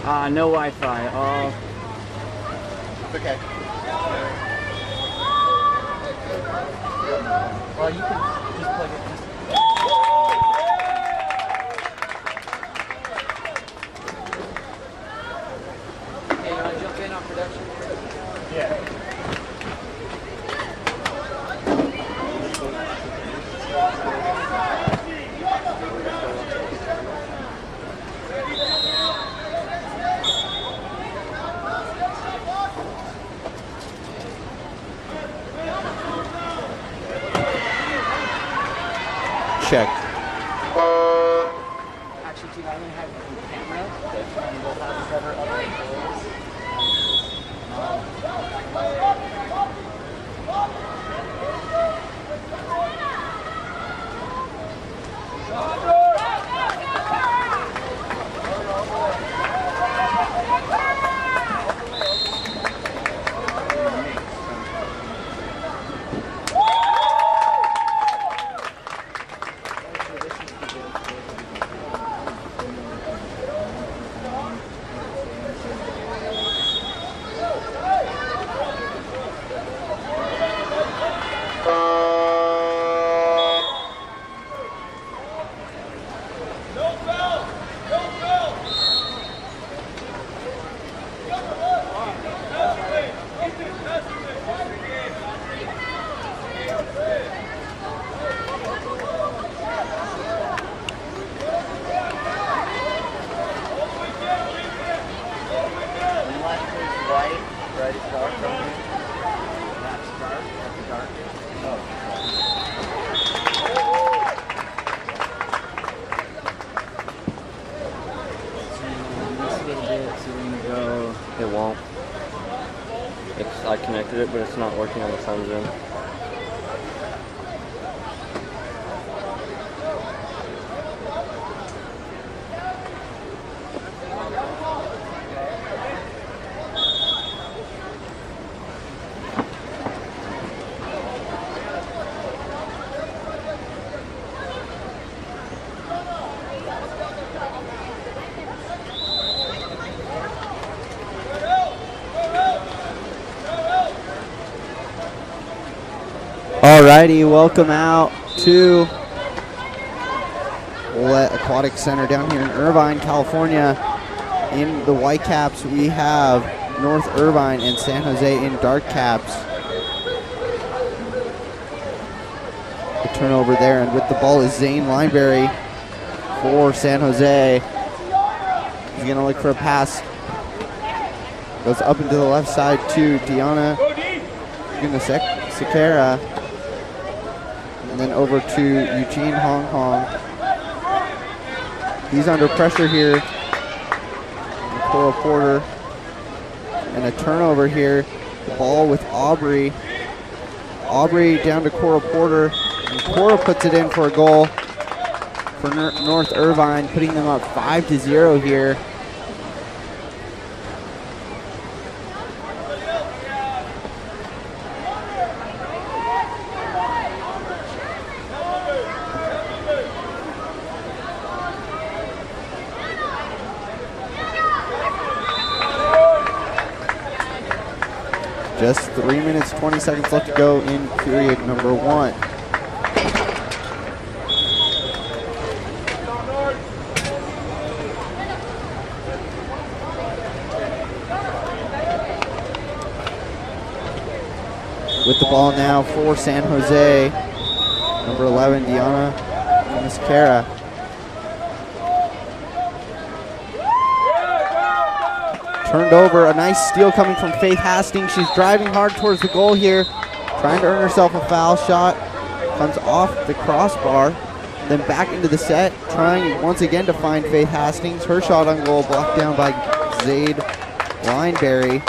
No Wi-Fi. It's okay. Well, you can just plug it. Hey, you want to jump in on production? Yeah. Check. Actually, too, I'm gonna have the camera, and we'll have cover other employees. It won't. I connected it, but it's not working on the sun zoom. Alrighty, welcome out to Woollett Aquatic Center down here in Irvine, California. In the white caps, we have North Irvine and San Jose in dark caps. The turnover there, and with the ball is Zane Lineberry for San Jose. He's gonna look for a pass. Goes up into the left side to Diana Sakara. And then over to Eugene Hong Hong. He's under pressure here. And Cora Porter. And a turnover here. The ball with Aubrey. Aubrey down to Cora Porter. And Cora puts it in for a goal for North Irvine, putting them up 5-0 here. Just 3 minutes, 20 seconds left to go in period number 1. With the ball now for San Jose, number 11, Diana Mascara. Turned over, a nice steal coming from Faith Hastings. She's driving hard towards the goal here, trying to earn herself a foul shot. Comes off the crossbar, then back into the set, trying once again to find Faith Hastings. Her shot on goal blocked down by Zade Lineberry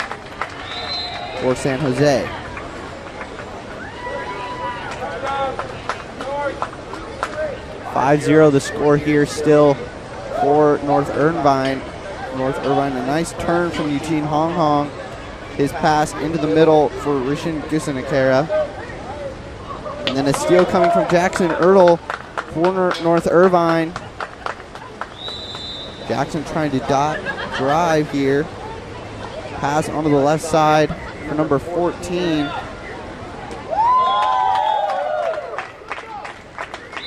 for San Jose. "5-0" the score here still for North Irvine. North Irvine, a nice turn from Eugene Hong Hong. His pass into the middle for Rishin Gusanakara. And then a steal coming from Jackson Ertl for North Irvine. Jackson trying to dot drive here. Pass onto the left side for number 14.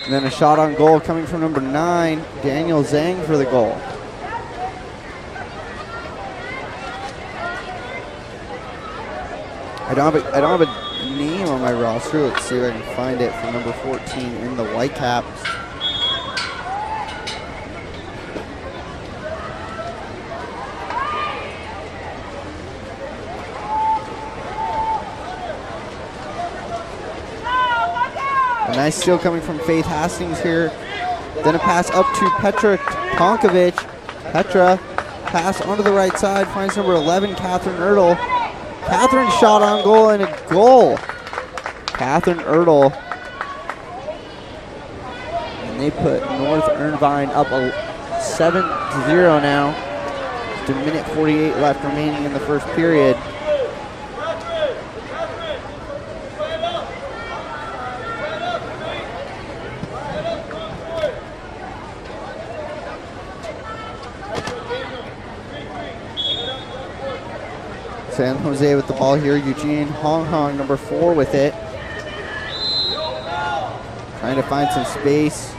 And then a shot on goal coming from number 9, Daniel Zhang for the goal. I don't have a name on my roster. Let's see if I can find it for number 14 in the Whitecaps. A nice steal coming from Faith Hastings here. Then a pass up to Petra Tonkovic. Petra, pass onto the right side, finds number 11, Catherine Ertl. Catherine shot on goal and a goal. Catherine Ertl. And they put North Irvine up 7-0 now. Just a minute 48 left remaining in the first period. San Jose with the ball here. Eugene Hong, number 4 with it. Trying to find some space.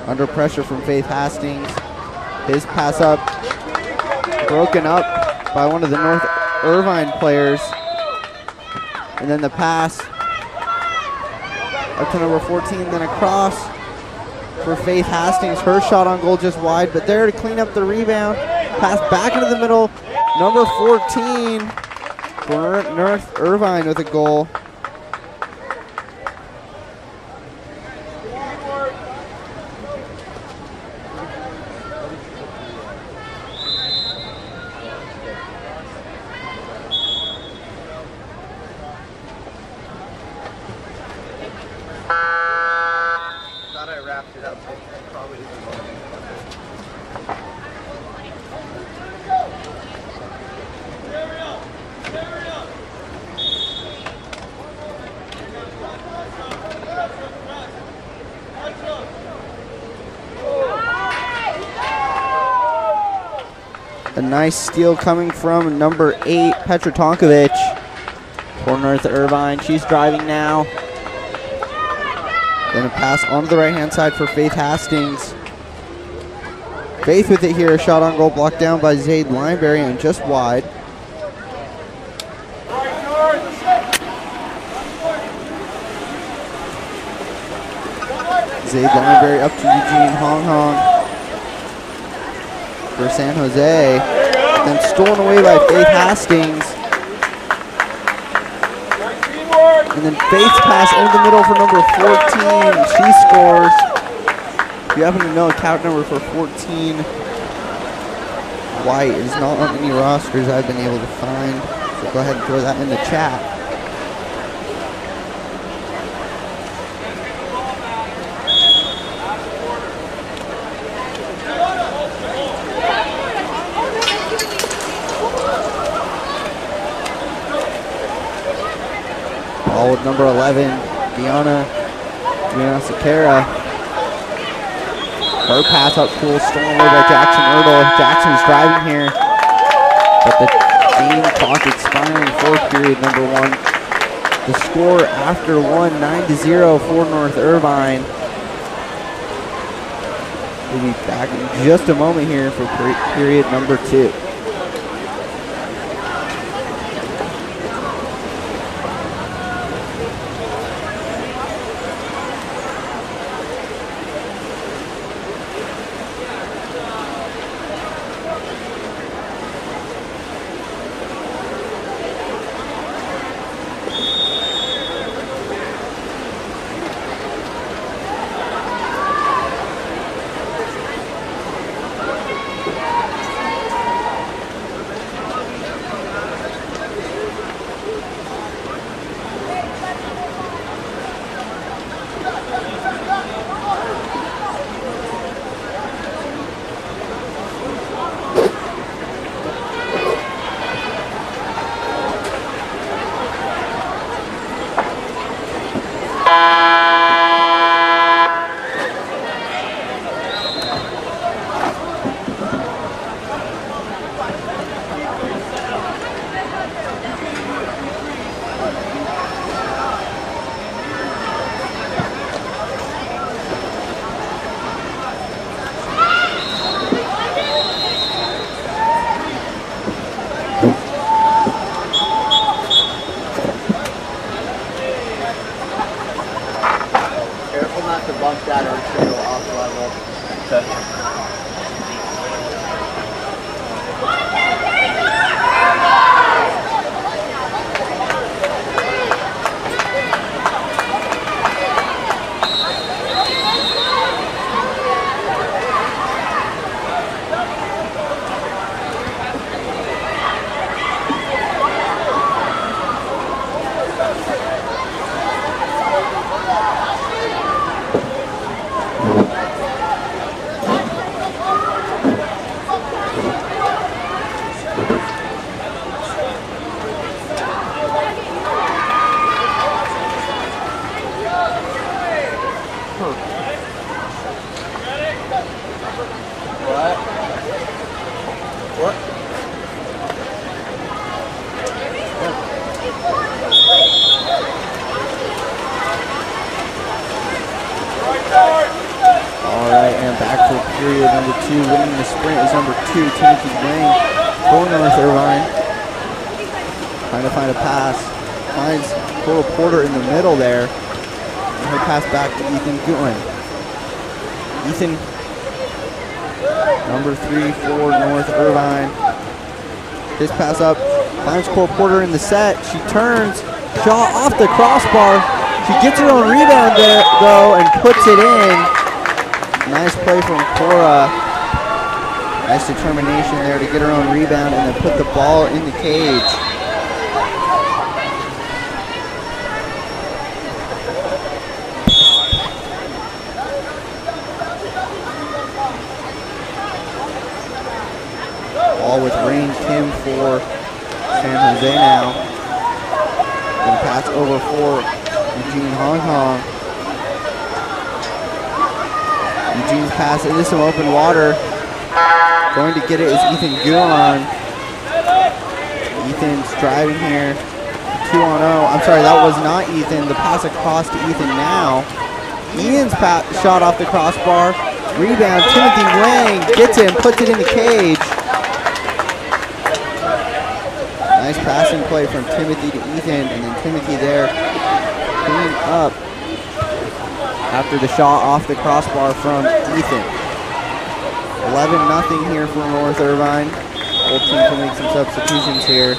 Under pressure from Faith Hastings. His pass up. Broken up by one of the North Irvine players. And then the pass up to number 14. Then across for Faith Hastings. Her shot on goal just wide. But there to clean up the rebound. Pass back into the middle. Number 14 for North Irvine with a goal. Thought I wrapped it up, but probably didn't. A nice steal coming from number 8, Petra Tonkovic for North Irvine. She's driving now. Then a pass onto the right-hand side for Faith Hastings. Faith with it here. A shot on goal blocked down by Zaid Lineberry and just wide. Zaid Lineberry up to Eugene Hong for San Jose. Then stolen away by Faith Hastings. And then Faith's pass into the middle for number 14. She scores. If you happen to know, account number for 14, White, is not on any rosters I've been able to find. So go ahead and throw that in the chat. Ball with number 11, Diana Sakara. Her pass up cool, stolen away by Jackson Ertl. Jackson's driving here, but the game clock expiring for period number 1. The score after 1, 9-0 for North Irvine. We'll be back in just a moment here for period number 2. What? All right, and back for period number 2. Winning the sprint is number 2, Timothy Wang for North Irvine. Trying to find a pass. Finds Polo Porter in the middle there. And her pass back to Ethan Goodwin. Ethan, number 3 for North Irvine. This pass up. Finds Polo Porter in the set. She turns. Shot off the crossbar. She gets her own rebound there, though, and puts it in. Nice play from Cora. Nice determination there to get her own rebound and then put the ball in the cage. Ball with Rain Kim for San Jose now. Then pass over for Eugene Hong Hong. Eugene's pass into some open water. Going to get it is Ethan Guan. Ethan's driving here. 2-on-0. I'm sorry, that was not Ethan. The pass across to Ethan now. Ian's shot off the crossbar. Rebound. Timothy Wang gets it and puts it in the cage. Nice passing play from Timothy to Ethan, and then Timothy there cleaning up after the shot off the crossbar from Ethan. 11-0 here for North Irvine. Both teams can make some substitutions here.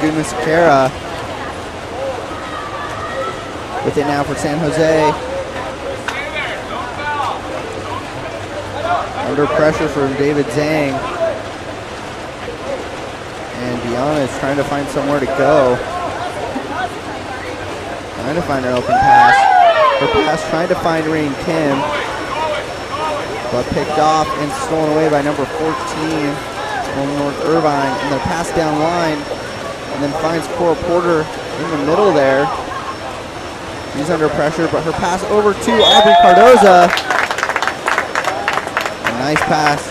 Goodness Kara with it now for San Jose. Under pressure from David Zhang. And Deanna is trying to find somewhere to go. Trying to find an open pass. Her pass trying to find Rain Kim. But picked off and stolen away by number 14 from North Irvine. And the pass down line. And then finds Cora Porter in the middle there. She's under pressure, but her pass over to Aubrey Cardoza. A nice pass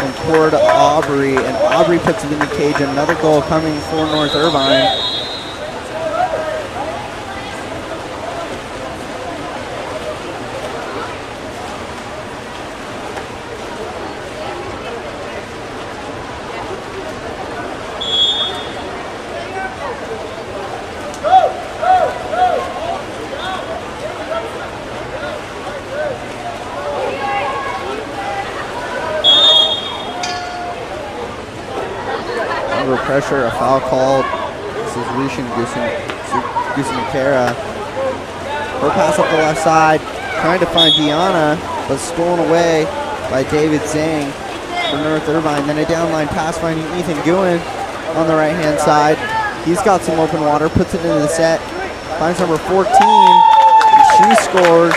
from Cora to Aubrey, and Aubrey puts it in the cage. Another goal coming for North Irvine. Pressure, a foul called. This is Lucian Gusinakera. Her pass up the left side, trying to find Deanna, but stolen away by David Zhang for North Irvine. Then a downline pass finding Ethan Guin on the right hand side. He's got some open water, puts it into the set, finds number 14, and she scores.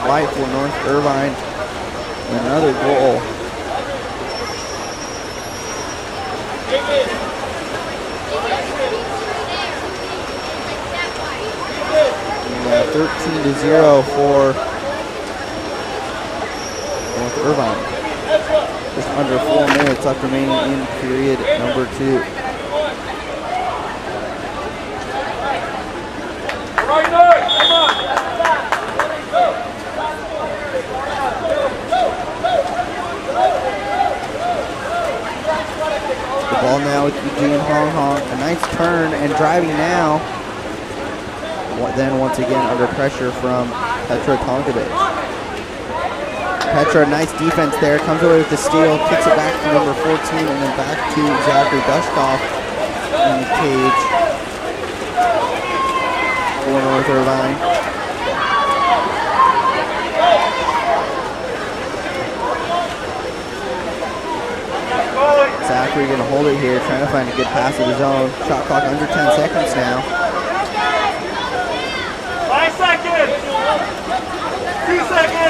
White for North Irvine. Another goal. And 13-0 for North Irvine. Just under 4 minutes left remaining in period number 2. Ball now with Eugene Hong Hong. A nice turn and driving now. Then once again under pressure from Petra Tonkovic. Petra, nice defense there. Comes away with the steal. Kicks it back to number 14 and then back to Zachary Dushkoff in the cage for North Irvine. Zachary going to hold it here, trying to find a good pass of his own. Shot clock under 10 seconds now. 5 seconds! 2 seconds!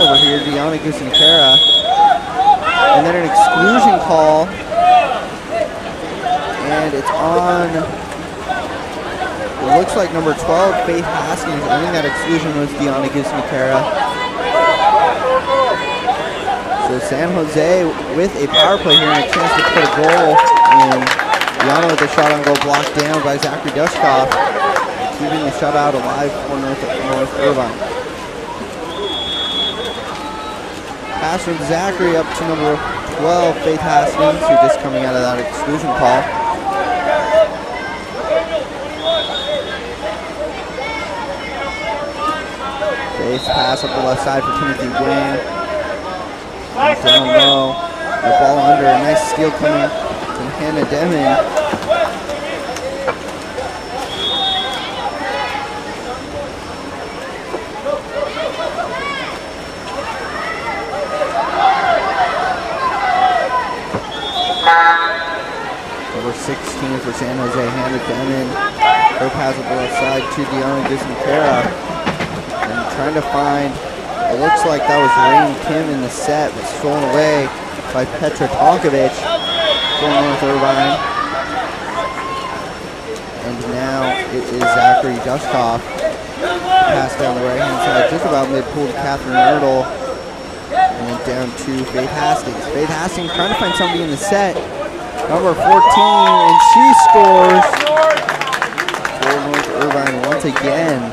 turnover here. Deanna Gusinkera. And then an exclusion call. And it's on, it looks like number 12, Faith Haskins. I think that exclusion was Deanna Gusinkera. So San Jose with a power play here and a chance to put a goal. And Deanna with a shot on goal blocked down by Zachary Dushkoff, keeping the shutout alive for North Irvine. Pass from Zachary up to number 12, Faith Haskins, who's just coming out of that exclusion call. Faith pass up the left side for Timothy Wang. Down low, the ball under, a nice steal coming from Hannah Demon. Number 16 for San Jose, Hannah Demon. Her pass up the left side to Deanna Gusinkera. And trying to find, it looks like that was Rain Kim in the set, but stolen away by Petra Tonkovic for North Irvine. And now it is Zachary Dushkoff. Pass down the right-hand side, just about mid-pool to Catherine Erdl. And then down to Faith Hastings. Faith Hastings trying to find somebody in the set. Number 14, and she scores for North Irvine once again.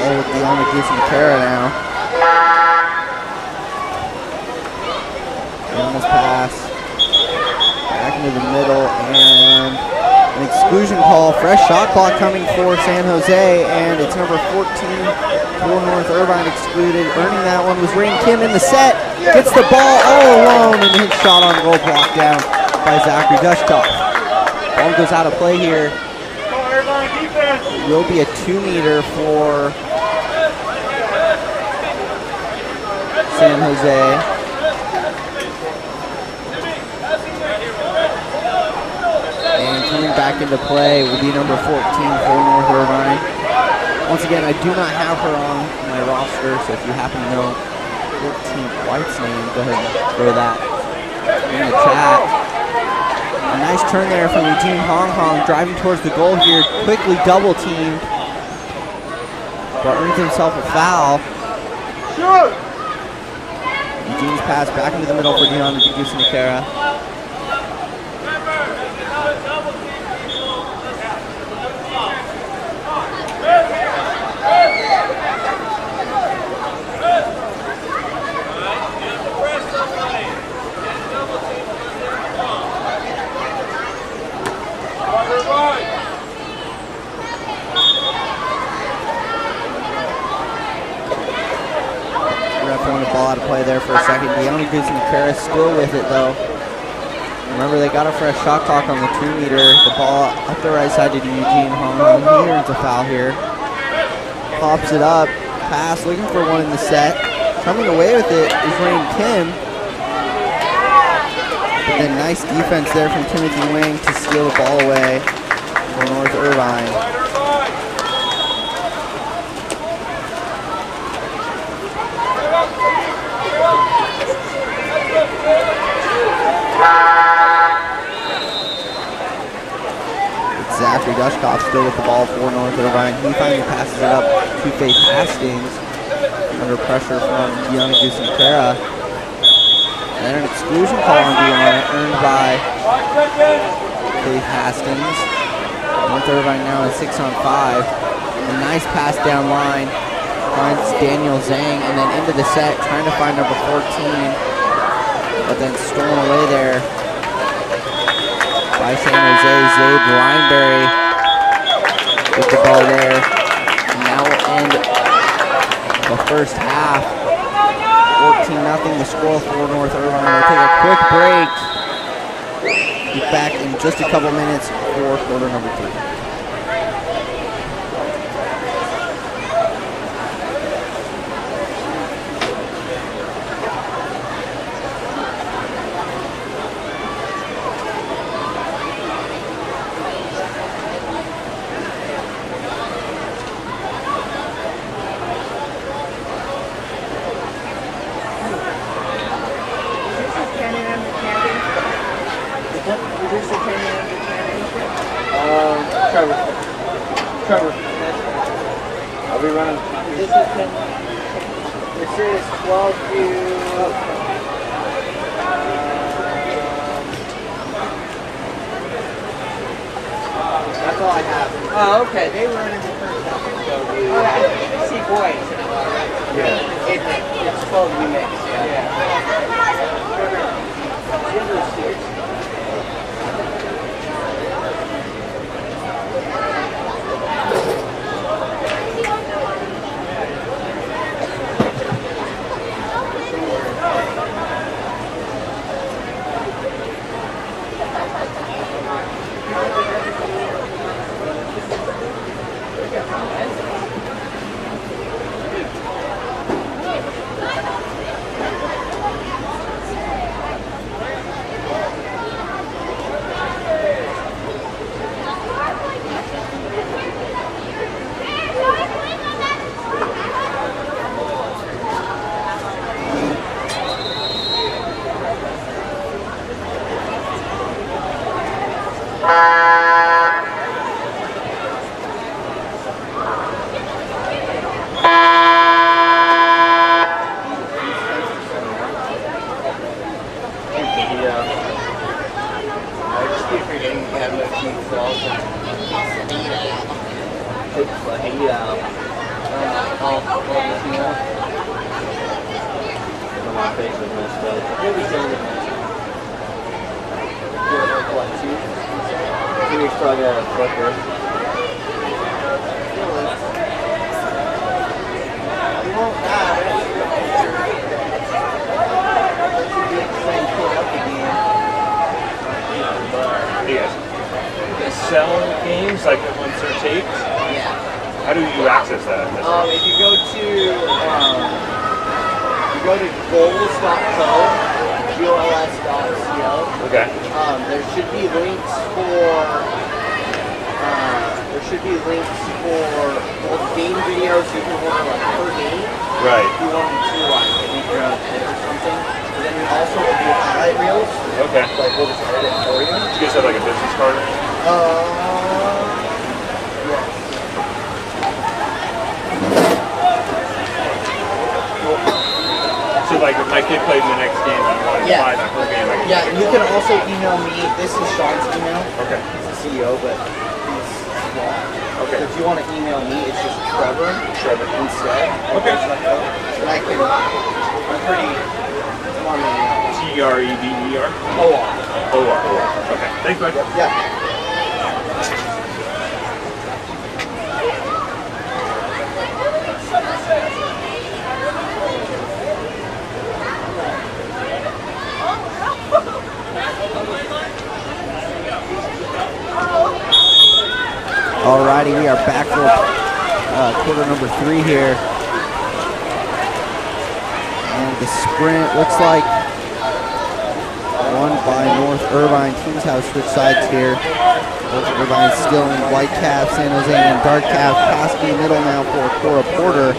With Deanna Gusinkera now. Almost pass. Back into the middle and an exclusion call. Fresh shot clock coming for San Jose, and it's number 14 for North Irvine excluded. Earning that one was Rain Kim in the set. Gets the ball all alone and hits shot on goal blocked down by Zachary Dushkoff. Ball goes out of play here. It will be a 2-meter for San Jose. And coming back into play will be number 14 for North Irvine. Once again, I do not have her on my roster, so if you happen to know 14 White's name, go ahead and throw that in the chat. A nice turn there from Eugene Hong Hong, driving towards the goal here, quickly double teamed, but earns himself a foul. Sure. Eugene's pass back into the middle for Deanna Gusinkera. Ball out of play there for a second. Deanna Gusinkera still with it though. Remember, they got a fresh shot clock on the 2-meter. The ball up the right side to Eugene Hong Hong. He earns a foul here. Pops it up. Pass, looking for one in the set. Coming away with it is Rain Kim. But then nice defense there from Timothy Wang to steal the ball away for North Irvine. Zachary Dushkoff still with the ball for North Irvine. He finally passes it up to Faith Hastings under pressure from Deanna Gusinkera. And then an exclusion call on Deanna earned by Faith Hastings. North Irvine now is 6-on-5. A nice pass down line. Finds Daniel Zhang and then into the set, trying to find number 14. But then stolen away there by San Jose. Zabe Lineberry with the ball there. And that will end the first half. 14-0 the score for North Irvine. We'll take a quick break. be back in just a couple minutes for quarter number 3. Trevor. I'll be running. This is 12 to. That's all I have. Oh, okay. They were in the first half. So I see boys. Yeah. It's 12 to be mixed. Yeah. My face is messed up. Two weeks till I got a flicker. You guys sell games like once they're taped? Yeah. How do you access that? If you go to goals.co, gols.co. Okay. There should be links for both game videos. You can order like per game. Right. If you wanted to like make your own clip or something. But then we also will do highlight reels. Okay. Like we'll just edit it for you. Do you guys have like a business card? Yes. So like if my kid plays the next game and I want to buy that whole game, I can Yeah, you can also email me. This is Sean's email. Okay. He's the CEO, but he's small. Okay. So if you want to email me, it's just Trevor instead. Okay. And I can, I'm pretty, I'm on the TREVER? OR. OR. Okay. Thanks, bud. Yeah. Alrighty, we are back for quarter number 3 here. And the sprint looks like won by North Irvine. Teams have switched sides here. North Irvine still in white cap, San Jose in dark cap. Passing the middle now for Cora Porter.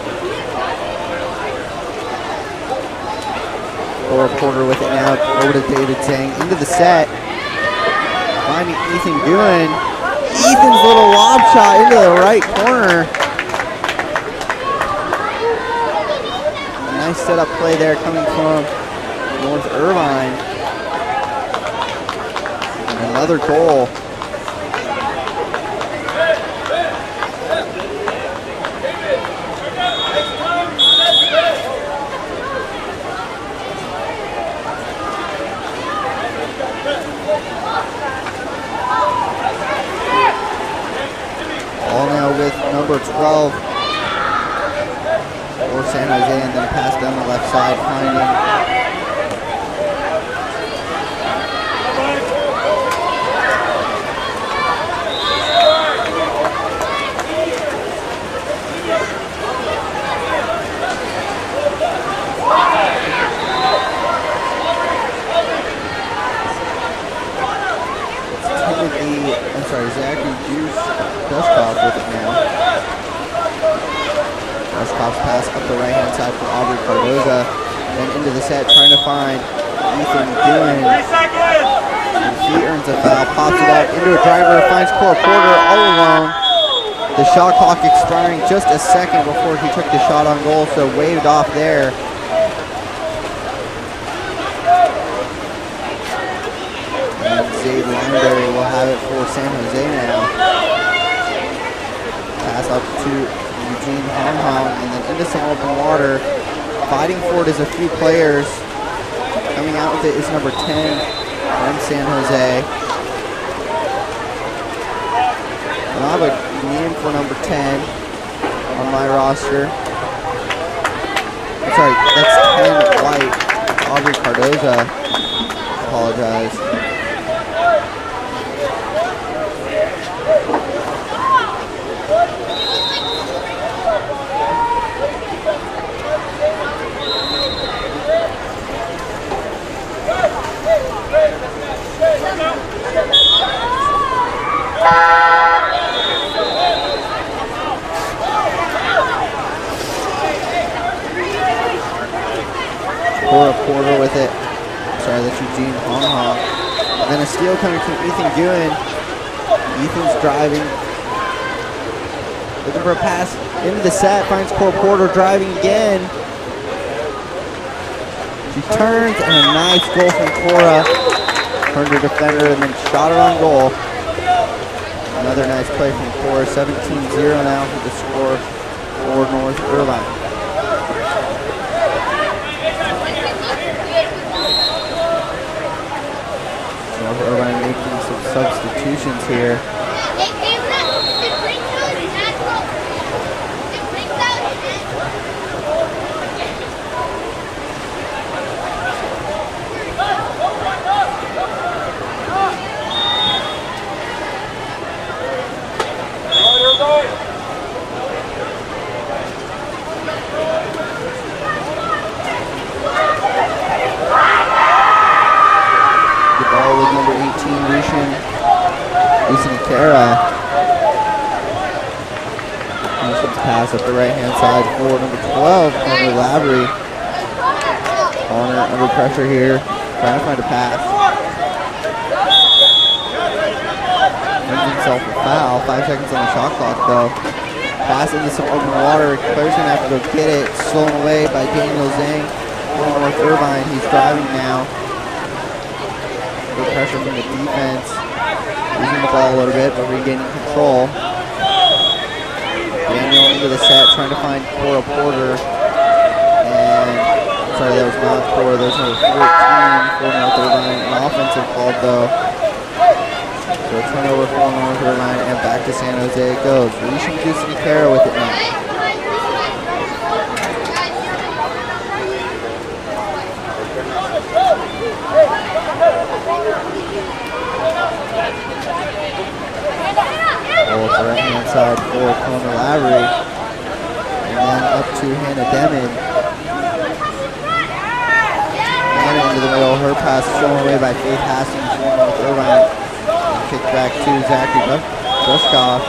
Cora Porter with it now over to David Zhang into the set. Finding Ethan Guin. Ethan's little lob shot into the right corner. A nice setup play there coming from North Irvine. And another goal. All now with number 12 for San Jose, and then pass down the left side, finding Dushkoff's pass up the right-hand side for Aubrey Cardoza. Then into the set, trying to find Ethan Doohan. And he earns a foul, pops it out into a driver, finds Cora Porter all alone. The shot clock expiring just a second before he took the shot on goal, so waved off there. And Zayd Lineberry will have it for San Jose now. Pass up to Eugene Hong, and then into some open water. Fighting for it is a few players. Coming out with it is number 10 from San Jose. I don't have a name for number 10 on my roster. I'm sorry, that's 10 White. It's Aubrey Cardoza. Apologize. Cora Porter with it. Sorry, that's Eugene Hong. And then a steal coming from Ethan Doohan. Ethan's driving. Looking for a pass into the set. Finds Cora Porter driving again. She turns, and a nice goal from Cora. Turned her defender and then shot it on goal. Another nice play from Cora. 17-0 now for the score for North Irvine. North Irvine making some substitutions here. With number 18, Lucian Kara. Lucian's pass up the right-hand side for number 12, Connor Lavery. Connor under pressure here, trying to find a pass. Earns himself a foul, 5 seconds on the shot clock though. Pass into some open water, player's gonna have to go get it. Stolen away by Daniel Zhang from North Irvine. He's driving now. Good pressure from the defense, losing the ball a little bit, but regaining control. Daniel into the set, trying to find Cora Porter, and sorry, that was not Cora. There's number 14 for North Irvine. An offensive call though. So a turnover for North Irvine, and back to San Jose it goes. Lucian Kara with it now. Ball to the right-hand side for Connor Lavery. And then up to Hannah Demon. Hannah into the middle. Her pass thrown away by Faith Hastings for North Irvine. And kicked back to Zachary Dushkoff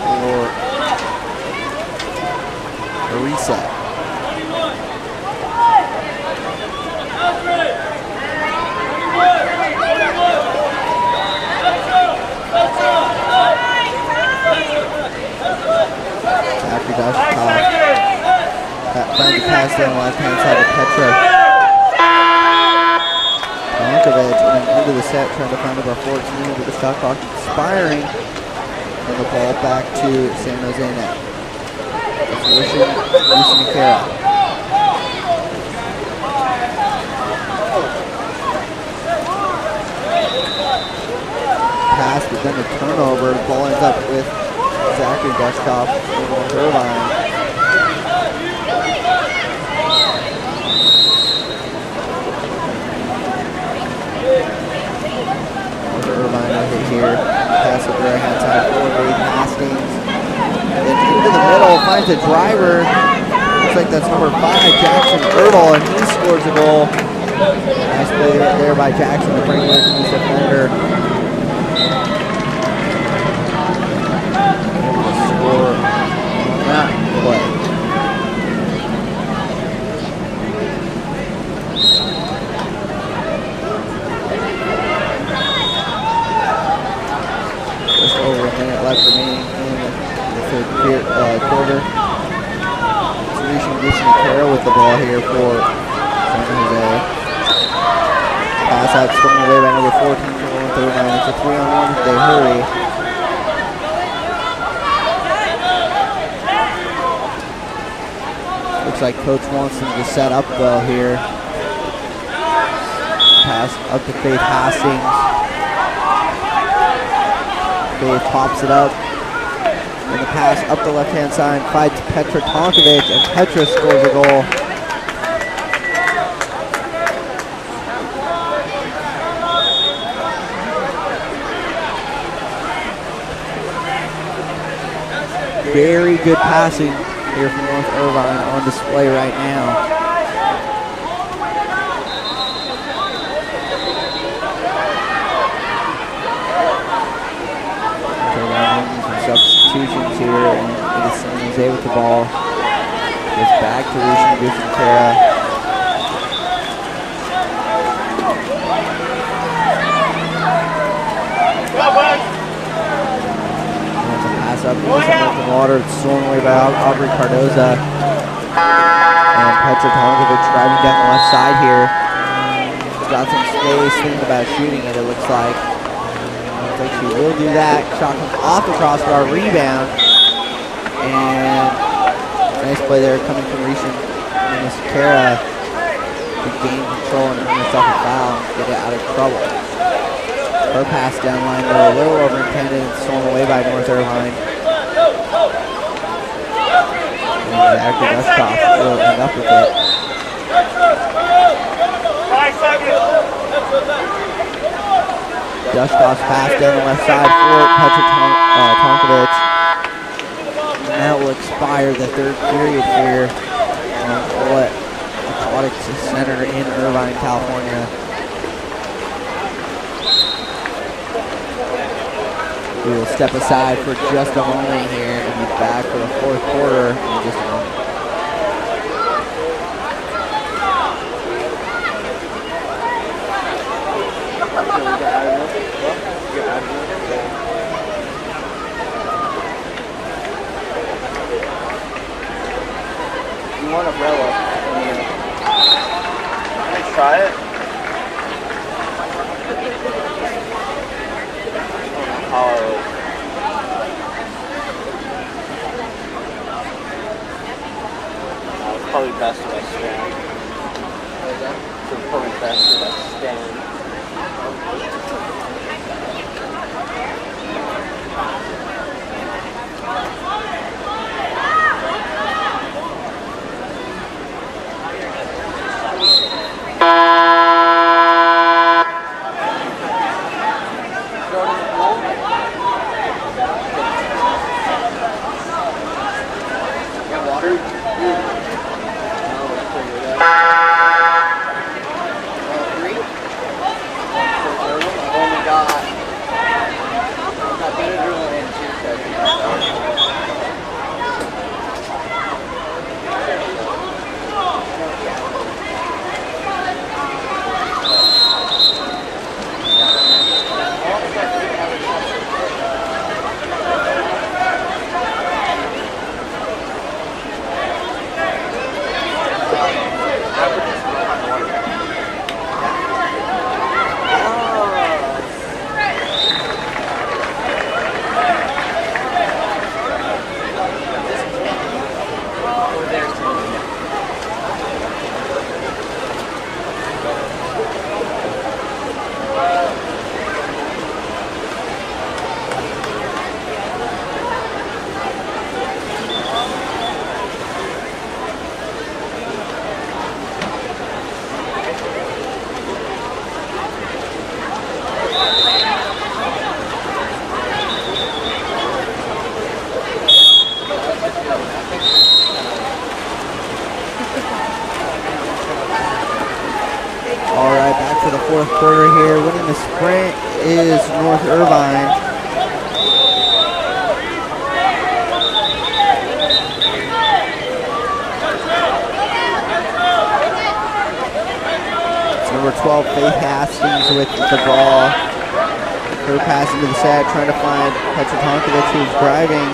for a reset. Zachary Dushkoff finds the pass down the left-hand side to Petra Plankovic, and then into the set, trying to find number 14 with the shot clock expiring, and the ball back to San Jose net. It's Lucian Kara. Pass, but then the turnover. The ball ends up with Zachary Dushkoff for North Irvine. North Irvine with it here. Pass with the right-hand side for Faith Hastings. And then into the middle, finds a driver. Looks like that's number 5, Jackson Ertl, and he scores a goal. Nice play there by Jackson to bring away from his defender. Score on that play. the ball here for San Jose. Pass out, stolen away by number 14 from North Irvine. It's a 3-on-1 as they hurry. Looks like Coach wants them to set up well here. Pass up to Faith Hastings. Faith pops it up. And the pass up the left-hand side, fights Petra Tonkovic, and Petra scores a goal. Very good passing here from North Irvine on display right now. Substitutions here, and it is San Jose with the ball. Goes back to Lucian Guzman-Kara. Pass up, the water. It's stolen away by Aubrey Cardoza. And Petra Tonkovic driving down the left side here. She's got some space, thinking about shooting it, it looks like. Looks like she will do that. Shot comes off the crossbar, rebound. And nice play there coming from Rishan Guzman-Kara to gain control and earn herself a foul and get it out of trouble. Her pass down line, though, a little overintended and stolen away by North Irvine. And Zachary Dushkoff will end up with it. 5 seconds. Dushkoff's pass down the left side for Petra Tonkovic. And that will expire the third period here on Woollett Aquatics Center in Irvine, California. We will step aside for just a moment here and be back for the fourth quarter in just a moment. You want umbrella? Let's try it. It's probably best if I stand. It's probably best if I stand. Fourth quarter here. Winning the sprint is North Irvine. It's number 12, Faith Hastings with the ball. Her pass into the set, trying to find Petra Tonkovic, who's driving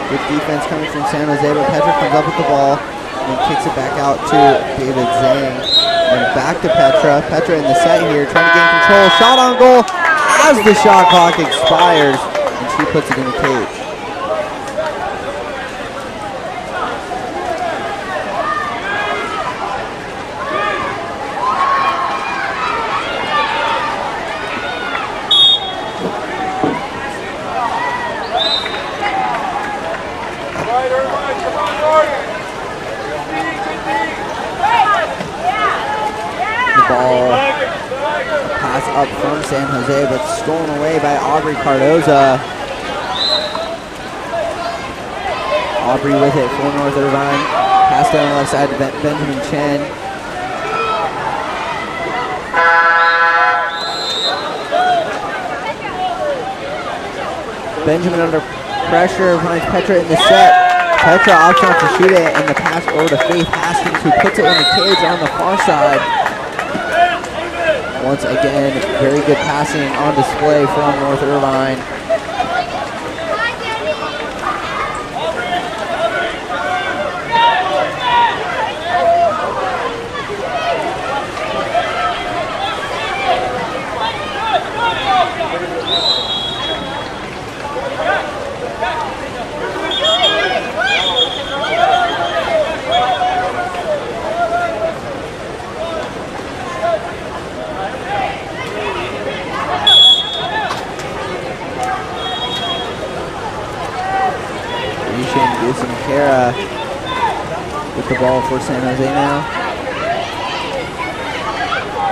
with defense coming from San Jose, but Petra comes up with the ball. then kicks it back out to David Zhang. And back to Petra. Petra in the set here, trying to gain control. Shot on goal as the shot clock expires, and she puts it in the cage. Ball pass up from San Jose, but stolen away by Aubrey Cardoza. Aubrey with it for North Irvine. Pass down the left side to Benjamin Chen. Benjamin under pressure, finds Petra in the set. Petra opts not to shoot it, and the pass over to Faith Hastings, who puts it in the cage on the far side. Once again, very good passing on display from North Irvine. Kara with the ball for San Jose now.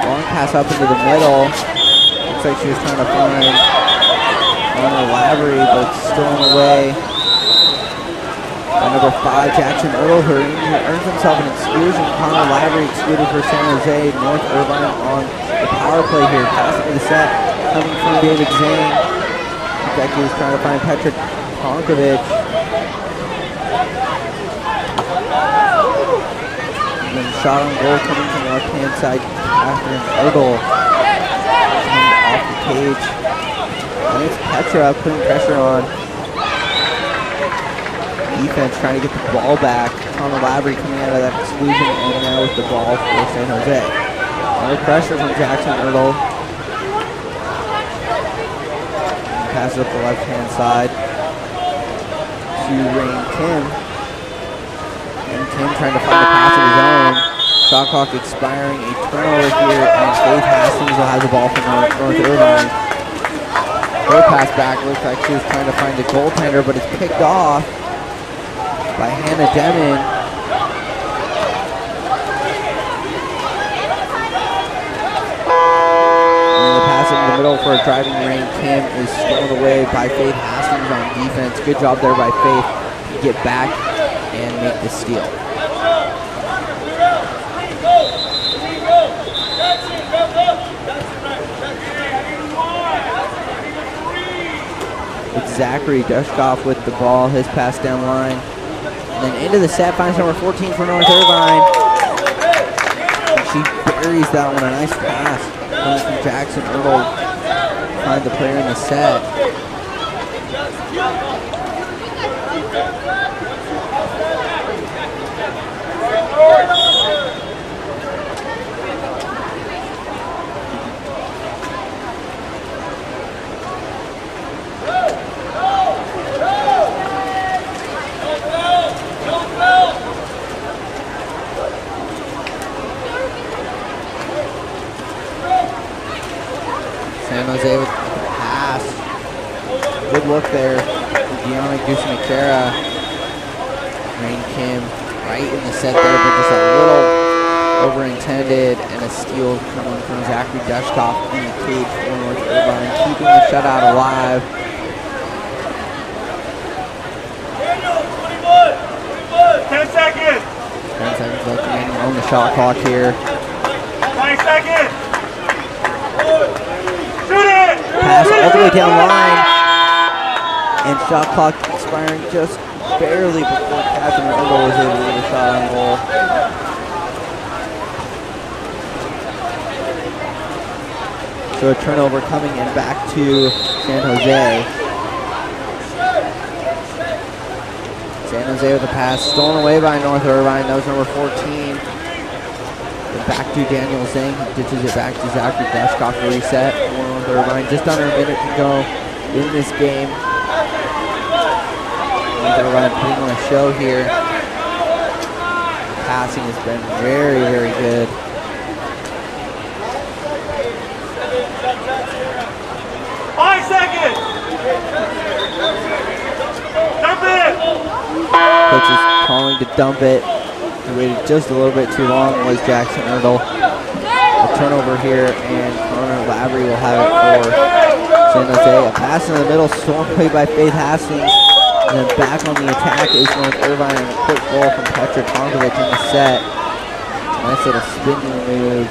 Long pass up into the middle. Looks like she was trying to find Connor Lavery, but stolen away by number 5, Jackson Earl, who earns himself an exclusion. Connor Lavery excluded for San Jose. North Irvine on the power play here. Pass into the set, coming from David Zhang. Becky was trying to find Petra Tonkovic. And then shot on goal coming from the left-hand side, Catherine Erdl off the cage. And it's Petra putting pressure on. Defense trying to get the ball back. Connor Lavery coming out of that exclusion and now with the ball for San Jose. Under pressure from Jackson Erdl. Passes up the left-hand side to Rain Kim. And Kim trying to find a pass of his own. Shot clock expiring, a turnover here, and Faith Hastings will have the ball from North Irvine. Her pass back looks like she was trying to find the goaltender, but it's picked off by Hannah Demon. And the pass in the middle for a driving Rain Kim is stolen away by Faith Hastings on defense. Good job there by Faith to get back and make the steal. It's Zachary Dushkoff with the ball, his pass down line. And then into the set, finds number 14 for North Irvine. And she buries that one, a nice pass. Coming from Jackson Erdl, find the player in the set. San Jose with the pass. Good look there. Deanna Gusimakera. Rain Kim right in the set there, but just a little overintended, and a steal coming from Zachary Dushkoff in the cage for North Irvine, keeping the shutout alive. 10 seconds. 10 seconds left remaining on the shot clock here. 9 seconds. Pass all the way down line, and shot clock expiring just barely before Catherine Erdl was able to get a shot on goal. So a turnover coming in back to San Jose. San Jose with the pass, stolen away by North Irvine. That was number 14. Then back to Daniel Zhang. He ditches it back to Zachary Dushkoff to reset for North Irvine. Just under a minute to go in this game. North Irvine putting on a show here. Passing has been very, very good. Coach is calling to dump it. He waited just a little bit too long, was Jackson Erdl. A turnover here, and Connor Lavery will have it for San Jose. A pass in the middle, stolen away by Faith Hastings. And then back on the attack is North Irvine, and a quick goal from Petra Tonkovic in the set. Nice little spinning move.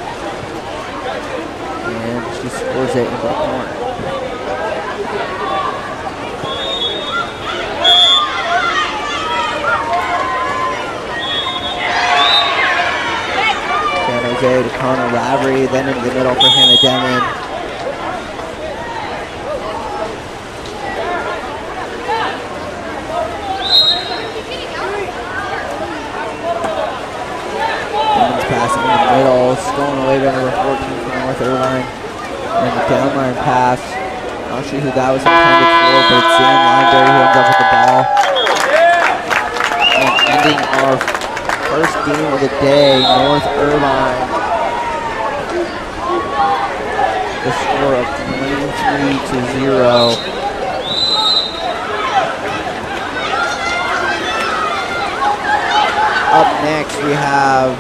And she scores it into the corner. To Connor Lavery, then into the middle for Hannah Demon. Demon's passing in the middle, stolen away by number 14 from North Irvine. And the downline pass. Not sure who that was intended for, but it's Zan Lineberry who ends up with the ball. And ending our first game of the day, North Irvine. The score of 23-0. Up next we have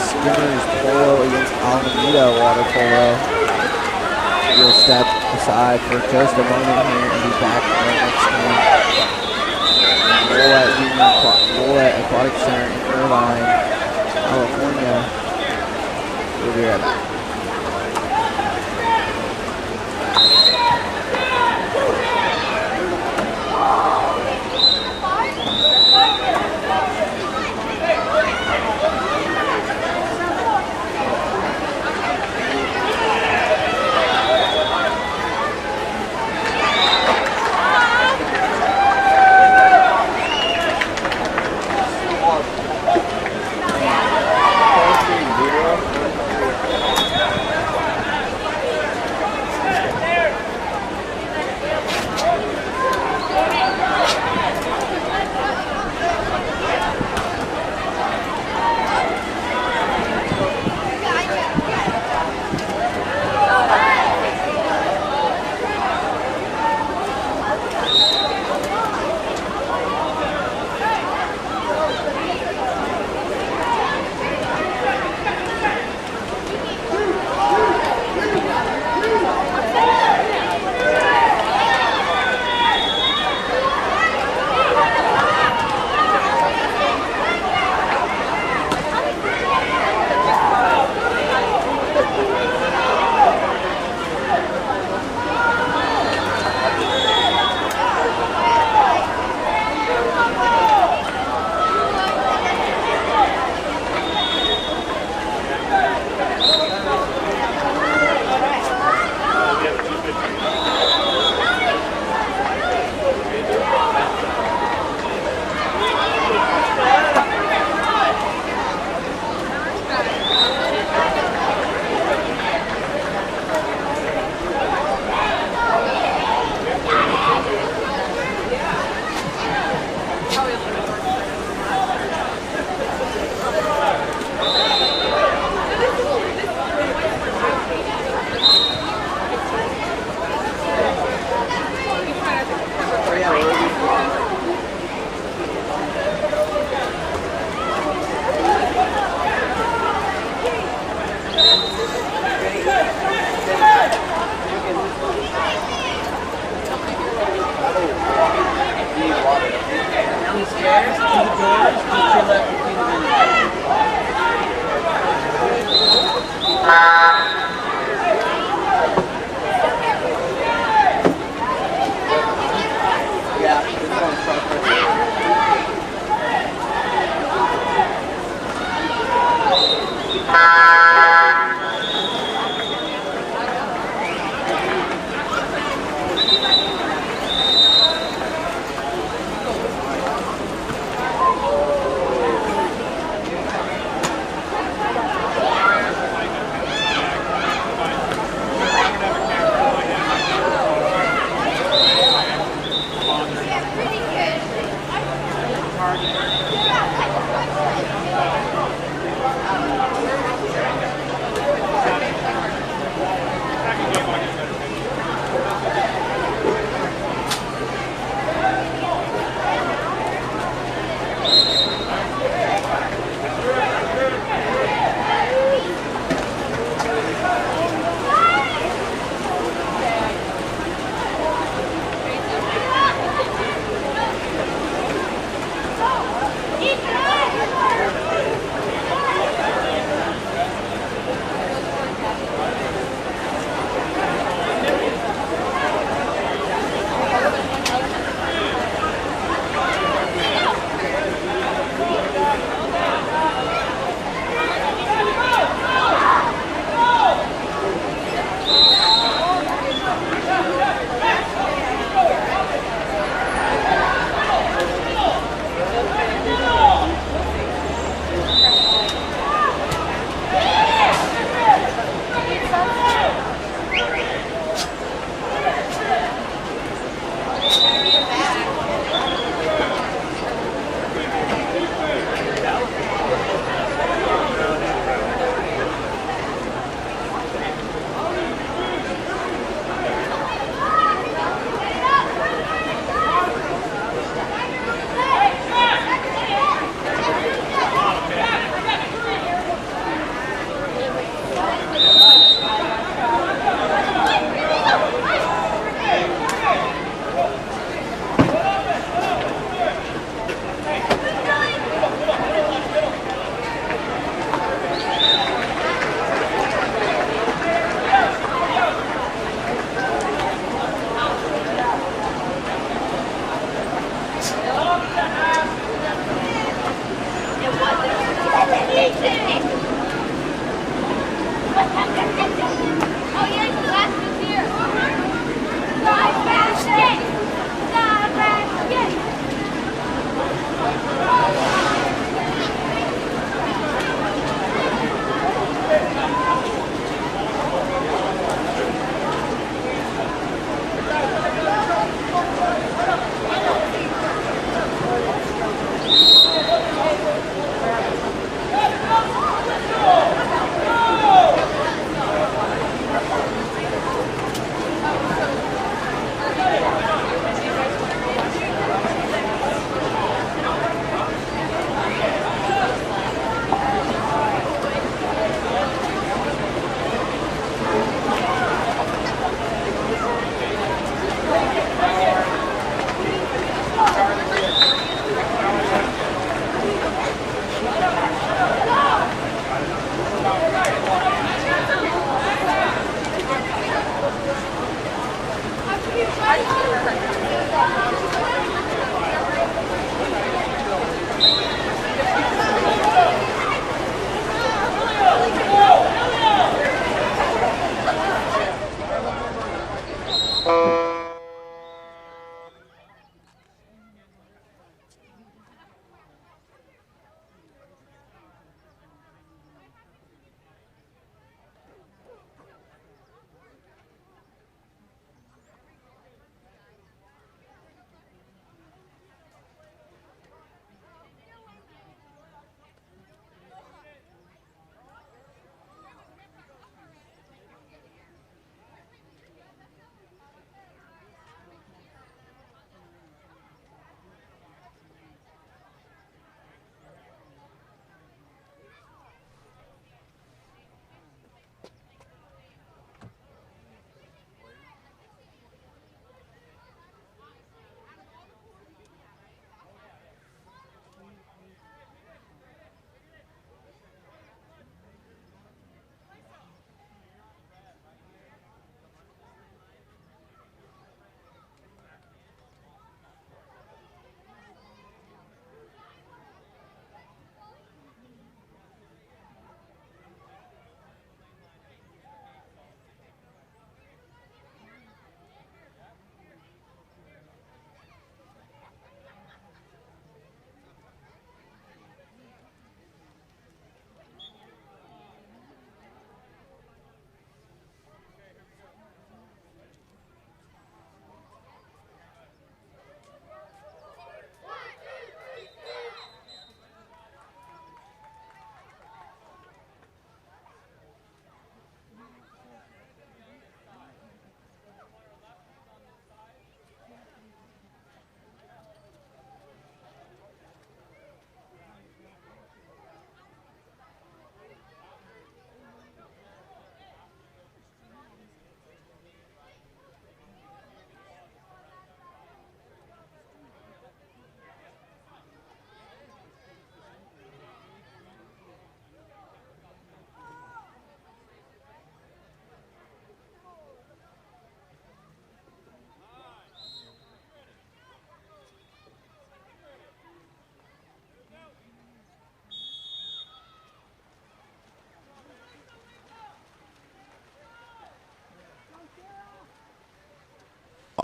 Skinner's Polo against Alameda Water Polo. We'll step aside for just a moment here and be back for the next game. Woollett Aquatic Center in Irvine, California. We'll be right back.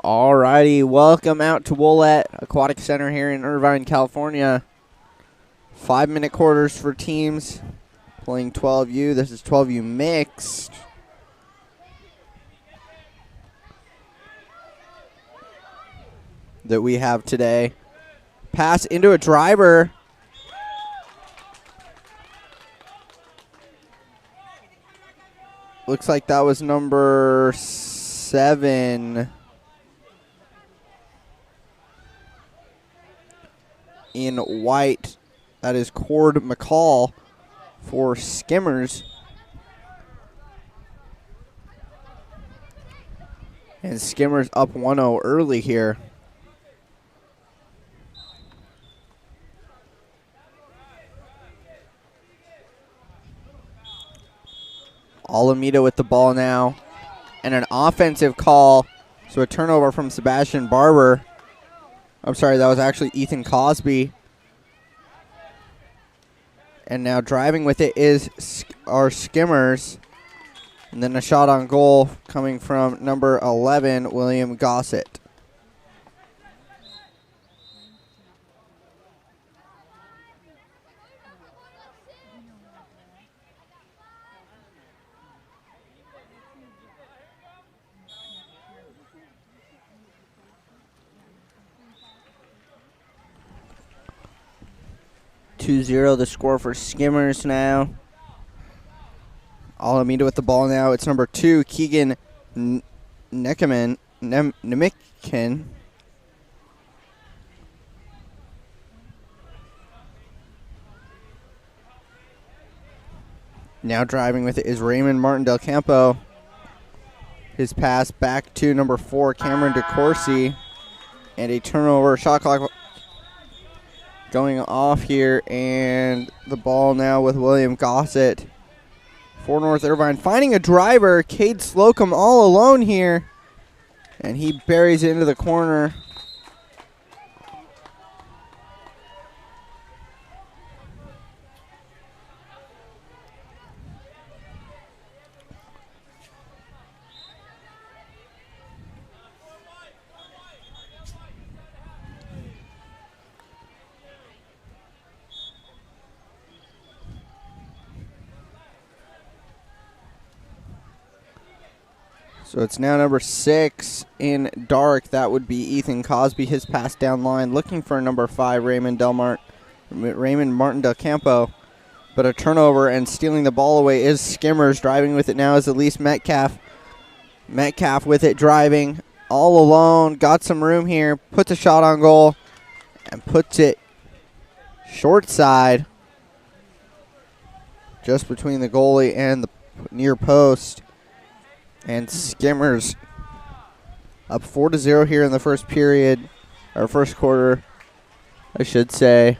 Alrighty, welcome out to Woollett Aquatic Center here in Irvine, California. 5-minute quarters for teams playing 12U. This is 12U mixed. That we have today. Pass into a driver. Looks like that was number 7. In white, that is Cord McCall for Skimmers. And Skimmers up 1-0 early here. Alameda with the ball now. And an offensive call. So a turnover from Sebastian Barber. I'm sorry, that was actually Ethan Cosby. And now driving with it is our Skimmers. And then a shot on goal coming from number 11, William Gossett. The score for Skimmers now. Alameda with the ball now. It's number 2, Keegan Nemikin. Now driving with it is Raymond Martin Del Campo. His pass back to number 4, Cameron DeCourcy. And a turnover. Shot clock going off here, and the ball now with William Gossett for North Irvine. Finding a driver, Cade Slocum all alone here, and he buries it into the corner. So it's now number 6 in dark. That would be Ethan Cosby. His pass down line, looking for number 5, Raymond Martin Del Campo. But a turnover, and stealing the ball away is Skimmers. Driving with it now is Elise Metcalf. Metcalf with it, driving all alone. Got some room here. Puts a shot on goal and puts it short side, just between the goalie and the near post. And Skimmers up 4-0 here in the first period, or first quarter, I should say.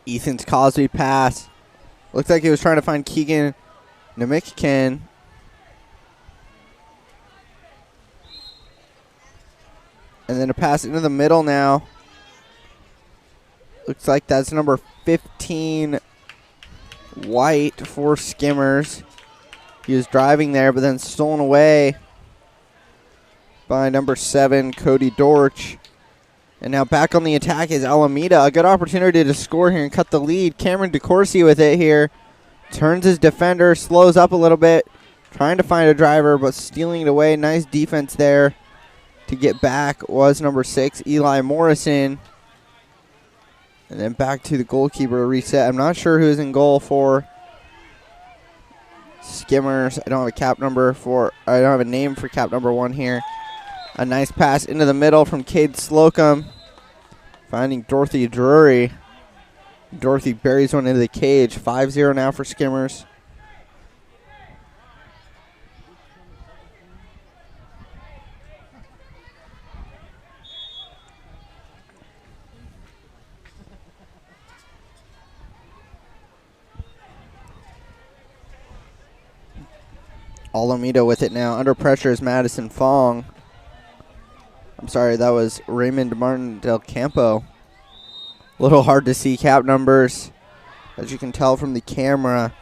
Ethan's Cosby pass. Looks like he was trying to find Keegan Nemikin. And then a pass into the middle now. Looks like that's number 15, White, for Skimmers. He was driving there, but then stolen away by number 7, Cody Dorch. And now back on the attack is Alameda. A good opportunity to score here and cut the lead. Cameron DeCourcy with it here. Turns his defender, slows up a little bit. Trying to find a driver, but stealing it away. Nice defense there to get back was number 6, Eli Morrison. And then back to the goalkeeper reset. I'm not sure who's in goal for Skimmers. I don't have a name for cap number 1 here. A nice pass into the middle from Cade Slocum. Finding Dorothy Drury. Dorothy buries one into the cage. 5-0 now for Skimmers. Alameda with it now. Under pressure is Madison Fong. I'm sorry, that was Raymond Martin Del Campo. A little hard to see cap numbers. As you can tell from the camera,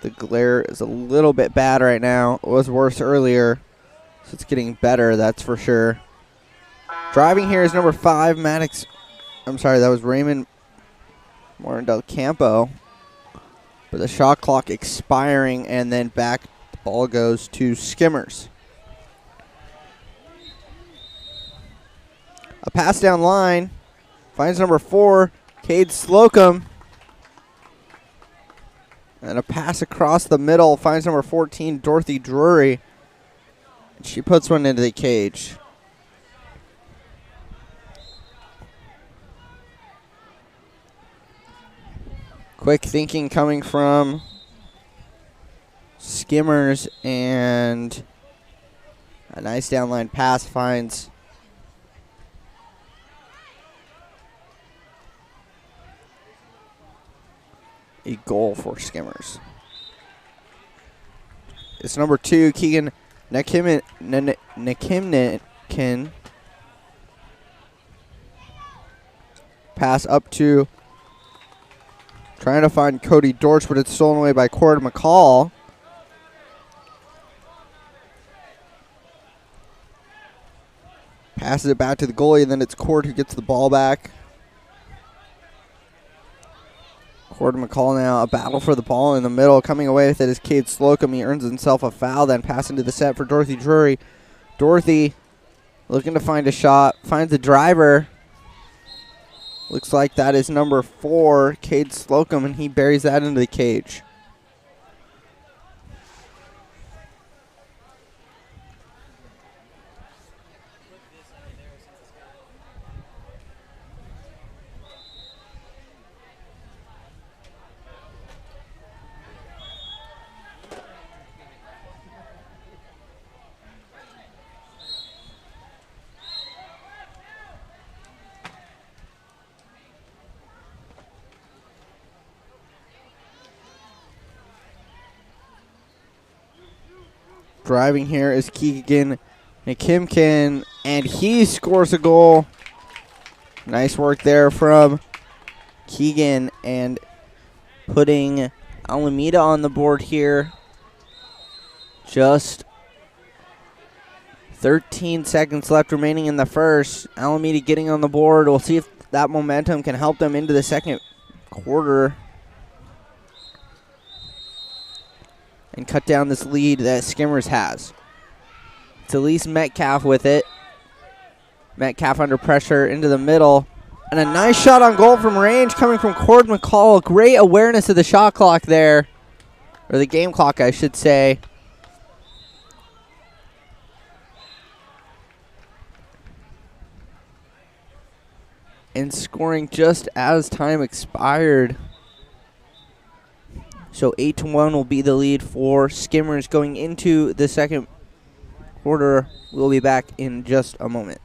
the glare is a little bit bad right now. It was worse earlier, so it's getting better, that's for sure. Driving here is number 5, Maddox. I'm sorry, that was Raymond Martin Del Campo. But the shot clock expiring, and then back the ball goes to Skimmers. A pass down line. Finds number 4, Cade Slocum. And a pass across the middle. Finds number 14, Dorothy Drury. And she puts one into the cage. Quick thinking coming from Skimmers, and a nice downline pass finds a goal for Skimmers. It's number 2, Keegan Nakimnikin. Pass up to, trying to find Cody Dortch, but it's stolen away by Cord McCall. Passes it back to the goalie, and then it's Cord who gets the ball back. Cord McCall now, a battle for the ball in the middle. Coming away with it is Cade Slocum. He earns himself a foul, then pass into the set for Dorothy Drury. Dorothy looking to find a shot, finds the driver. Looks like that is number 4, Cade Slocum, and he buries that into the cage. Driving here is Keegan Nakimkin, and he scores a goal. Nice work there from Keegan, and putting Alameda on the board here. Just 13 seconds left remaining in the first. Alameda getting on the board. We'll see if that momentum can help them into the second quarter and cut down this lead that Skimmers has. It's Elise Metcalf with it. Metcalf under pressure into the middle. And a nice shot on goal from range coming from Cord McCall. Great awareness of the shot clock there. Or the game clock, I should say. And scoring just as time expired. So 8-1 will be the lead for Skimmers going into the second quarter. We'll be back in just a moment.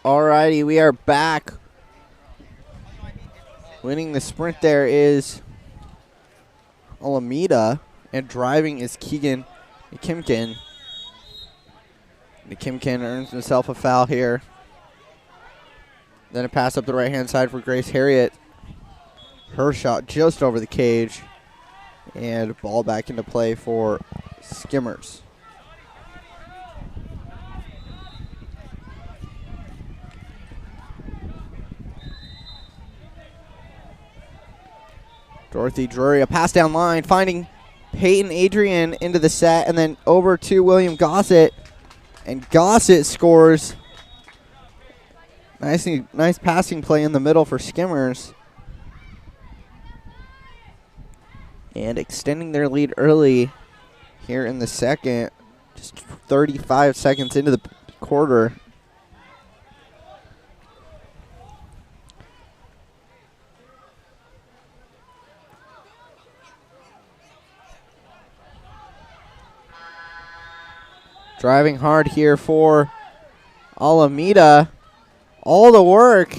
Alrighty, we are back. Winning the sprint there is Alameda, and driving is Keegan Nikimkin. Nikimkin earns himself a foul here. Then a pass up the right-hand side for Grace Harriet. Her shot just over the cage. And ball back into play for Skimmers. Dorothy Drury, a pass down line, finding Peyton Adrian into the set, and then over to William Gossett. And Gossett scores. Nice passing play in the middle for Skimmers. And extending their lead early here in the second. Just 35 seconds into the quarter. Driving hard here for Alameda. All the work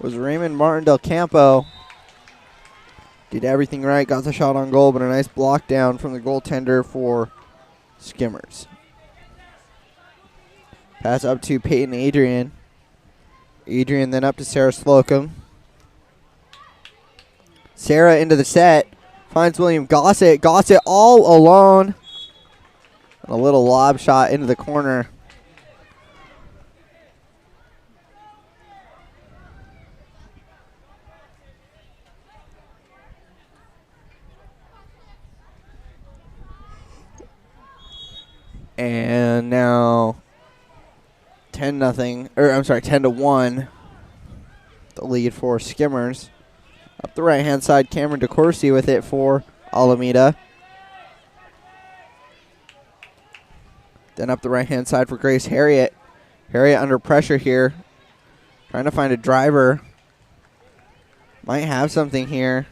was Raymond Martin Del Campo. Did everything right, got the shot on goal, but a nice block down from the goaltender for Skimmers. Pass up to Peyton Adrian. Adrian then up to Sarah Slocum. Sarah into the set. Finds William Gossett. Gossett all alone. A little lob shot into the corner. And now 10-1. The lead for Skimmers. Up the right-hand side, Cameron DeCourcy with it for Alameda. Then up the right-hand side for Grace Harriet. Harriet under pressure here. Trying to find a driver. Might have something here.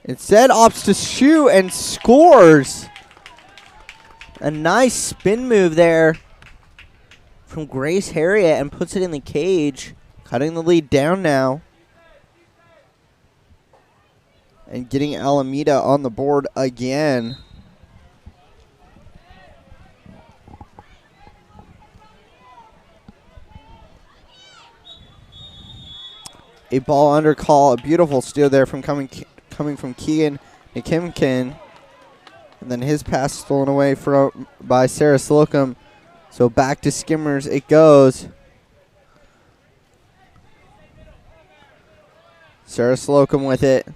Instead opts to shoot and scores. A nice spin move there from Grace Harriet and puts it in the cage. Cutting the lead down now. And getting Alameda on the board again. A ball under call, a beautiful steal there from coming from Keegan Nikimkin. And then his pass stolen away by Sarah Slocum. So back to Skimmers it goes. Sarah Slocum with it.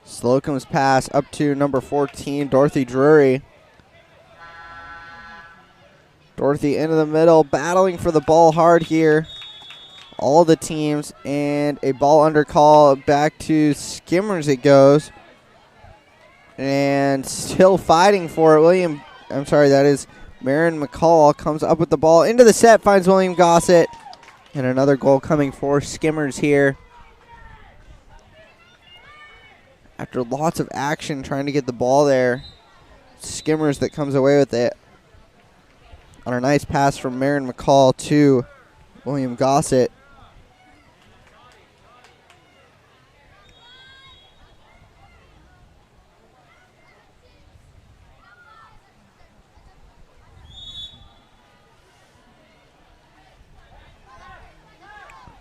Slocum's pass up to number 14, Dorothy Drury. Dorothy into the middle, battling for the ball hard here. All the teams, and a ball under call back to Skimmers it goes. And still fighting for it. That is Marin McCall comes up with the ball into the set, finds William Gossett. And another goal coming for Skimmers here. After lots of action trying to get the ball there, Skimmers that comes away with it. On a nice pass from Marin McCall to William Gossett.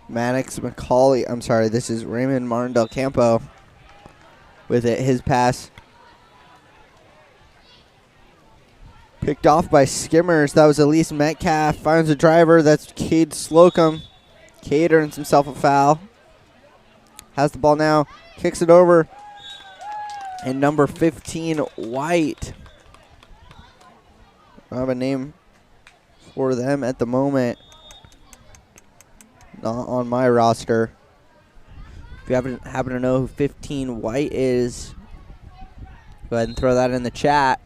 Maddox McCauley, this is Raymond Martin Del Campo with it. His pass picked off by Skimmers. That was Elise Metcalf. Finds a driver. That's Cade Slocum. Cade earns himself a foul. Has the ball now. Kicks it over. And number 15, White. I don't have a name for them at the moment. Not on my roster. If you happen to know who 15 White is, go ahead and throw that in the chat.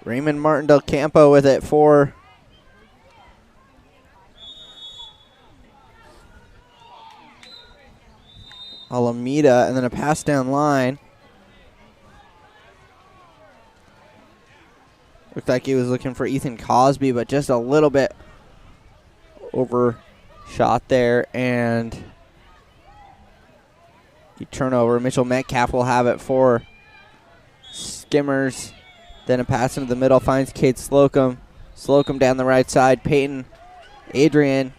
Raymond Martin Del Campo with it for Alameda, and then a pass down line. Looked like he was looking for Ethan Cosby, but just a little bit overshot there, and the turnover. Mitchell Metcalf will have it for Skimmers. Then a pass into the middle, finds Cade Slocum. Slocum down the right side. Peyton, Adrian.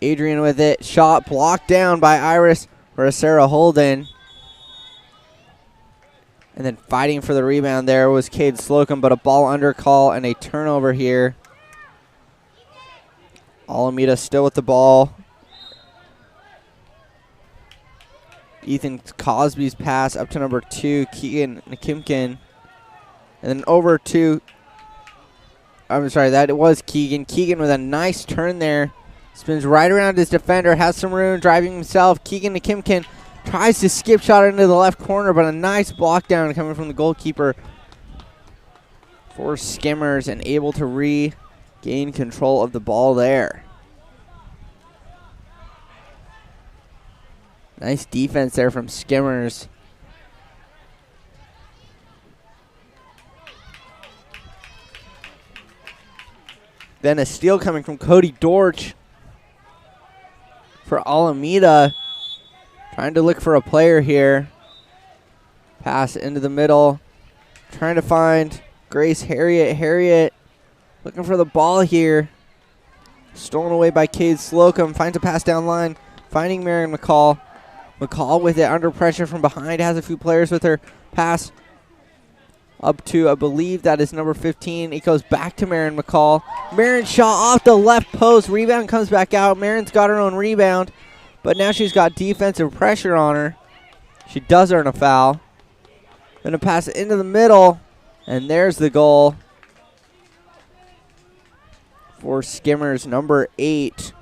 Adrian with it. Shot blocked down by Iris for Sarah Holden. And then fighting for the rebound there was Cade Slocum, but a ball under call and a turnover here. Alameda still with the ball. Ethan Cosby's pass up to number 2, Keegan Nakimkin. And then over to, I'm sorry, that was Keegan. Keegan with a nice turn there. Spins right around his defender, has some room, driving himself. Keegan Nakimkin tries to skip shot into the left corner, but a nice block down coming from the goalkeeper for Skimmers, and able to regain control of the ball there. Nice defense there from Skimmers. Then a steal coming from Cody Dortch for Alameda. Trying to look for a player here. Pass into the middle. Trying to find Grace Harriet. Harriet looking for the ball here. Stolen away by Cade Slocum. Finds a pass down line. Finding Marion McCall. McCall with it under pressure from behind. Has a few players with her. Pass up to, I believe that is number 15. It goes back to Marion McCall. Marion shot off the left post. Rebound comes back out. Marion's got her own rebound, but now she's got defensive pressure on her. She does earn a foul. Then a pass into the middle, and there's the goal for Skimmers, number 8,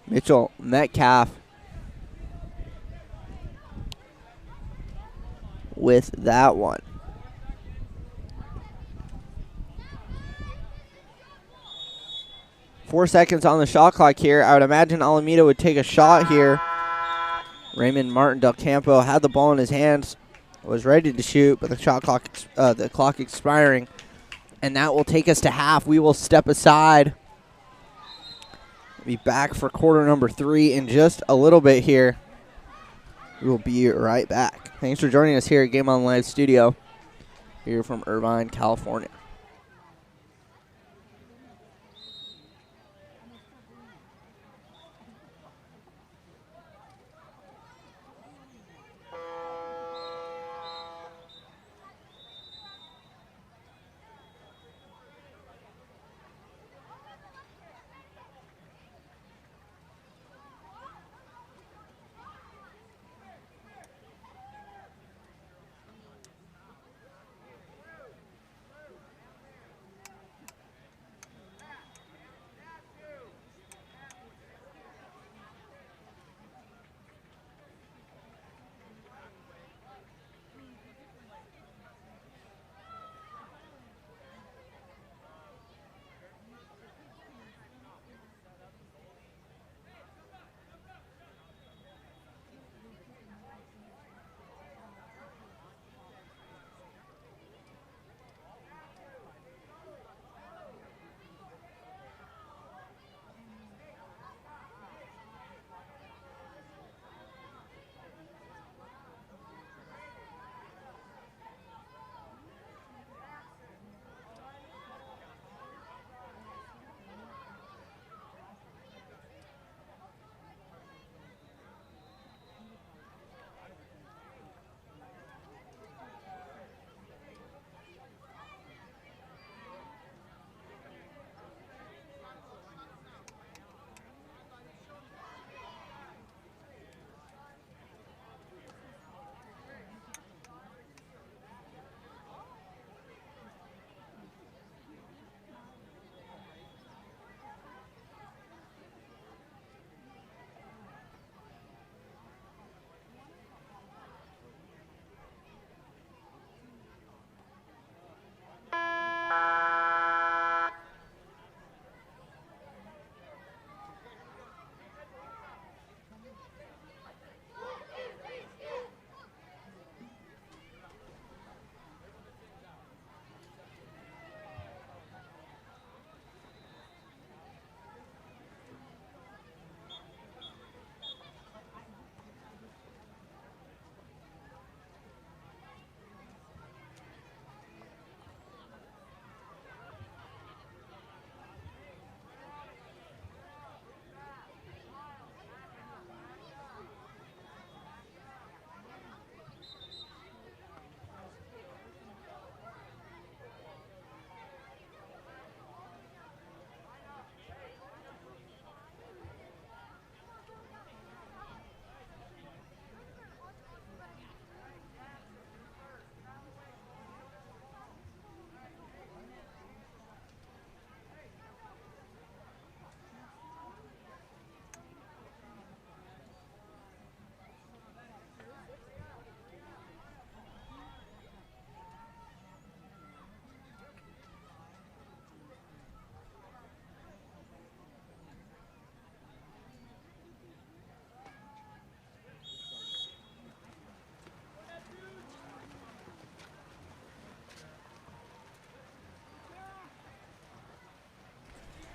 Mitchell Metcalf, with that one. Four seconds on the shot clock here. I would imagine Alameda would take a shot here. Raymond Martin Del Campo had the ball in his hands, was ready to shoot, but the clock expiring, and that will take us to half. We will step aside. Be back for quarter number 3 in just a little bit here. We will be right back. Thanks for joining us here at Game On Live Studio, here from Irvine, California.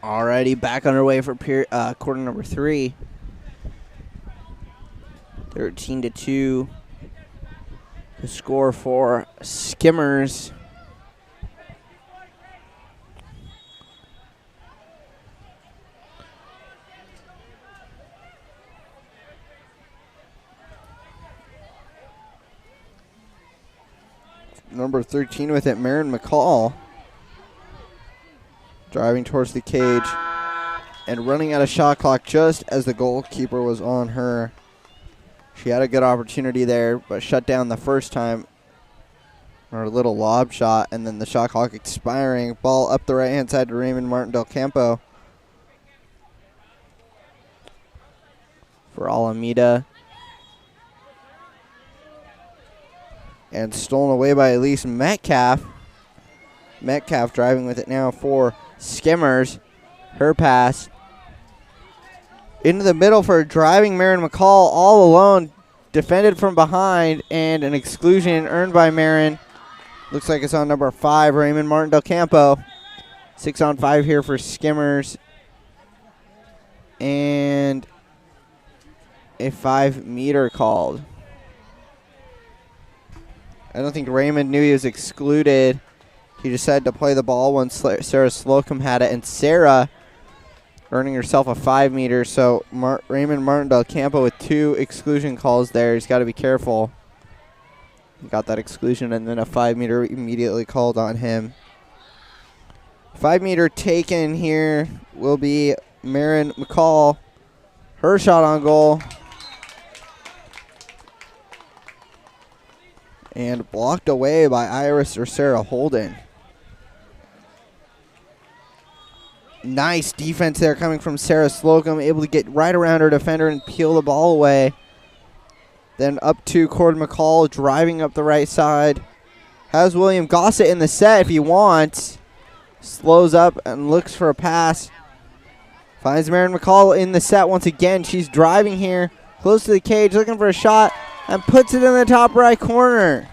Already back underway for quarter number 3. 13-2. The score for Skimmers. Number 13 with it, Marin McCall. Driving towards the cage and running out of shot clock just as the goalkeeper was on her. She had a good opportunity there, but shut down the first time. Or a little lob shot, and then the shot clock expiring. Ball up the right-hand side to Raymond Martin Del Campo. For Alameda. And stolen away by Elise Metcalf. Metcalf driving with it now for Skimmers. Her pass. Into the middle for driving Marin McCall all alone. Defended from behind, and an exclusion earned by Marin. Looks like it's on number 5, Raymond Martin Del Campo. 6-on-5 here for Skimmers. And a 5-meter called. I don't think Raymond knew he was excluded. He decided to play the ball when Sarah Slocum had it. And Sarah earning herself a 5-meter. So Raymond Martin Del Campo with 2 exclusion calls there. He's got to be careful. He got that exclusion and then a 5-meter immediately called on him. 5-meter taken here will be Marin McCall. Her shot on goal. And blocked away by Iris or Sarah Holden. Nice defense there coming from Sarah Slocum, able to get right around her defender and peel the ball away. Then up to Cord McCall, driving up the right side. Has William Gossett in the set if he wants. Slows up and looks for a pass. Finds Marin McCall in the set once again. She's driving here, close to the cage, looking for a shot, and puts it in the top right corner.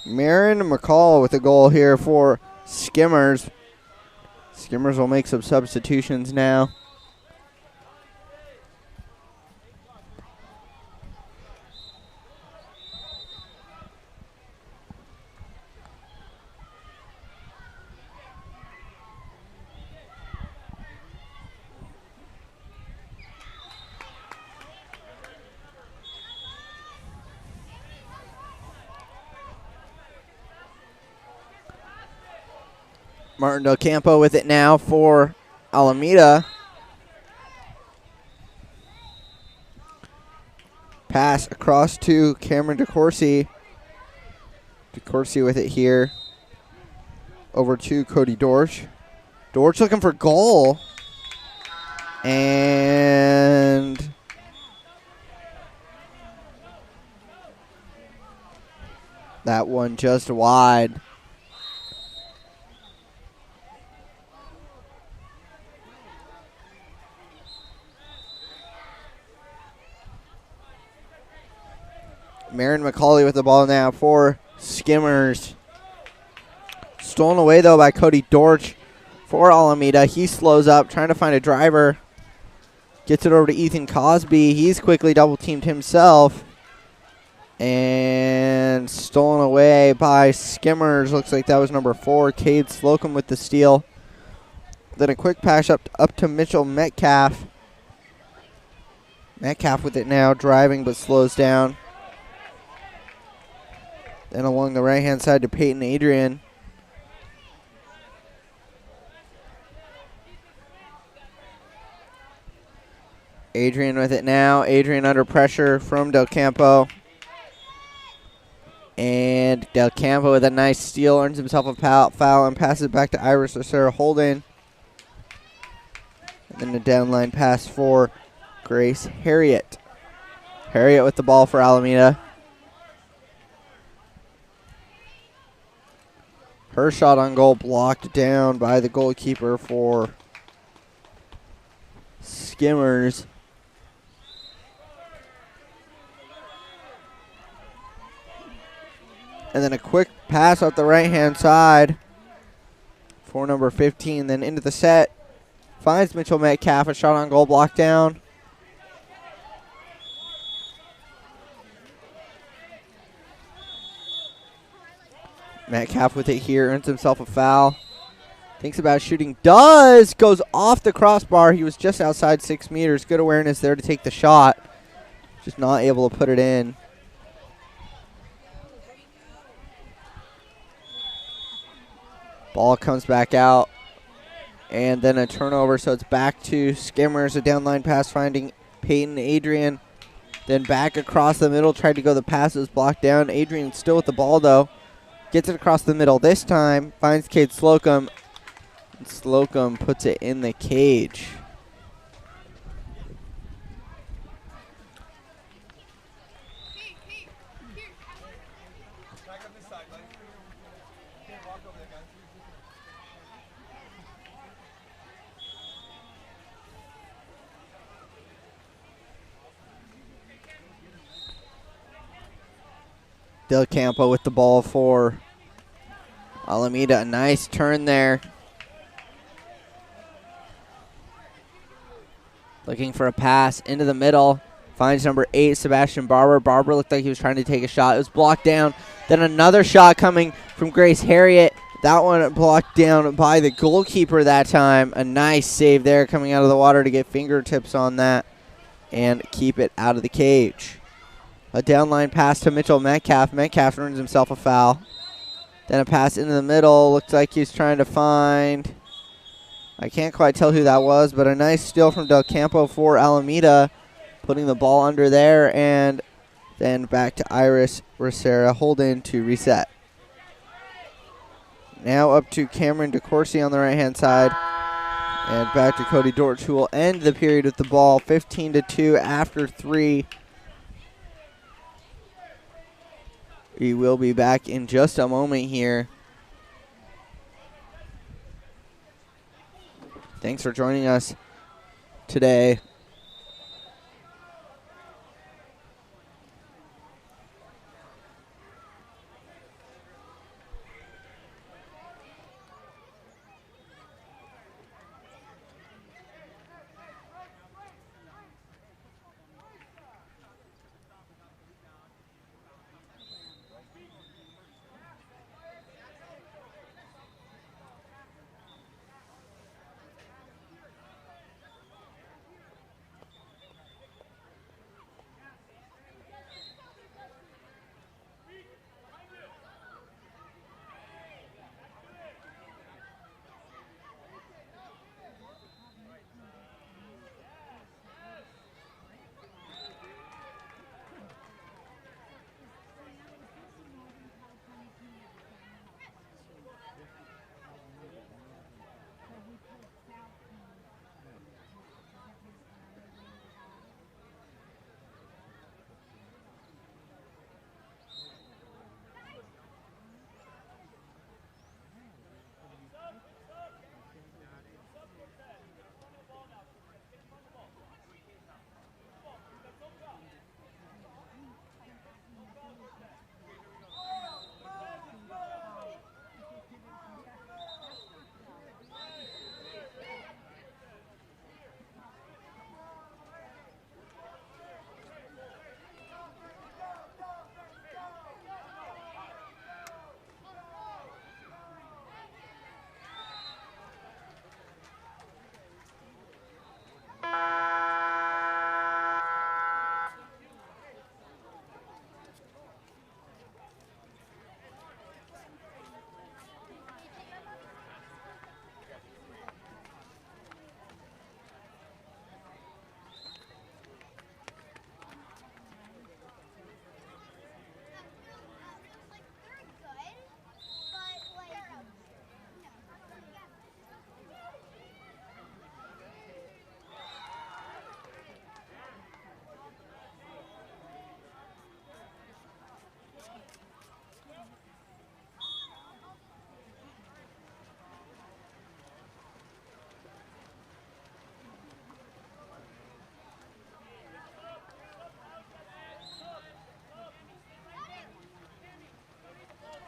Marin McCall with a goal here for Skimmers. Skimmers will make some substitutions now. Martin Del Campo with it now for Alameda. Pass across to Cameron DeCourcy. DeCourcy with it here. Over to Cody Dorsch. Dorsch looking for goal. And that one just wide. Marin McCauley with the ball now for Skimmers. Stolen away, though, by Cody Dorsch for Alameda. He slows up, trying to find a driver. Gets it over to Ethan Cosby. He's quickly double-teamed himself. And stolen away by Skimmers. Looks like that was number 4, Cade Slocum with the steal. Then a quick pass up to Mitchell Metcalf. Metcalf with it now, driving but slows down. Then along the right-hand side to Peyton Adrian. Adrian with it now. Adrian under pressure from Del Campo. And Del Campo with a nice steal, earns himself a foul and passes it back to Iris or Sarah Holden. And then a downline pass for Grace Harriet. Harriet with the ball for Alameda. Her shot on goal blocked down by the goalkeeper for Skimmers. And then a quick pass up the right-hand side for number 15. Then into the set. Finds Mitchell Metcalf. A shot on goal, blocked down. Metcalf with it here. Earns himself a foul. Thinks about shooting. Does! Goes off the crossbar. He was just outside 6 meters. Good awareness there to take the shot. Just not able to put it in. Ball comes back out. And then a turnover, so it's back to Skimmers. A downline pass finding Peyton Adrian. Then back across the middle. Tried to go the pass. It was blocked down. Adrian still with the ball, though. Gets it across the middle this time. Finds Cade Slocum. And Slocum puts it in the cage. Del Campo with the ball for Alameda. A nice turn there. Looking for a pass into the middle. Finds number 8, Sebastian Barber. Barber looked like he was trying to take a shot. It was blocked down. Then another shot coming from Grace Harriet. That one blocked down by the goalkeeper that time. A nice save there coming out of the water to get fingertips on that and keep it out of the cage. A downline pass to Mitchell Metcalf. Metcalf earns himself a foul. Then a pass into the middle. Looks like he's trying to find, I can't quite tell who that was, but a nice steal from Del Campo for Alameda. Putting the ball under there, and then back to Iris Rosera. Hold in to reset. Now up to Cameron DeCourcy on the right-hand side. And back to Cody Dortch, who will end the period with the ball. 15-2 after 3. We will be back in just a moment here. Thanks for joining us today.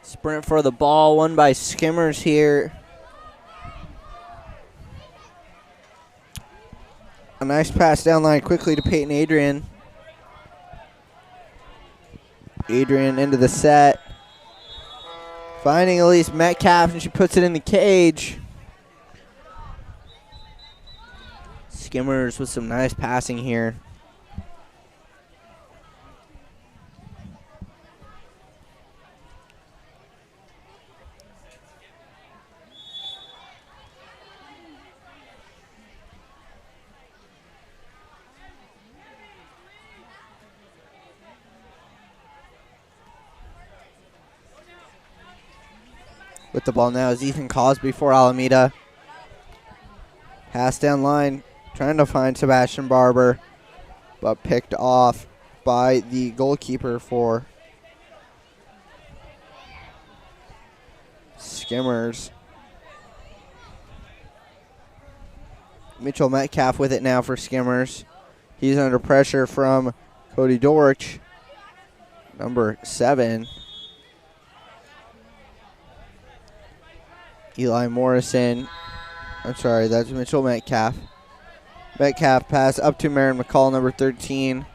Sprint for the ball, won by Skimmers here. A nice pass down line quickly to Peyton Adrian. Adrian into the set. Finding Elise Metcalf, and she puts it in the cage. Skimmers with some nice passing here. With the ball now is Ethan Cosby for Alameda. Pass down line, trying to find Sebastian Barber, but picked off by the goalkeeper for Skimmers. Mitchell Metcalf with it now for Skimmers. He's under pressure from Cody Dorch, number 7. Eli Morrison. I'm sorry, that's Mitchell Metcalf. Metcalf pass up to Marin McCall, number 13.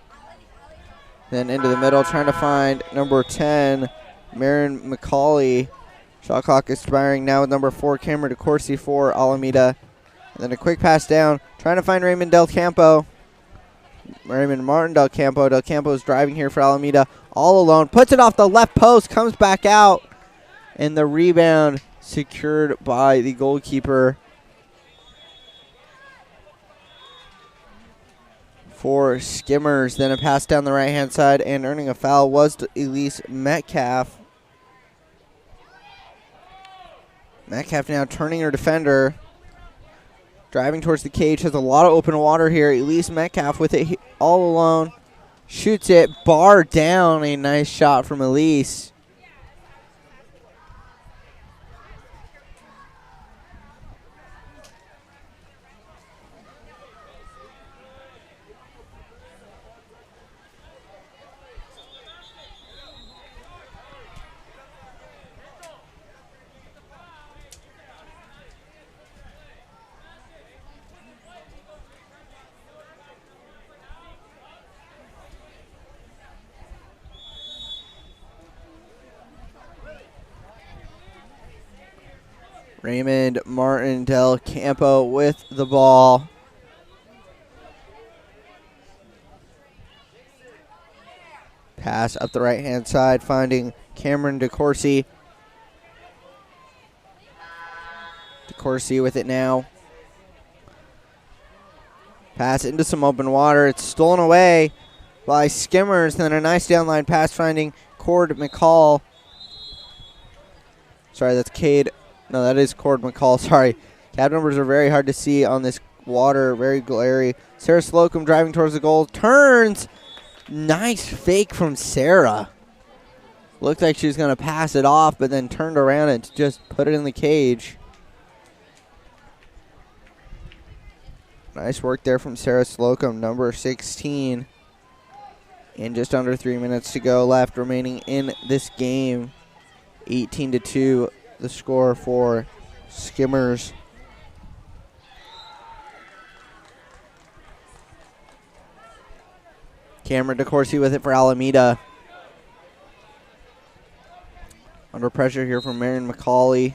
Then into the middle, trying to find number 10, Marin McCauley. Shot clock expiring now with number 4, Cameron DeCourcy for Alameda. And then a quick pass down, trying to find Raymond Del Campo. Raymond Martin Del Campo. Del Campo is driving here for Alameda all alone. Puts it off the left post, comes back out. And the rebound secured by the goalkeeper for Skimmers. Then a pass down the right-hand side, and earning a foul was Elise Metcalf. Metcalf now turning her defender. Driving towards the cage, has a lot of open water here. Elise Metcalf with it all alone. Shoots it, bar down. A nice shot from Elise. Raymond Martin Del Campo with the ball. Pass up the right-hand side, finding Cameron DeCourcy. DeCourcy with it now. Pass into some open water. It's stolen away by Skimmers. Then a nice downline pass, finding Cord McCall. Sorry, that's Cade. No, that is Cord McCall. Sorry. Cab numbers are very hard to see on this water. Very glary. Sarah Slocum driving towards the goal. Turns. Nice fake from Sarah. Looked like she was going to pass it off, but then turned around and just put it in the cage. Nice work there from Sarah Slocum, number 16. And just under 3 minutes to go left remaining in this game. 18-2. The score for Skimmers. Cameron DeCourcy with it for Alameda. Under pressure here from Marion McCauley.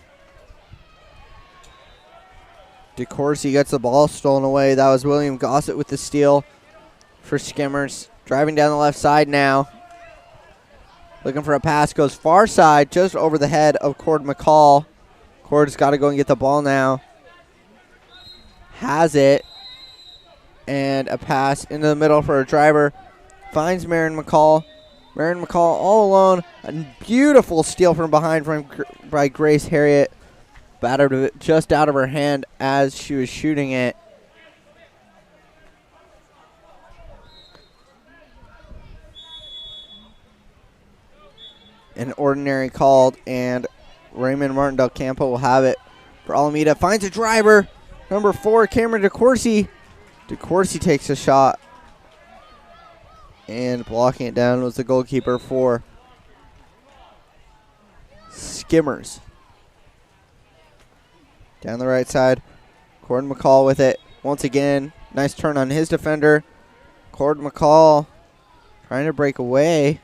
DeCourcy gets the ball stolen away. That was William Gossett with the steal for Skimmers. Driving down the left side now. Looking for a pass, goes far side, just over the head of Cord McCall. Cord's got to go and get the ball now. Has it. And a pass into the middle for a driver. Finds Marin McCall. Marin McCall all alone. A beautiful steal from behind by Grace Harriet. Battered it just out of her hand as she was shooting it. An ordinary called, and Raymond Martin Del Campo will have it for Alameda. Finds a driver, number 4, Cameron DeCourcy. DeCourcy takes a shot, and blocking it down was the goalkeeper for Skimmers. Down the right side, Gordon McCall with it once again. Nice turn on his defender. Cord McCall trying to break away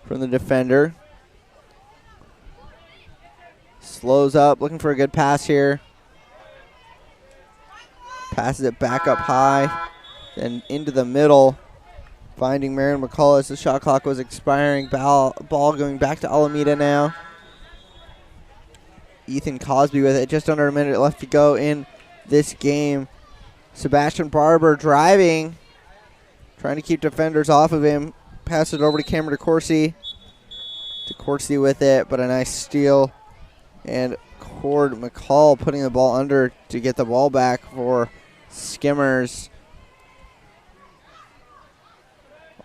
from the defender. Slows up, looking for a good pass here. Passes it back up high, then into the middle. Finding Marion McCall as the shot clock was expiring. Ball going back to Alameda now. Ethan Cosby with it. Just under a minute left to go in this game. Sebastian Barber driving. Trying to keep defenders off of him. Pass it over to Cameron DeCourcy. DeCourcy with it, but a nice steal. And Cord McCall putting the ball under to get the ball back for Skimmers.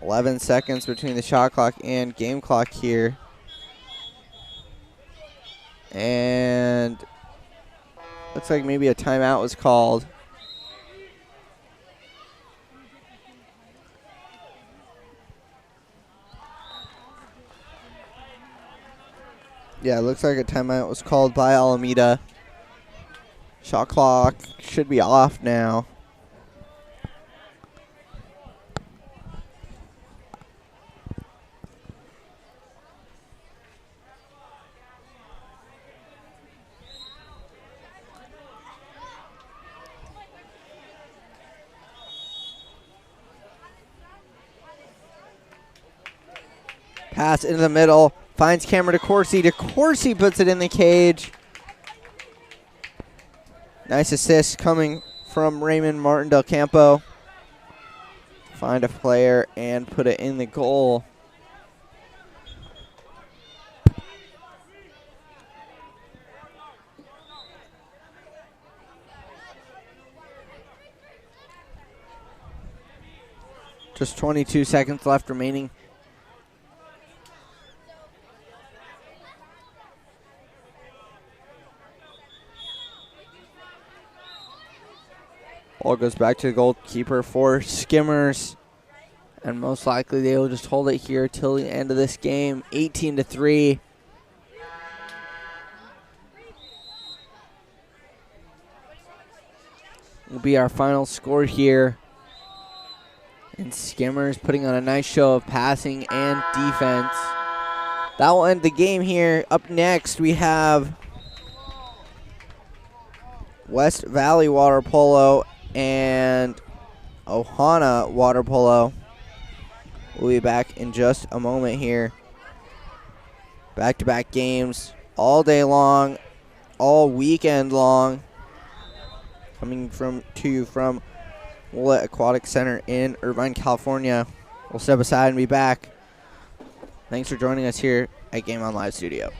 11 seconds between the shot clock and game clock here. And looks like maybe a timeout was called. Yeah, it looks like a timeout was called by Alameda. Shot clock should be off now. Pass into the middle. Finds Cameron DeCourcy. DeCourcy puts it in the cage. Nice assist coming from Raymond Martin Del Campo. Find a player and put it in the goal. Just 22 seconds left remaining. Ball goes back to the goalkeeper for Skimmers. And most likely they will just hold it here till the end of this game. 18-3. Will be our final score here. And Skimmers putting on a nice show of passing and defense. That will end the game here. Up next we have West Valley Water Polo and Ohana Water Polo. We'll be back in just a moment here. Back-to-back games all day long, all weekend long. Coming to you from Woollett Aquatic Center in Irvine, California. We'll step aside and be back. Thanks for joining us here at Game On Live Studio.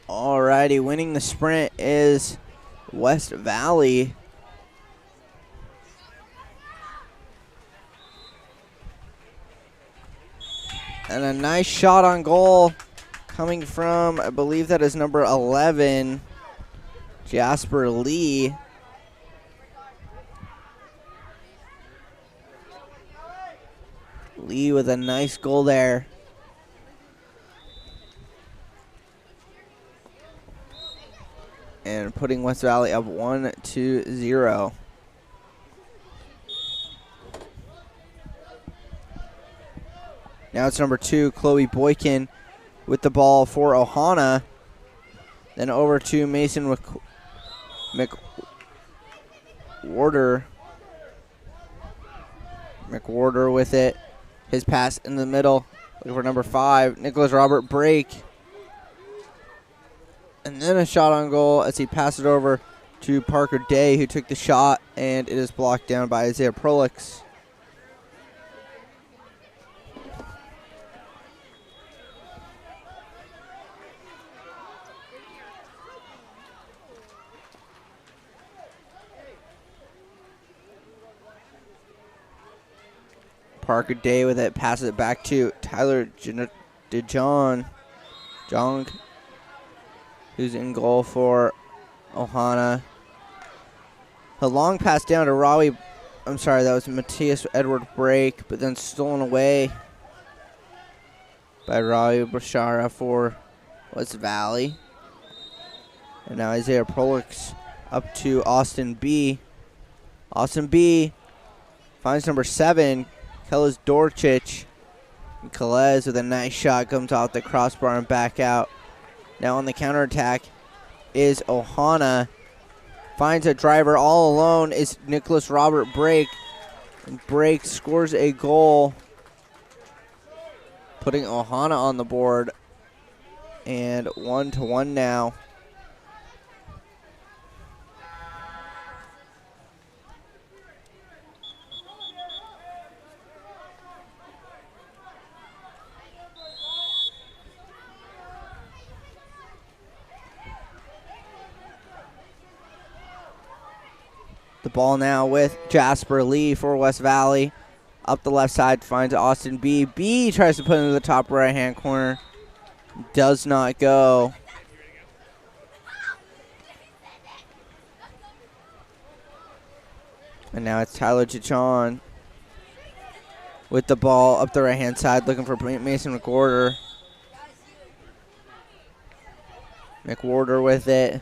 Alrighty, winning the sprint is West Valley. And a nice shot on goal coming from, I believe that is number 11, Jasper Lee. Lee with a nice goal there. And putting West Valley up 1-0. Now it's number 2, Chloe Boykin with the ball for Ohana. Then over to Mason McWhorter. McWhorter with it. His pass in the middle. Looking for number 5, Nicholas Robert Brake. And then a shot on goal as he passed it over to Parker Day, who took the shot, and it is blocked down by Isaiah Prolix. Parker Day with it, passes it back to Tyler DeJong, who's in goal for Ohana. A long pass down to Rawi. I'm sorry, that was Matthias Edward Brake, but then stolen away by Rawi Bashara for West Valley. And now Isaiah Prolix up to Austin B. Austin B finds number 7, Kellis Dorchich. And Kellis with a nice shot comes off the crossbar and back out. Now on the counterattack is Ohana. Finds a driver all alone is Nicholas Robert Brake. And Brake scores a goal, putting Ohana on the board. And 1-1 now. The ball now with Jasper Lee for West Valley. Up the left side, finds Austin B. B tries to put it into the top right-hand corner. Does not go. And now it's Tyler Chichon with the ball up the right-hand side, looking for Mason McWhorter. McWhorter with it.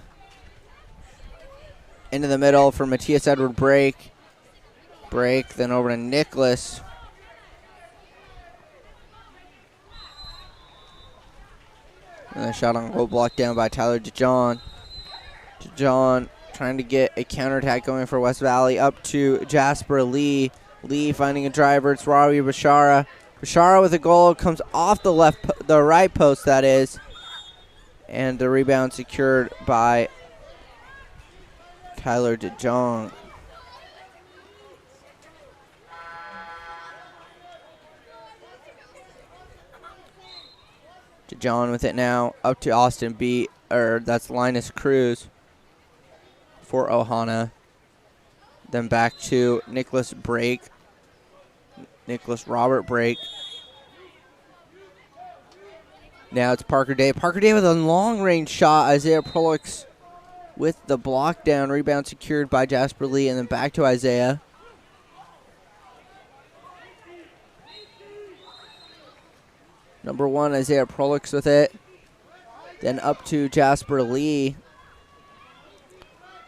Into the middle for Matthias Edward Brake. Brake, then over to Nicholas. And a shot on goal blocked down by Tyler DeJong. DeJong trying to get a counterattack going for West Valley. Up to Jasper Lee. Lee finding a driver. It's Rawi Bashara. Bashara with a goal. Comes off the right post, that is. And the rebound secured by Tyler DeJong. DeJong with it now, up to Austin B, or that's Linus Cruz for Ohana. Then back to Nicholas Brake, Nicholas Robert Brake. Now it's Parker Day. Parker Day with a long-range shot. Isaiah Prolix with the block down, rebound secured by Jasper Lee, and then back to Isaiah. Number 1, Isaiah Prolix with it. Then up to Jasper Lee.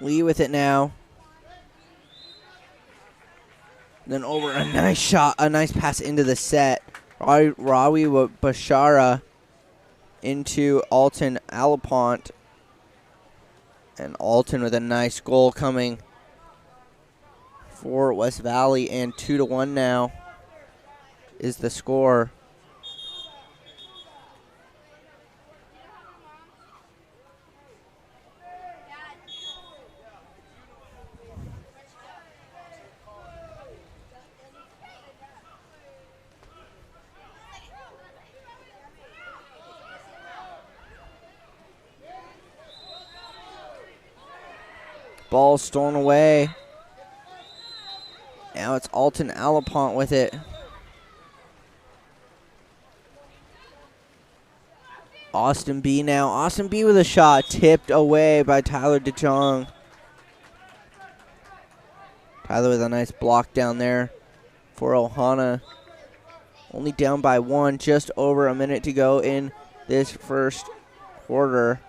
Lee with it now. Then over a nice shot, a nice pass into the set. Rawi Bashara into Alton Alapont. And Alton with a nice goal coming for West Valley, and 2-1 now is the score. Ball stolen away. Now it's Alton Alapont with it. Austin B now. Austin B with a shot. Tipped away by Tyler DeJong. Tyler with a nice block down there for Ohana. Only down by 1. Just over a minute to go in this first quarter.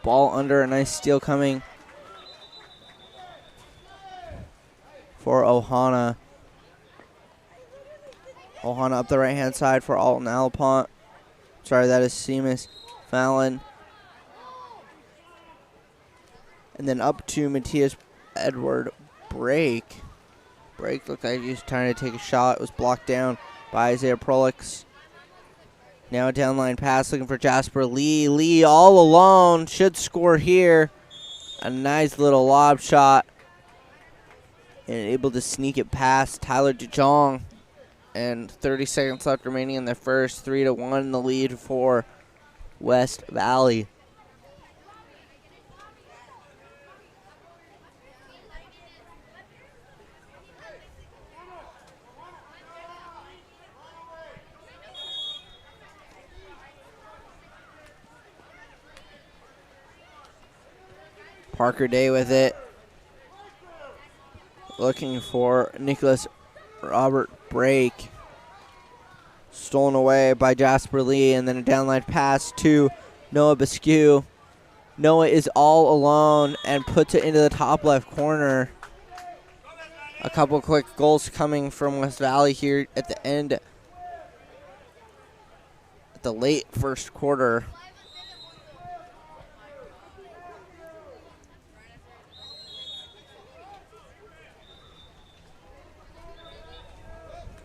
Ball under. A nice steal coming for Ohana. Ohana up the right-hand side for Alton Alapont. Sorry, that is Seamus Fallon. And then up to Matthias Edward Brake. Brake looked like he was trying to take a shot. It was blocked down by Isaiah Prolix. Now a downline pass looking for Jasper Lee. Lee all alone. Should score here. A nice little lob shot. And able to sneak it past Tyler DeJong. And 30 seconds left remaining in the first. 3-1 in the lead for West Valley. Parker Day with it. Looking for Nicholas Robert Brake. Stolen away by Jasper Lee, and then a downline pass to Noah Baskew. Noah is all alone and puts it into the top left corner. A couple quick goals coming from West Valley here at the end, at the late first quarter.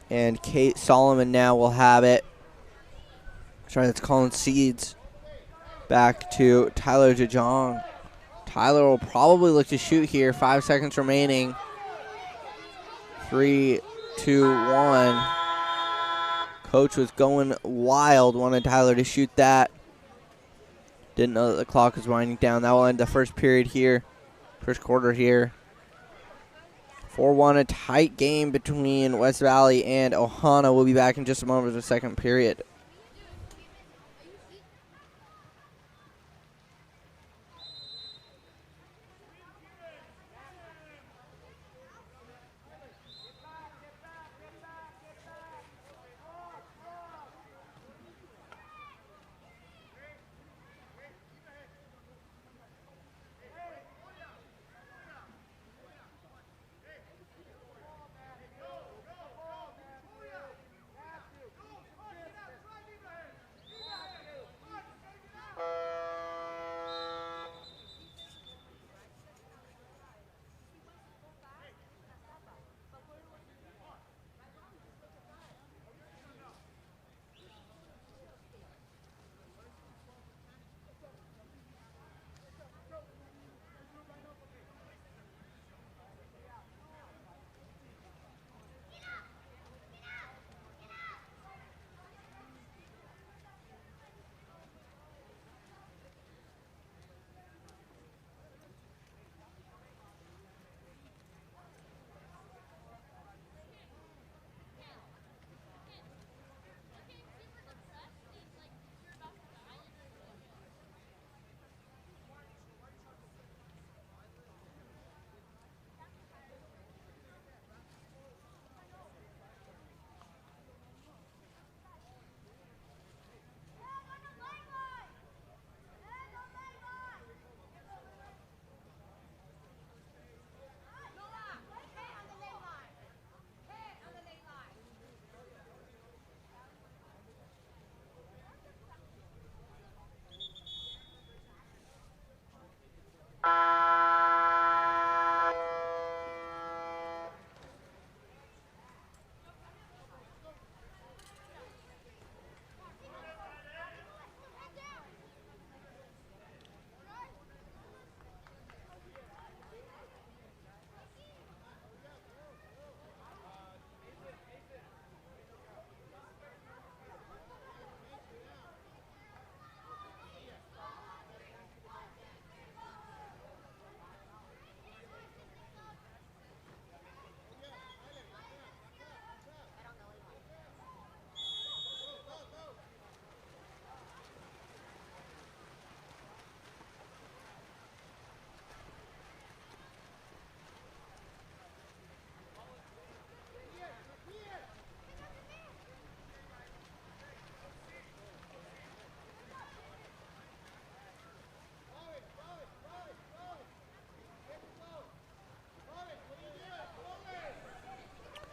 And Kate Solomon now will have it. Sorry, that's Colin Seeds. Back to Tyler DeJong. Tyler will probably look to shoot here. 5 seconds remaining. 3, 2, 1. Coach was going wild. Wanted Tyler to shoot that. Didn't know that the clock was winding down. That will end the first period here. First quarter here. 4-1, a tight game between West Valley and Ohana. We'll be back in just a moment for the second period.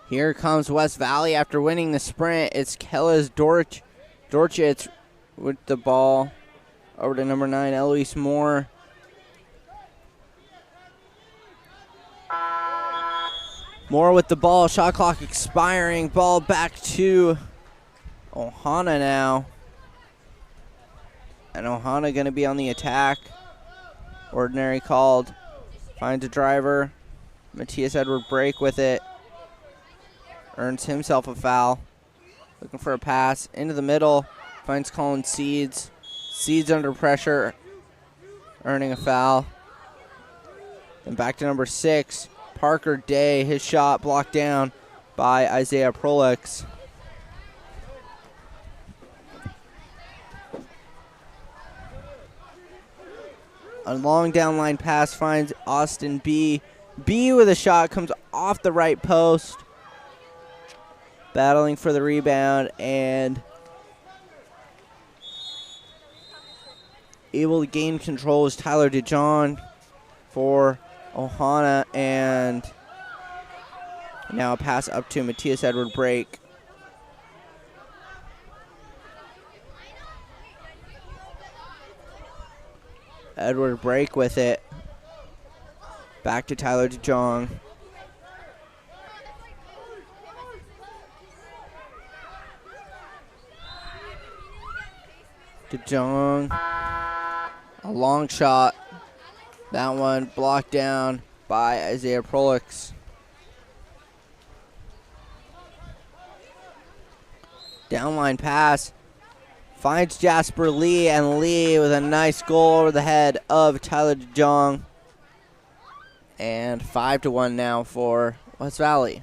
Here comes West Valley after winning the sprint. It's Kellis Dorchich with the ball. Over to number 9, Eloise Moore. Moore with the ball. Shot clock expiring. Ball back to Ohana now. And Ohana going to be on the attack. Ordinary called. Finds a driver. Matthias Edward break with it. Earns himself a foul. Looking for a pass into the middle. Finds Colin Seeds. Seeds under pressure. Earning a foul. Then back to number 6. Parker Day. His shot blocked down by Isaiah Prolix. A long downline pass finds Austin B. B with a shot comes off the right post. Battling for the rebound and able to gain control is Tyler DeJohn for Ohana, and now a pass up to Matthias Edward break. Edward break with it. Back to Tyler DeJong. DeJong. A long shot. That one blocked down by Isaiah Prolix. Downline pass. Finds Jasper Lee, and Lee with a nice goal over the head of Tyler DeJong. And 5-1 now for West Valley.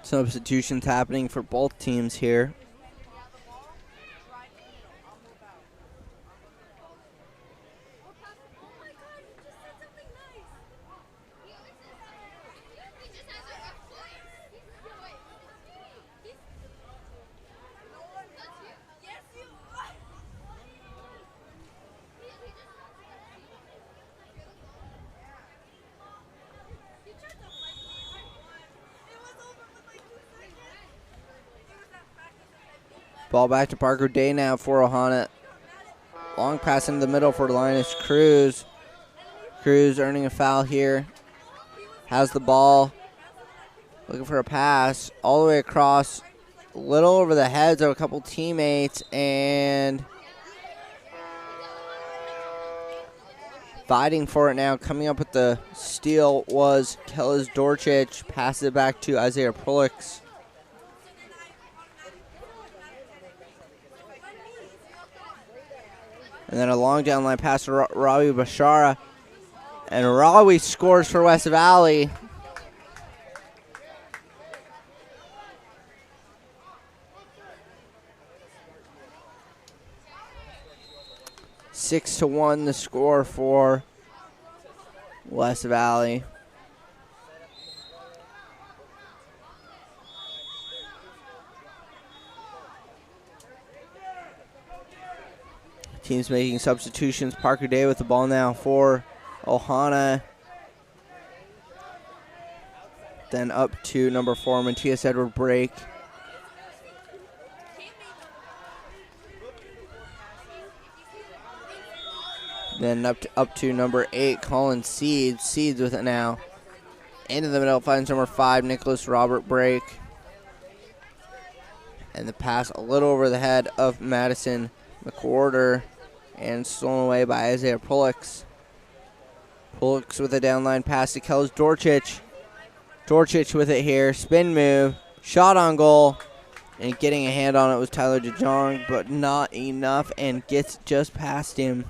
Substitutions happening for both teams here. Ball back to Parker Day now for Ohana. Long pass into the middle for Linus Cruz. Cruz earning a foul here. Has the ball. Looking for a pass all the way across. A little over the heads of a couple teammates, and fighting for it now. Coming up with the steal was Kellis Dorchich. Passes it back to Isaiah Prolix. And then a long downline pass to Rawi Bashara. And Rawi scores for West Valley. Six to 1 the score for West Valley. Teams making substitutions. Parker Day with the ball now for Ohana. Then up to number 4, Matthias Edward break. Then up to number 8, Colin Seeds. Seeds with it now. Into the middle finds number 5, Nicholas Robert break. And the pass a little over the head of Madison McWhorter. And stolen away by Isaiah Prolix. Prolix with a downline pass to Kellis Dorchich. Dorchich with it here. Spin move. Shot on goal. And getting a hand on it was Tyler DeJong, but not enough, and gets just past him.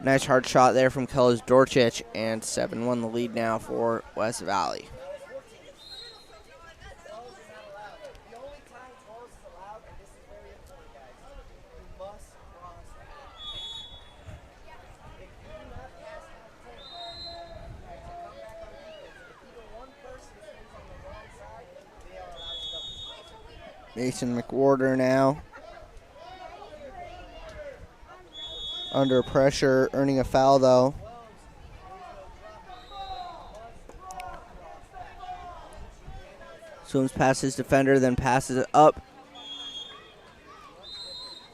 Nice hard shot there from Kellis Dorchich, and 7-1 the lead now for West Valley. Mason McWhorter now under pressure, earning a foul though. Swims past his defender, then passes it up.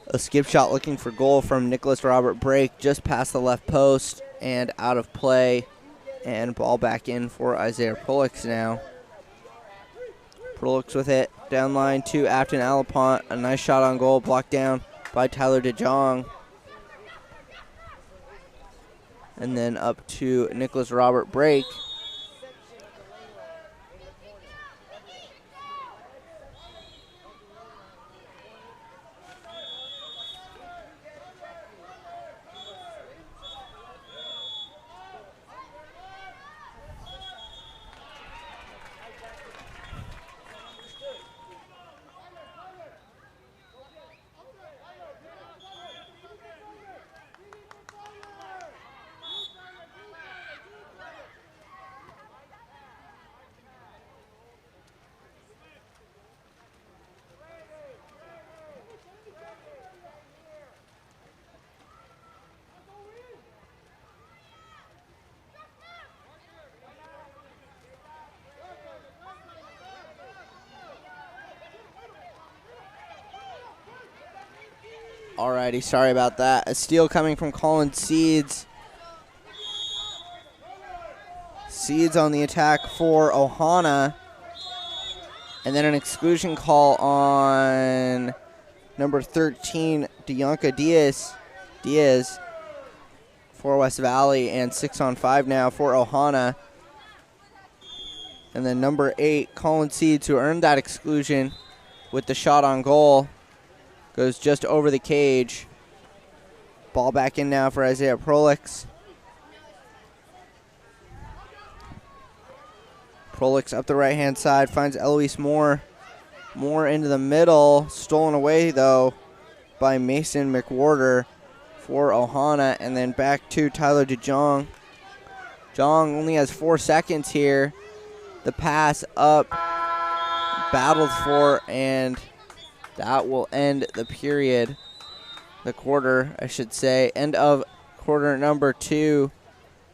A skip shot looking for goal from Nicholas Robert Brake, just past the left post and out of play. And ball back in for Isaiah Prolix now. Prolix with it, down line to Afton Alapont. A nice shot on goal, blocked down by Tyler DeJong. And then up to Nicholas Robert Brake. Alrighty, sorry about that. A steal coming from Colin Seeds. Seeds on the attack for Ohana. And then an exclusion call on number 13, Dianca Diaz for West Valley, and 6-on-5 now for Ohana. And then number 8, Colin Seeds, who earned that exclusion with the shot on goal, goes just over the cage. Ball back in now for Isaiah Prolix. Prolix up the right-hand side, finds Eloise Moore. Moore into the middle, stolen away, though, by Mason McWhorter for Ohana, and then back to Tyler DeJong. Jong only has 4 seconds here. The pass up, battled for, and that will end the period. The quarter, I should say. End of quarter number 2.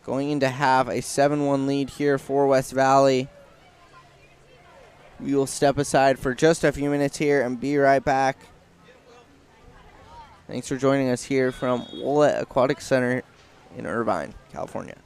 Going into half, a 7-1 lead here for West Valley. We will step aside for just a few minutes here and be right back. Thanks for joining us here from Woollett Aquatic Center in Irvine, California.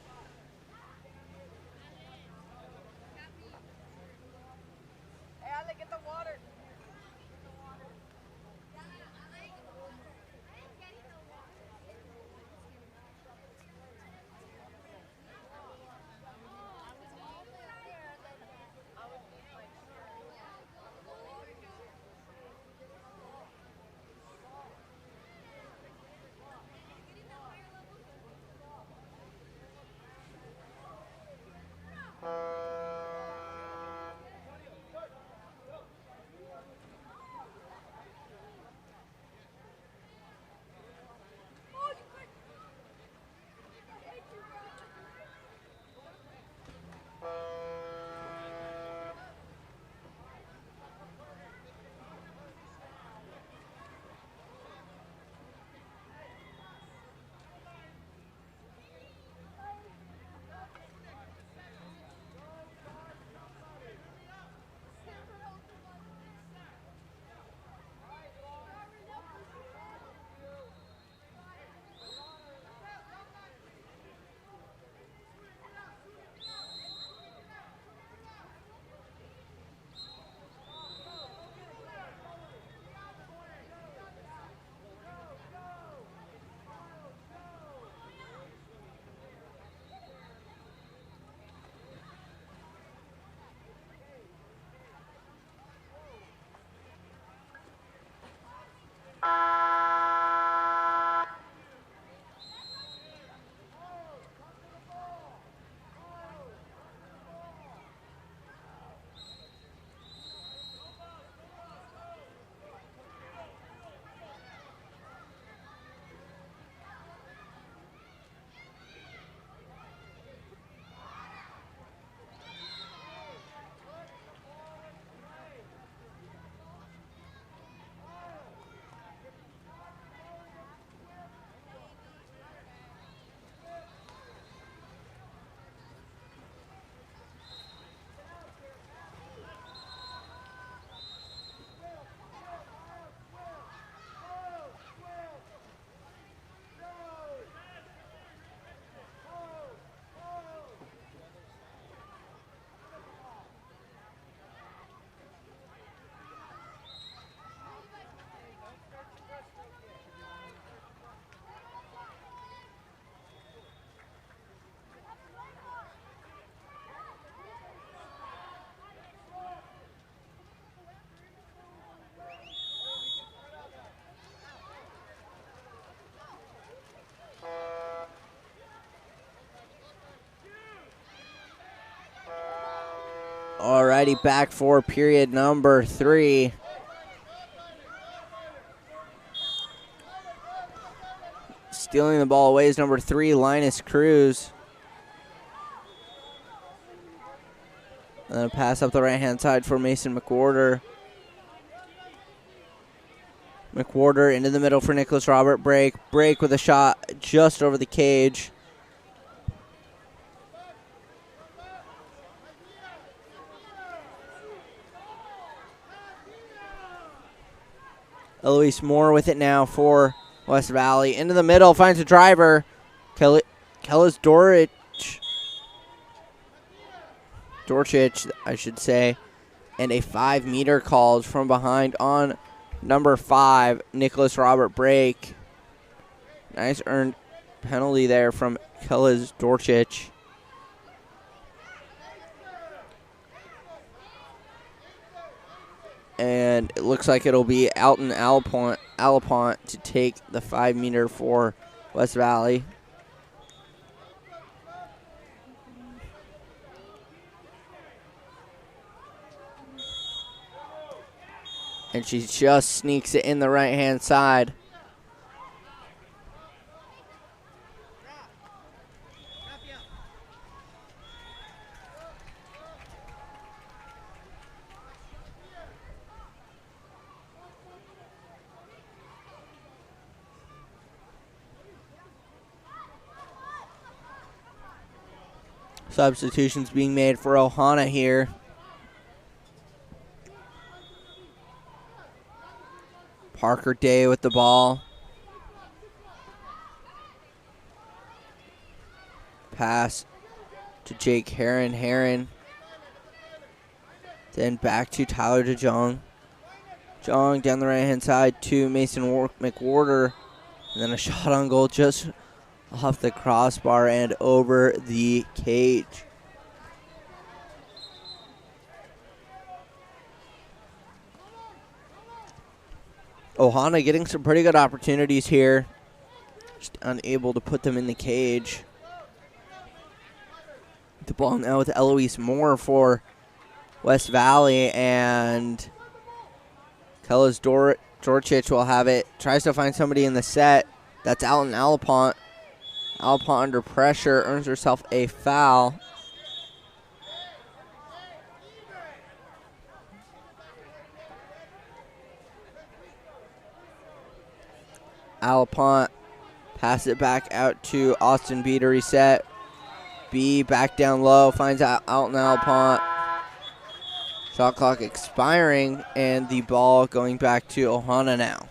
Alrighty, back for period number 3. Stealing the ball away is number 3, Linus Cruz. And a pass up the right-hand side for Mason McWhorter. McWhorter into the middle for Nicholas Robert. Break with a shot just over the cage. Eloise Moore with it now for West Valley. Into the middle, finds a driver. Kellis Dorchich, I should say. And a 5-meter called from behind on number 5, Nicholas Robert Brake. Nice earned penalty there from Kellis Dorchich. And it looks like it'll be Alton Alapont to take the 5-meter for West Valley. And she just sneaks it in the right-hand side. Substitutions being made for Ohana here. Parker Day with the ball. Pass to Jake Heron. Then back to Tyler DeJong. Jong down the right-hand side to Mason McWhorter. And then a shot on goal just off the crossbar and over the cage. Ohana getting some pretty good opportunities here. Just unable to put them in the cage. The ball now with Eloise Moore for West Valley, and Kellis Dorchich will have it. Tries to find somebody in the set. That's Alton Alapont. Alapont under pressure, earns herself a foul. Alapont pass it back out to Austin B to reset. B back down low, finds Alton Alapont. Shot clock expiring, and the ball going back to Ohana now.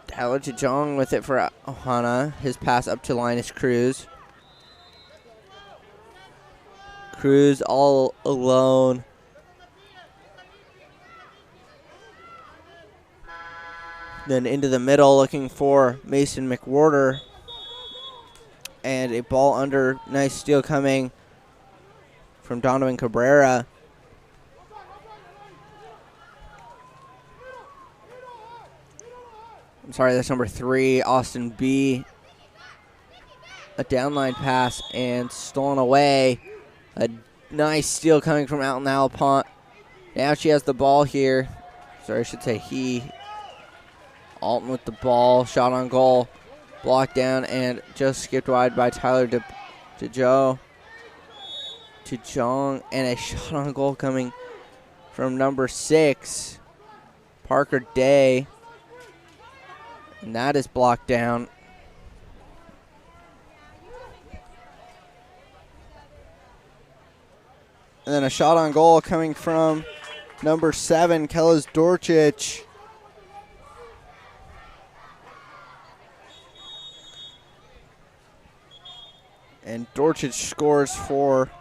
Tyler DeJong with it for Ohana. His pass up to Linus Cruz. Cruz all alone. Then into the middle looking for Mason McWhorter. And a ball under. Nice steal coming from Donovan Cabrera. I'm sorry, that's number 3, Austin B. A downline pass and stolen away. A nice steal coming from Alton Alapont. Now she has the ball here. Sorry, I should say he. Alton with the ball, shot on goal. Blocked down and just skipped wide by Tyler DeJong. And a shot on goal coming from number 6, Parker Day. And that is blocked down. And then a shot on goal coming from number 7, Kellis Dorchich. And Dorchich scores for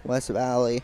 West Valley.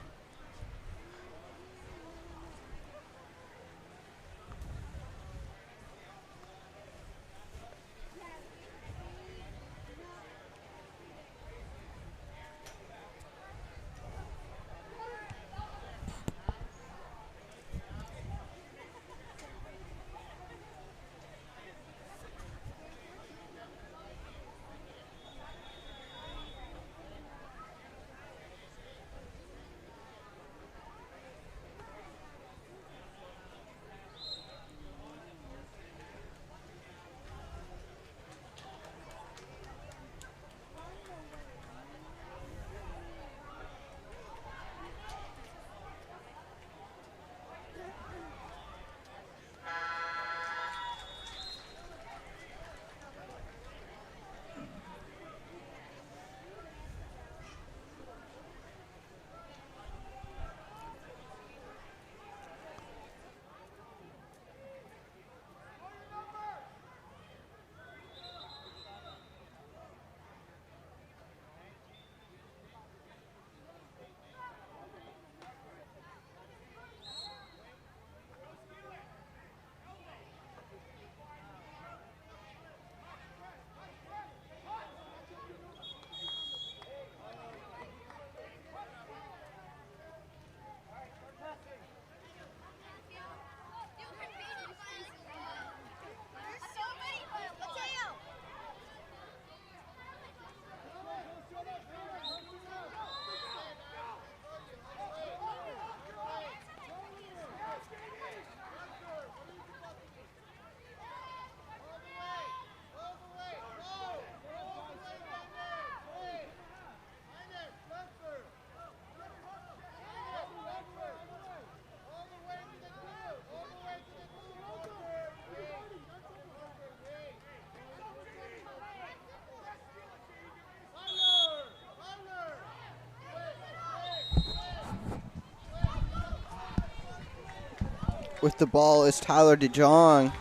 with the ball is Tyler DeJong.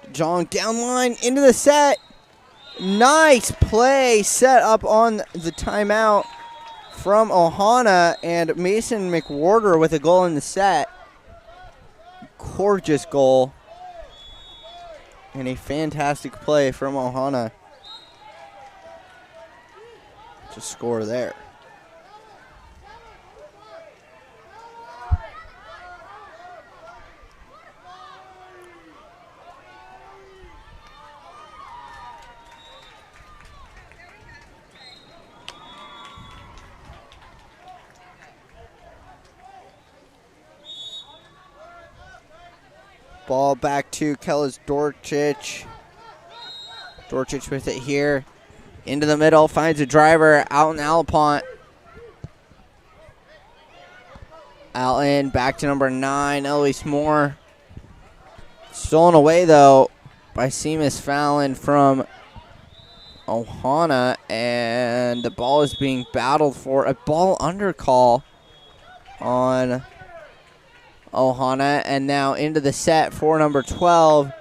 DeJong down line into the set. Nice play set up on the timeout from Ohana, and Mason McWhorter with a goal in the set. Gorgeous goal. And a fantastic play from Ohana to score there. Ball back to Kellis Dorchich. Dorchich with it here. Into the middle, finds a driver out in Alapont. Out in, back to number 9, Eloise Moore. Stolen away, though, by Seamus Fallon from Ohana. And the ball is being battled for a ball under call on Ohana, and now into the set for number 12,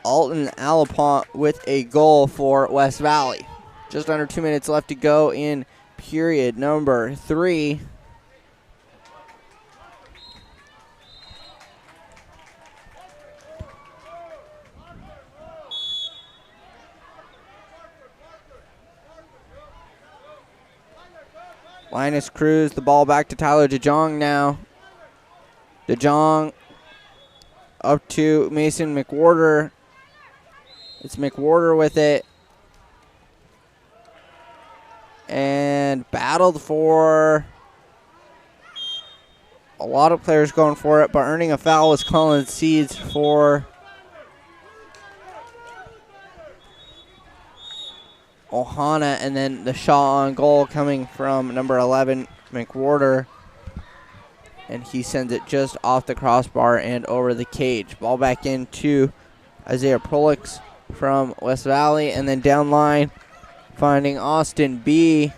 Alton Alapont with a goal for West Valley. Just under 2 minutes left to go in period number 3. Linus Cruz, the ball back to Tyler DeJong now. DeJong up to Mason McWhorter. It's McWhorter with it. And battled for a lot of players going for it, but earning a foul was Colin Seeds for Ohana, and then the shot on goal coming from number 11, McWhorter. And he sends it just off the crossbar and over the cage. Ball back into Isaiah Prolix from West Valley, and then down line finding Austin B.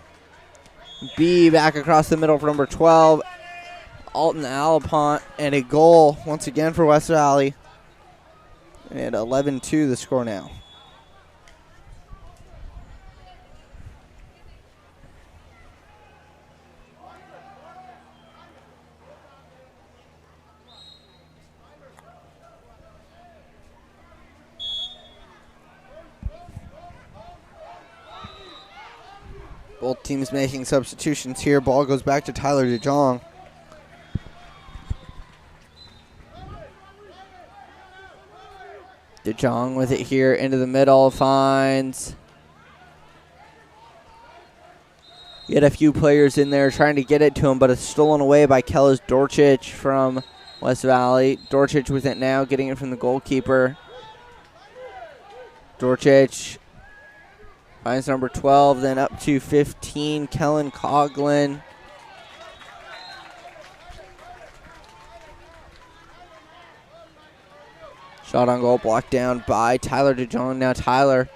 B back across the middle for number 12, Alton Alapont, and a goal once again for West Valley. And 11-2 the score now. Both teams making substitutions here. Ball goes back to Tyler DeJong. DeJong with it here into the middle, finds. He had a few players in there trying to get it to him, but it's stolen away by Kellis Dorchich from West Valley. Dorchich with it now, getting it from the goalkeeper. Dorchich finds number 12, then up to 15, Kellen Coughlin. Shot on goal, blocked down by Tyler DeJong. Now Tyler,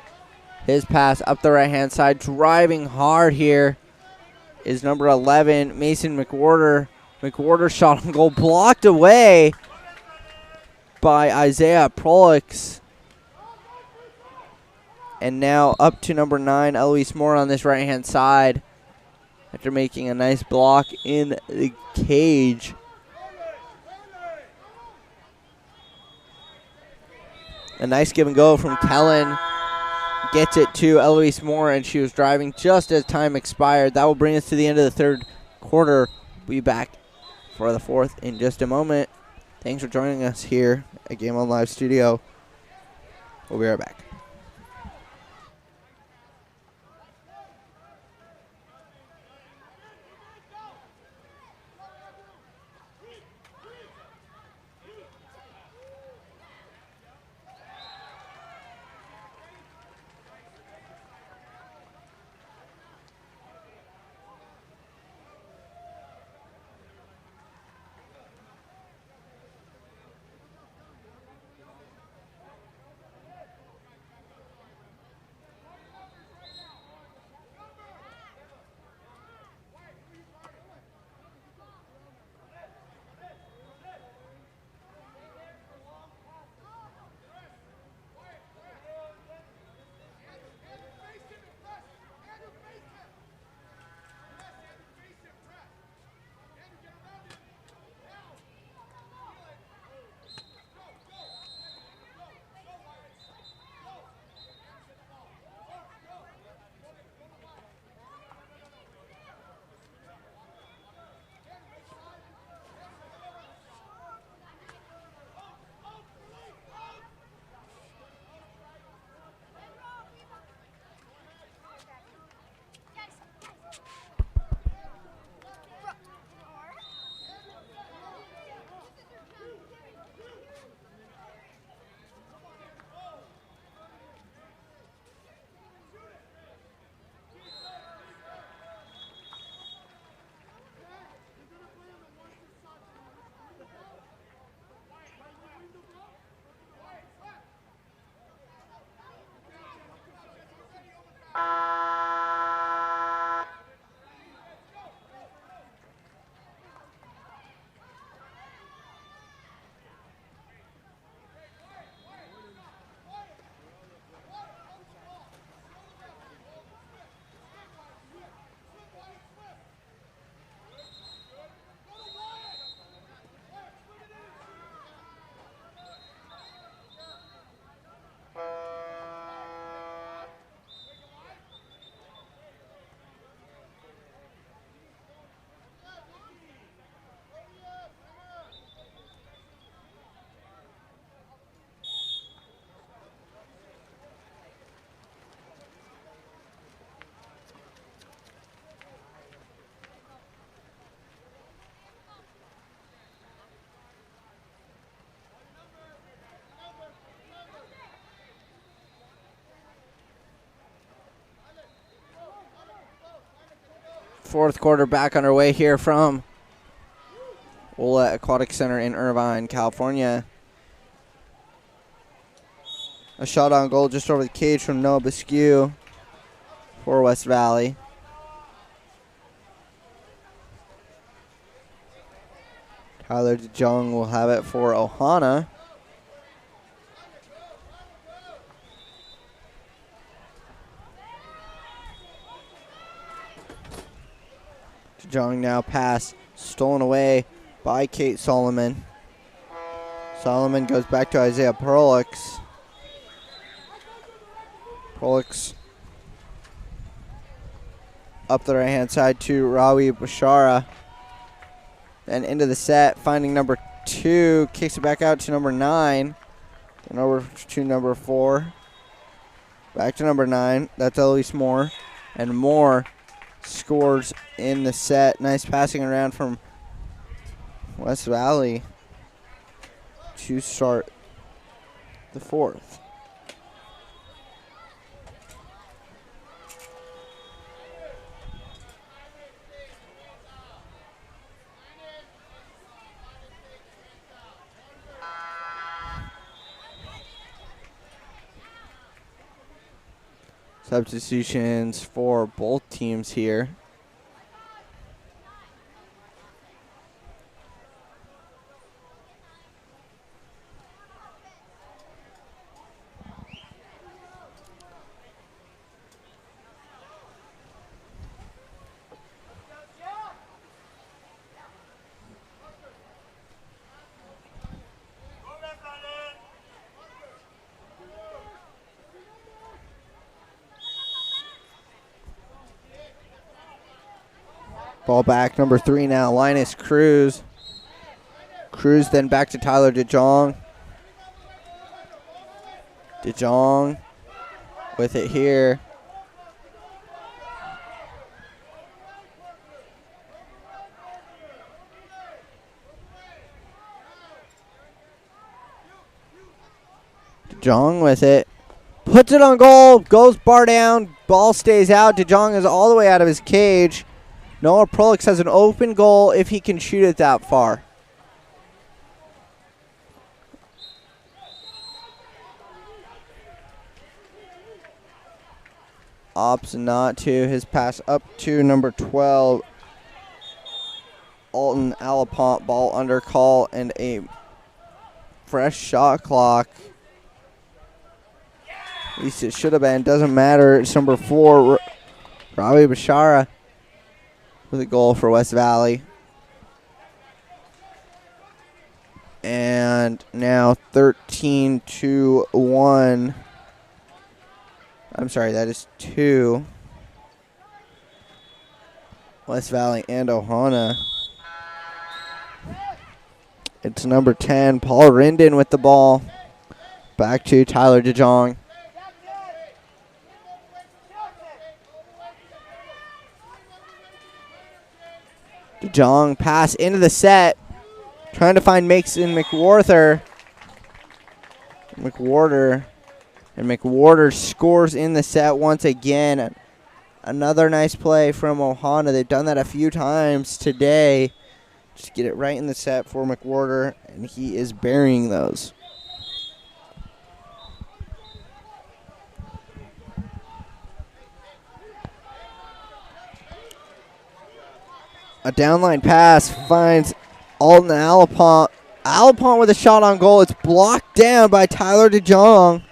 his pass up the right-hand side, driving hard here is number 11, Mason McWhorter. McWhorter shot on goal, blocked away by Isaiah Prolix. And now up to number 9, Eloise Moore on this right-hand side after making a nice block in the cage. A nice give and go from Kellen. Gets it to Eloise Moore, and she was driving just as time expired. That will bring us to the end of the third quarter. We'll be back for the fourth in just a moment. Thanks for joining us here at Game On Live Studio. We'll be right back. Fourth quarter back underway here from Woollett Aquatic Center in Irvine, California. A shot on goal just over the cage from Noah Bisque for West Valley. Tyler DeJong will have it for Ohana. DeJong now pass, stolen away by Kate Solomon. Solomon goes back to Isaiah Perlix. Perlix up the right-hand side to Rawi Bashara. Then into the set, finding number 2, kicks it back out to number 9. And over to number 4. Back to number 9, that's Elise Moore. And Moore scores in the set. Nice passing around from West Valley to start the fourth. Substitutions for both teams here. Ball back, number 3 now, Linus Cruz. Cruz then back to Tyler DeJong. DeJong with it here. DeJong with it. Puts it on goal, goes bar down, ball stays out. DeJong is all the way out of his cage. Noah Prolix has an open goal if he can shoot it that far. Opts not to. His pass up to number 12. Alton Alapont, ball under call and a fresh shot clock. At least it should have been. Doesn't matter. It's number 4, Ravi Bashara, with a goal for West Valley. And now 13-1. I'm sorry, that is 2. West Valley and Ohana. It's number 10, Paul Rinden with the ball. Back to Tyler DeJong. DeJong pass into the set. Trying to find Mason McWhorter. And McWhorter scores in the set once again. Another nice play from Ohana. They've done that a few times today. Just get it right in the set for McWhorter, and he is burying those. A downline pass finds Alton Alapont. Alapont with a shot on goal. It's blocked down by Tyler DeJong.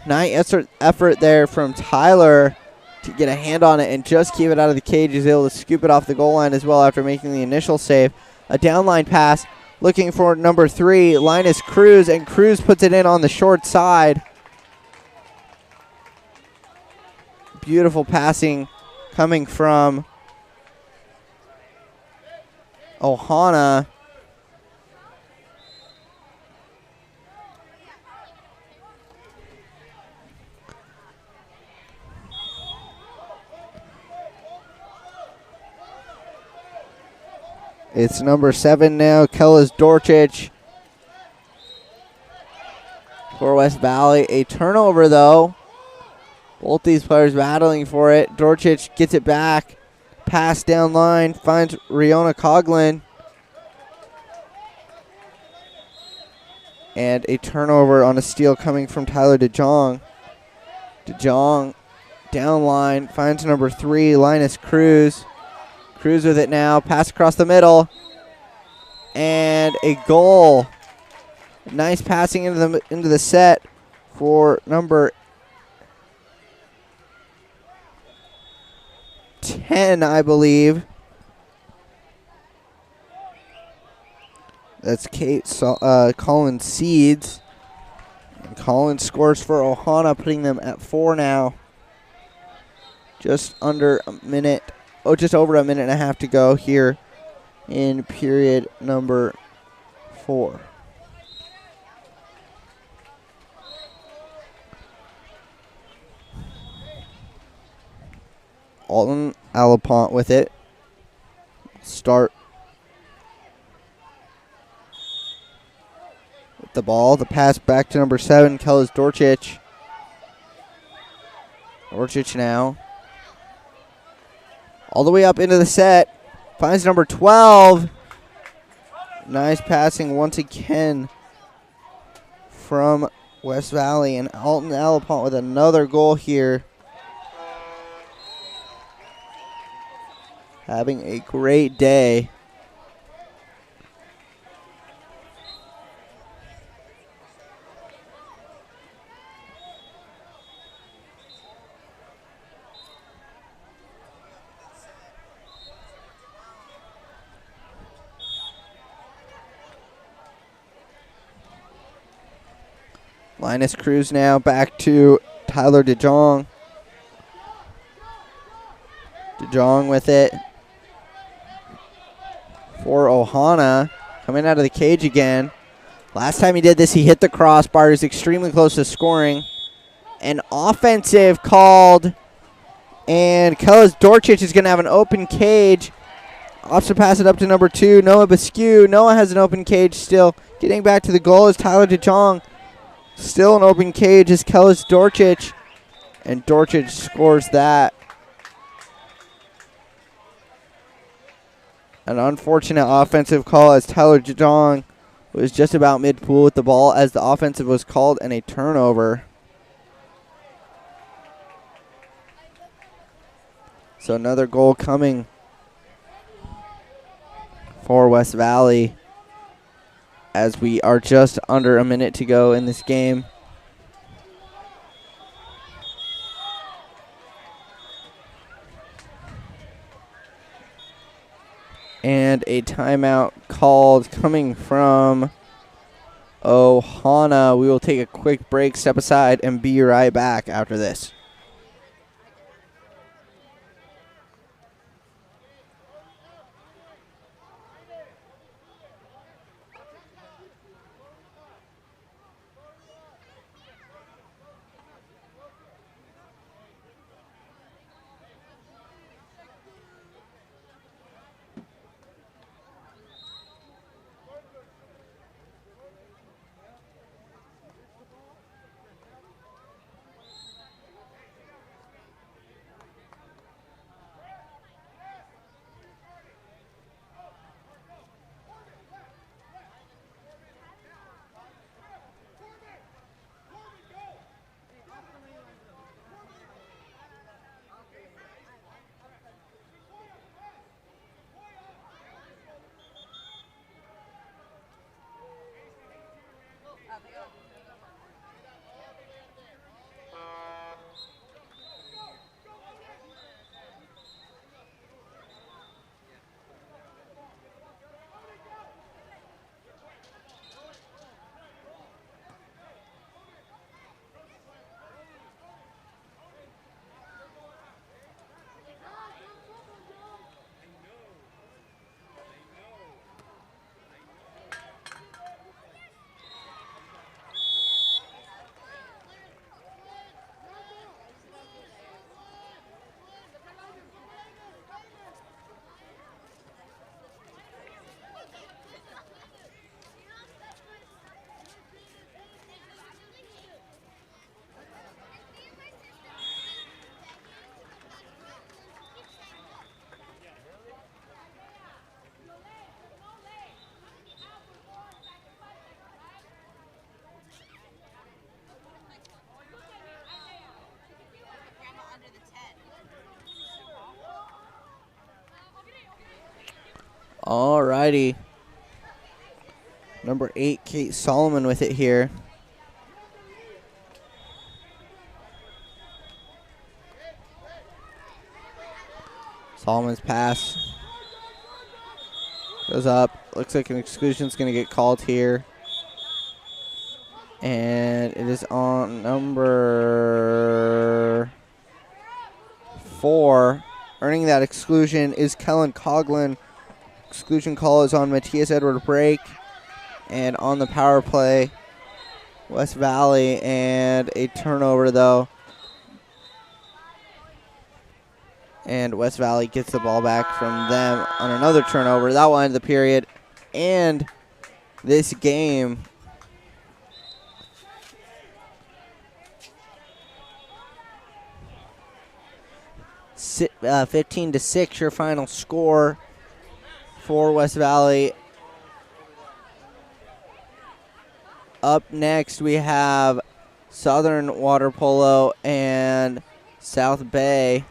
Nice effort there from Tyler to get a hand on it and just keep it out of the cage. He's able to scoop it off the goal line as well after making the initial save. A downline pass looking for number 3, Linus Cruz, and Cruz puts it in on the short side. Beautiful passing coming from Ohana. It's number 7 now, Kellis Dorchich for West Valley. A turnover, though. Both these players battling for it. Dorchich gets it back. pass down line, finds Riona Coughlin. And a turnover on a steal coming from Tyler DeJong. DeJong down line, finds number 3, Linus Cruz. Cruz with it now, pass across the middle. And a goal. Nice passing into the set for number 10, I believe. That's Colin Seeds. And Colin scores for Ohana, putting them at 4 now. Just under a minute, just over a minute and a half to go here in period number 4. Alton Alapont with it. Start with the ball. The pass back to number 7, Kellis Dorchich. Dorchich now. All the way up into the set. Finds number 12. Nice passing once again from West Valley. And Alton Alapont with another goal here. Having a great day. Linus Cruz now back to Tyler DeJong. DeJong with it for Ohana. Coming out of the cage again. Last time he did this, he hit the crossbar. He was extremely close to scoring. An offensive called. And Kellis Dorchich is going to have an open cage. Opts to pass it up to number 2, Noah Baskew. Noah has an open cage still. Getting back to the goal is Tyler DeJong. Still an open cage is Kellis Dorchich. And Dorchich scores that. An unfortunate offensive call as Tyler DeJong was just about mid-pool with the ball as the offensive was called and a turnover. So another goal coming for West Valley as we are just under a minute to go in this game. And a timeout called coming from Ohana. We will take a quick break, step aside, and be right back after this. All righty. Number 8, Kate Solomon with it here. Solomon's pass goes up. Looks like an exclusion's going to get called here. And it is on number 4. Earning that exclusion is Kellen Coughlin. Exclusion call is on Matthias Edward Brake. And on the power play, West Valley, and a turnover though. And West Valley gets the ball back from them on another turnover. That will end the period and this game. Si 15-6, your final score for West Valley. Up next, we have Southern Water Polo and South Bay.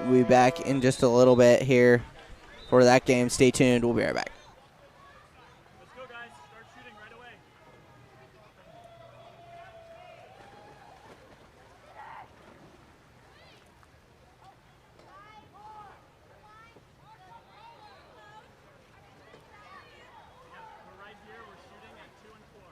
We'll be back in just a little bit here for that game. Stay tuned. We'll be right back. Let's go, guys. Start shooting right away. We're right here. We're shooting at 2 and 4.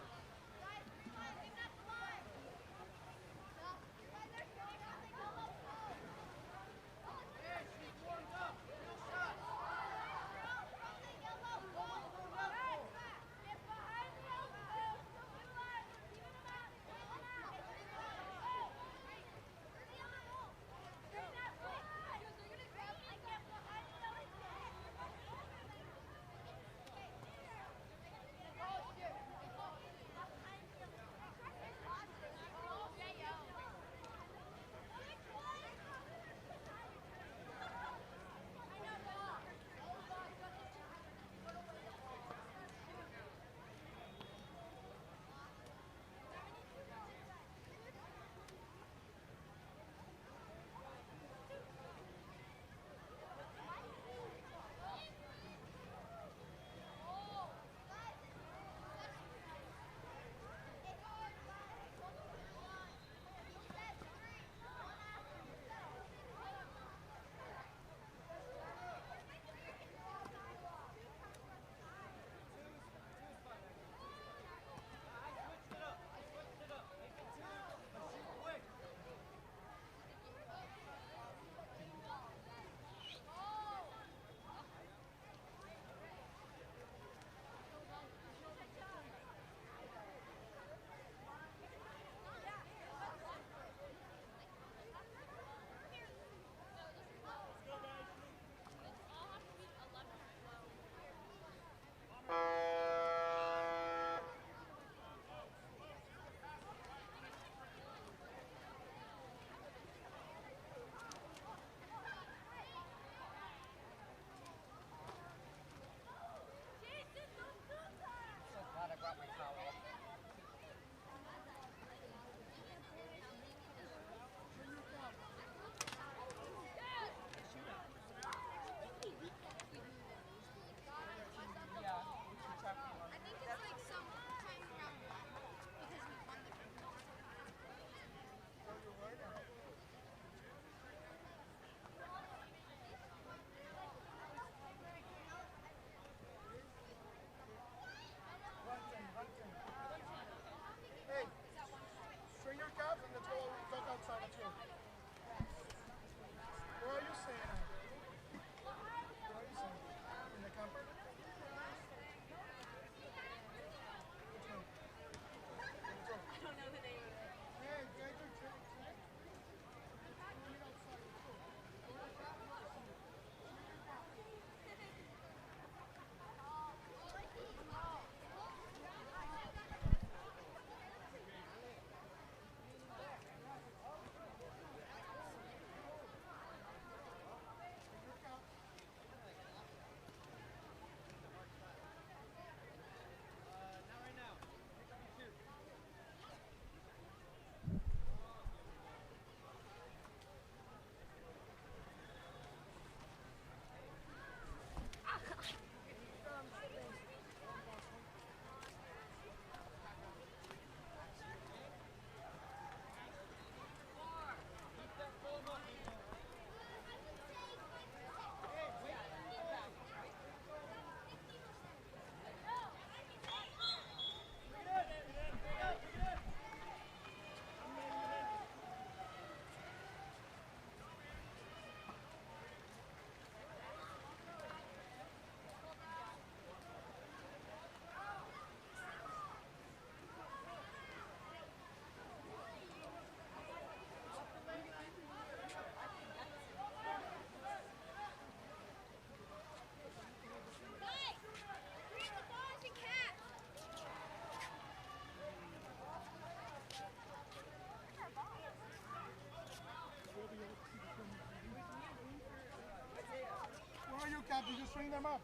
string them up.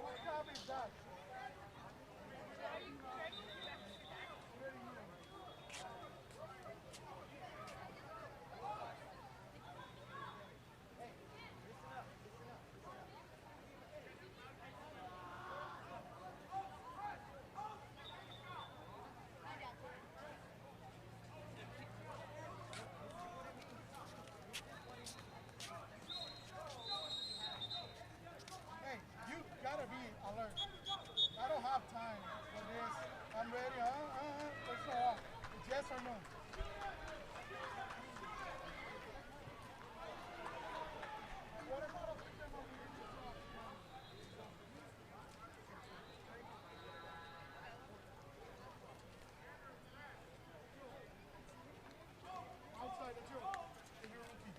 What job is that? Hey, you gotta be alert. I don't have time for this. I'm ready. Let's go on. It's yes or no. Outside the drill. And you're rookie.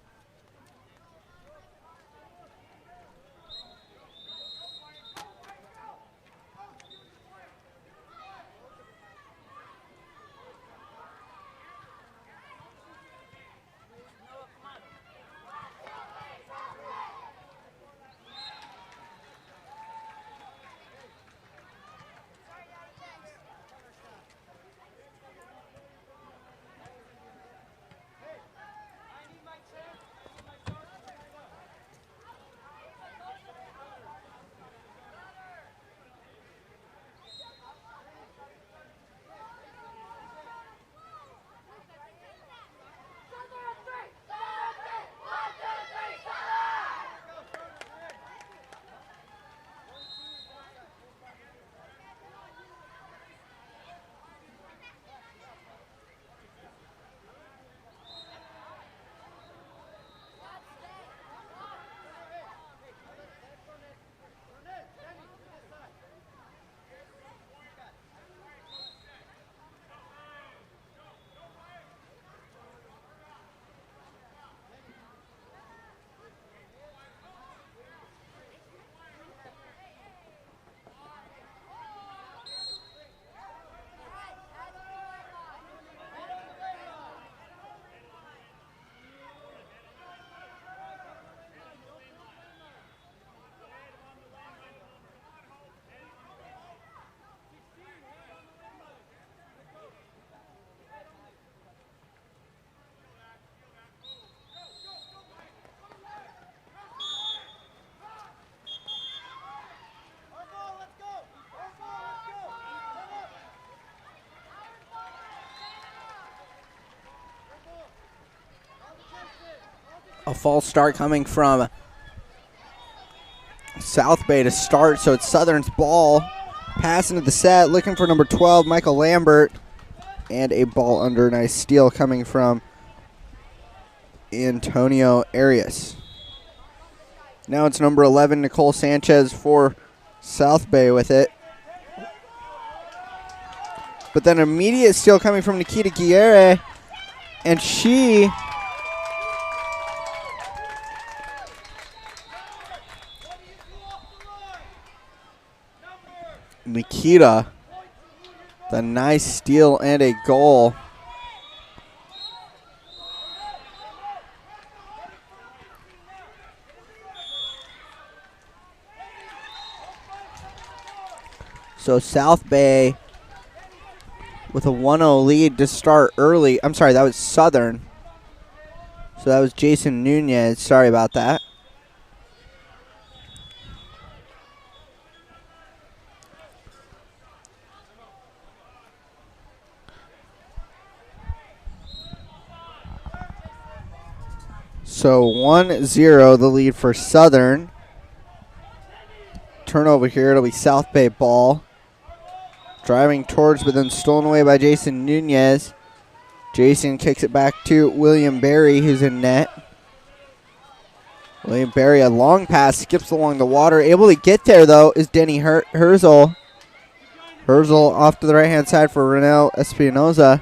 A false start coming from South Bay to start, so it's Southern's ball. Pass into the set, looking for number 12, Michael Lambert. And a ball under, nice steal coming from Antonio Arias. Now it's number 11, Nicole Sanchez for South Bay with it. But then immediate steal coming from Nikita Guerre, and she Nikita, the nice steal and a goal. So South Bay with a 1-0 lead to start early. I'm sorry, that was Southern. So that was Jason Nunez. Sorry about that. So 1-0 the lead for Southern. Turnover here, it'll be South Bay ball. Driving towards, but then stolen away by Jason Nunez. Jason kicks it back to William Berry, who's in net. William Berry, a long pass, skips along the water. Able to get there, though, is Denny Herzl. Herzl off to the right-hand side for Renel Espinoza.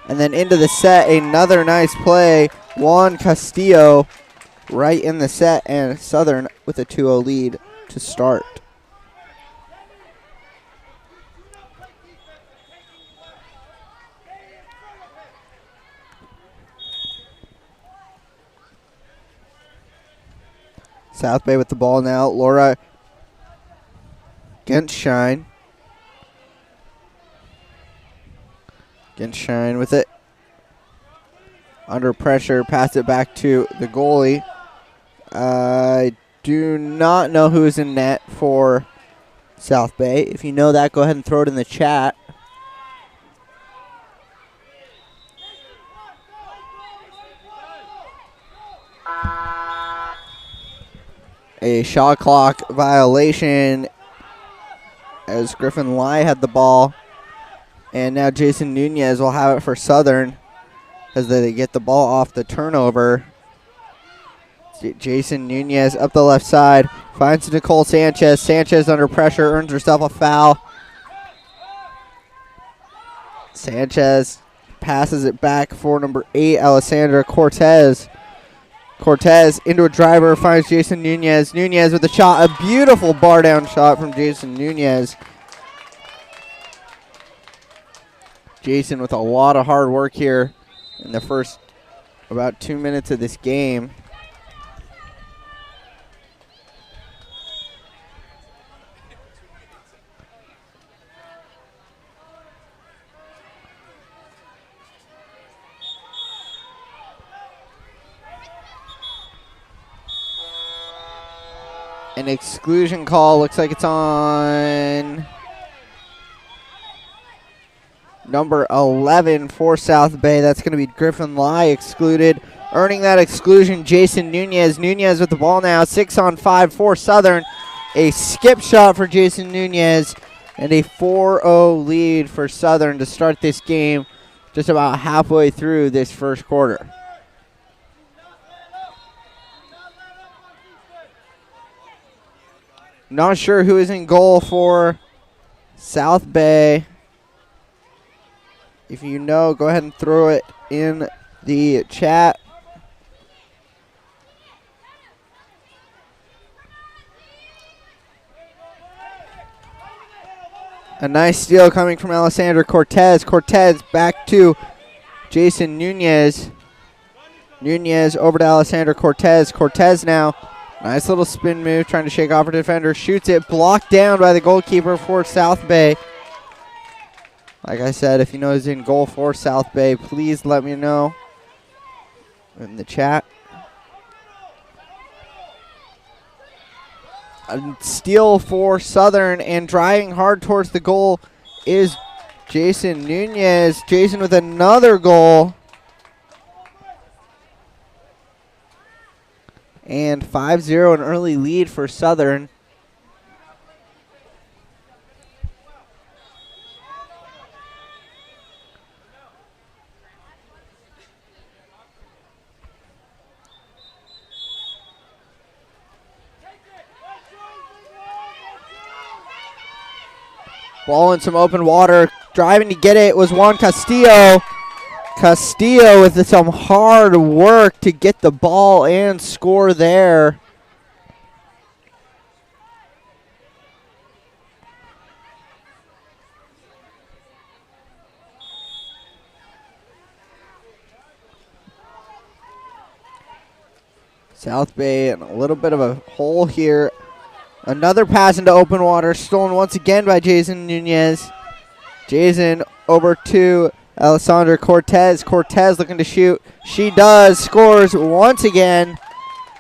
And then into the set, another nice play. Juan Castillo right in the set, and Southern with a 2-0 lead to start. South Bay with the ball now. Laura Genshine. Genshine with it. Under pressure, pass it back to the goalie. I do not know who is in net for South Bay. If you know that, go ahead and throw it in the chat. A shot clock violation as Griffin Lai had the ball. And now Jason Nunez will have it for Southern as they get the ball off the turnover. Jason Nunez up the left side, finds Nicole Sanchez. Sanchez under pressure, earns herself a foul. Sanchez passes it back for number 8, Alessandra Cortez. Cortez into a driver, finds Jason Nunez. Nunez with a shot, a beautiful bar down shot from Jason Nunez. Jason with a lot of hard work here in the first about 2 minutes of this game. An exclusion call, looks like it's on number 11 for South Bay. That's going to be Griffin Lai excluded. Earning that exclusion, Jason Nunez. Nunez with the ball now, 6-on-5 for Southern. A skip shot for Jason Nunez and a 4-0 lead for Southern to start this game just about halfway through this first quarter. Not sure who is in goal for South Bay. If you know, go ahead and throw it in the chat. A nice steal coming from Alessandra Cortez. Cortez back to Jason Nunez. Nunez over to Alessandra Cortez. Cortez now. Nice little spin move, trying to shake off her defender. Shoots it, blocked down by the goalkeeper for South Bay. Like I said, if you know who's in goal for South Bay, please let me know in the chat. A steal for Southern, and driving hard towards the goal is Jason Nunez. Jason with another goal. And 5-0, an early lead for Southern. Ball in some open water. Driving to get it was Juan Castillo. Castillo with some hard work to get the ball and score there. South Bay in a little bit of a hole here. Another pass into open water, stolen once again by Jason Nunez. Jason over to Alessandra Cortez. Cortez looking to shoot. She does. Scores once again.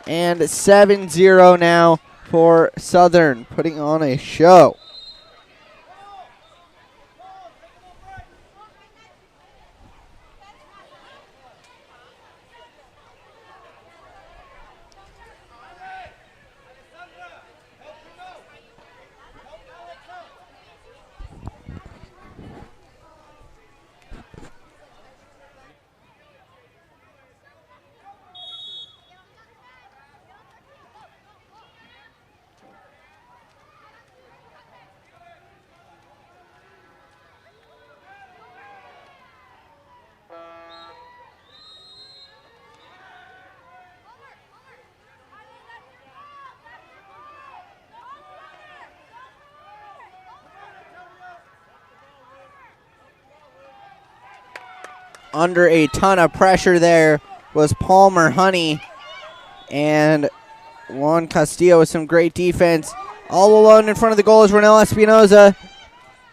And 7-0 now for Southern, putting on a show. Under a ton of pressure there was Palmer Honey, and Juan Castillo with some great defense. All alone in front of the goal is Renell Espinoza.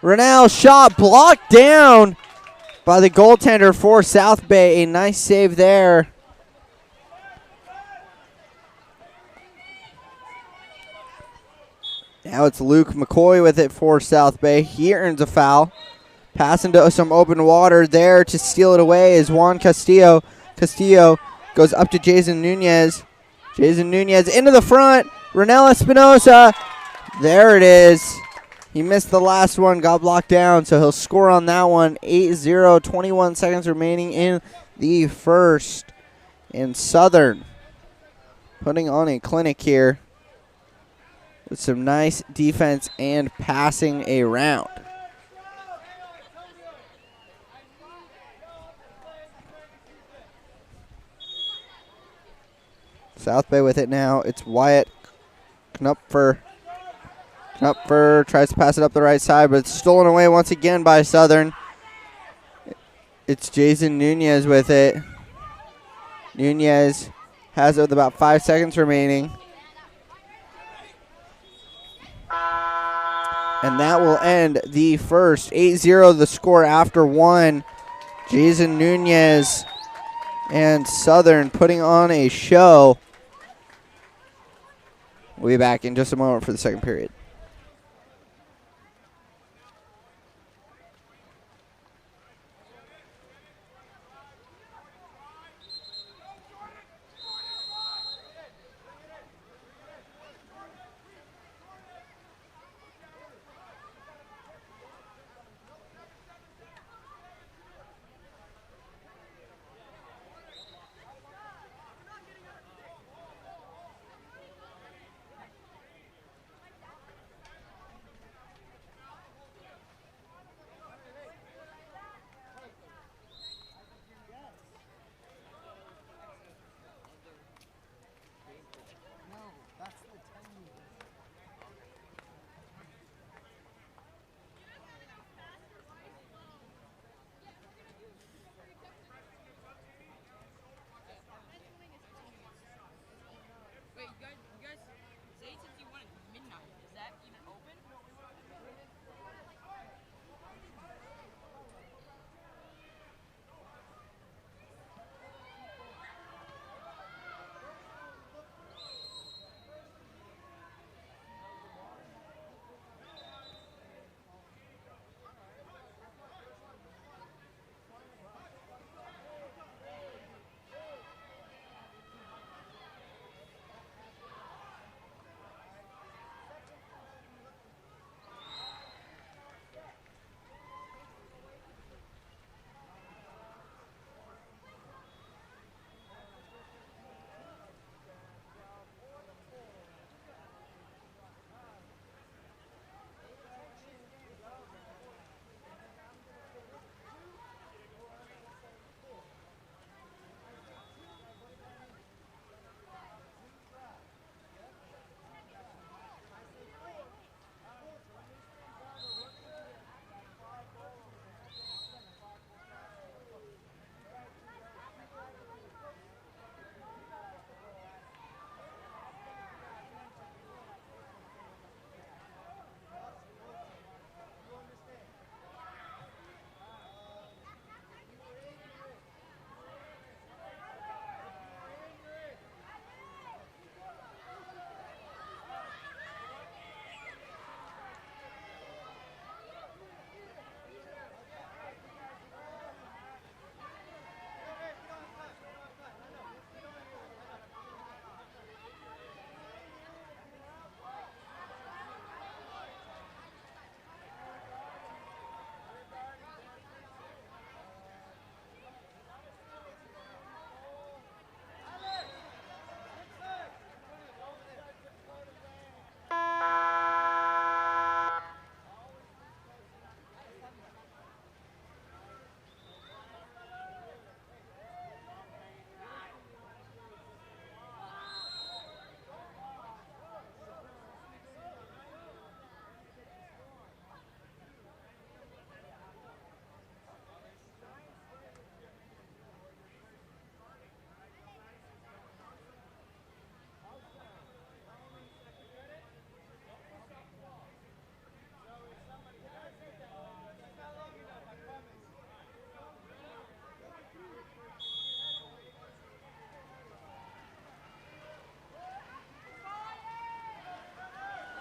Renell shot blocked down by the goaltender for South Bay. A nice save there. Now it's Luke McCoy with it for South Bay. He earns a foul. Pass into some open water there to steal it away is Juan Castillo. Castillo goes up to Jason Nunez. Jason Nunez into the front. Renell Espinosa. There it is. He missed the last one, got blocked down, so he'll score on that one. 8-0, 21 seconds remaining in the first. And Southern putting on a clinic here with some nice defense and passing around. South Bay with it now. It's Wyatt Knupfer. Knupfer tries to pass it up the right side, but it's stolen away once again by Southern. It's Jason Nunez with it. Nunez has it with about 5 seconds remaining. And that will end the first. 8-0 the score after one. Jason Nunez and Southern putting on a show. We'll be back in just a moment for the second period.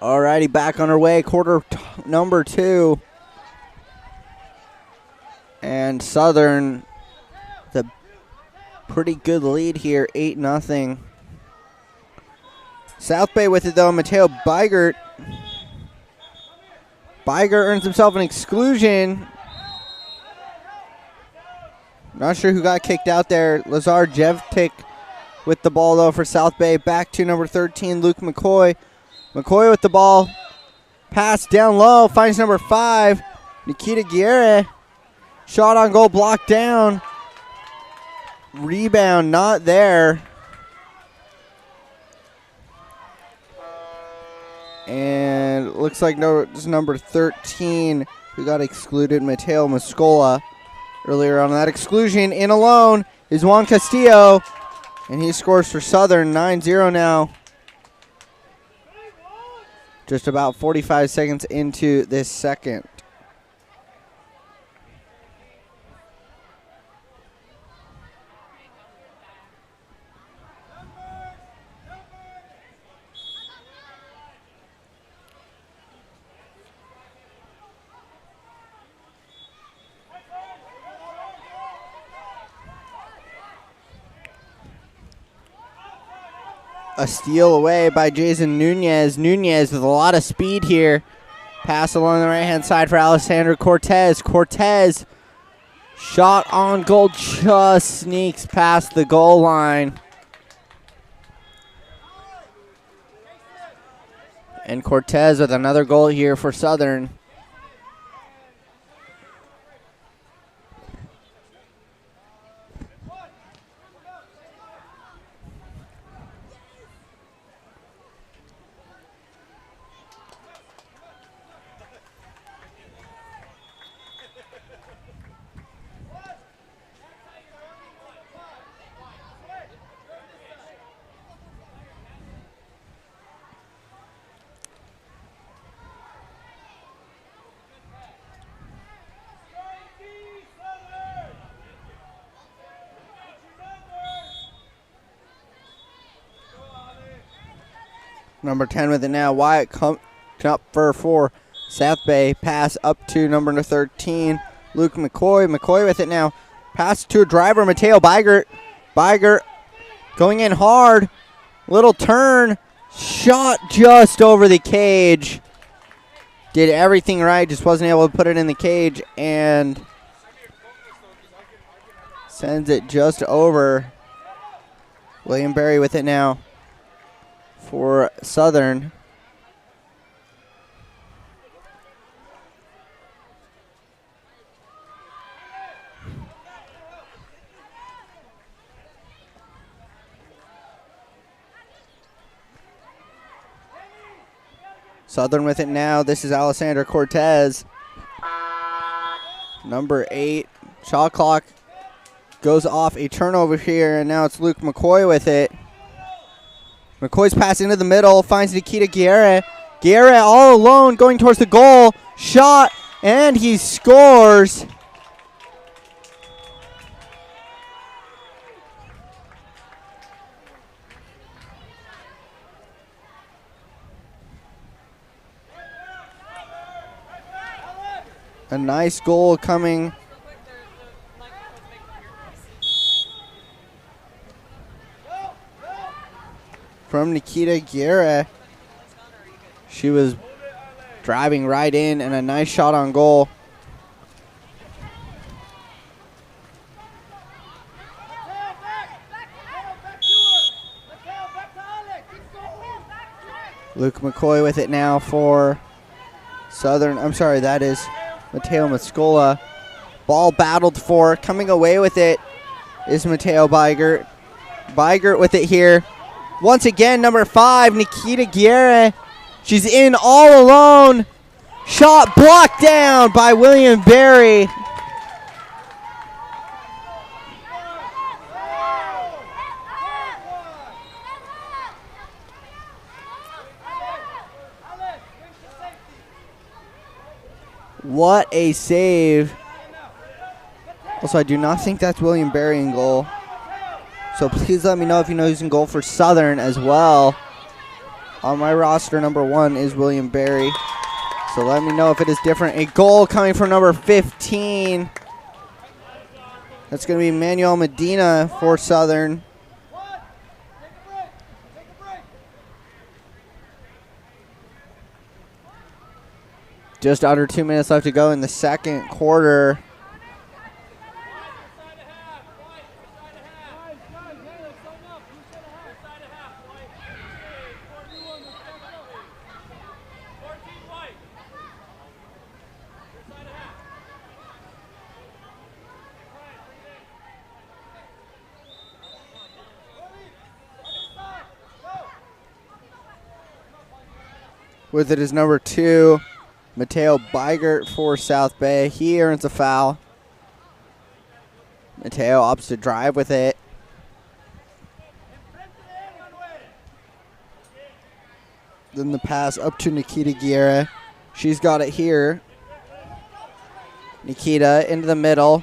Alrighty, back on our way. Quarter number 2. And Southern, the pretty good lead here, 8-0. South Bay with it though, Mateo Beigert. Beigert earns himself an exclusion. Not sure who got kicked out there. Lazar Jevtik with the ball though for South Bay. Back to number 13, Luke McCoy. McCoy with the ball. Pass down low, finds number 5, Nikita Guerre. Shot on goal, blocked down. Rebound not there. And it looks like it's number 13 who got excluded, Mateo Mascola. Earlier on that exclusion, in alone is Juan Castillo. And he scores for Southern, 9-0 now. Just about 45 seconds into this second. A steal away by Jason Nunez. Nunez with a lot of speed here. Pass along the right-hand side for Alessandro Cortez. Cortez, shot on goal, just sneaks past the goal line. And Cortez with another goal here for Southern. Number 10 with it now. Wyatt Knupfer for South Bay. Pass up to number 13, Luke McCoy. McCoy with it now. Pass to a driver, Mateo Beigert. Beigert going in hard. Little turn. Shot just over the cage. Did everything right. Just wasn't able to put it in the cage. And sends it just over. William Berry with it now for Southern. Southern with it now. This is Alessandro Cortez. Number 8. Shot clock goes off. A turnover here, and now it's Luke McCoy with it. McCoy's pass into the middle, finds Nikita Guerre. Guerre all alone going towards the goal. Shot, and he scores. A nice goal coming from Nikita Guerre. She was driving right in, and a nice shot on goal. Luke McCoy with it now for Southern. I'm sorry, that is Mateo Mascola. Ball battled for. Coming away with it is Mateo Beigert. Beigert with it here. Once again, number 5, Nikita Guerre. She's in all alone. Shot blocked down by William Berry. What a save. Also, I do not think that's William Berry in goal. So please let me know if you know who's in goal for Southern as well. On my roster, number 1 is William Berry. So let me know if it is different. A goal coming from number 15. That's going to be Manuel Medina for Southern. Just under 2 minutes left to go in the second quarter. With it is number 2, Mateo Beigert for South Bay. He earns a foul. Mateo opts to drive with it. Then the pass up to Nikita Guerra. She's got it here. Nikita into the middle.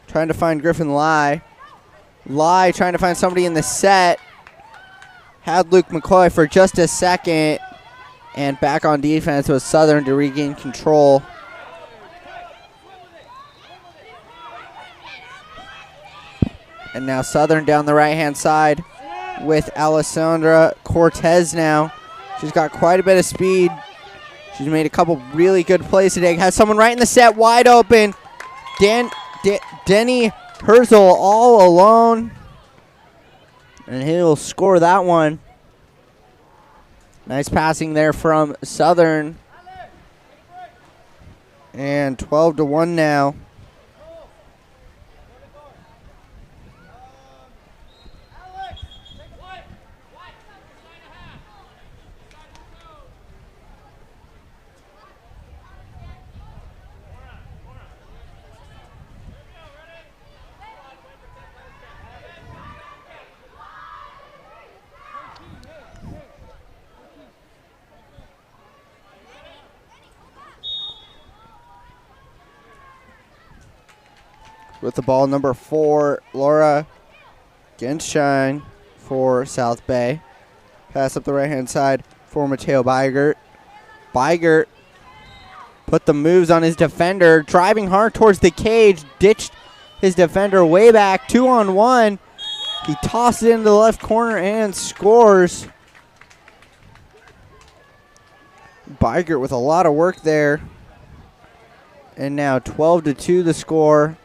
Trying to find Griffin Lai. Lai trying to find somebody in the set. Had Luke McCoy for just a second. And back on defense was Southern to regain control. And now Southern down the right-hand side with Alessandra Cortez now. She's got quite a bit of speed. She's made a couple really good plays today. Has someone right in the set, wide open. Denny Herzl all alone. And he'll score that one. Nice passing there from Southern. And 12-1 now. With the ball, number 4, Laura Genshine for South Bay. Pass up the right-hand side for Mateo Beigert. Beigert put the moves on his defender, driving hard towards the cage, ditched his defender way back, 2-on-1. He tossed it into the left corner and scores. Beigert with a lot of work there. And now 12-2 the score.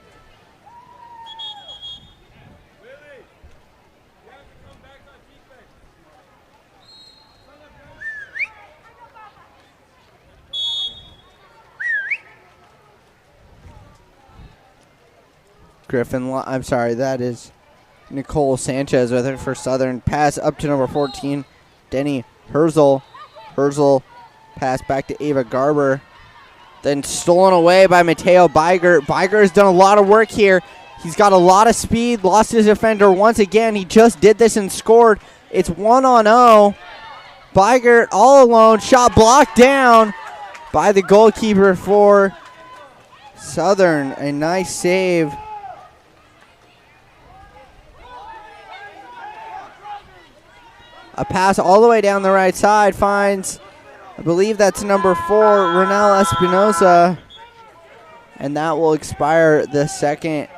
I'm sorry, that is Nicole Sanchez with it for Southern. Pass up to number 14, Denny Herzl. Herzl pass back to Ava Garber. Then stolen away by Mateo Beigert. Beigert has done a lot of work here. He's got a lot of speed, lost his defender once again. He just did this and scored. It's 1-0. Beigert all alone, shot blocked down by the goalkeeper for Southern. A nice save. A pass all the way down the right side finds, I believe that's number 4, Ronel Espinosa. And that will expire the second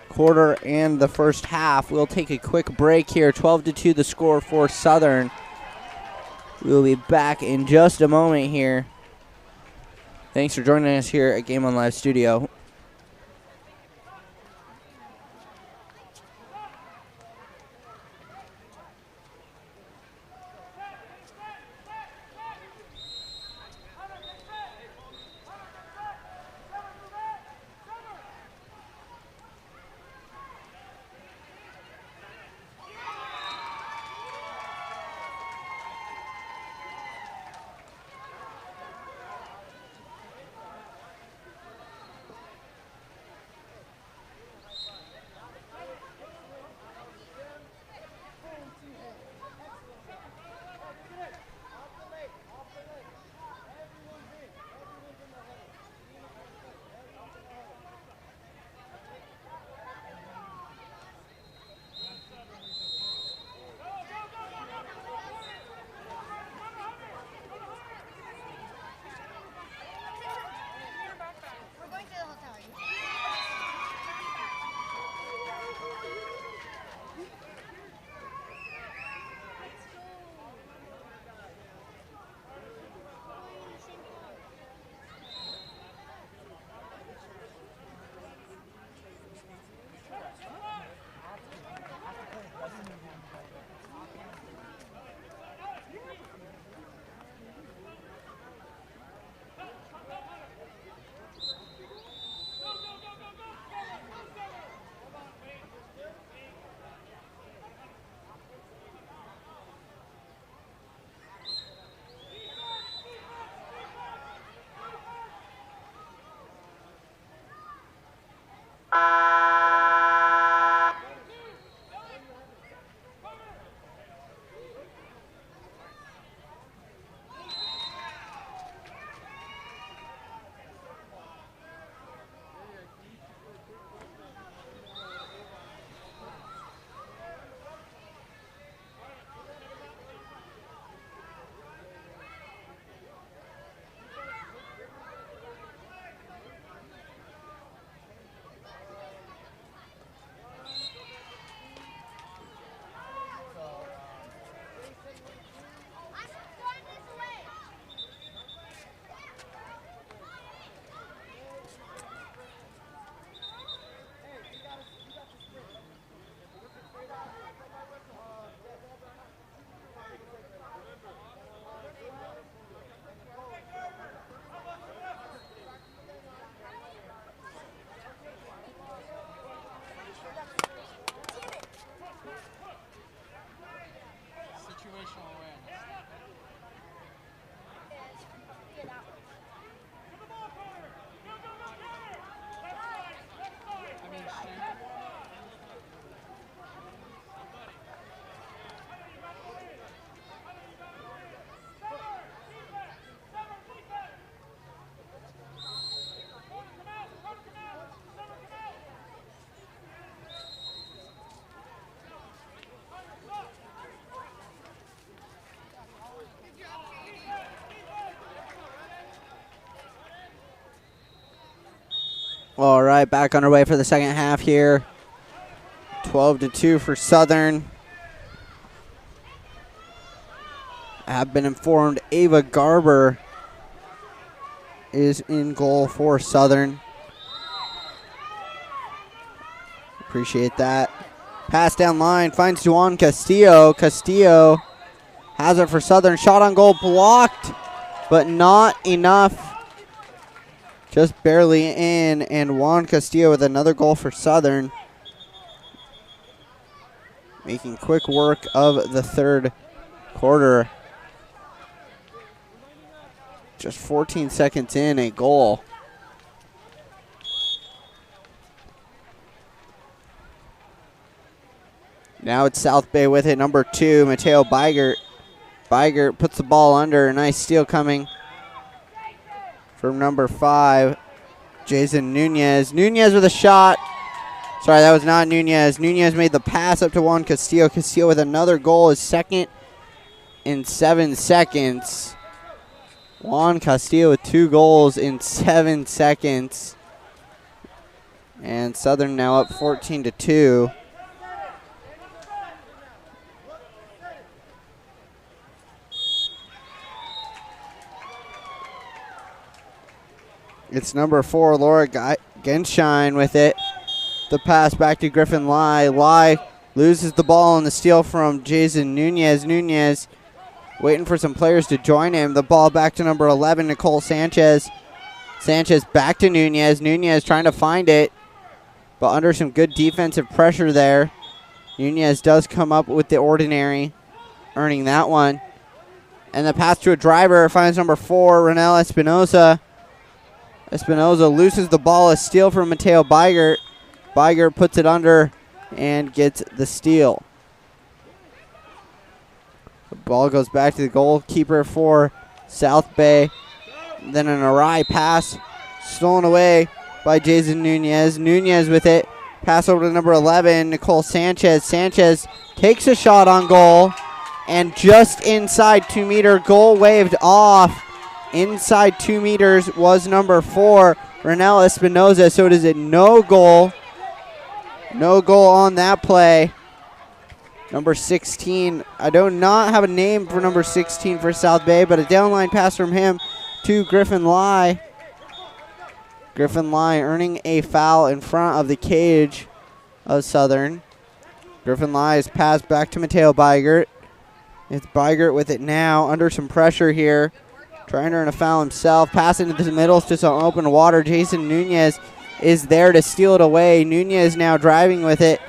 quarter and the first half. We'll take a quick break here. 12-2 the score for Southern. We'll be back in just a moment here. Thanks for joining us here at Game On Live Studio. All right, back underway for the second half here. 12-2 for Southern. I have been informed Ava Garber is in goal for Southern. Appreciate that. Pass down line, finds Juan Castillo. Castillo has it for Southern. Shot on goal blocked, but not enough. Just barely in, and Juan Castillo with another goal for Southern. Making quick work of the third quarter. Just 14 seconds in, a goal. Now it's South Bay with it, number 2, Mateo Bigert. Bigert puts the ball under, a nice steal coming from number 5, Jason Nunez. Nunez with a shot. Sorry, that was not Nunez. Nunez made the pass up to Juan Castillo. Castillo with another goal, his second in 7 seconds. Juan Castillo with 2 goals in 7 seconds. And Southern now up 14-2. It's number 4, Laura Genshine with it. The pass back to Griffin Lai. Lai loses the ball on the steal from Jason Nunez. Nunez waiting for some players to join him. The ball back to number 11, Nicole Sanchez. Sanchez back to Nunez. Nunez trying to find it, but under some good defensive pressure there. Nunez does come up with the ordinary, earning that one. And the pass to a driver finds number 4, Renelle Espinoza. Espinoza loses the ball, a steal from Mateo Bigert. Bigert puts it under and gets the steal. The ball goes back to the goalkeeper for South Bay. Then an awry pass stolen away by Jason Nunez. Nunez with it. Pass over to number 11, Nicole Sanchez. Sanchez takes a shot on goal, and just inside 2 meter, goal waved off. Inside 2 meters was number 4, Renelle Espinoza. So it is a no goal. No goal on that play. Number 16, I do not have a name for number 16 for South Bay, but a downline pass from him to Griffin Lai. Griffin Lai earning a foul in front of the cage of Southern. Griffin Lai's pass back to Mateo Bigert. It's Bigert with it now, under some pressure here. Trying to earn a foul himself. Pass into the middle to some open water. Jason Nunez is there to steal it away. Nunez now driving with it.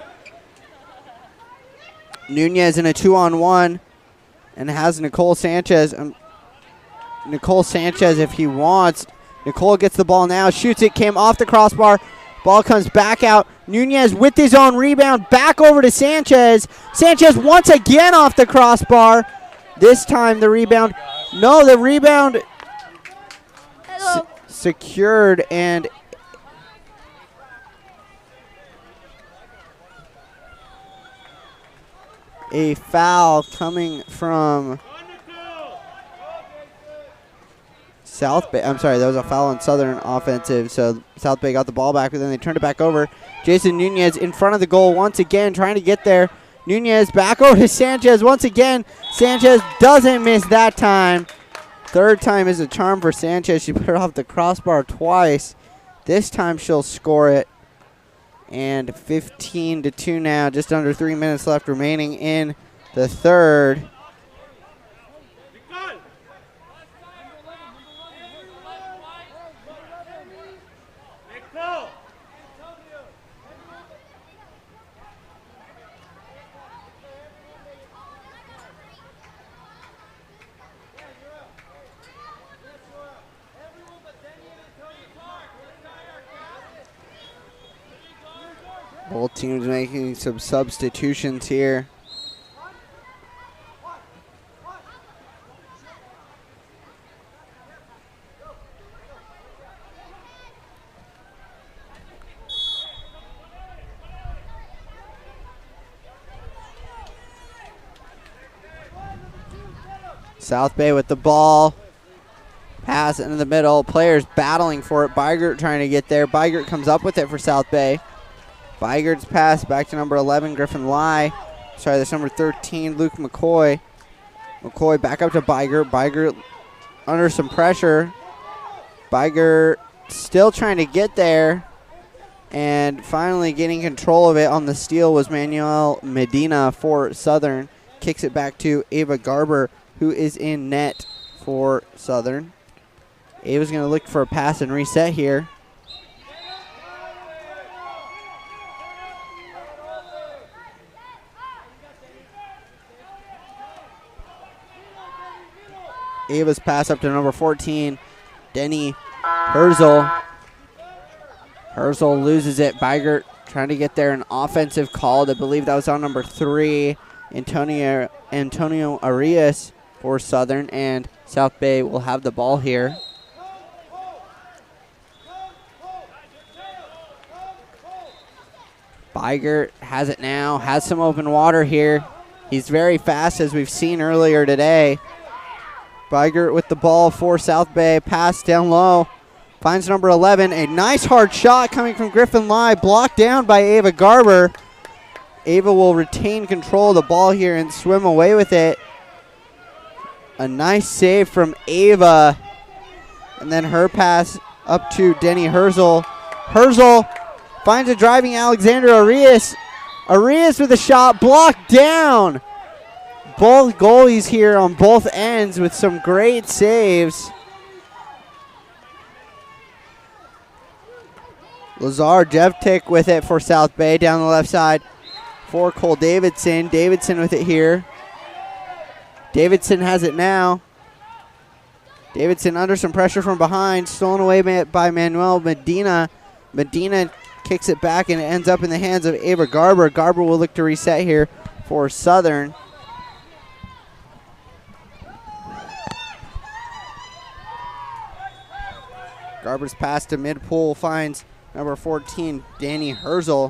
Nunez in a 2-on-1 and has Nicole Sanchez. Nicole Sanchez if he wants. Nicole gets the ball now. Shoots it. Came off the crossbar. Ball comes back out. Nunez with his own rebound. Back over to Sanchez. Sanchez once again off the crossbar. This time the rebound. No, the rebound secured, and a foul coming from South Bay. I'm sorry, that was a foul on Southern offensive. So South Bay got the ball back, but then they turned it back over. Jason Nunez in front of the goal once again, trying to get there. Nunez back over to Sanchez once again. Sanchez doesn't miss that time. Third time is a charm for Sanchez. She put it off the crossbar twice. This time she'll score it. And 15-2 now, just under 3 minutes left remaining in the third. Both teams making some substitutions here. South Bay with the ball. Pass into the middle. Players battling for it. Bygert trying to get there. Bygert comes up with it for South Bay. Bygert's pass back to number 11, Griffin Lai. Sorry, that's number 13, Luke McCoy. McCoy back up to Bygert. Bygert under some pressure. Bygert still trying to get there. And finally getting control of it on the steal was Manuel Medina for Southern. Kicks it back to Ava Garber, who is in net for Southern. Ava's going to look for a pass and reset here. Ava's pass up to number 14, Denny Herzl. Herzl loses it. Bygert trying to get there. An offensive call. I believe that was on number 3, Antonio Arias for Southern, and South Bay will have the ball here. Bygert has it now, has some open water here. He's very fast, as we've seen earlier today. Bygert with the ball for South Bay. Pass down low. Finds number 11. A nice hard shot coming from Griffin Lai. Blocked down by Ava Garber. Ava will retain control of the ball here and swim away with it. A nice save from Ava. And then her pass up to Denny Herzl. Herzl finds a driving Alexander Arias. Arias with a shot. Blocked down. Both goalies here on both ends with some great saves. Lazar Jevtik with it for South Bay down the left side for Cole Davidson. Davidson with it here. Davidson has it now. Davidson under some pressure from behind. Stolen away by Manuel Medina. Medina kicks it back and it ends up in the hands of Ava Garber. Garber will look to reset here for Southern. Garber's pass to mid-pool finds number 14, Danny Herzl.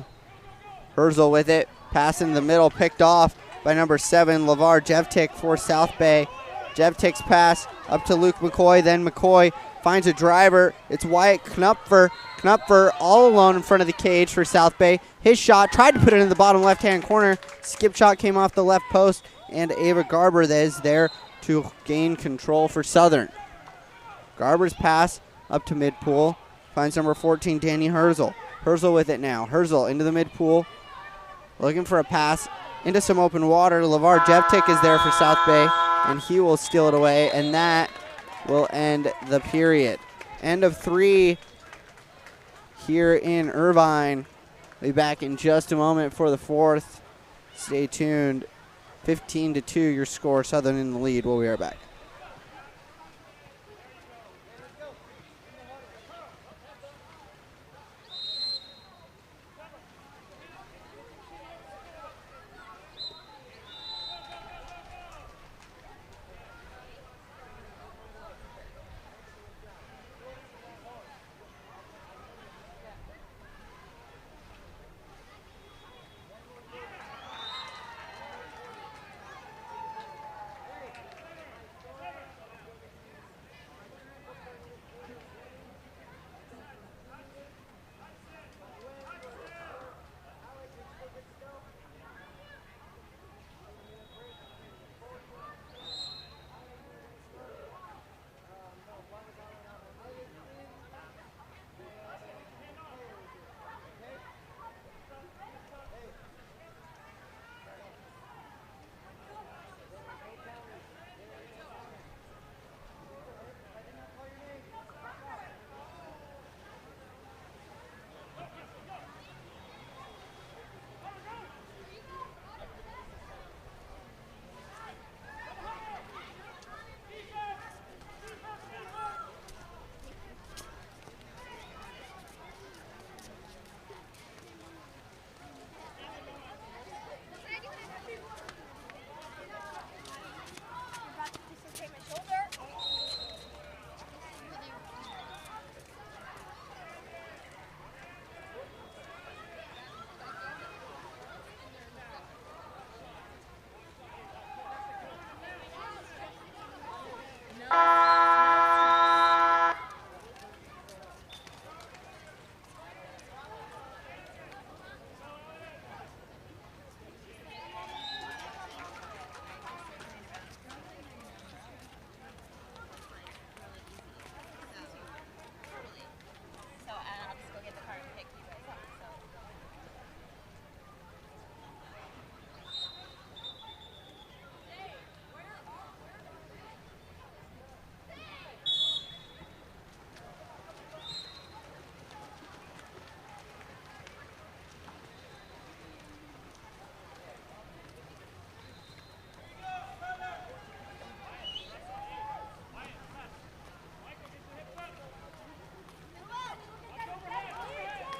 Herzl with it. Pass in the middle, picked off by number 7, LeVar Jevtik for South Bay. Jevtik's pass up to Luke McCoy. Then McCoy finds a driver. It's Wyatt Knupfer. Knupfer all alone in front of the cage for South Bay. His shot, tried to put it in the bottom left-hand corner. Skip shot came off the left post, and Ava Garber that is there to gain control for Southern. Garber's pass up to mid-pool. Finds number 14, Danny Herzl. Herzl with it now. Herzl into the mid-pool. Looking for a pass into some open water. LeVar Jevtik is there for South Bay, and he will steal it away, and that will end the period. End of 3 here in Irvine. We'll be back in just a moment for the 4th. Stay tuned. 15-2 your score. Southern in the lead. We'll be right back.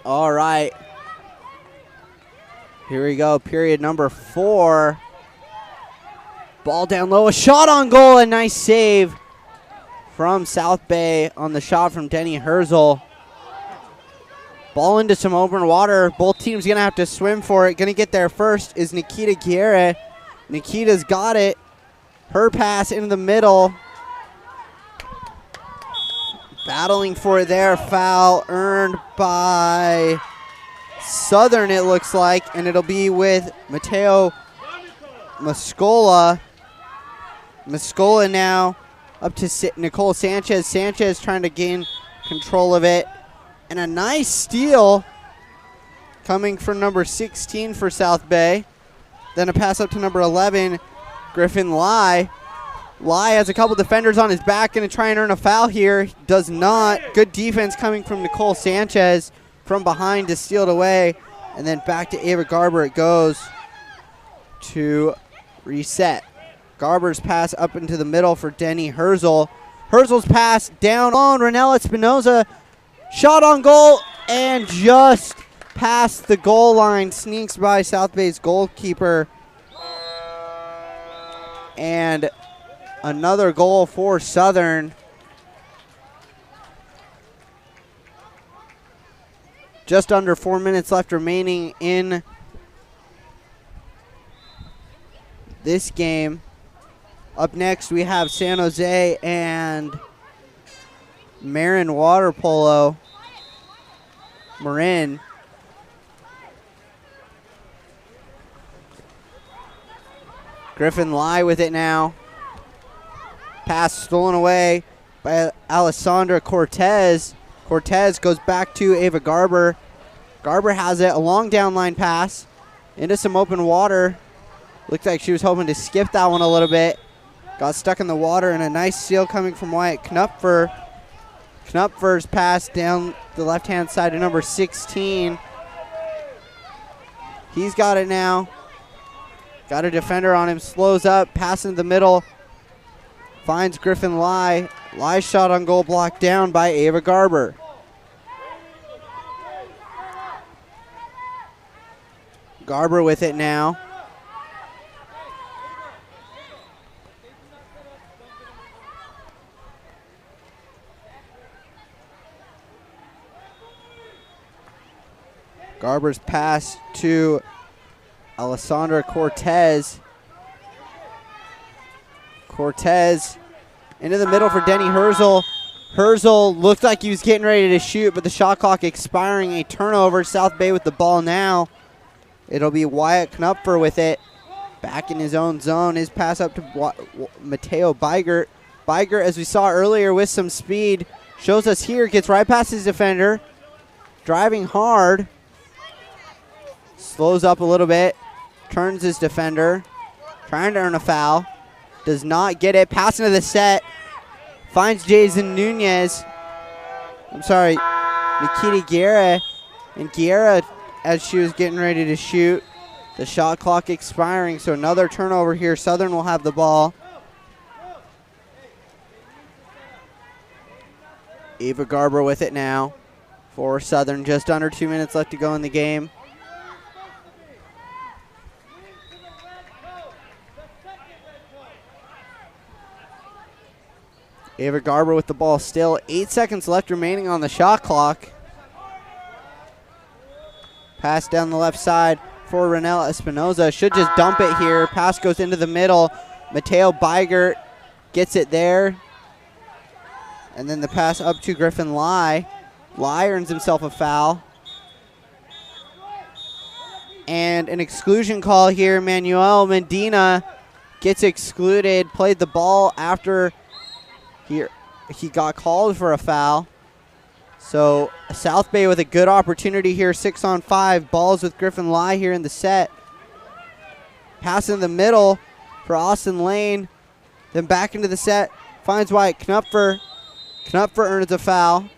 All right. Here we go, period number 4. Ball down low, a shot on goal, a nice save from South Bay on the shot from Denny Herzl. Ball into some open water. Both teams going to have to swim for it. Going to get there first is Nikita Guerra. Nikita's got it. Her pass into the middle. Battling for it there. Foul earned by Southern, it looks like. And it'll be with Mateo Mascola. Mascola now up to Nicole Sanchez. Sanchez trying to gain control of it. And a nice steal coming from number 16 for South Bay. Then a pass up to number 11, Griffin Lai. Lai has a couple defenders on his back, going to try and earn a foul here. Does not. Good defense coming from Nicole Sanchez from behind to steal it away. And then back to Ava Garber it goes to reset. Garber's pass up into the middle for Denny Herzl. Herzl's pass down on Renella Espinoza. Shot on goal and just past the goal line. Sneaks by South Bay's goalkeeper. And another goal for Southern. Just under 4 minutes left remaining in this game. Up next we have San Jose and Marin Water Polo. Marin. Griffin Lai with it now. Pass stolen away by Alessandra Cortez. Cortez goes back to Ava Garber. Garber has it, a long down line pass into some open water. Looked like she was hoping to skip that one a little bit. Got stuck in the water, and a nice steal coming from Wyatt Knupfer. Knupfer's pass down the left-hand side to number 16. He's got it now. Got a defender on him, slows up, pass into the middle. Finds Griffin Lai. Lai's shot on goal blocked down by Ava Garber. Garber with it now. Garber's pass to Alessandra Cortez. Cortez into the middle for Denny Herzl. Herzl looked like he was getting ready to shoot, but the shot clock expiring. A turnover. South Bay with the ball now. It'll be Wyatt Knupfer with it. Back in his own zone. His pass up to Mateo Beigert. Beigert, as we saw earlier, with some speed. Shows us here. Gets right past his defender. Driving hard. Slows up a little bit. Turns his defender. Trying to earn a foul. Does not get it. Pass into the set. Finds Jason Nunez. I'm sorry, Nikita Guerra. And Guerra, as she was getting ready to shoot, the shot clock expiring. So another turnover here. Southern will have the ball. Ava Garber with it now for Southern. Just under 2 minutes left to go in the game. Ava Garber with the ball still. 8 seconds left remaining on the shot clock. Pass down the left side for Renella Espinoza. Should just dump it here. Pass goes into the middle. Mateo Beigert gets it there. And then the pass up to Griffin Lai. Lai earns himself a foul. And an exclusion call here. Manuel Medina gets excluded. Played the ball after he got called for a foul. So South Bay with a good opportunity here. 6-on-5. Balls with Griffin Lai here in the set. Pass in the middle for Austin Lane. Then back into the set. Finds Wyatt Knupfer. Knupfer earns a foul.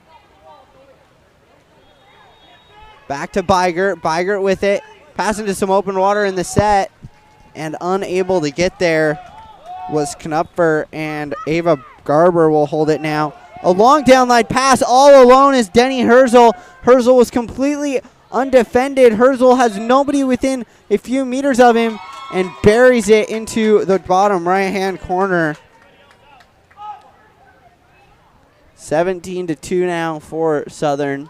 Back to Beigert. Beigert with it. Pass into some open water in the set. And unable to get there was Knupfer, and Ava Garber will hold it now. A long down line pass all alone is Denny Herzl. Herzl was completely undefended. Herzl has nobody within a few meters of him and buries it into the bottom right-hand corner. 17-2 now for Southern.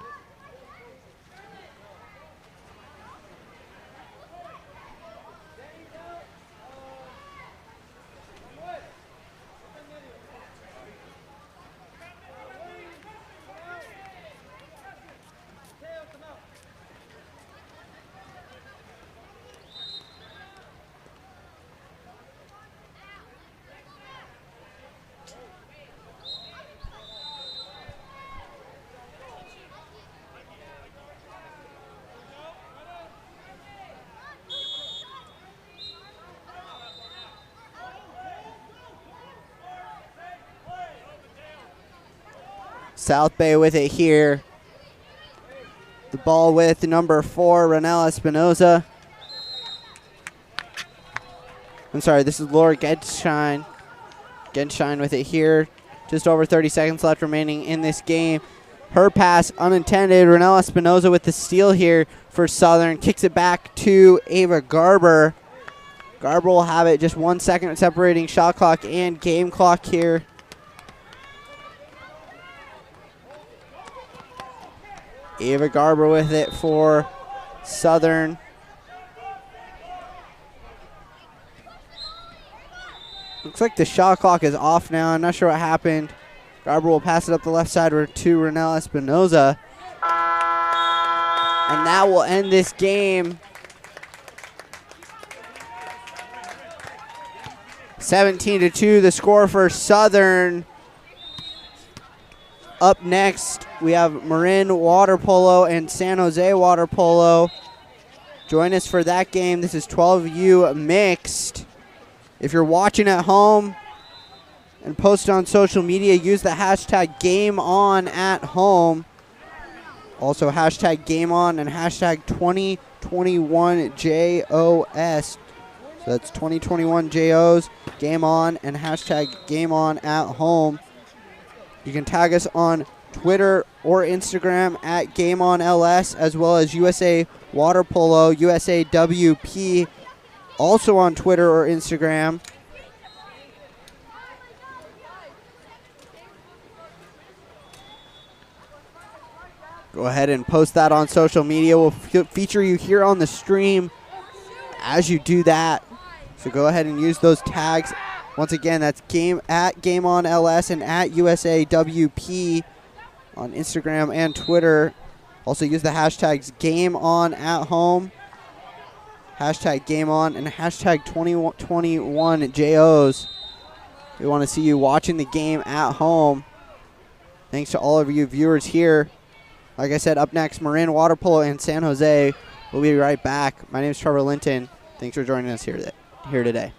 South Bay with it here. The ball with number 4, Ronell Espinoza. I'm sorry, this is Laura Genshine. Genshine with it here. Just over 30 seconds left remaining in this game. Her pass unintended. Ronell Espinoza with the steal here for Southern. Kicks it back to Ava Garber. Garber will have it. Just 1 second separating shot clock and game clock here. Ava Garber with it for Southern. Looks like the shot clock is off now. I'm not sure what happened. Garber will pass it up the left side to Ronell Espinoza. And that will end this game. 17-2, the score for Southern. Up next, we have Marin Water Polo and San Jose Water Polo. Join us for that game. This is 12U mixed. If you're watching at home and post on social media, use the hashtag GameOnAtHome. Also hashtag GameOn and hashtag 2021JOS. So that's 2021JOs, Game On, and hashtag GameOnAtHome. You can tag us on Twitter or Instagram at GameOnLS, as well as USA Water Polo, USAWP, also on Twitter or Instagram. Go ahead and post that on social media. We'll feature you here on the stream as you do that. So go ahead and use those tags. Once again, that's at GameOnLS and at USAWP on Instagram and Twitter. Also use the hashtags GameOnAtHome, hashtag GameOn, and hashtag 2021JOs. We want to see you watching the game at home. Thanks to all of you viewers here. Like I said, up next, Marin Water Polo and San Jose. We'll be right back. My name is Trevor Linton. Thanks for joining us here today.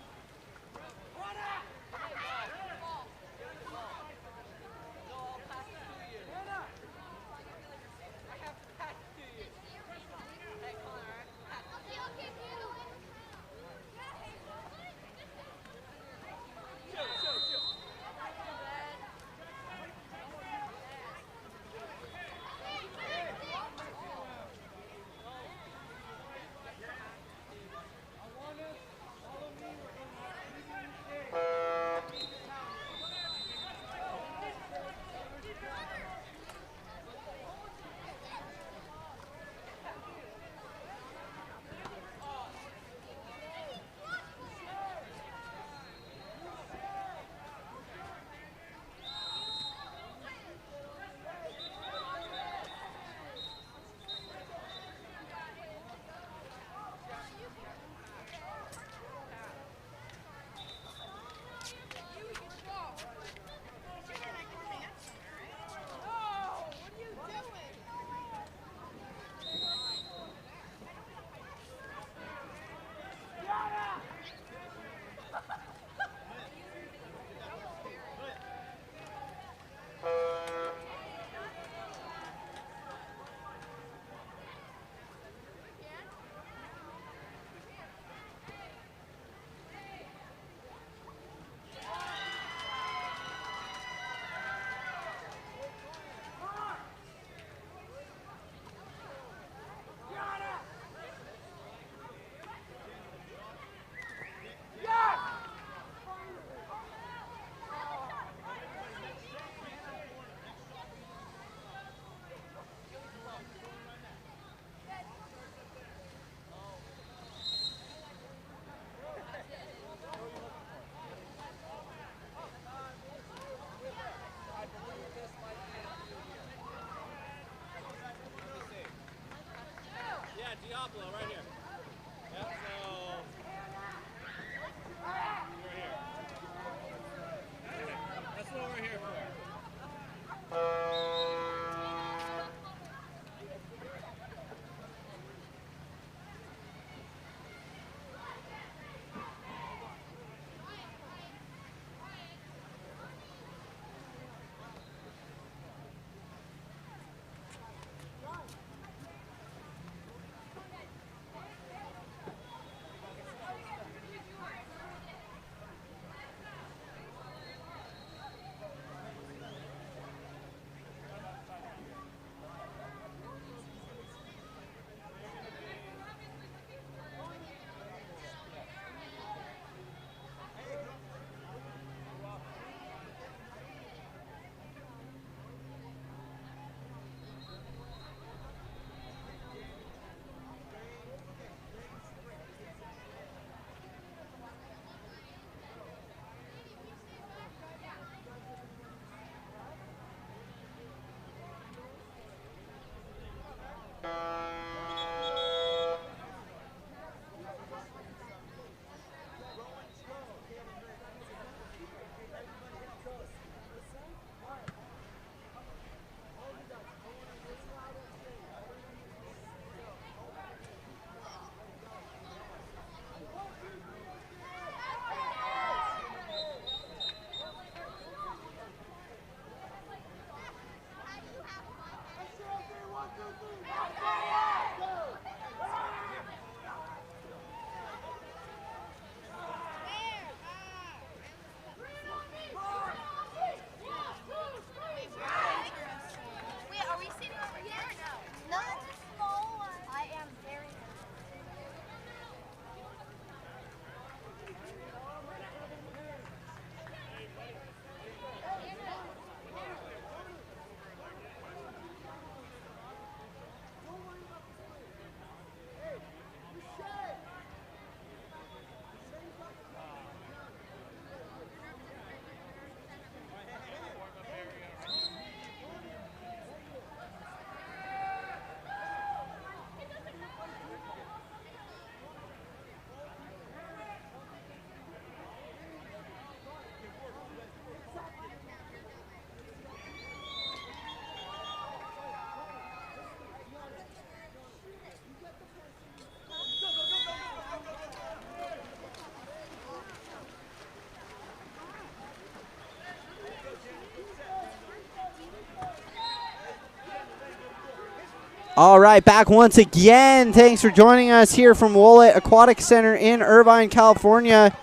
All right, back once again. Thanks for joining us here from Woollett Aquatic Center in Irvine, California.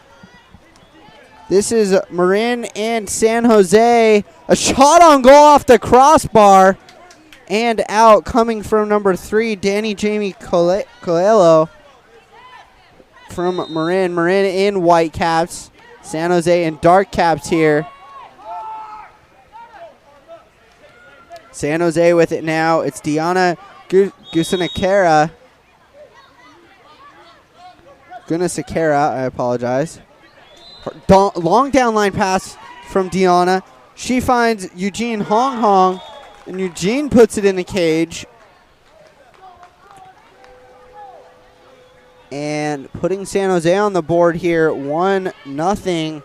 This is Marin and San Jose. A shot on goal off the crossbar and out, coming from number 3, Danny Jamie Coelho from Marin. Marin in white caps, San Jose in dark caps here. San Jose with it now. It's Diana Gusanakera. I apologize. Long down line pass from Diana. She finds Eugene Hong Hong, and Eugene puts it in the cage. And putting San Jose on the board here, 1-0.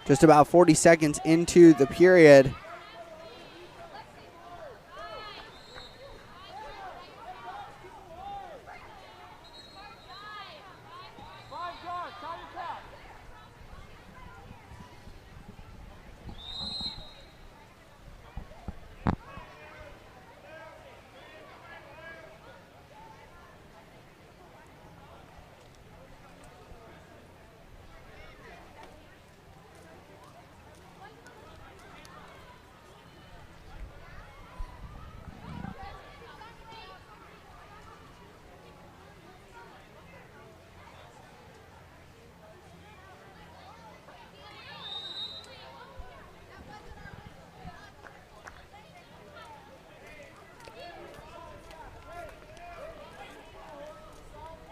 Just about 40 seconds into the period.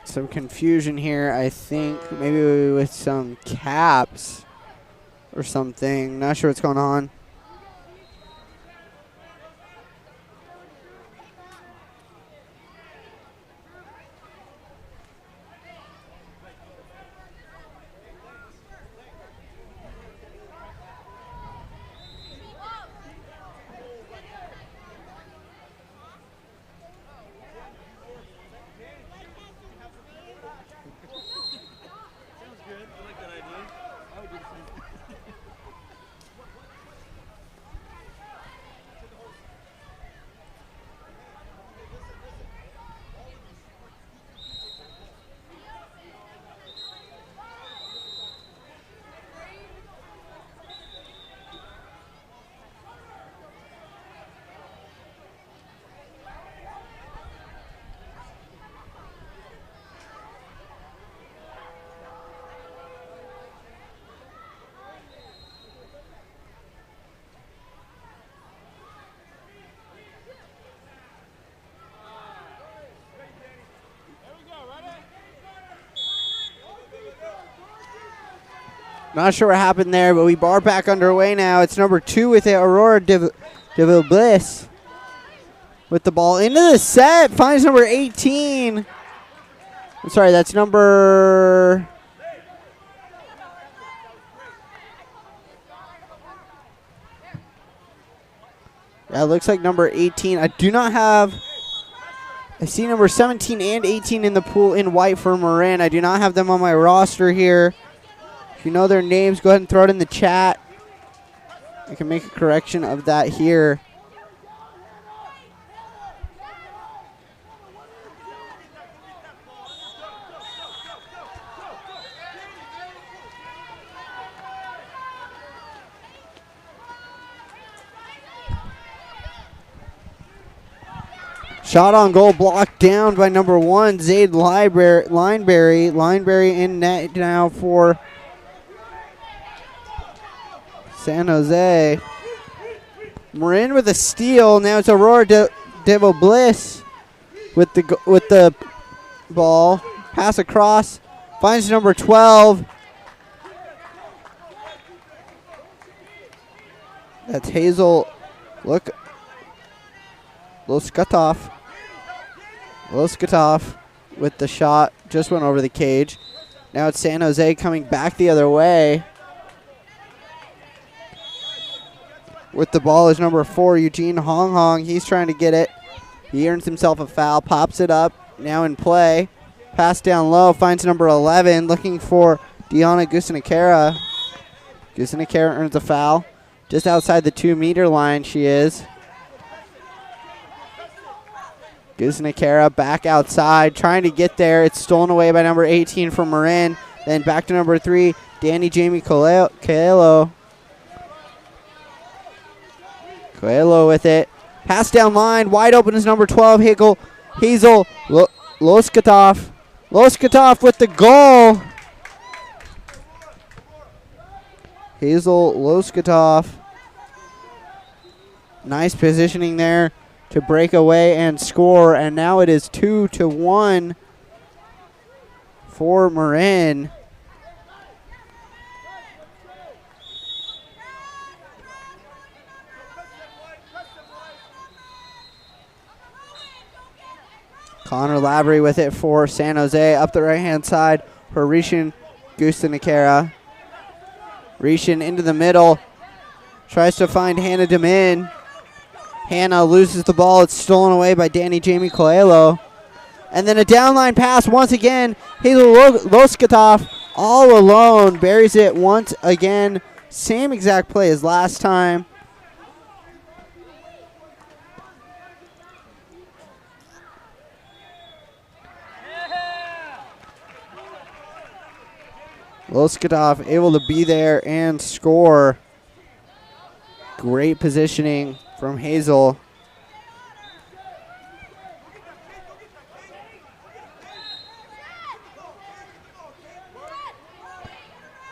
Some confusion here, I think, maybe with some caps or something. Not sure what's going on. Not sure what happened there, but we bar back underway now. It's number 2 with it, Aurora Devil Bliss. With the ball into the set, finds number 18. I'm sorry, that's number... Yeah, it looks like number 18. I do not have... I see number 17 and 18 in the pool in white for Marin. I do not have them on my roster here. If you know their names, go ahead and throw it in the chat. I can make a correction of that here. Shot on goal blocked down by number 1, Zaid Lineberry. Lineberry in net now for San Jose. Marin with a steal. Now it's Aurora Devil Bliss with the ball. Pass across. Finds number 12. That's Hazel. Look. Loskatov with the shot. Just went over the cage. Now it's San Jose coming back the other way. With the ball is number 4, Eugene Hong Hong. He's trying to get it. He earns himself a foul. Pops it up. Now in play. Pass down low. Finds number 11. Looking for Deanna Gusanakera. Gusanakera earns a foul. Just outside the 2-meter line she is. Gusanakera back outside. Trying to get there. It's stolen away by number 18 from Marin. Then back to number 3, Danny Jamie Coelho. Coelho with it. Pass down line. Wide open is number 12, Hazel Loskatov. Loskatov with the goal. Hazel Loskatov. Nice positioning there to break away and score. And now it is 2-1 for Marin. Connor Lavery with it for San Jose. Up the right-hand side for Rishin Gusanakera. Rishin into the middle. Tries to find Hannah Demin. Hannah loses the ball. It's stolen away by Danny Jamie Coelho. And then a downline pass once again. Hazel Loskatov all alone. Buries it once again. Same exact play as last time. Loskatov able to be there and score. Great positioning from Hazel.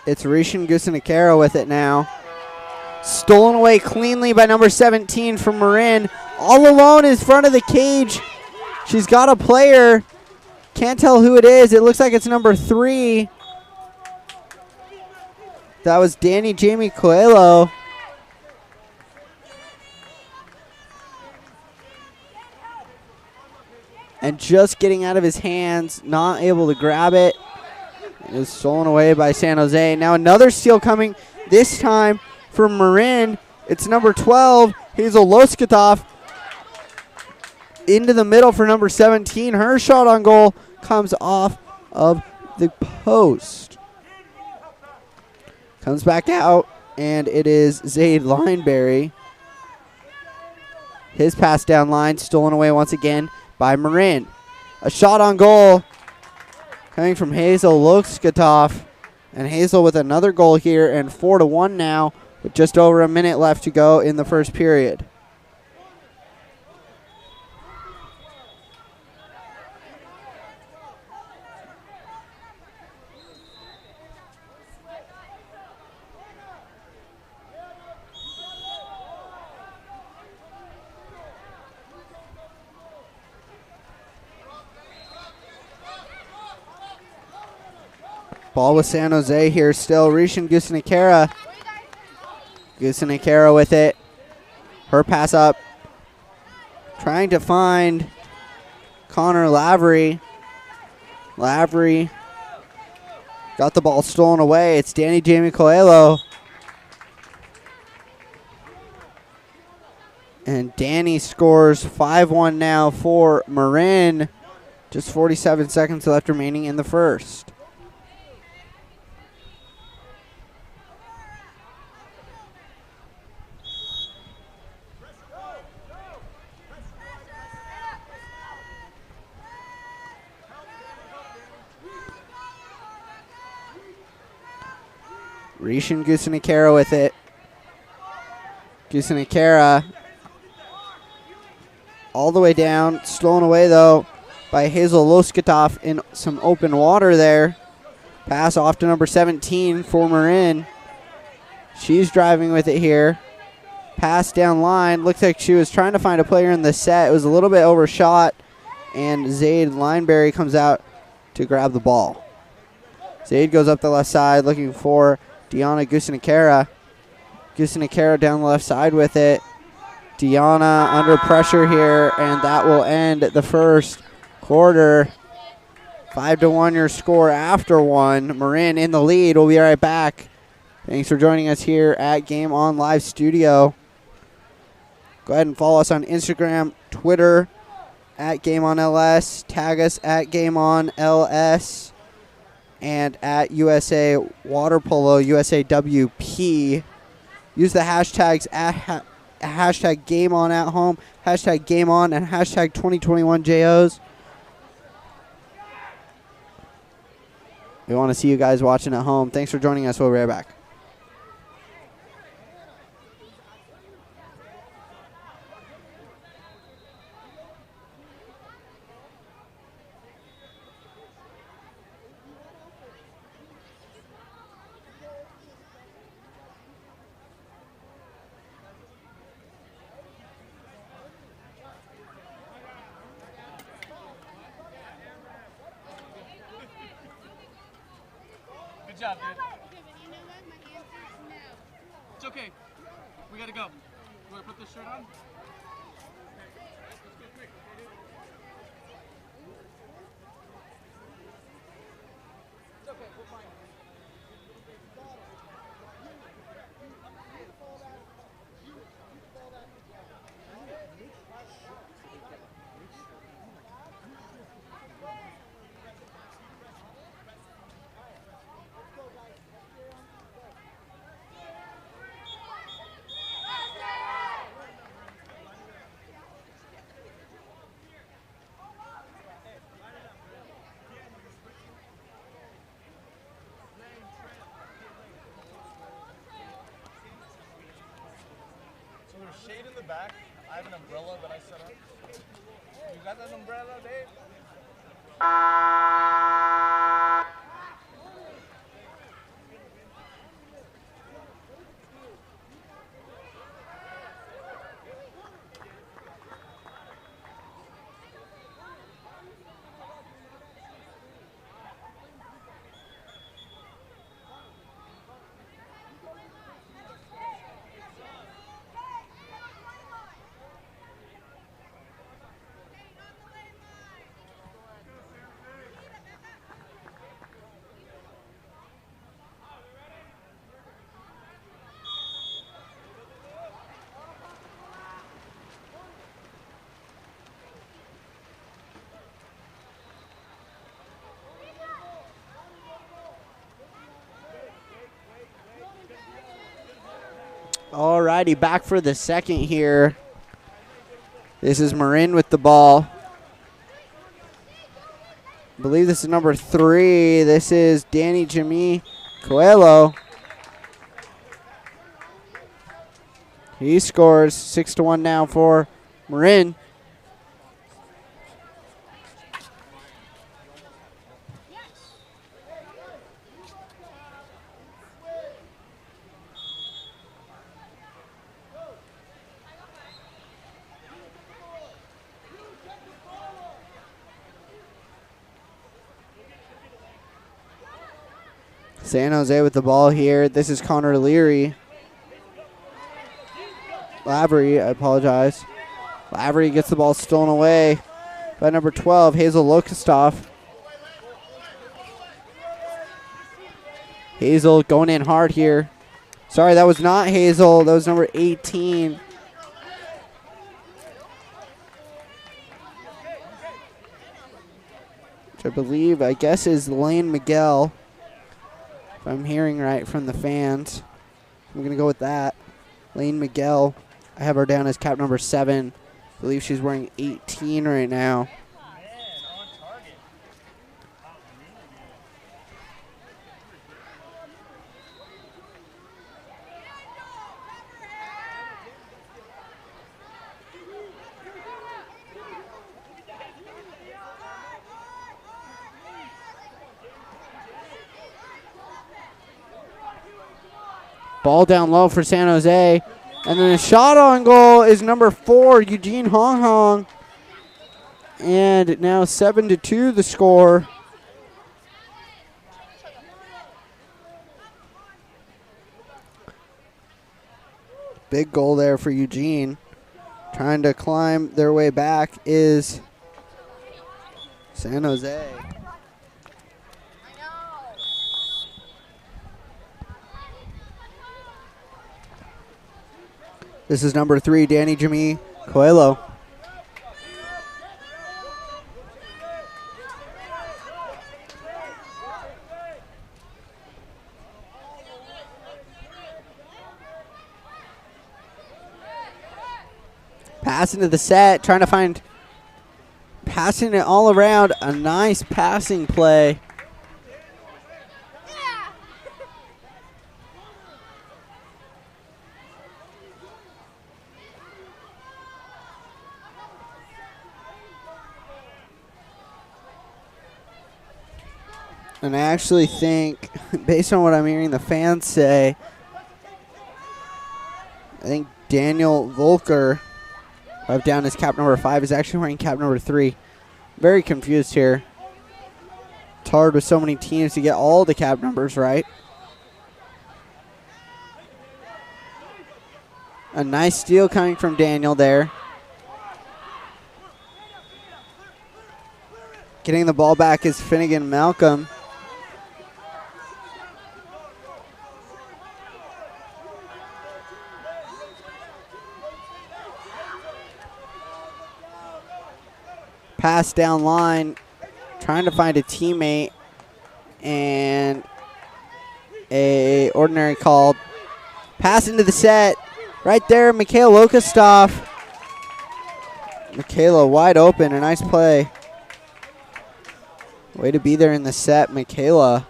It's Rishin Gusanakera with it now. Stolen away cleanly by number 17 from Marin. All alone in front of the cage. She's got a player. Can't tell who it is. It looks like it's number 3. That was Danny Jamie Coelho. And just getting out of his hands, not able to grab it. It was stolen away by San Jose. Now another steal coming, this time from Marin. It's number 12, Hazel Loskatov. Into the middle for number 17. Her shot on goal comes off of the post. Comes back out, and it is Zaid Lineberry. His pass down line stolen away once again by Marin. A shot on goal coming from Hazel Loskatov. And Hazel with another goal here, and 4-1 now with just over a minute left to go in the first period. Ball with San Jose here still. Rishan Gusanakera. Gusanakera with it. Her pass up. Trying to find Connor Lavery. Lavery got the ball stolen away. It's Danny Jamie Coelho. And Danny scores 5-1 now for Marin. Just 47 seconds left remaining in the first. Rishan Gusanakera with it. Gusanakera all the way down. Stolen away, though, by Hazel Loskatov in some open water there. Pass off to number 17 for Marin. She's driving with it here. Pass down line. Looks like she was trying to find a player in the set. It was a little bit overshot, and Zaid Lineberry comes out to grab the ball. Zaid goes up the left side looking for Deanna Gusanakera. Gusanakera down the left side with it. Deanna under pressure here, and that will end the first quarter. 5-1 your score after one. Marin in the lead. We'll be right back. Thanks for joining us here at Game On Live Studio. Go ahead and follow us on Instagram, Twitter, at Game On LS. Tag us at Game On LS. And at USA Water Polo, USAWP. Use the hashtags at hashtag Game On at home, hashtag Game On, and hashtag 2021JOs. We want to see you guys watching at home. Thanks for joining us. We'll be right back. Good job, dude. It's okay. We gotta go. You wanna put this shirt on? It's okay, we'll find it. Shade in the back. I have an umbrella that I set up. You got that umbrella, Dave? Alrighty, back for the second here. This is Marin with the ball. I believe this is number 3. This is Danny Jamie Coelho. He scores 6-1 now for Marin. San Jose with the ball here. This is Connor Lavery, I apologize. Lavery gets the ball stolen away by number 12, Hazel Lokustoff. Hazel going in hard here. Sorry, that was not Hazel. That was number 18. Which I guess is Lane Miguel. If I'm hearing right from the fans. I'm going to go with that. Lane Miguel. I have her down as cap number 7. I believe she's wearing 18 right now. Ball down low for San Jose. And then a shot on goal is number 4, Eugene Hong Hong. And now 7-2 the score. Big goal there for Eugene. Trying to climb their way back is San Jose. This is number 3, Danny Jamie Coelho. Pass into the set, trying to find, passing it all around. A nice passing play. And I actually think, based on what I'm hearing the fans say, I think Daniel Volker, who I've down as cap number 5, is actually wearing cap number 3. Very confused here. It's hard with so many teams to get all the cap numbers right. A nice steal coming from Daniel there. Getting the ball back is Finnegan Malcolm. Pass down line, trying to find a teammate, and a ordinary call. Pass into the set, right there, Michaela Lokustoff. Michaela wide open, a nice play. Way to be there in the set, Michaela.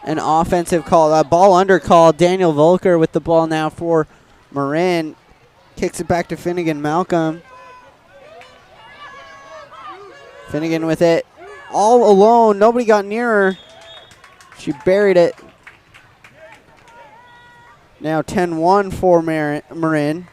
An offensive call, a ball under call. Daniel Volker with the ball now for Marin. Kicks it back to Finnegan Malcolm. Finnegan with it all alone. Nobody got near her. She buried it. Now 10-1 for Marin.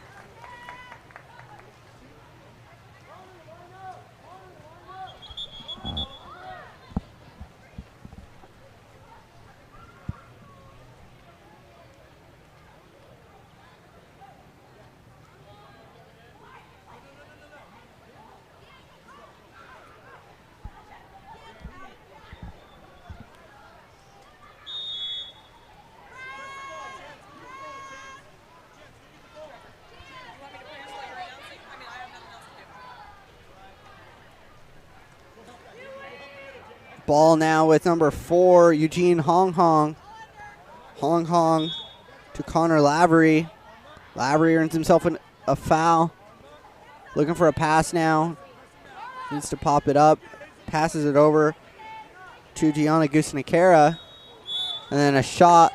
Ball now with number 4, Eugene Hong Hong. Hong Hong to Connor Lavery. Lavery earns himself a foul. Looking for a pass now. Needs to pop it up. Passes it over to Gianna Gusnikera. And then a shot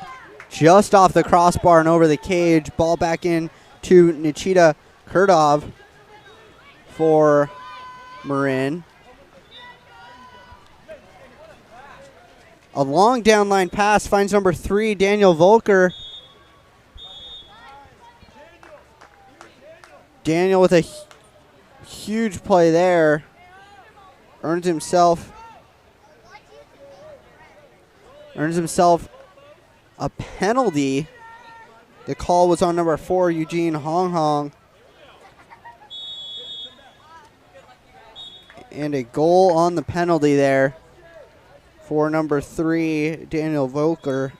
just off the crossbar and over the cage. Ball back in to Nichita Kurdov. for Marin. A long downline pass finds number 3, Daniel Volker. Daniel with a huge play there. Earns himself a penalty. The call was on number 4, Eugene Hong Hong. And a goal on the penalty there for number 3, Daniel Volker.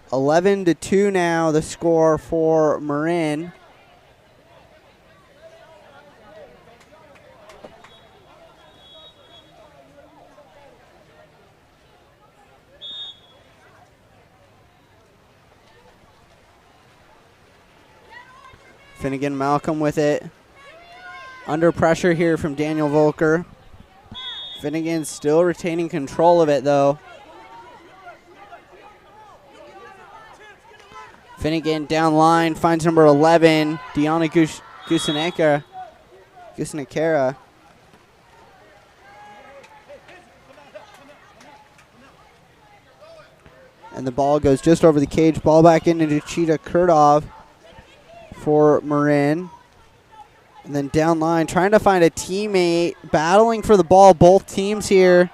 11-2 now, the score for Marin. Finnegan Malcolm with it. Under pressure here from Daniel Volker. Finnegan still retaining control of it, though. Finnegan down line, finds number 11, Deanna Gusanekera. And the ball goes just over the cage. Ball back into Cheetah Kurdov for Marin. And then down line, trying to find a teammate, battling for the ball. Both teams here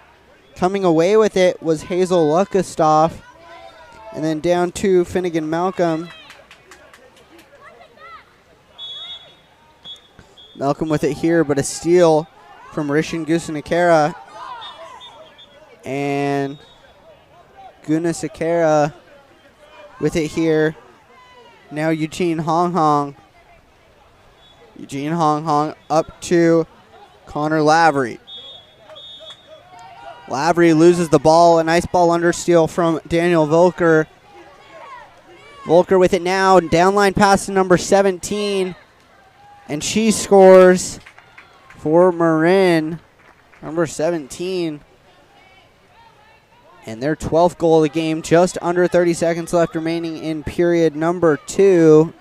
coming away with it was Hazel Lukastoff. And then down to Finnegan Malcolm. Malcolm with it here, but a steal from Rishin Gusanekera. And Gusanekera with it here. Now Eugene Hong Hong. Eugene Hong Hong up to Connor Lavery. Lavery loses the ball. A nice ball understeal from Daniel Volker. Volker with it now. Downline pass to number 17. And she scores for Marin. Number 17. And their 12th goal of the game. Just under 30 seconds left remaining in period number 2.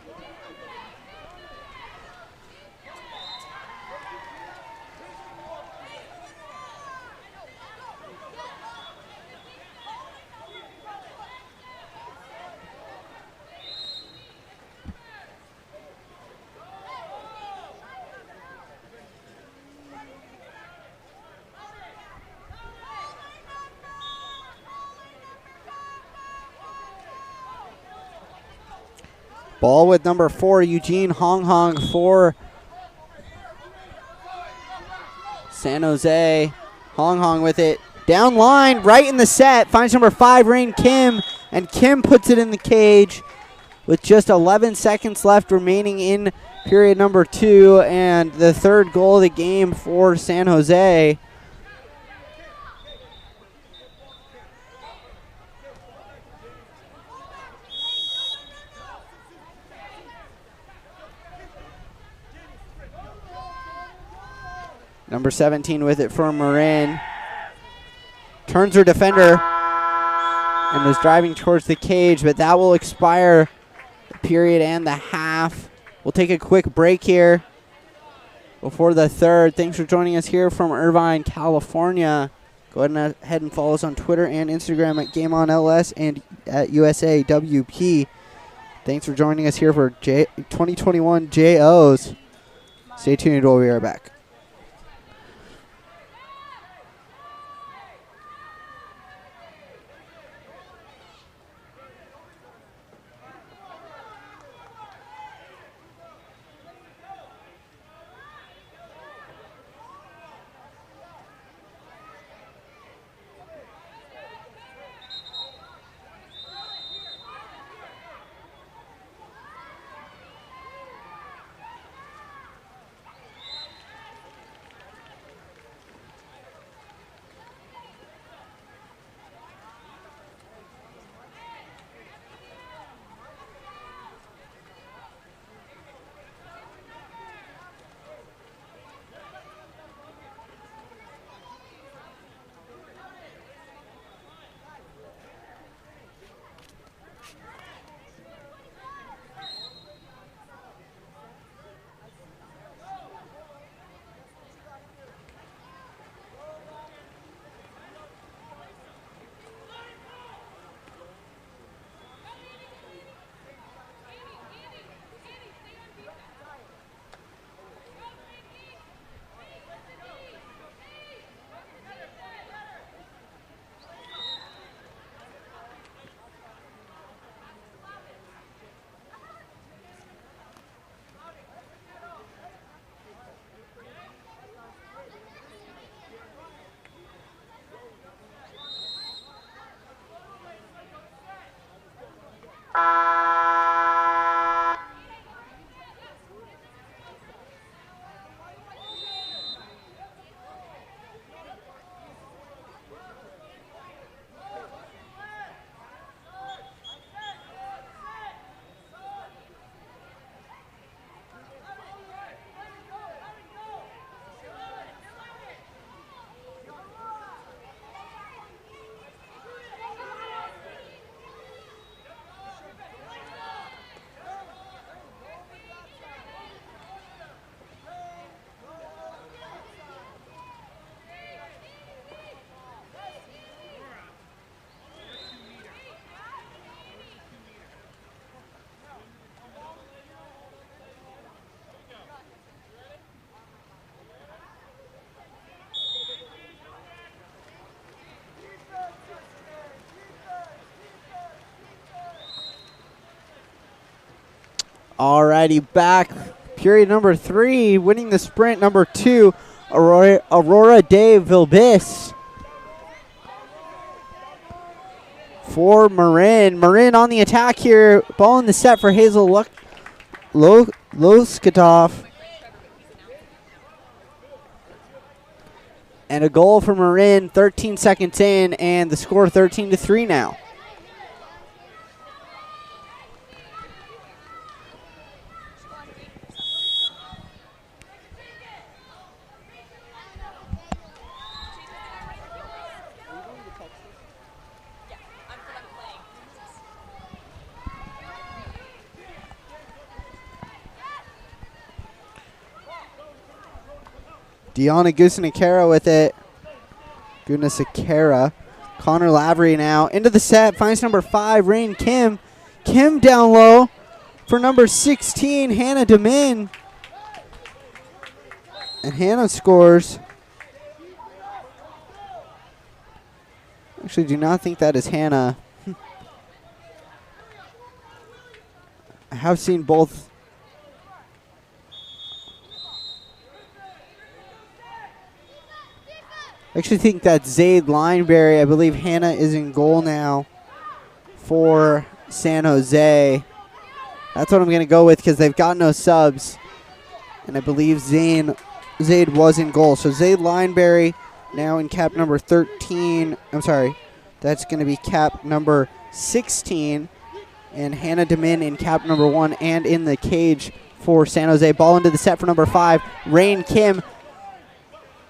Ball with number 4, Eugene Hong Hong for San Jose. Hong Hong with it. Down line, right in the set. Finds number 5, Rain Kim. And Kim puts it in the cage with just 11 seconds left remaining in period number 2. And the 3rd goal of the game for San Jose. Number 17 with it for Marin. Turns her defender and is driving towards the cage, but that will expire the period and the half. We'll take a quick break here before the 3rd. Thanks for joining us here from Irvine, California. Go ahead and follow us on Twitter and Instagram at GameOnLS and at USAWP. Thanks for joining us here for 2021 JOs. Stay tuned, we'll be right back. Alrighty, back. Period number 3, winning the sprint. Number 2, Aurora de Vilbis. For Marin. Marin on the attack here. Ball in the set for Hazel Loskatov. And a goal for Marin, 13 seconds in, and the score 13-3 now. Deanna Gusanikara with it. Gusanikara. Connor Lavery now into the set. Finds number 5, Rain Kim. Kim down low for number 16, Hannah Demin. And Hannah scores. Actually, do not think that is Hannah. I have seen both. I actually think that's Zaid Lineberry. I believe Hannah is in goal now for San Jose. That's what I'm going to go with because they've got no subs. And I believe Zaid was in goal. So Zaid Lineberry now in cap number 13. I'm sorry. That's going to be cap number 16. And Hannah Demin in cap number 1 and in the cage for San Jose. Ball into the set for number 5, Rain Kim.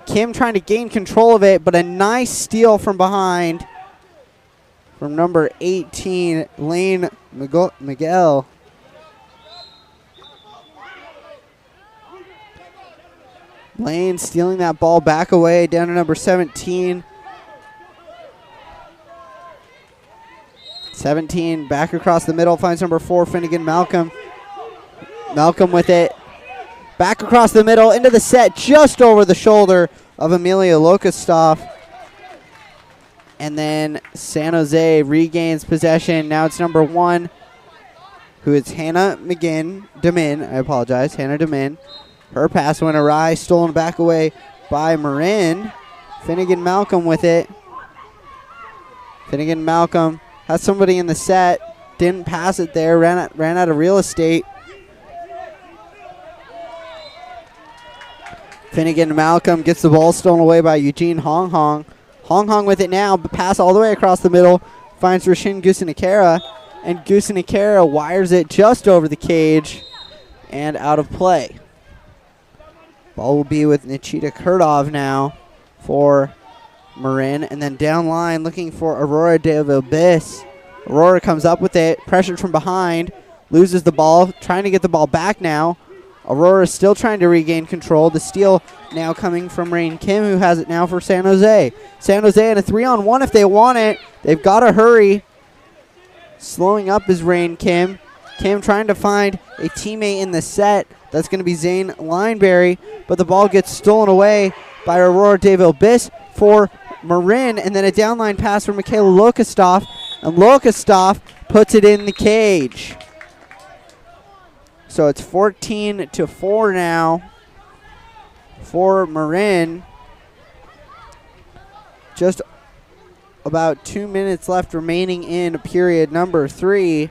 Kim trying to gain control of it, but a nice steal from behind from number 18, Lane Miguel. Lane stealing that ball back away down to number 17. 17 back across the middle, finds number 4, Finnegan Malcolm. Malcolm with it. Back across the middle, into the set, just over the shoulder of Amelia Lokostov. And then San Jose regains possession. Now it's number 1, who is Hannah Demin. I apologize, Hannah Demin. Her pass went awry, stolen back away by Marin. Finnegan Malcolm with it. Finnegan Malcolm has somebody in the set, didn't pass it there, ran out of real estate. Finnegan Malcolm gets the ball stolen away by Eugene Hong Hong. Hong Hong with it now, but pass all the way across the middle. Finds Rashin Gusanikara, and Gusanikara wires it just over the cage and out of play. Ball will be with Nichita Kurdov now for Marin, and then down line looking for Aurora de Vilbis. Aurora comes up with it, pressured from behind, loses the ball, trying to get the ball back now. Aurora still trying to regain control. The steal now coming from Rain Kim, who has it now for San Jose. San Jose in a 3-on-1 if they want it. They've got to hurry. Slowing up is Rain Kim. Kim trying to find a teammate in the set. That's going to be Zane Lineberry, but the ball gets stolen away by Aurora de Vilbis for Marin, and then a downline pass for Michaela Lokostov, and Lokostov puts it in the cage. So it's 14-4 now for Marin. Just about 2 minutes left remaining in period number 3.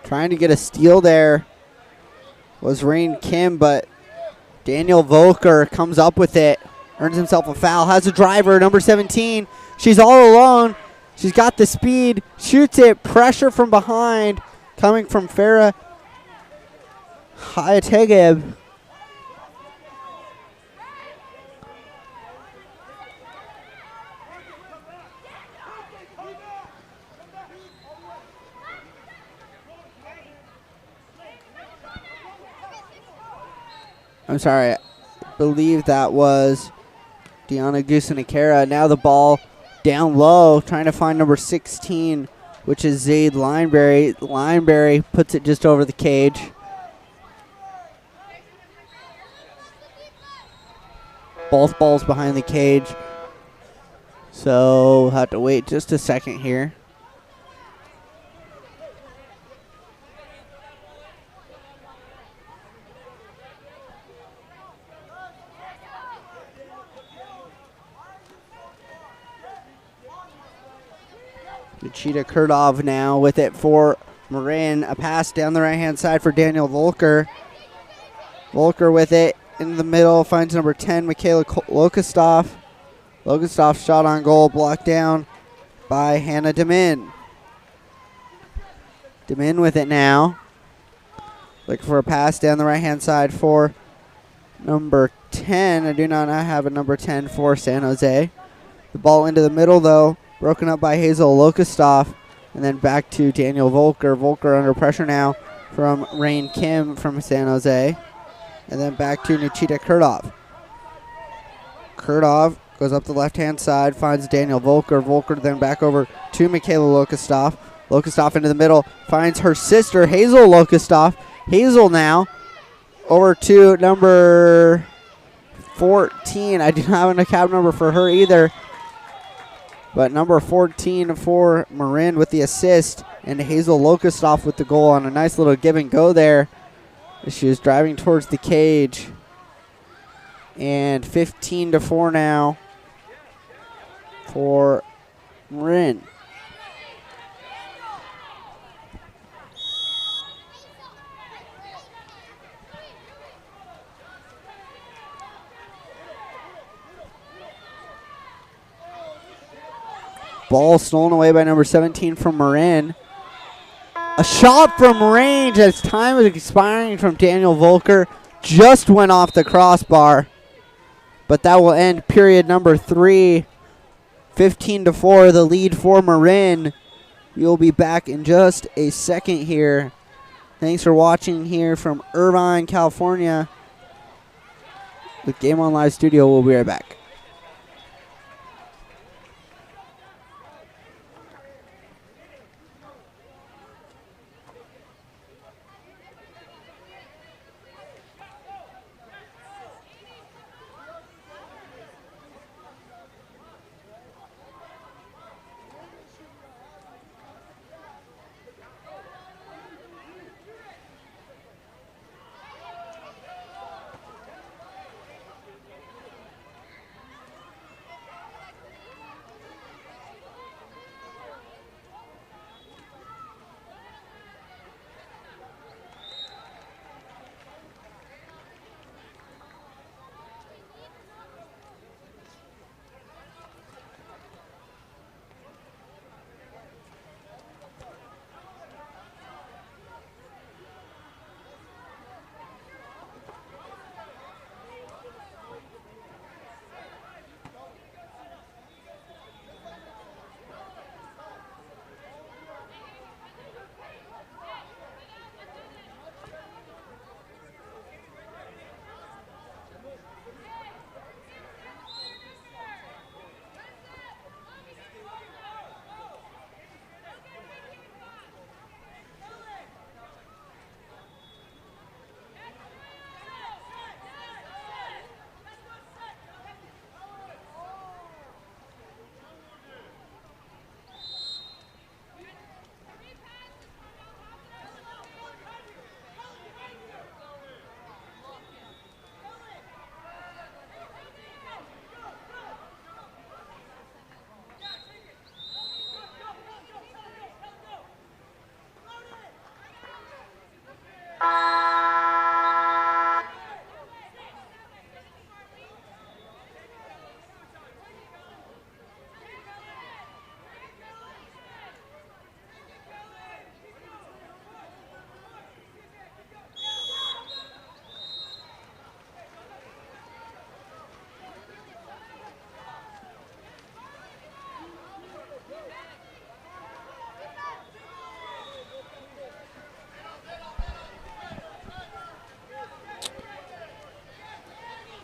Trying to get a steal there was Rain Kim, but Daniel Volker comes up with it, earns himself a foul, has a driver, number 17. She's all alone. She's got the speed, shoots it, pressure from behind, coming from Farah Hayategeb. I'm sorry, I believe that was Deanna Gusanikera. Now the ball down low, trying to find number 16, which is Zaid Lineberry. Lineberry puts it just over the cage. Both balls behind the cage. So we'll have to wait just a second here. Nikita Kurdov now with it for Marin. A pass down the right-hand side for Daniel Volker. Volker with it in the middle, finds number 10, Michaela Lokustoff. Lokustoff shot on goal, blocked down by Hannah Demin. Demin with it now. Looking for a pass down the right-hand side for number 10. I do not have a number 10 for San Jose. The ball into the middle, though. Broken up by Hazel Lokustoff. And then back to Daniel Volker. Volker under pressure now from Rain Kim from San Jose. And then back to Nikita Kurdov. Kurdov goes up the left-hand side, finds Daniel Volker. Volker then back over to Michaela Lokustoff. Lokustoff into the middle, finds her sister, Hazel Lokustoff. Hazel now over to number 14. I do not have a cab number for her either. But number 14 for Marin with the assist, and Hazel Lokustoff with the goal on a nice little give and go there. She was driving towards the cage. And 15-4 now for Marin. Ball stolen away by number 17 from Marin. A shot from range as time was expiring from Daniel Volker. Just went off the crossbar. But that will end period number 3. 15-4, the lead for Marin. We'll be back in just a second here. Thanks for watching here from Irvine, California. With Game On Live Studio, we'll be right back.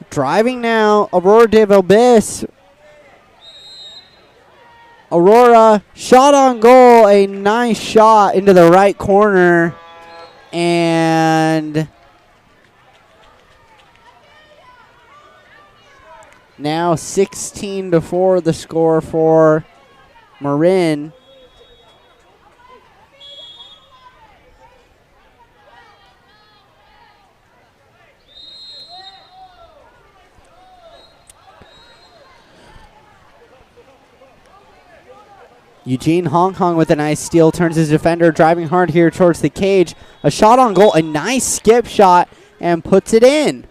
Driving now, Aurora de Valbis. Aurora, shot on goal, a nice shot into the right corner. And now 16-4 the score for Marin. Eugene Hong Kong with a nice steal, turns his defender, driving hard here towards the cage. A shot on goal, a nice skip shot, and puts it in.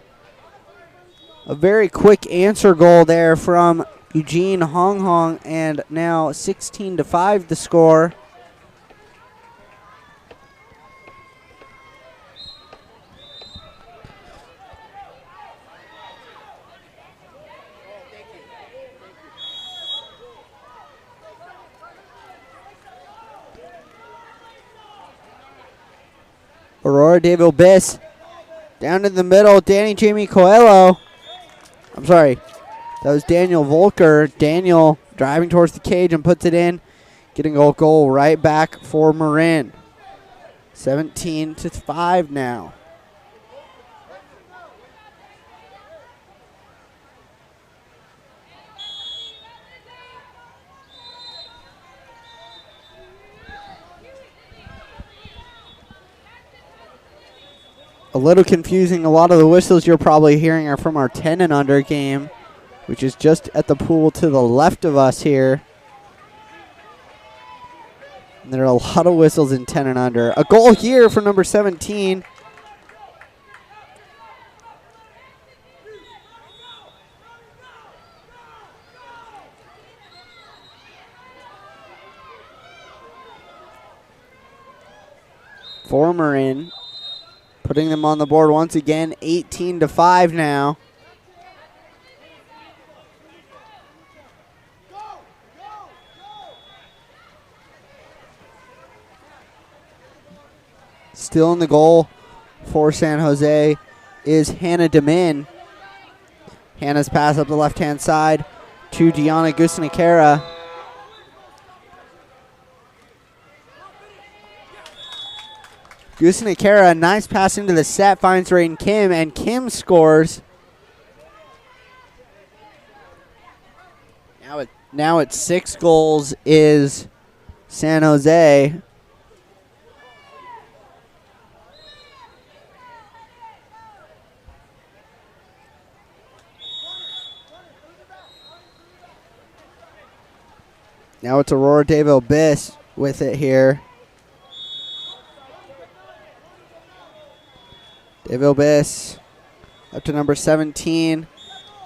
A very quick answer goal there from Eugene Hong Kong, and now 16-5 the score. Aurora de Valbis down in the middle. Danny Jamie Coelho. I'm sorry. That was Daniel Volker. Daniel driving towards the cage and puts it in. Getting a goal right back for Marin. 17-5 now. A little confusing. A lot of the whistles you're probably hearing are from our 10 and under game, which is just at the pool to the left of us here. And there are a lot of whistles in 10 and under. A goal here for number 17. For Marin. Putting them on the board once again, 18-5 now. Still in the goal for San Jose is Hannah Demin. Hannah's pass up the left-hand side to Deanna Gusanikara. Gusanikara, nice pass into the set, finds Rain Kim, and Kim scores. Now at 6 goals is San Jose. Now it's Aurora de Valbis with it here. De Valbis up to number 17.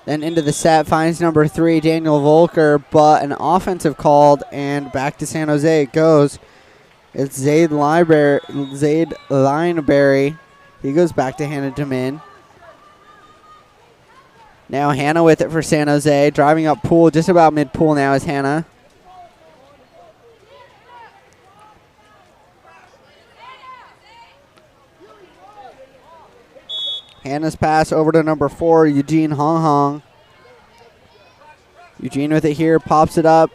Then into the set, finds number 3, Daniel Volker, but an offensive called, and back to San Jose it goes. It's Zaid Lineberry. He goes back to Hannah Demin. Now Hannah with it for San Jose, driving up pool, just about mid-pool now is Hannah. Hannah's pass over to number 4, Eugene Hong Hong. Eugene with it here, pops it up.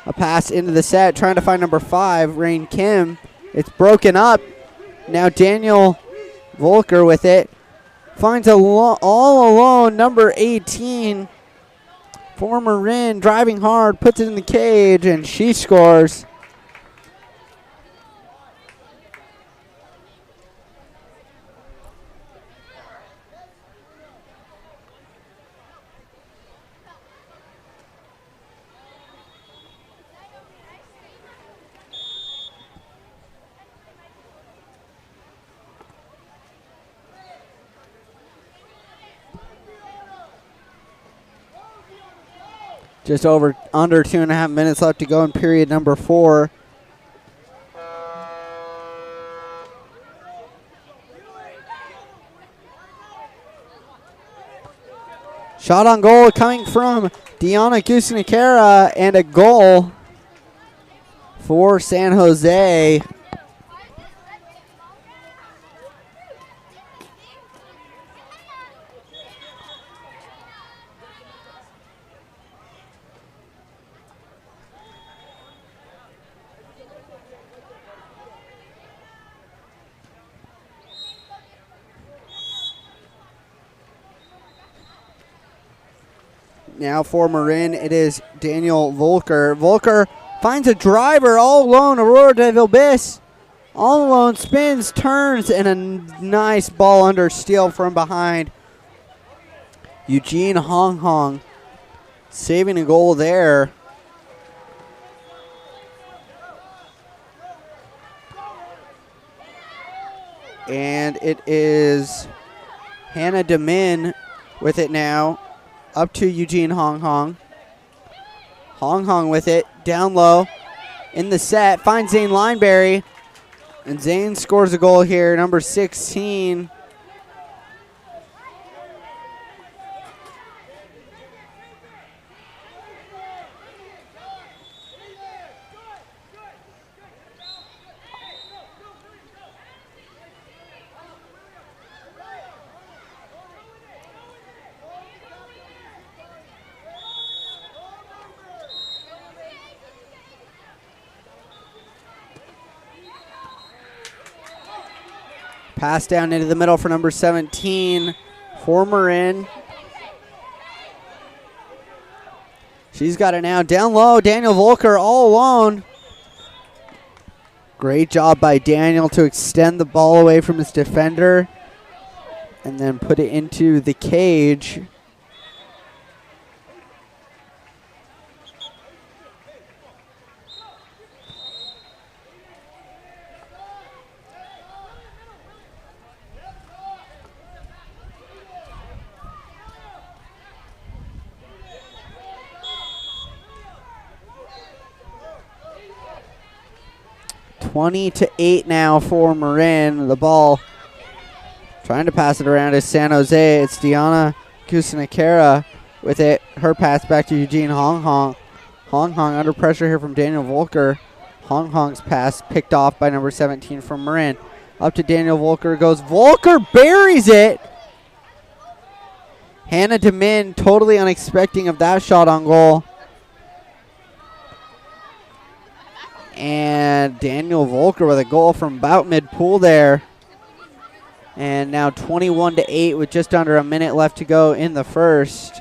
A pass into the set, trying to find number 5, Rain Kim. It's broken up. Now Daniel Volker with it. Finds all alone number 18. For Marin, driving hard, puts it in the cage, and she scores. Just under 2.5 minutes left to go in period number 4. Shot on goal coming from Deanna Gusanikara, and a goal for San Jose. Now for Marin, it is Daniel Volker. Volker finds a driver all alone. Aurora de Vilbis all alone, spins, turns, and a nice ball under steal from behind. Eugene Hong Hong saving a goal there. And it is Hannah DeMin with it now. Up to Eugene Hong Hong. Hong Hong with it, down low. In the set, finds Zane Lineberry. And Zane scores a goal here, number 16. Pass down into the middle for number 17 for Marin. She's got it now. Down low, Daniel Volker all alone. Great job by Daniel to extend the ball away from his defender and then put it into the cage. (20-8) now for Marin. The ball trying to pass it around is San Jose. It's Diana Kusinakera with it. Her pass back to Eugene Hong Hong. Hong Hong under pressure here from Daniel Volker. Hong Hong's pass picked off by number 17 from Marin. Up to Daniel Volker goes. Volker buries it. Hannah DeMin totally unexpecting of that shot on goal. And Daniel Volker with a goal from about mid-pool there. And now 21-8 with just under a minute left to go in the first.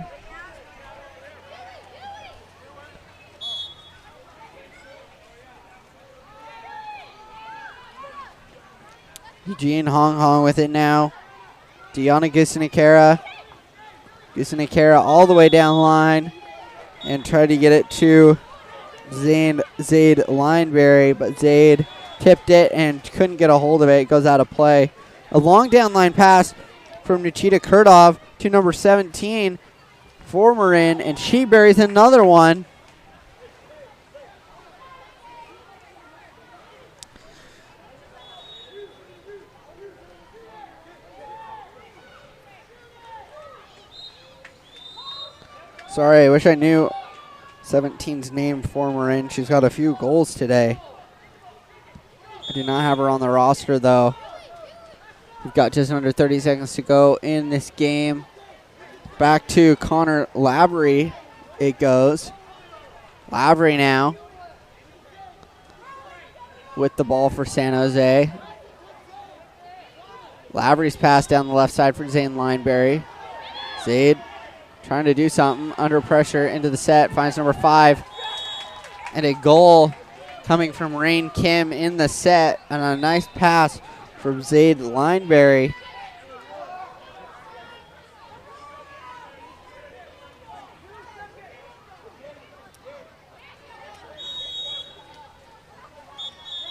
Eugene Hong Hong with it now. Deanna Gusinakera. Gusinakera all the way down the line and tried to get it to Zaid Lineberry, but Zaid tipped it and couldn't get a hold of it. It goes out of play. A long down line pass from Nikita Kurdov to number 17 for Marin, and she buries another one. Sorry, I wish I knew 17's name for Marin. She's got a few goals today. I do not have her on the roster, though. We've got just under 30 seconds to go in this game. Back to Connor Lavery it goes. Lavery now with the ball for San Jose. Lavery's pass down the left side for Zane Lineberry. Zaid trying to do something, under pressure into the set, finds number 5. And a goal coming from Rain Kim in the set, and a nice pass from Zaid Lineberry.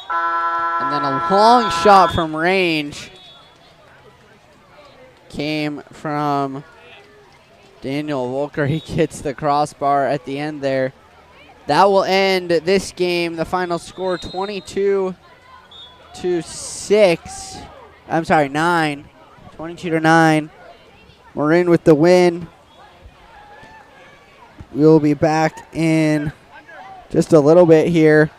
And then a long shot from range came from Daniel Volker. He gets the crossbar at the end there. That will end this game. The final score 22-6. I'm sorry, 9. 22-9. Marin with the win. We'll be back in just a little bit here.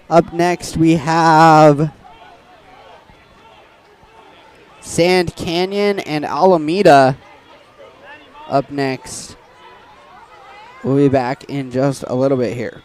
Up next we have Sand Canyon and Alameda up next. We'll be back in just a little bit here.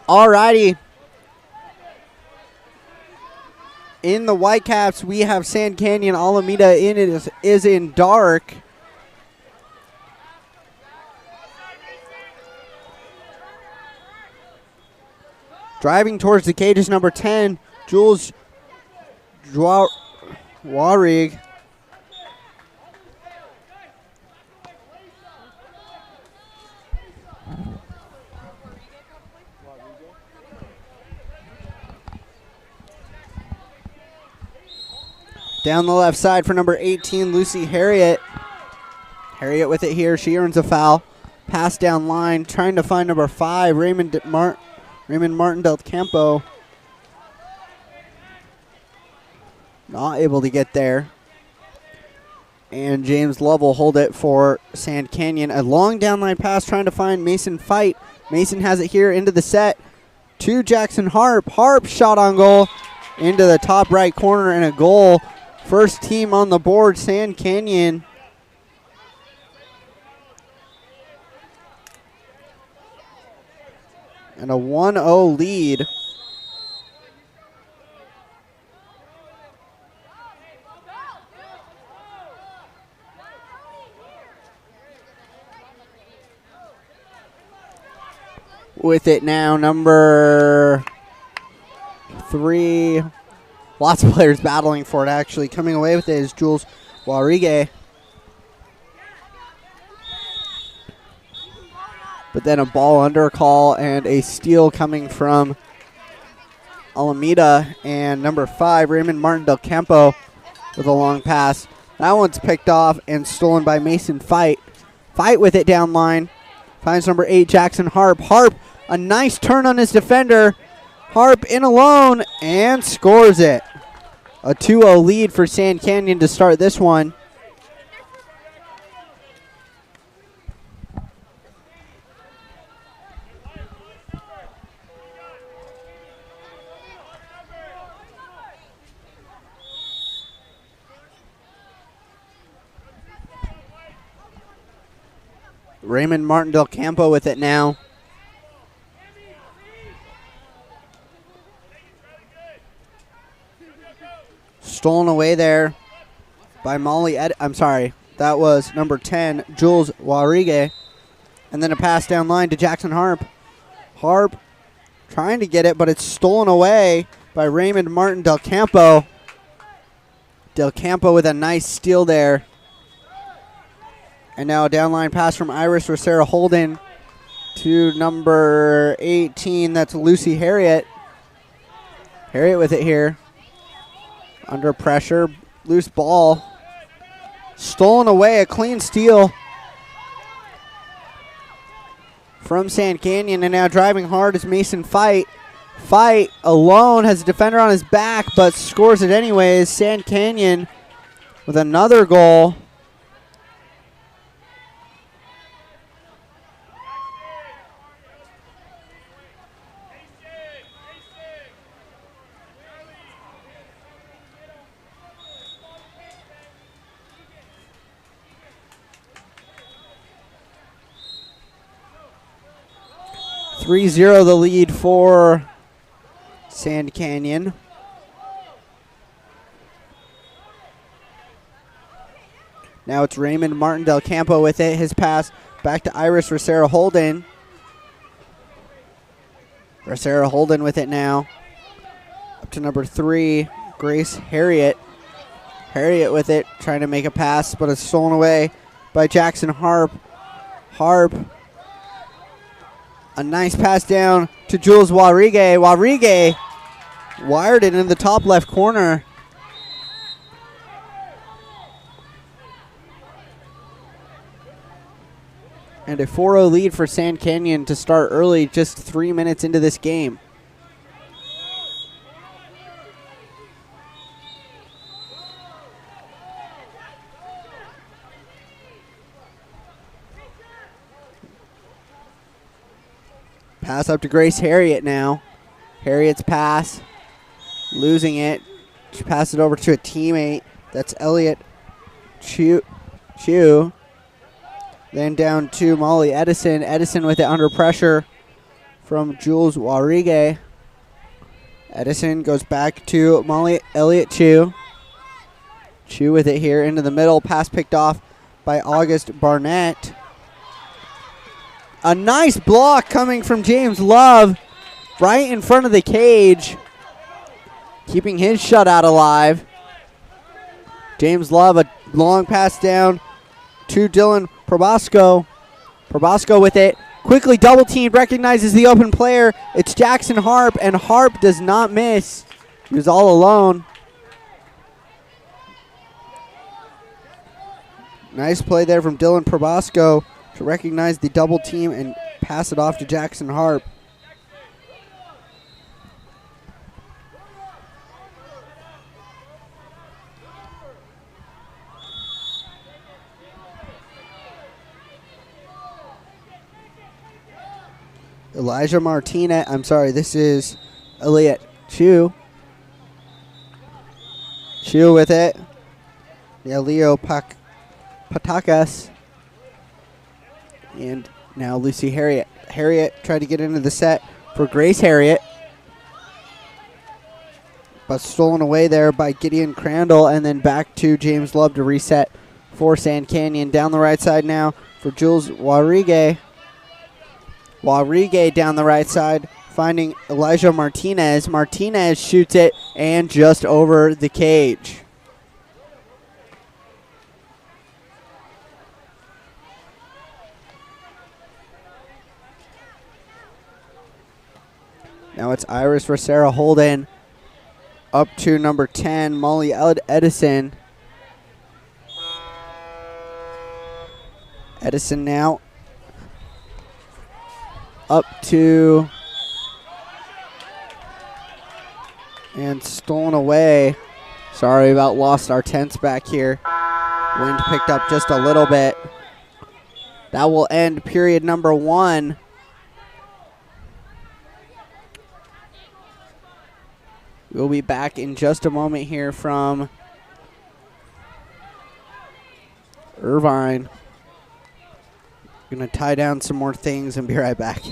Alrighty. In the Whitecaps, we have Sand Canyon. Alameda in it is in dark. Driving towards the cage is number 10, Jules Warig. Down the left side for number 18, Lucy Harriet. Harriet with it here. She earns a foul. Pass down line, trying to find number 5, Raymond Martin Del Campo. Not able to get there. And James Love will hold it for Sand Canyon. A long downline pass trying to find Mason Fight. Mason has it here into the set to Jackson Harp. Harp shot on goal into the top right corner and a goal. First team on the board, Sand Canyon. And a 1-0 lead. With it now, number 3. Lots of players battling for it, actually. Coming away with it is Jules Warige. But then a ball under call and a steal coming from Alameda. And number 5, Raymond Martin Del Campo with a long pass. That one's picked off and stolen by Mason Fight. Fight with it down line. Finds number 8, Jackson Harp. Harp, a nice turn on his defender. Harp in alone and scores it. A 2-0 lead for Sand Canyon to start this one. Raymond Martin Del Campo with it now. Stolen away there by Molly I'm sorry, that was number 10, Jules Warige. And then a pass down line to Jackson Harp. Harp trying to get it, but it's stolen away by Raymond Martin Del Campo. Del Campo with a nice steal there. And now a downline pass from Iris Rosera Holden to number 18, that's Lucy Harriet. Harriet with it here. Under pressure, loose ball. Stolen away, a clean steal from Sand Canyon. And now driving hard is Mason Fight. Fight alone has a defender on his back, but scores it anyways. Sand Canyon with another goal. .3-0 the lead for Sand Canyon. Now it's Raymond Martin Del Campo with it. His pass back to Iris Rosera Holden. Rosera Holden with it now. Up to number 3, Grace Harriet. Harriet with it, trying to make a pass, but it's stolen away by Jackson Harp. Harp. A nice pass down to Jules Warige. Warige wired it in the top left corner. And a 4-0 lead for Sand Canyon to start early, just 3 minutes into this game. Pass up to Grace Harriet now. Harriet's pass, losing it. She passes it over to a teammate. That's Elliot Chu. Then down to Molly Edison. Edison with it under pressure. from Jules Warrigue. Edison goes back to Molly Elliott Chu. Chu with it here into the middle. Pass picked off by August Barnett. A nice block coming from James Love right in front of the cage, keeping his shutout alive. James Love, a long pass down to Dylan Probasco. Probasco with it. Quickly double teamed, recognizes the open player. It's Jackson Harp, and Harp does not miss. He was all alone. Nice play there from Dylan Probasco to recognize the double team and pass it off to Jackson Harp. Elijah Martinez, I'm sorry, this is Elliott Chu. Chu with it. Yeah, Leo Patakas. And now Lucy Harriet. Harriet tried to get into the set for Grace Harriet, but stolen away there by Gideon Crandall, and then back to James Love to reset for Sand Canyon. Down the right side now for Jules Warrigue. Warrigue down the right side, finding Elijah Martinez. Martinez shoots it and just over the cage. Now it's Iris Rosera Holden up to number 10, Molly Edison. Edison now up to and stolen away. Sorry about lost our tents back here. Wind picked up just a little bit. That will end period number 1. We'll be back in just a moment here from Irvine. Gonna tie down some more things and be right back.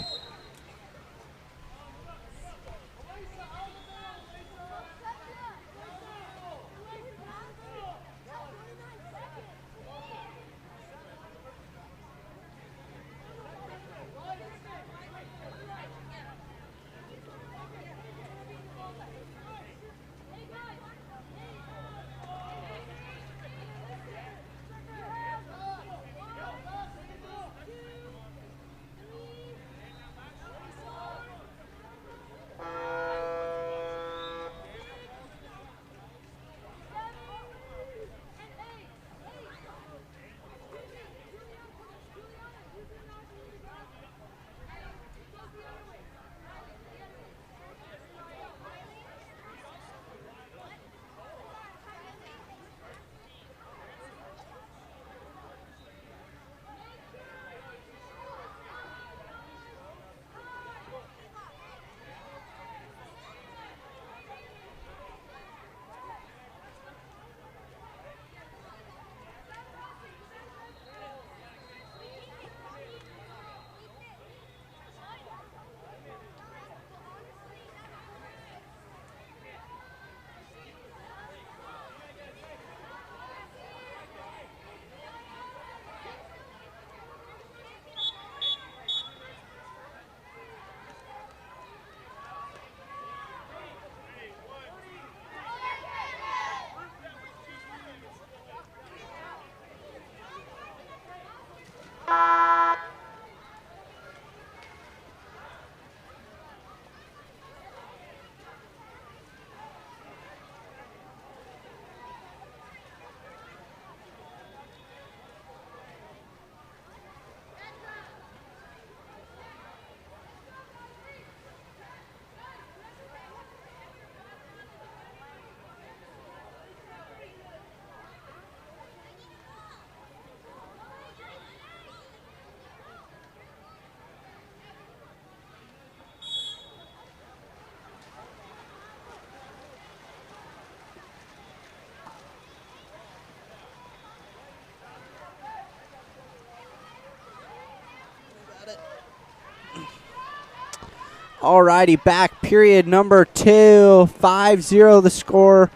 Alrighty, back period number 2. 5-0 the score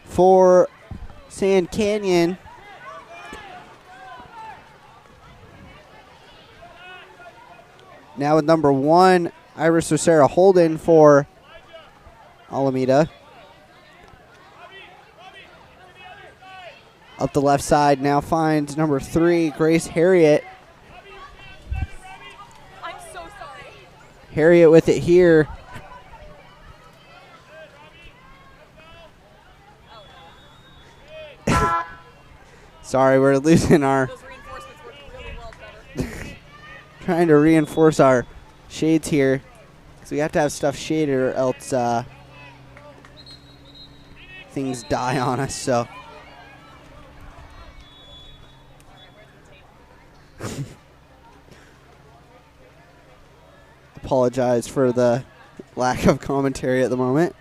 for Sand Canyon. Now with number 1, Iris Rosera Holden for Alameda. Up the left side now finds number 3, Grace Harriet. I'm so sorry. Harriet with it here. Sorry, we're losing our... Those reinforcements work really well better. Trying to reinforce our shades here. Because we have to have stuff shaded or else things die on us, so... Apologize for the lack of commentary at the moment.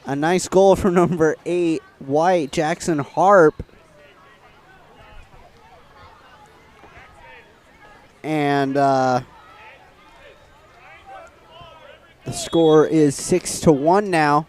A nice goal from number 8, White, Jackson Harp. And the score is 6-1 now.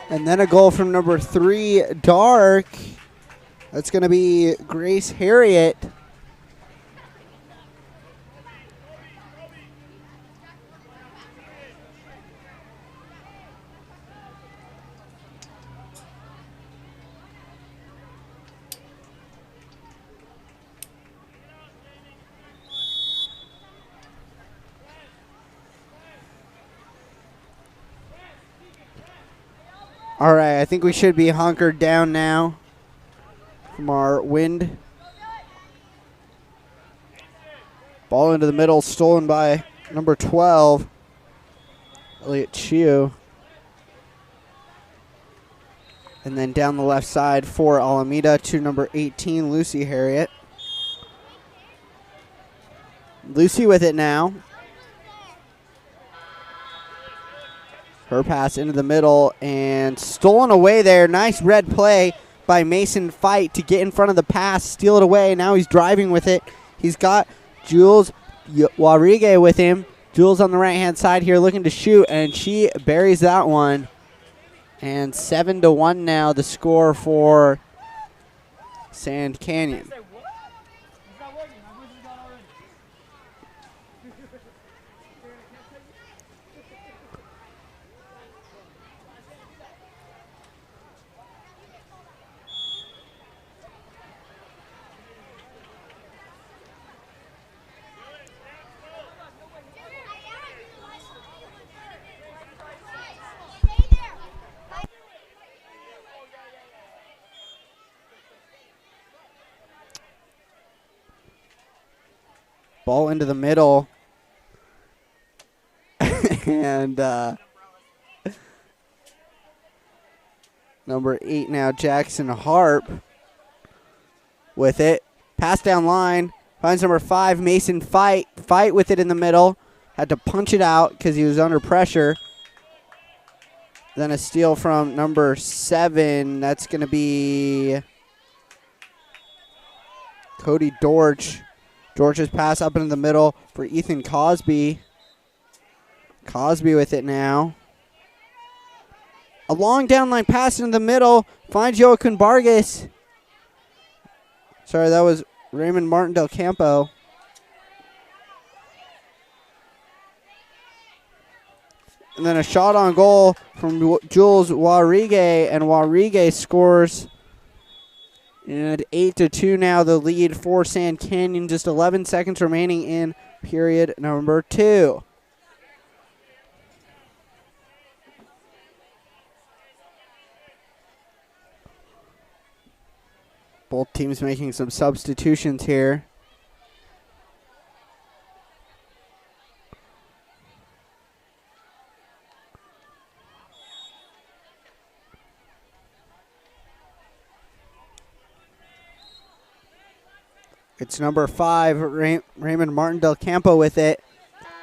And then a goal from number 3, Dark. That's going to be Grace Harriet. All right, I think we should be hunkered down now from our wind. Ball into the middle, stolen by number 12, Elliot Chiu. And then down the left side for Alameda to number 18, Lucy Harriet. Lucy with it now. Her pass into the middle and stolen away there. Nice red play by Mason Fight to get in front of the pass, steal it away. Now he's driving with it. He's got Jules Warrigue with him. Jules on the right-hand side here looking to shoot, and she buries that one. And 7-1 now the score for Sand Canyon. Ball into the middle. And number 8 now, Jackson Harp with it. Pass down line. Finds number 5, Mason Fight. Fight with it in the middle. Had to punch it out because he was under pressure. Then a steal from number 7. That's going to be Cody Dorch. Dorch's pass up into the middle for Ethan Cosby. Cosby with it now. A long downline pass in the middle. Finds Joaquin Vargas. Sorry, that was Raymond Martin Del Campo. And then a shot on goal from Jules Warrigue, and Warrigue scores. And 8-2 now the lead for Sand Canyon. Just 11 seconds remaining in period number 2. Both teams making some substitutions here. It's number 5, Raymond Martin Del Campo with it.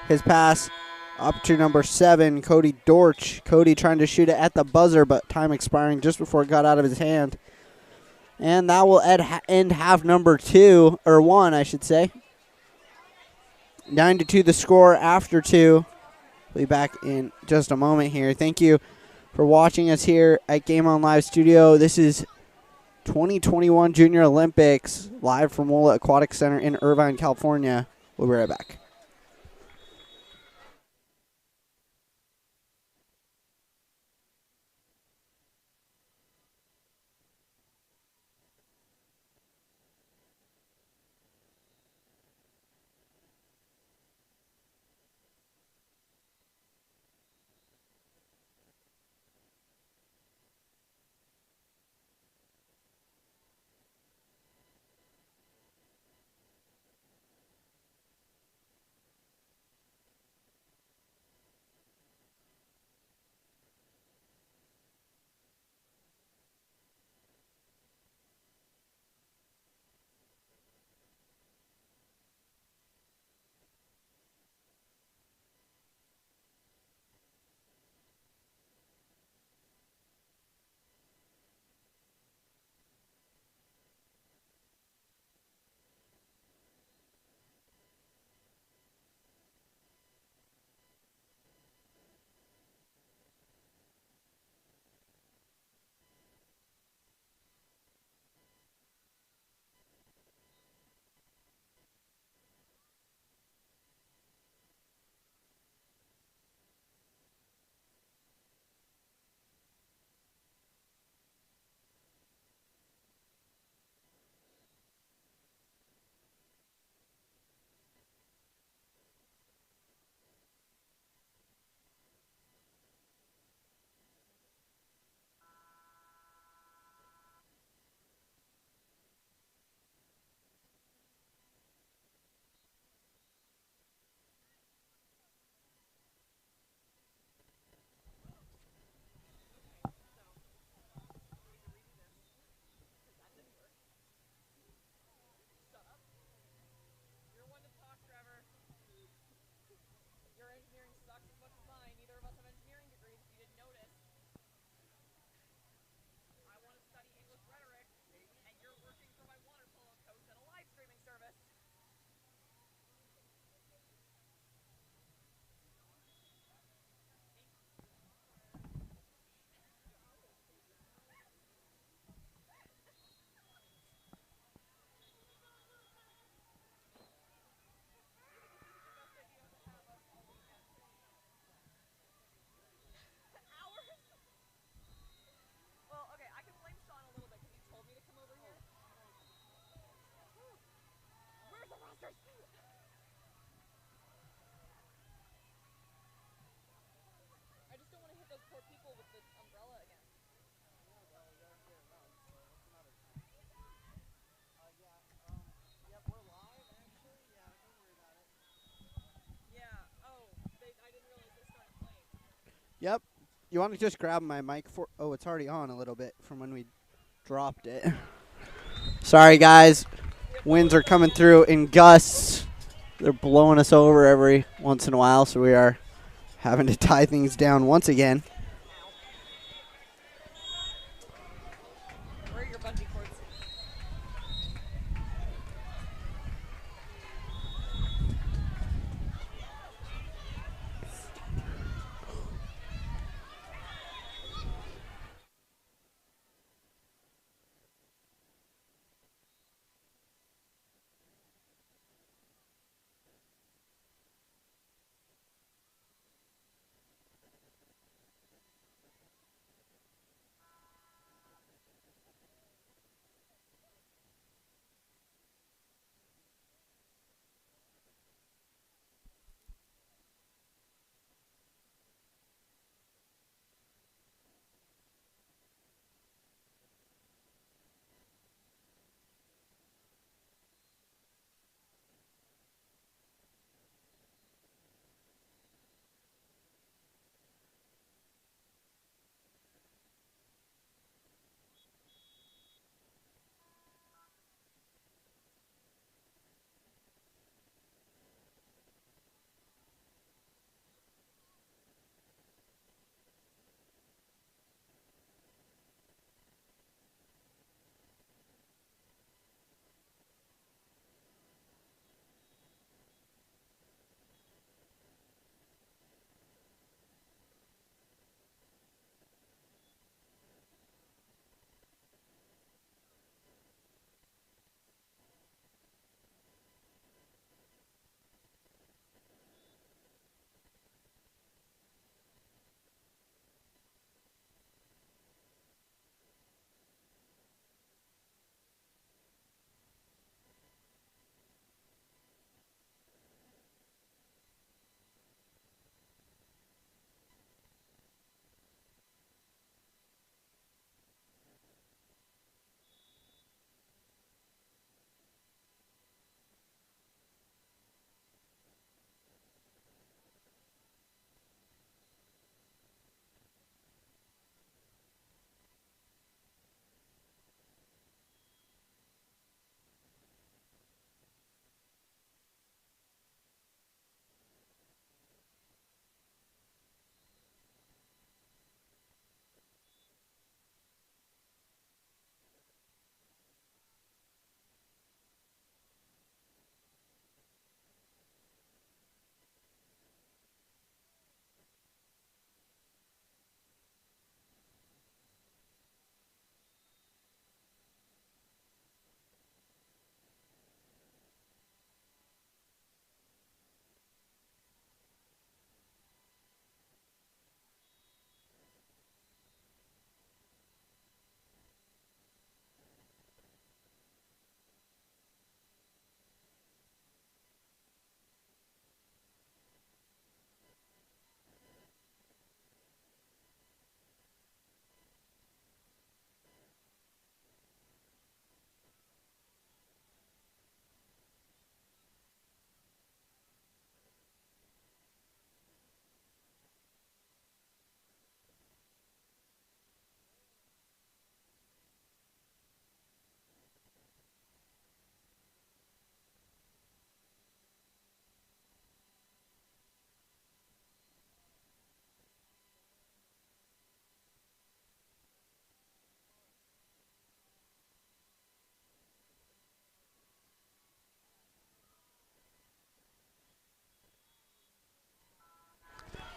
His pass up to number 7, Cody Dorch. Cody trying to shoot it at the buzzer, but time expiring just before it got out of his hand. And that will end half number 2, or 1, I should say. 9-2 the score after 2. We'll be back in just a moment here. Thank you for watching us here at Game On Live Studio. This is 2021 Junior Olympics live from Woollett Aquatic Center in Irvine, California. We'll be right back. Yep. You want to just grab my mic for? Oh, it's already on a little bit from when we dropped it. Sorry, guys. Winds are coming through in gusts. They're blowing us over every once in a while, so we are having to tie things down once again. Where are your bungee cords?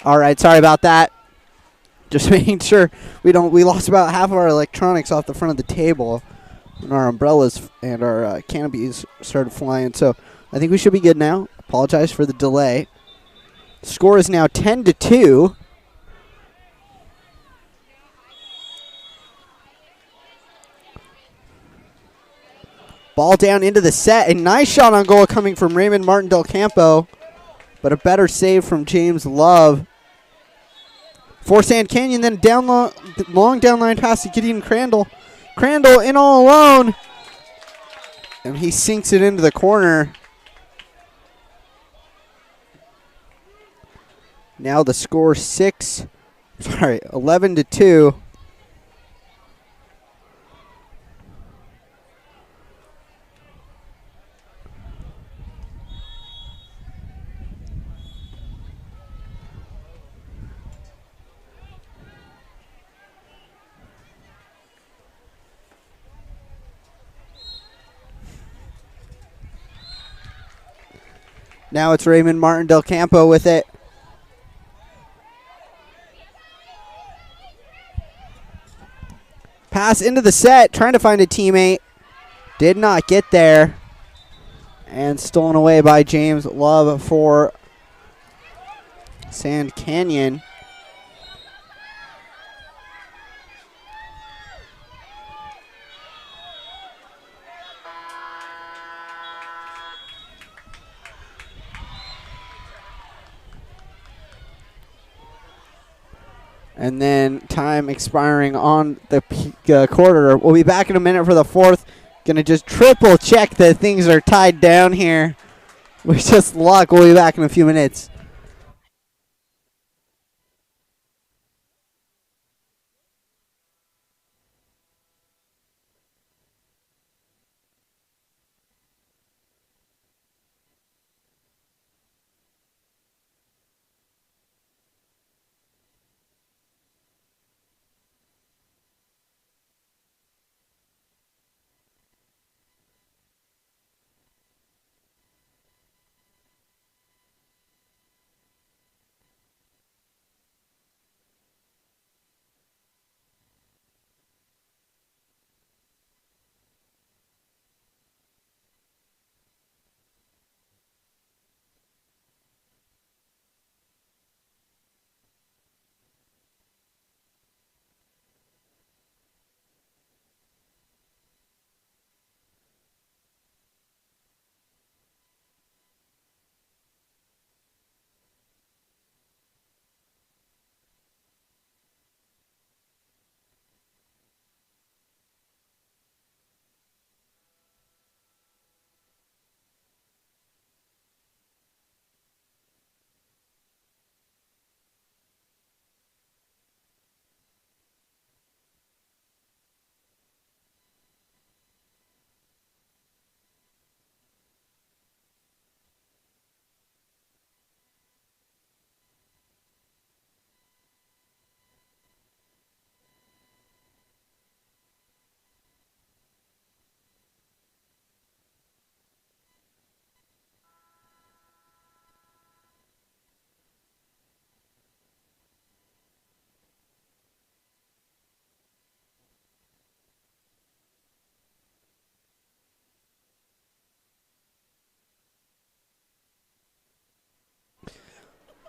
All right, sorry about that. Just making sure we lost about half of our electronics off the front of the table, and our umbrellas and our canopies started flying. So I think we should be good now. Apologize for the delay. Score is now 10-2. Ball down into the set. A nice shot on goal coming from Raymond Martin Del Campo, but a better save from James Love. For Sand Canyon, then down long down line pass to Gideon Crandall. Crandall in all alone, and he sinks it into the corner. Now the score 6-3 Sorry, 11-2. Now it's Raymond Martin Del Campo with it. Pass into the set, trying to find a teammate. Did not get there. And stolen away by James Love for Sand Canyon. And then time expiring on the quarter. We'll be back in a minute for the fourth. Going to just triple check that things are tied down here. With just luck, we'll be back in a few minutes.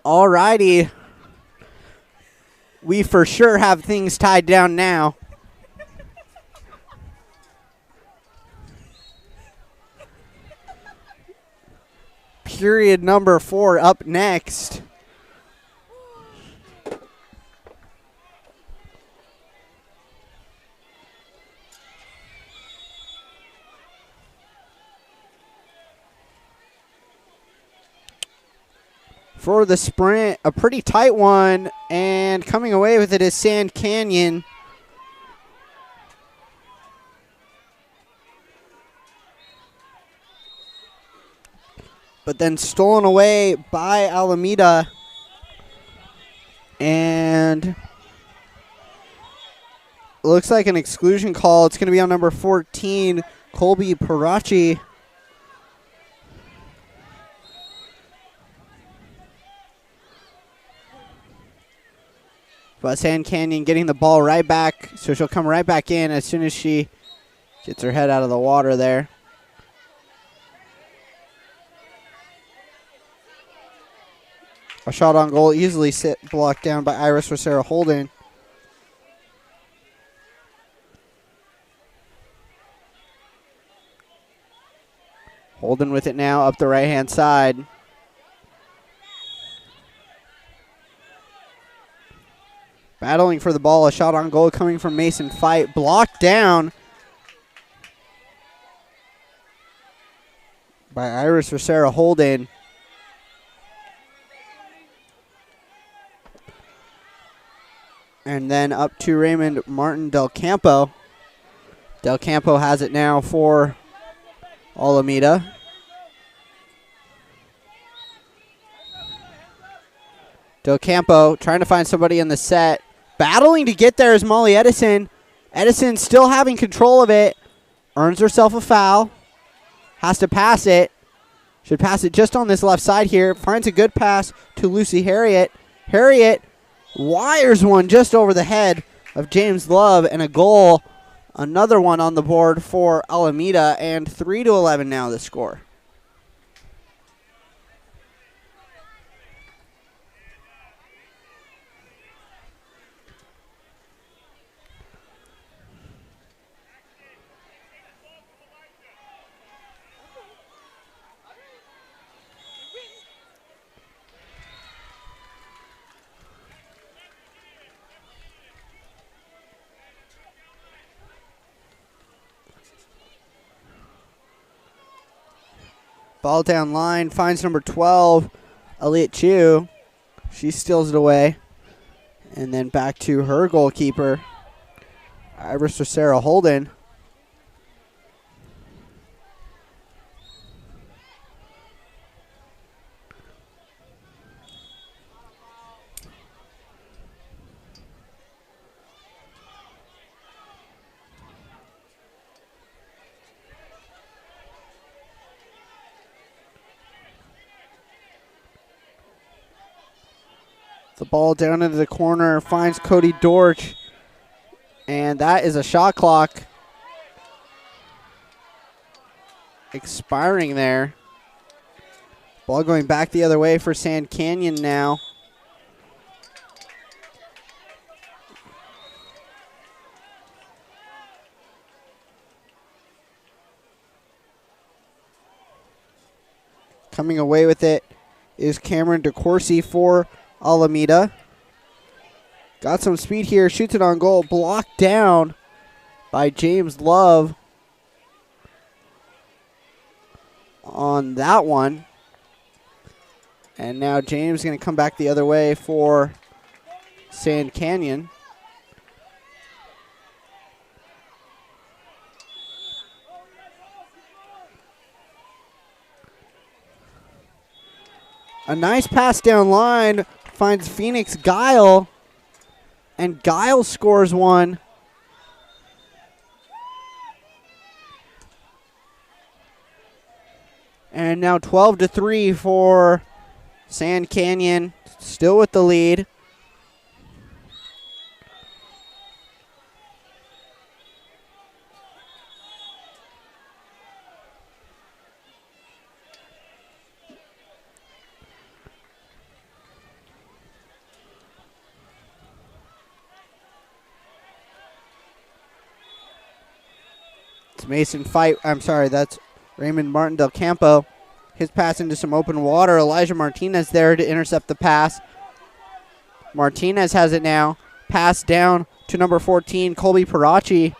Alrighty. We for sure have things tied down now. Period number 4 up next. For the sprint, a pretty tight one, and coming away with it is Sand Canyon. But then stolen away by Alameda. And looks like an exclusion call. It's going to be on number 14, Colby Parachi. But Sand Canyon getting the ball right back, so she'll come right back in as soon as she gets her head out of the water there. A shot on goal easily blocked down by Iris Rosero Holden. Holden with it now up the right-hand side. Battling for the ball, a shot on goal coming from Mason Fight. Blocked down by Iris Rosero Holden. And then up to Raymond Martin Del Campo. Del Campo has it now for Alameda. Del Campo trying to find somebody in the set. Battling to get there is Molly Edison. Edison still having control of it. Earns herself a foul. Has to pass it. Should pass it just on this left side here. Finds a good pass to Lucy Harriet. Harriet wires one just over the head of James Love, and a goal. Another one on the board for Alameda, and 3-11 now the score. Ball down line, finds number 12, Elliott Chu. She steals it away. And then back to her goalkeeper, Iris or Sarah Holden. The ball down into the corner, finds Cody Dorch, and that is a shot clock expiring there. Ball going back the other way for Sand Canyon now. Coming away with it is Cameron DeCourcy for Alameda. Got some speed here, shoots it on goal, blocked down by James Love on that one. And now James going to come back the other way for Sand Canyon. A nice pass down line, finds Phoenix Guile, and Guile scores one. And now 12-3 for Sand Canyon, still with the lead. Mason Fight, I'm sorry, that's Raymond Martin Del Campo. His pass into some open water. Elijah Martinez there to intercept the pass. Martinez has it now. Pass down to number 14, Colby Parachi.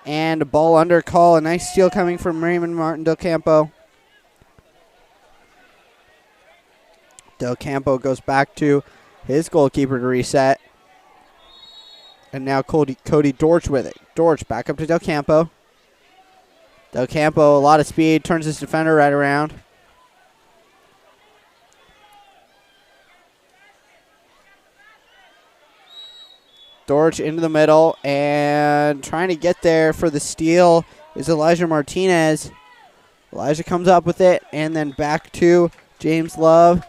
And a ball under call. A nice steal coming from Raymond Martin Del Campo. Del Campo goes back to his goalkeeper to reset. And now Cody Dorch with it. Dorch back up to Del Campo. Del Campo, a lot of speed, turns his defender right around. Dorch into the middle, and trying to get there for the steal is Elijah Martinez. Elijah comes up with it, and then back to James Love.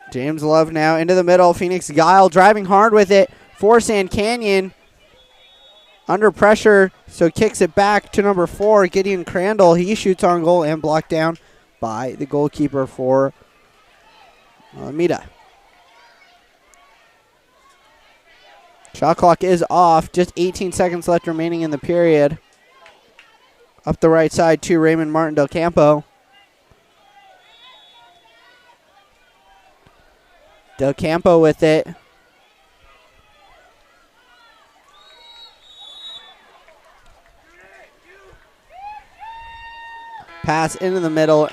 James Love now into the middle. Phoenix Guile driving hard with it for Sand Canyon. Under pressure, so kicks it back to number 4, Gideon Crandall. He shoots on goal and blocked down by the goalkeeper for Alameda. Shot clock is off. Just 18 seconds left remaining in the period. Up the right side to Raymond Martin Del Campo. Del Campo with it. Pass into the middle.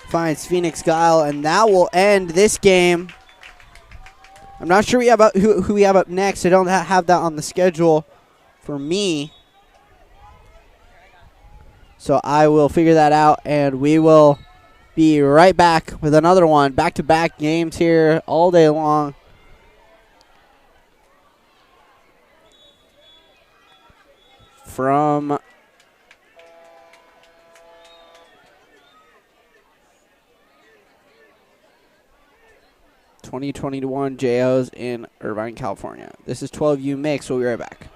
finds Phoenix Guile, and that will end this game. I'm not sure who we have up next. I don't have that on the schedule for me. So I will figure that out, and we will be right back with another one. Back-to-back games here all day long. From 2021 JOs in Irvine, California. This is 12U Mix. We'll be right back.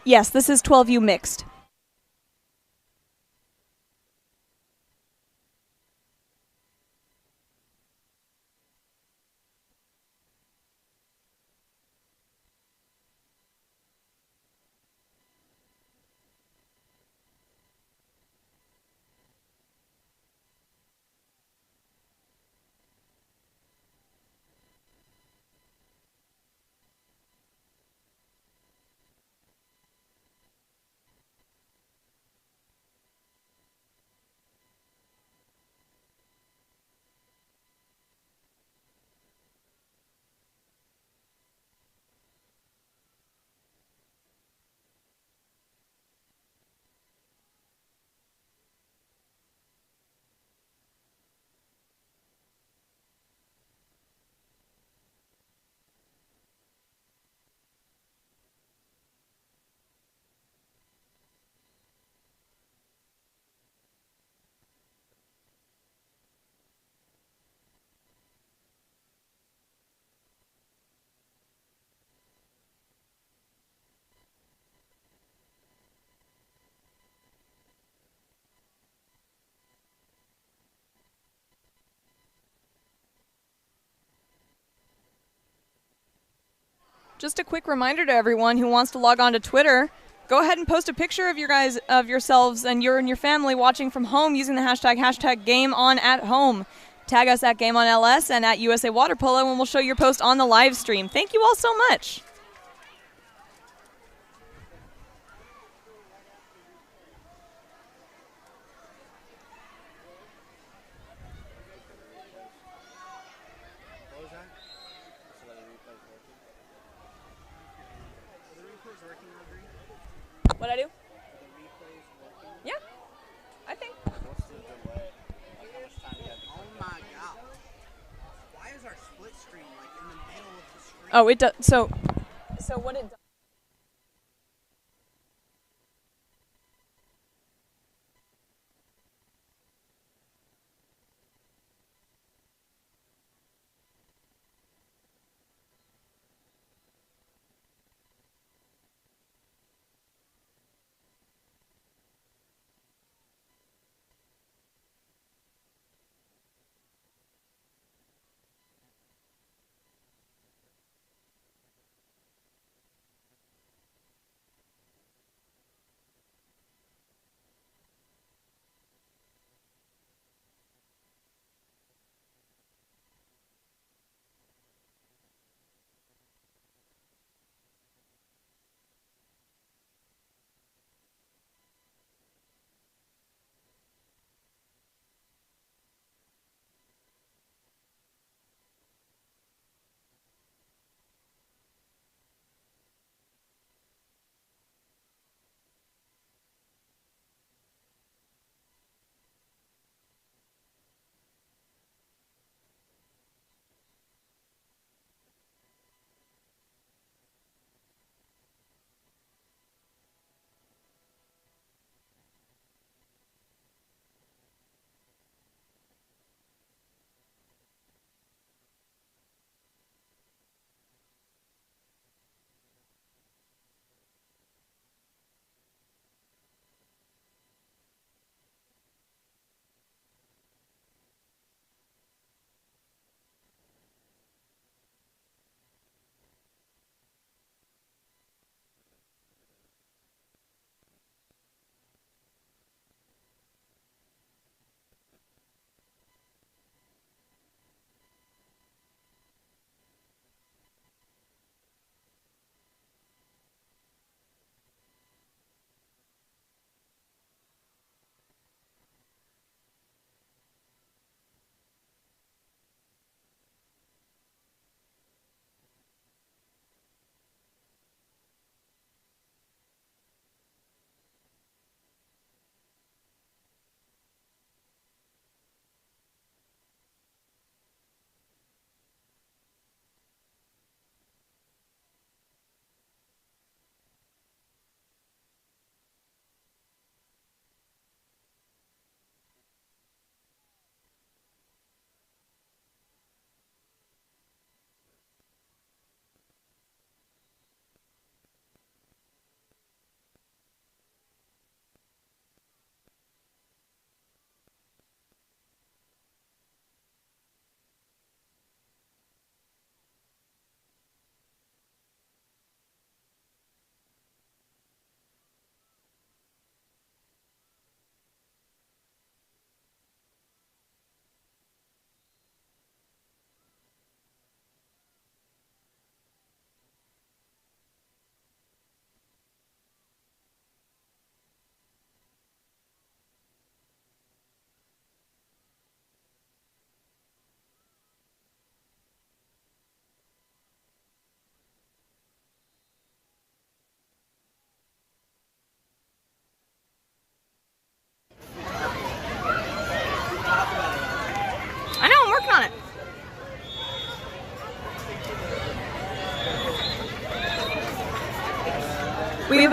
Yes, this is 12U mixed. Just a quick reminder to everyone who wants to log on to Twitter, go ahead and post a picture of yourselves and your family watching from home using the hashtag GameOnAtHome. Tag us at GameOnLS and at USA Water Polo, and we'll show your post on the live stream. Thank you all so much. What'd I do? Yeah, I think. Oh my god. Why is our split screen like in the middle of the screen? Oh, it does. So what it does.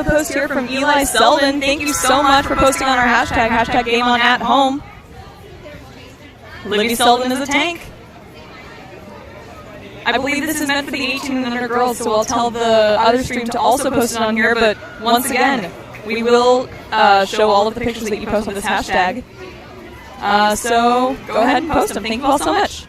post here from Eli Selden. Thank you so much for posting on our hashtag, hashtag Game On At Home. Libby Selden is a tank. I believe this is meant for the 18 and under girls, so I'll tell the other stream to also post it on here. But once again, we will show all of the pictures that you post on this hashtag. So go ahead and post them. Thank you all so much.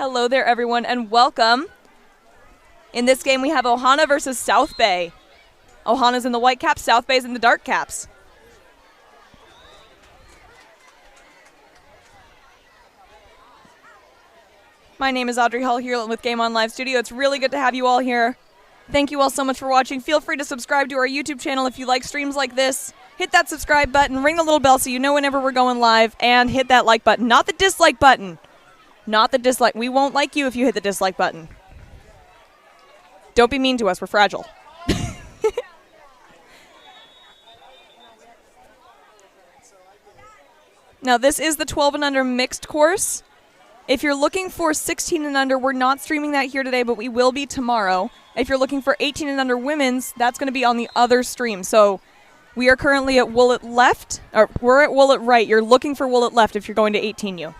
Hello there, everyone, and welcome. In this game, we have Ohana versus South Bay. Ohana's in the white caps, South Bay's in the dark caps. My name is Audrey Hull here with Game On Live Studio. It's really good to have you all here. Thank you all so much for watching. Feel free to subscribe to our YouTube channel if you like streams like this. Hit that subscribe button, ring the little bell so you know whenever we're going live, and hit that like button. Not the dislike button. Not the dislike. We won't like you if you hit the dislike button. Don't be mean to us. We're fragile. Now, this is the 12 and under mixed course. If you're looking for 16 and under, we're not streaming that here today, but we will be tomorrow. If you're looking for 18 and under women's, that's going to be on the other stream. So we are currently at Woollett left, or we're at Woollett right. You're looking for Woollett left if you're going to 18U.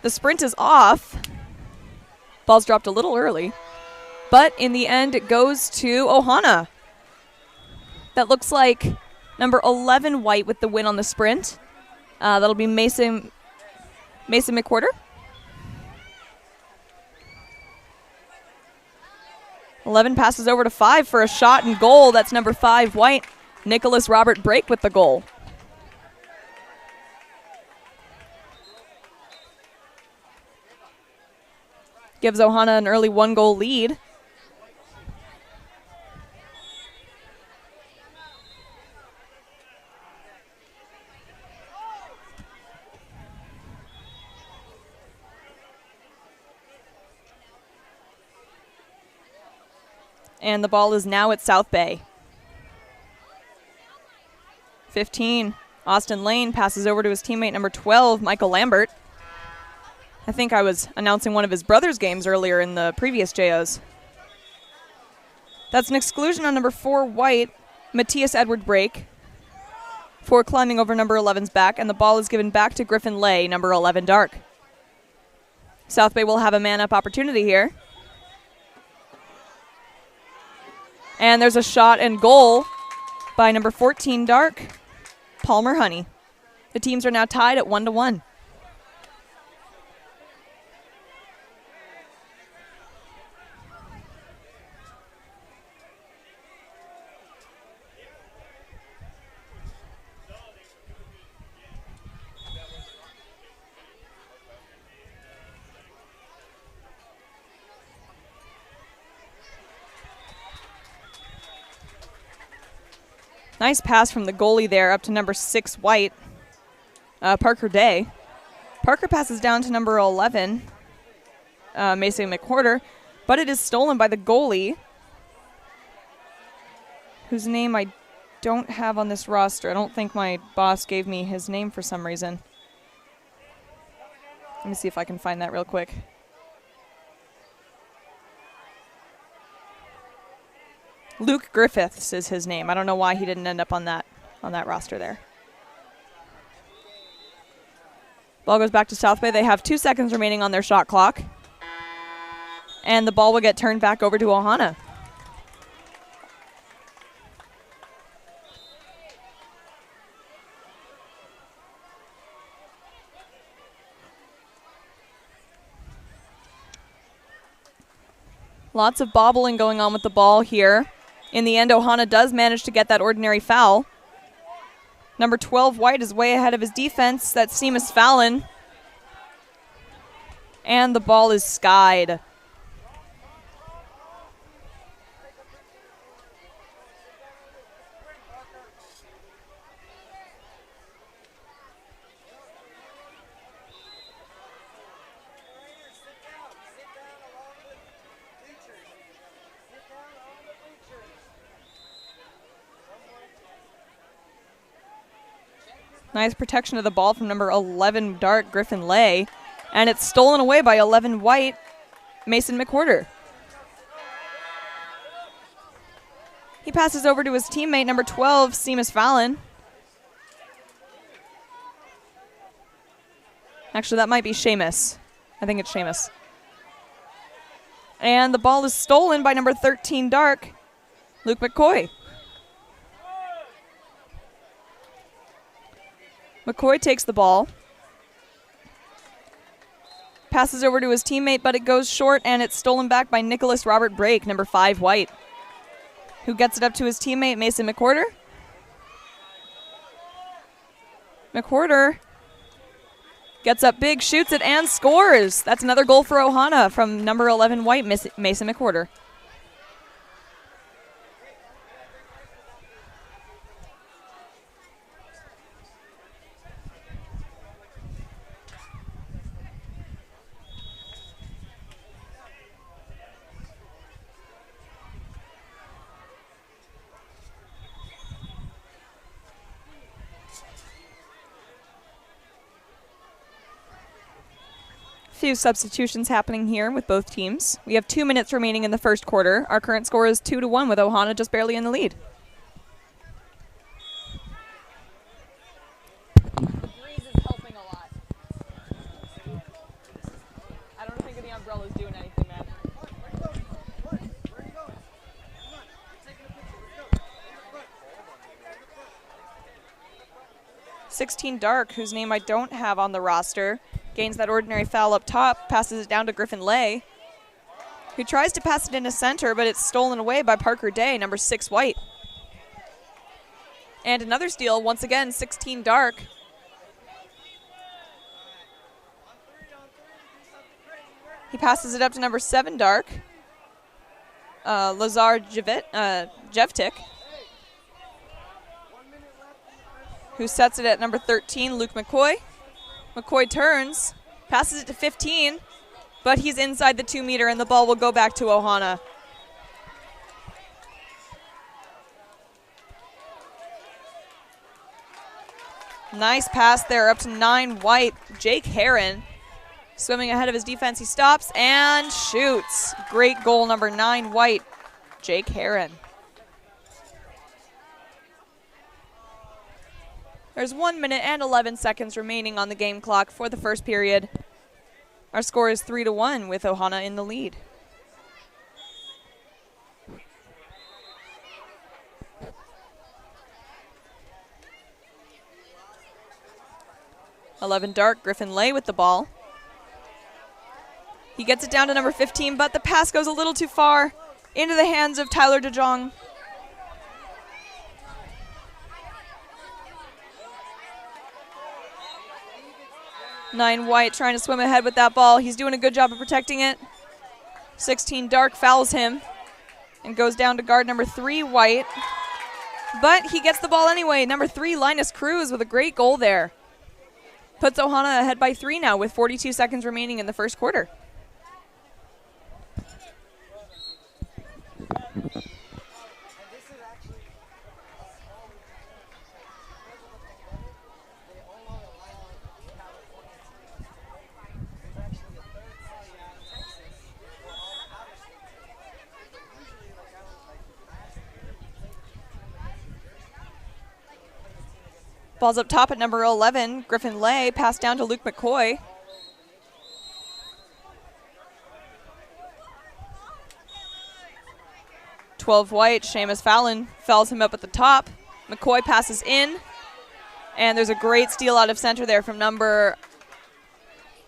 The sprint is off. Ball's dropped a little early. But in the end, it goes to Ohana. That looks like number 11 white with the win on the sprint. That'll be Mason McWhorter. 11 passes over to 5 for a shot and goal. That's number 5 white. Nicholas Robert Brake with the goal. Gives Ohana an early 1-goal lead. And the ball is now at South Bay. 15, Austin Lane passes over to his teammate number 12, Michael Lambert. I think I was announcing one of his brother's games earlier in the previous JOs. That's an exclusion on number 4 white, Matthias Edward Brake, for climbing over number 11's back, and the ball is given back to Griffin Lay, number 11 dark. South Bay will have a man-up opportunity here. And there's a shot and goal by number 14 dark, Palmer Honey. The teams are now tied at 1-1. Nice pass from the goalie there up to number 6 white, Parker Day. Parker passes down to number 11, Mason McWhorter, but it is stolen by the goalie, whose name I don't have on this roster. I don't think my boss gave me his name for some reason. Let me see if I can find that real quick. Luke Griffiths is his name. I don't know why he didn't end up on that roster there. Ball goes back to South Bay. They have 2 seconds remaining on their shot clock. And the ball will get turned back over to Ohana. Lots of bobbling going on with the ball here. In the end, Ohana does manage to get that ordinary foul. Number 12 white is way ahead of his defense. That's Seamus Fallon. And the ball is skied. Nice protection of the ball from number 11 dark, Griffin Lay. And it's stolen away by 11 white, Mason McWhorter. He passes over to his teammate, number 12, Seamus Fallon. Actually, that might be Seamus. I think it's Seamus. And the ball is stolen by number 13 dark, Luke McCoy. McCoy takes the ball. Passes over to his teammate, but it goes short, and it's stolen back by Nicholas Robert Brake, number 5 white, who gets it up to his teammate, Mason McWhorter. McWhorter gets up big, shoots it, and scores. That's another goal for Ohana from number 11 white, Mason McWhorter. Few substitutions happening here with both teams. We have 2 minutes remaining in the first quarter. Our current score is 2-1 with Ohana just barely in the lead. The breeze is helping a lot. I don't think the umbrella's doing anything, man. 16 Dark, whose name I don't have on the roster, gains that ordinary foul up top, passes it down to Griffin Lay, who tries to pass it into center, but it's stolen away by Parker Day, number 6 white. And another steal, once again, 16 Dark. He passes it up to number 7 Dark, Lazar Jevtik, who sets it at number 13, Luke McCoy. McCoy turns, passes it to 15, but he's inside the 2 meter, and the ball will go back to Ohana. Nice pass there up to 9 white. Jake Herron swimming ahead of his defense. He stops and shoots. Great goal, number 9 white, Jake Herron. There's 1 minute and 11 seconds remaining on the game clock for the first period. Our score is 3-1 with Ohana in the lead. Dark, Griffin Lay with the ball. He gets it down to number 15, but the pass goes a little too far into the hands of Tyler DeJong. Nine white trying to swim ahead with that ball. He's doing a good job of protecting it. 16 Dark fouls him and goes down to guard number 3 white. But he gets the ball anyway. Number 3 Linus Cruz with a great goal there. Puts Ohana ahead by 3 now with 42 seconds remaining in the first quarter. Ball's up top at number 11, Griffin Lay, passed down to Luke McCoy. .12 white, Seamus Fallon fouls him up at the top. McCoy passes in, and there's a great steal out of center there from number,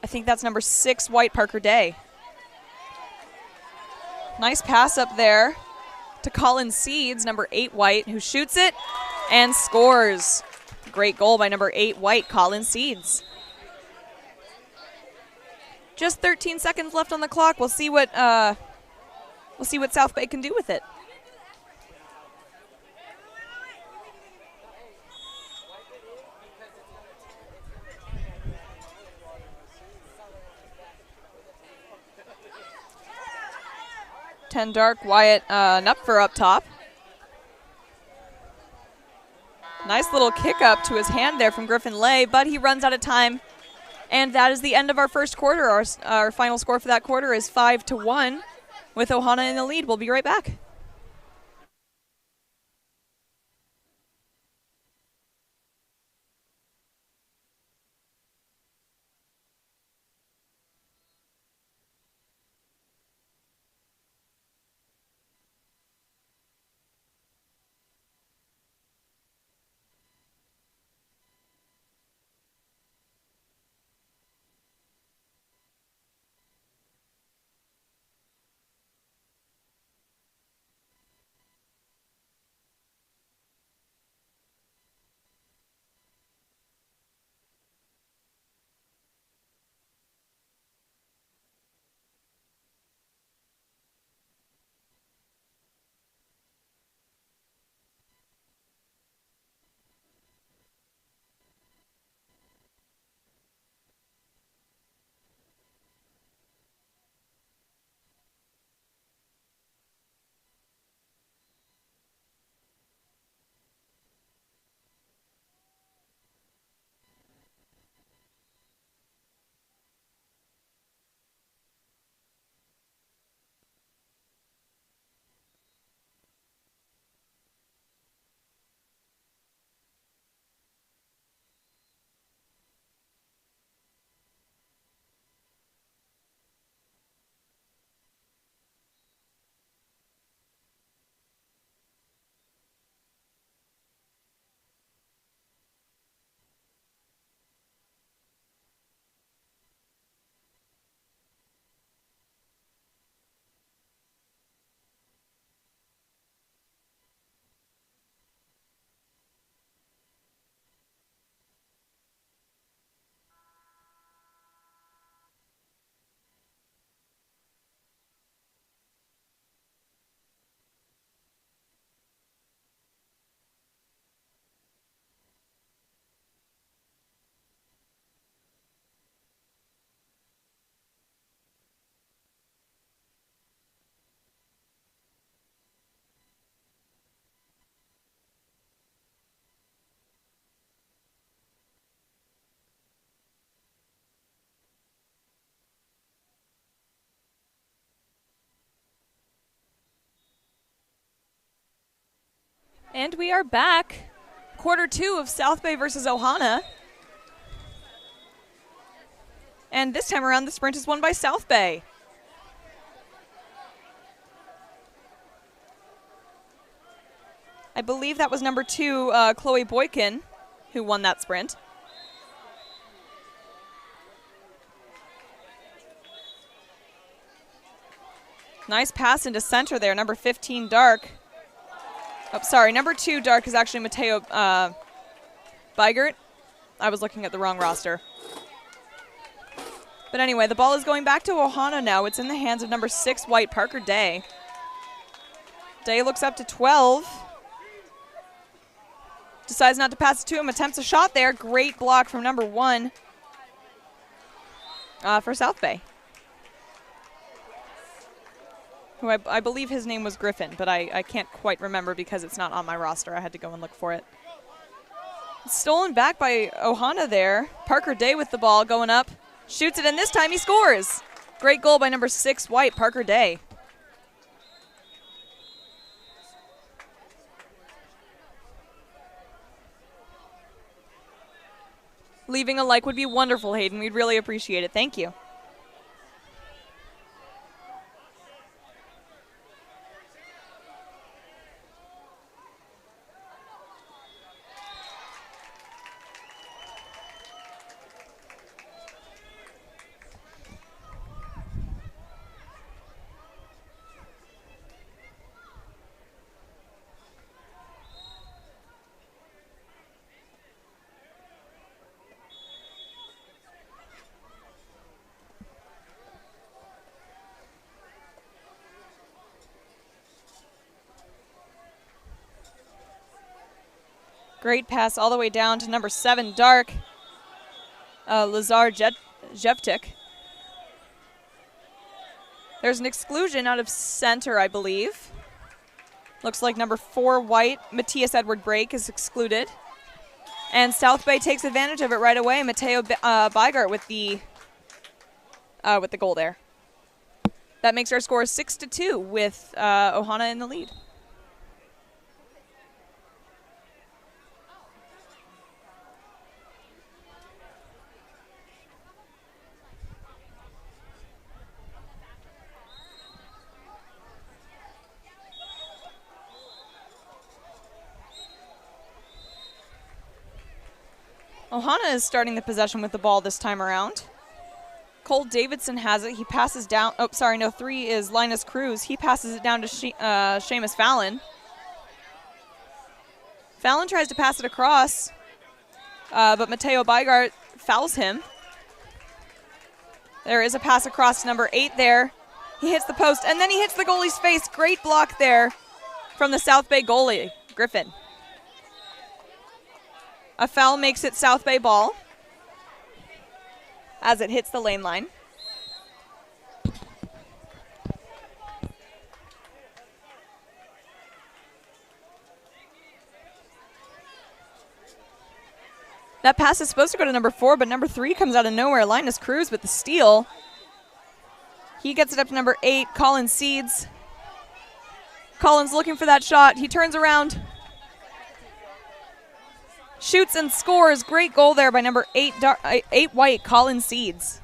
I think that's number 6 white, Parker Day. Nice pass up there to Colin Seeds, number 8 white, who shoots it and scores. Great goal by number 8 white, Colin Seeds. Just 13 seconds left on the clock. We'll see what South Bay can do with it. .10 Dark, Wyatt Knupfer up top. Nice little kick up to his hand there from Griffin Lay, but he runs out of time. And that is the end of our first quarter. Our final score for that quarter is 5-1 with Ohana in the lead. We'll be right back. And we are back. Quarter 2 of South Bay versus Ohana. And this time around, the sprint is won by South Bay. I believe that was number 2, Chloe Boykin, who won that sprint. Nice pass into center there, number 15, Dark. Oh, sorry, number 2, Dark, is actually Mateo Beigert. I was looking at the wrong roster. But anyway, the ball is going back to Ohana now. It's in the hands of number 6, White, Parker Day. Day looks up to 12. Decides not to pass it to him, attempts a shot there. Great block from number 1 for South Bay. Who I believe his name was Griffin, but I can't quite remember because it's not on my roster. I had to go and look for it. Stolen back by Ohana there. Parker Day with the ball going up. Shoots it, and this time he scores. Great goal by number 6, White, Parker Day. Leaving a like would be wonderful, Hayden. We'd really appreciate it. Thank you. Great pass all the way down to number 7, Dark. Lazar Jevtik. There's an exclusion out of center, I believe. Looks like number 4, White, Matthias Edward Brake, is excluded. And South Bay takes advantage of it right away. Mateo Beigert with the goal there. That makes our score 6-2 with Ohana in the lead. Ohana is starting the possession with the ball this time around. Cole Davidson has it. He passes down. Oh, sorry, no, 3 is Linus Cruz. He passes it down to Seamus Fallon. Fallon tries to pass it across, but Mateo Beigert fouls him. There is a pass across to number 8 there. He hits the post, and then he hits the goalie's face. Great block there from the South Bay goalie, Griffin. A foul makes it South Bay ball as it hits the lane line. That pass is supposed to go to number 4, but number 3 comes out of nowhere. Linus Cruz with the steal. He gets it up to number 8, Colin Seeds. Colin's looking for that shot. He turns around. Shoots and scores. Great goal there by number 8 White, Colin Seeds.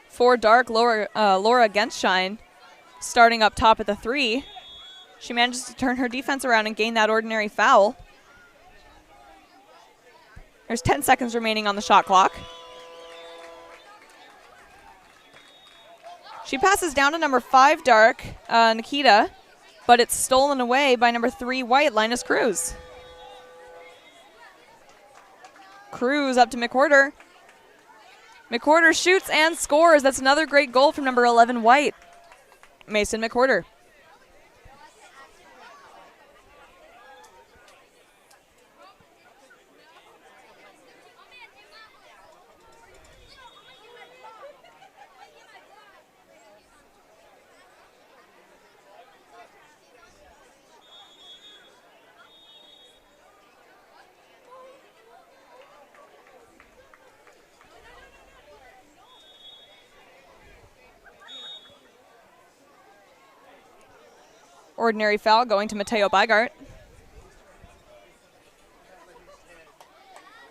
For Dark, Laura Genshine starting up top at the 3. She manages to turn her defense around and gain that ordinary foul. There's 10 seconds remaining on the shot clock. She passes down to number 5, Dark, Nikita, but it's stolen away by number 3, White, Linus Cruz. Cruz up to McWhorter. McWhorter shoots and scores. That's another great goal from number 11, White, Mason McWhorter. Ordinary foul going to Mateo Bygart.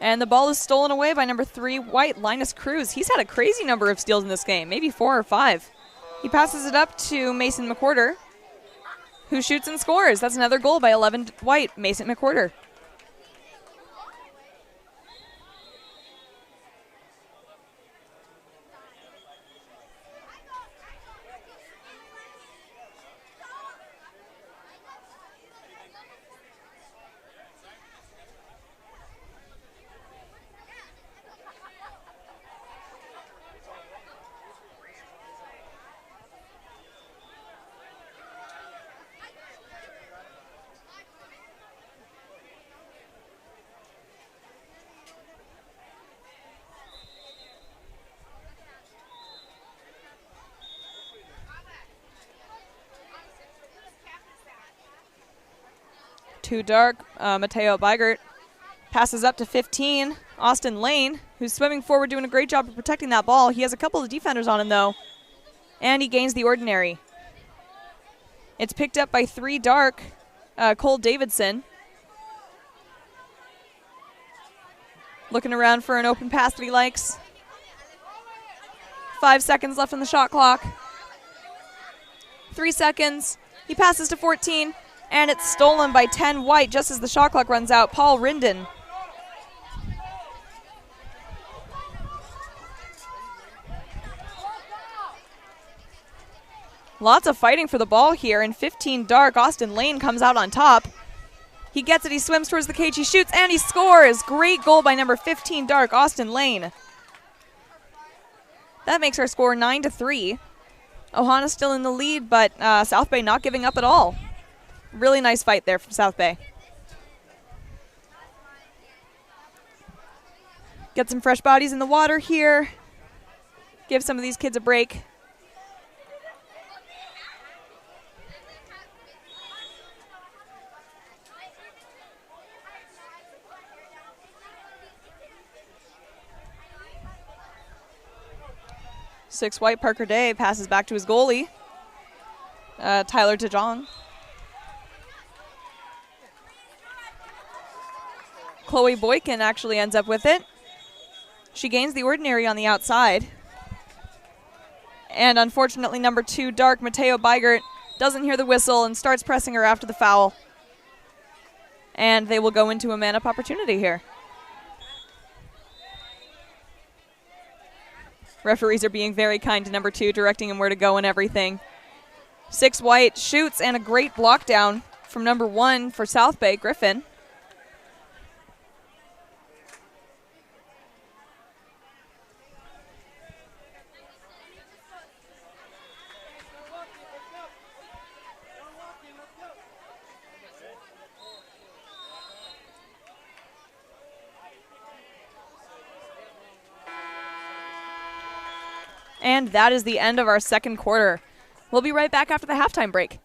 And the ball is stolen away by number 3, White, Linus Cruz. He's had a crazy number of steals in this game, maybe 4 or 5. He passes it up to Mason McWhorter, who shoots and scores. That's another goal by 11 White, Mason McWhorter. Too dark. Mateo Bygart passes up to 15. Austin Lane, who's swimming forward, doing a great job of protecting that ball. He has a couple of defenders on him, though, and he gains the ordinary. It's picked up by 3 dark. Cole Davidson. Looking around for an open pass that he likes. 5 seconds left on the shot clock. 3 seconds. He passes to 14. And it's stolen by 10 White just as the shot clock runs out. Paul Rinden. Lots of fighting for the ball here. And 15 dark. Austin Lane comes out on top. He gets it. He swims towards the cage. He shoots and he scores. Great goal by number 15 dark, Austin Lane. That makes our score 9-3. Ohana still in the lead, but South Bay not giving up at all. Really nice fight there from South Bay. Get some fresh bodies in the water here. Give some of these kids a break. Six White, Parker Day passes back to his goalie, Tyler DeJong. Chloe Boykin actually ends up with it. She gains the ordinary on the outside. And unfortunately, number 2, dark, Mateo Bygart, doesn't hear the whistle and starts pressing her after the foul. And they will go into a man-up opportunity here. Referees are being very kind to number 2, directing him where to go and everything. 6 White shoots, and a great block down from number 1 for South Bay, Griffin. And that is the end of our second quarter. We'll be right back after the halftime break.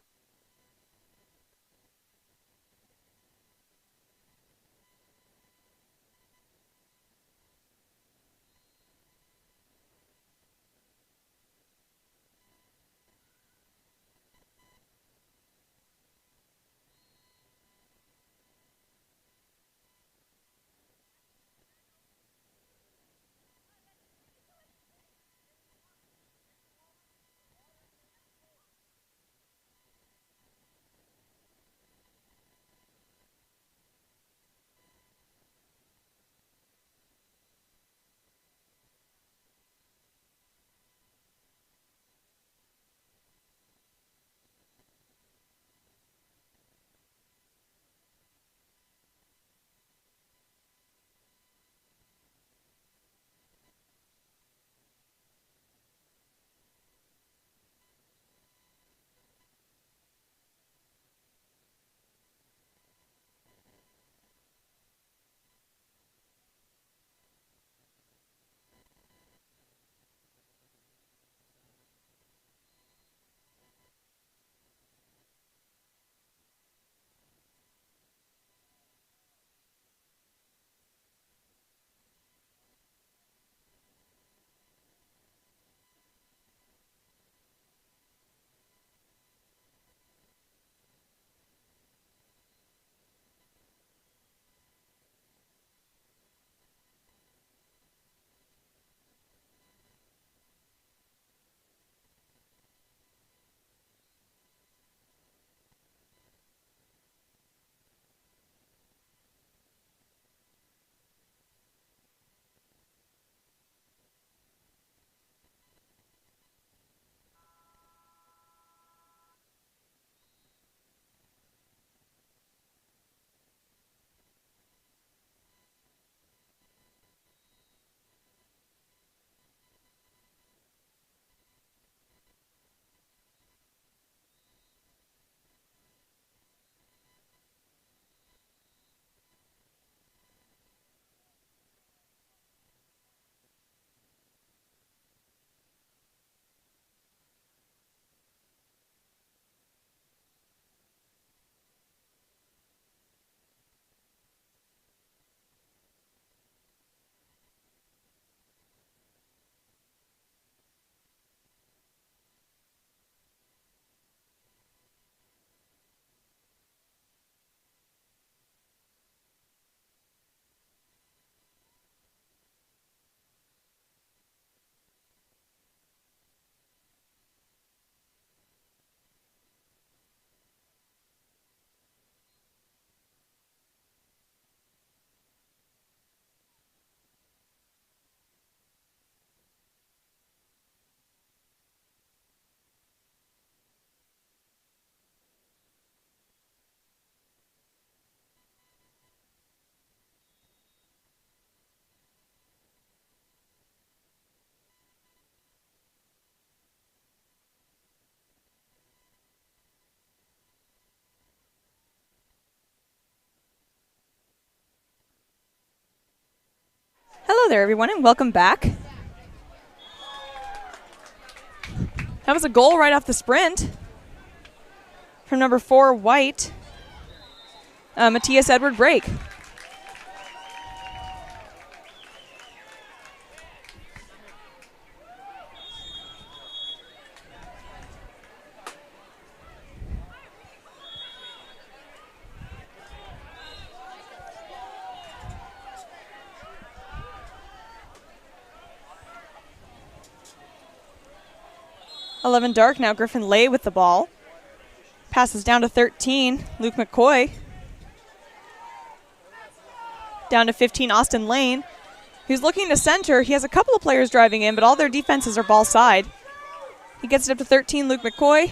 Hello there, everyone, and welcome back. That was a goal right off the sprint from number 4, White, Matthias Edward Brake. .11 dark now. Griffin Lay with the ball. Passes down to 13. Luke McCoy. Down to 15. Austin Lane, who's looking to center. He has a couple of players driving in, but all their defenses are ball side. He gets it up to 13. Luke McCoy.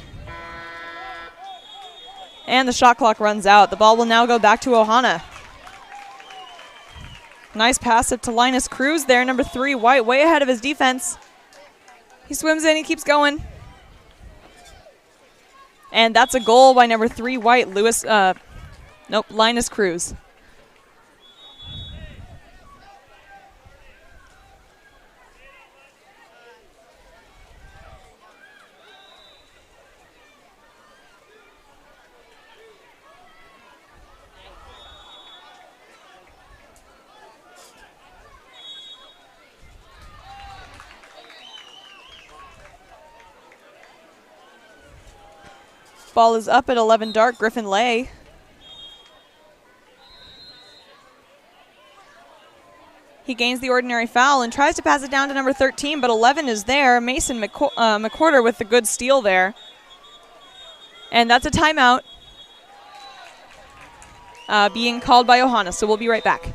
And the shot clock runs out. The ball will now go back to Ohana. Nice pass up to Linus Cruz there. Number 3, White, way ahead of his defense. He swims in. He keeps going. And that's a goal by number 3, White, Linus Cruz. Ball is up at 11 dark. Griffin Lay. He gains the ordinary foul and tries to pass it down to number 13, but 11 is there. Mason McWhorter with the good steal there. And that's a timeout being called by Ohana, so we'll be right back.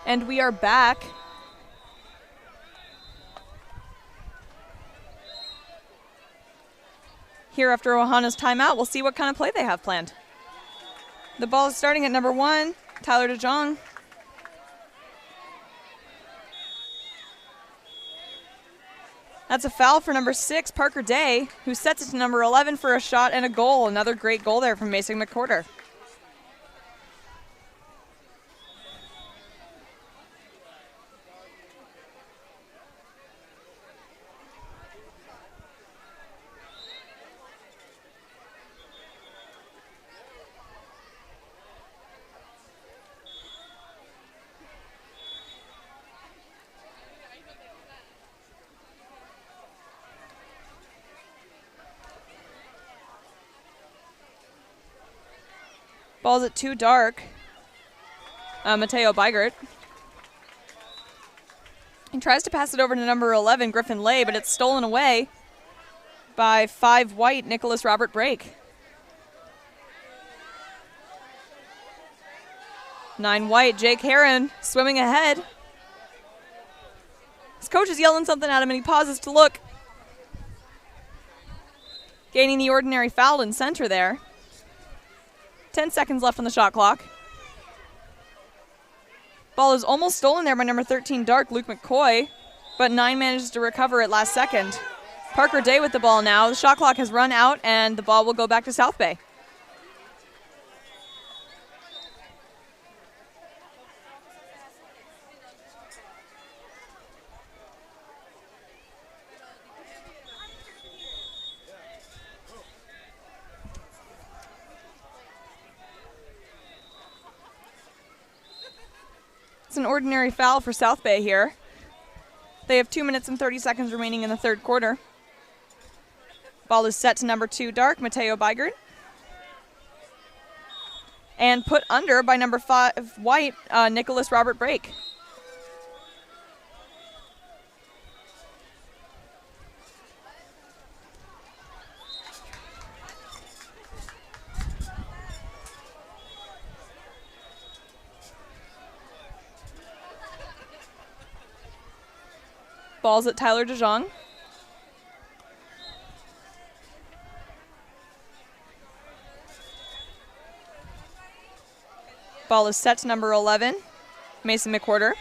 And we are back. Here after Ohana's timeout, we'll see what kind of play they have planned. The ball is starting at number 1, Tyler DeJong. That's a foul for number 6, Parker Day, who sets it to number 11 for a shot and a goal. Another great goal there from Mason McWhorter. Ball's at 2 dark. Mateo Beigert. He tries to pass it over to number 11, Griffin Lay, but it's stolen away by 5 white, Nicholas Robert Brake. 9 white, Jake Heron swimming ahead. His coach is yelling something at him and he pauses to look. Gaining the ordinary foul in center there. 10 seconds left on the shot clock. Ball is almost stolen there by number 13 Dark, Luke McCoy, but 9 manages to recover it last second. Parker Day with the ball now. The shot clock has run out and the ball will go back to South Bay. It's an ordinary foul for South Bay here. They have 2 minutes and 30 seconds remaining in the third quarter. Ball is set to number 2 Dark, Mateo Beigert. And put under by number 5 White, Nicholas Robert Brake. Ball's at Tyler DeJong. Ball is set to number 11, Mason McWhorter,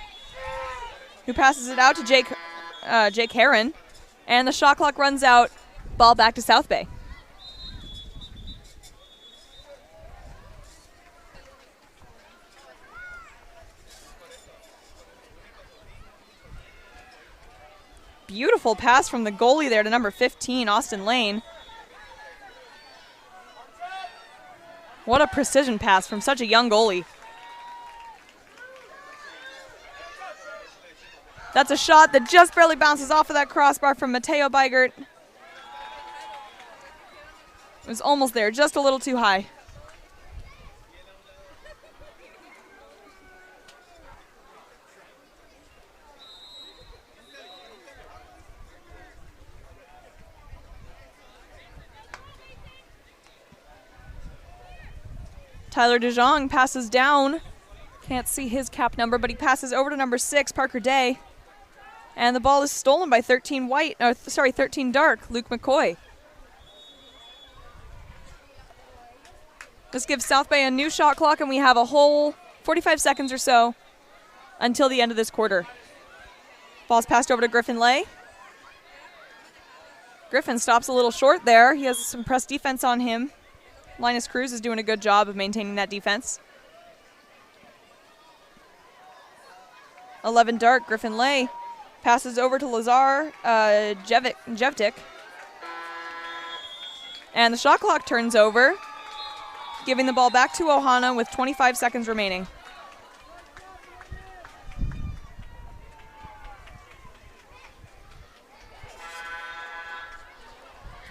who passes it out to Jake Heron. And the shot clock runs out. Ball back to South Bay. Beautiful pass from the goalie there to number 15, Austin Lane. What a precision pass from such a young goalie. That's a shot that just barely bounces off of that crossbar from Mateo Beigert. It was almost there, just a little too high. Tyler DeJong passes down. Can't see his cap number, but he passes over to number 6, Parker Day. And the ball is stolen by 13 Dark, Luke McCoy. This gives South Bay a new shot clock, and we have a whole 45 seconds or so until the end of this quarter. Ball's passed over to Griffin Lay. Griffin stops a little short there. He has some press defense on him. Linus Cruz is doing a good job of maintaining that defense. 11 Dark, Griffin Lay passes over to Lazar Jevdik. And the shot clock turns over, giving the ball back to Ohana with 25 seconds remaining.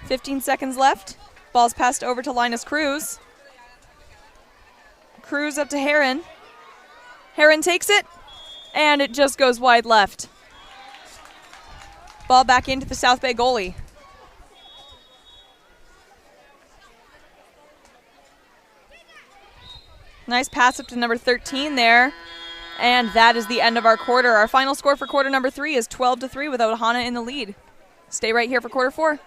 "15 seconds left. Ball's passed over to Linus Cruz. Cruz up to Heron. Heron takes it, and it just goes wide left. Ball back into the South Bay goalie. Nice pass up to number 13 there. And that is the end of our quarter. Our final score for quarter number 3 is 12-3 with Ohana in the lead. Stay right here for quarter 4.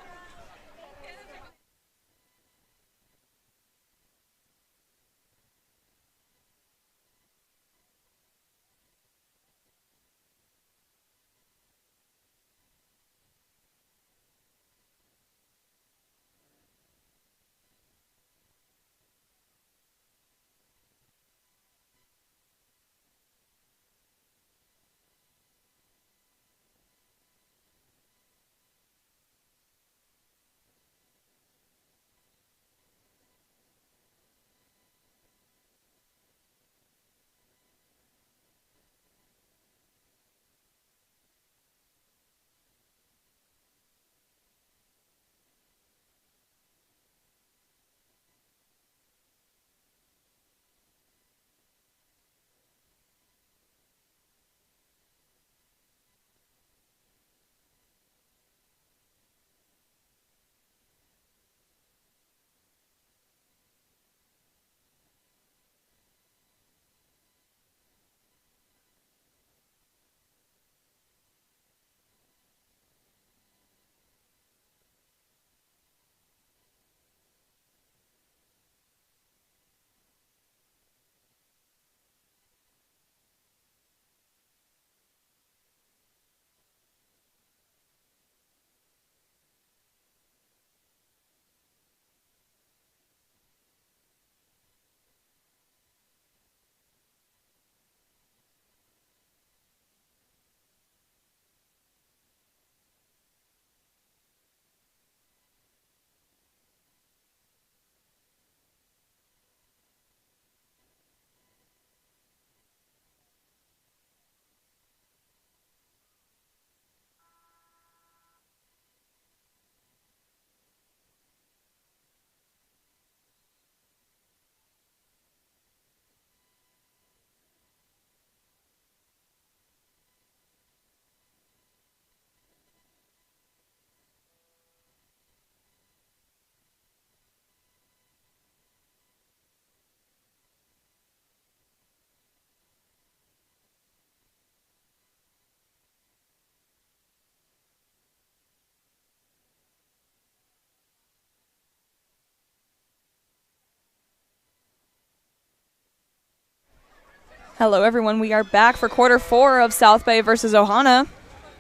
Hello, everyone. We are back for quarter 4 of South Bay versus Ohana.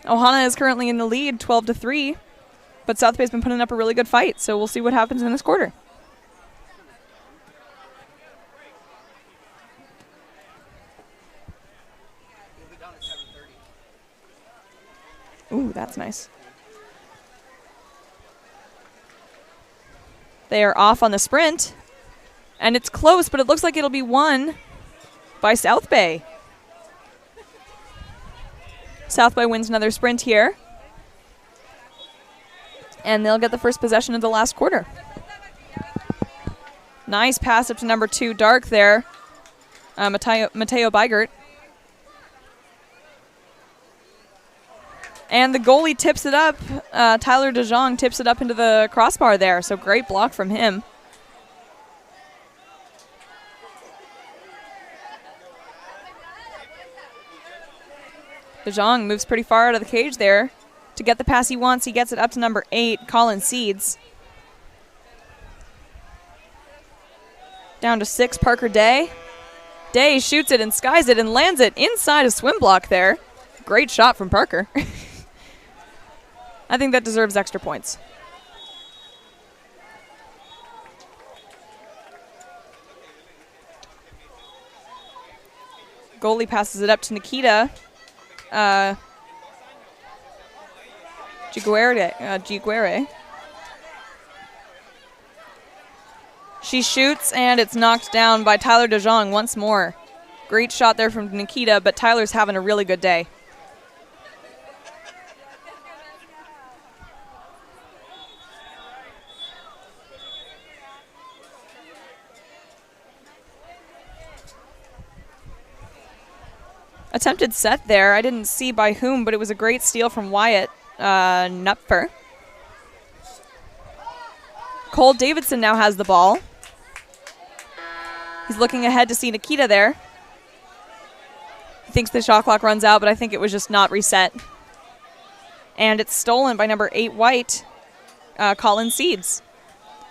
Ohana is currently in the lead, 12-3, but South Bay's been putting up a really good fight, so we'll see what happens in this quarter. Ooh, that's nice. They are off on the sprint, and it's close, but it looks like it'll be won by South Bay. South Bay wins another sprint here, and they'll get the first possession of the last quarter. Nice pass up to number 2, Dark there, Mateo Beigert. And the goalie tips it up. Tyler DeJong tips it up into the crossbar there, so great block from him. DeJong moves pretty far out of the cage there to get the pass he wants. He gets it up to number 8, Colin Seeds. Down to 6, Parker Day. Day shoots it and skies it and lands it inside a swim block there. Great shot from Parker. I think that deserves extra points. Goalie passes it up to Nikita Giguere. She shoots, and it's knocked down by Tyler DeJong once more. Great shot there from Nikita, but Tyler's having a really good day. Attempted set there. I didn't see by whom, but it was a great steal from Wyatt Knupfer. Cole Davidson now has the ball. He's looking ahead to see Nikita there. He thinks the shot clock runs out, but I think it was just not reset. And it's stolen by number 8 White, Colin Seeds.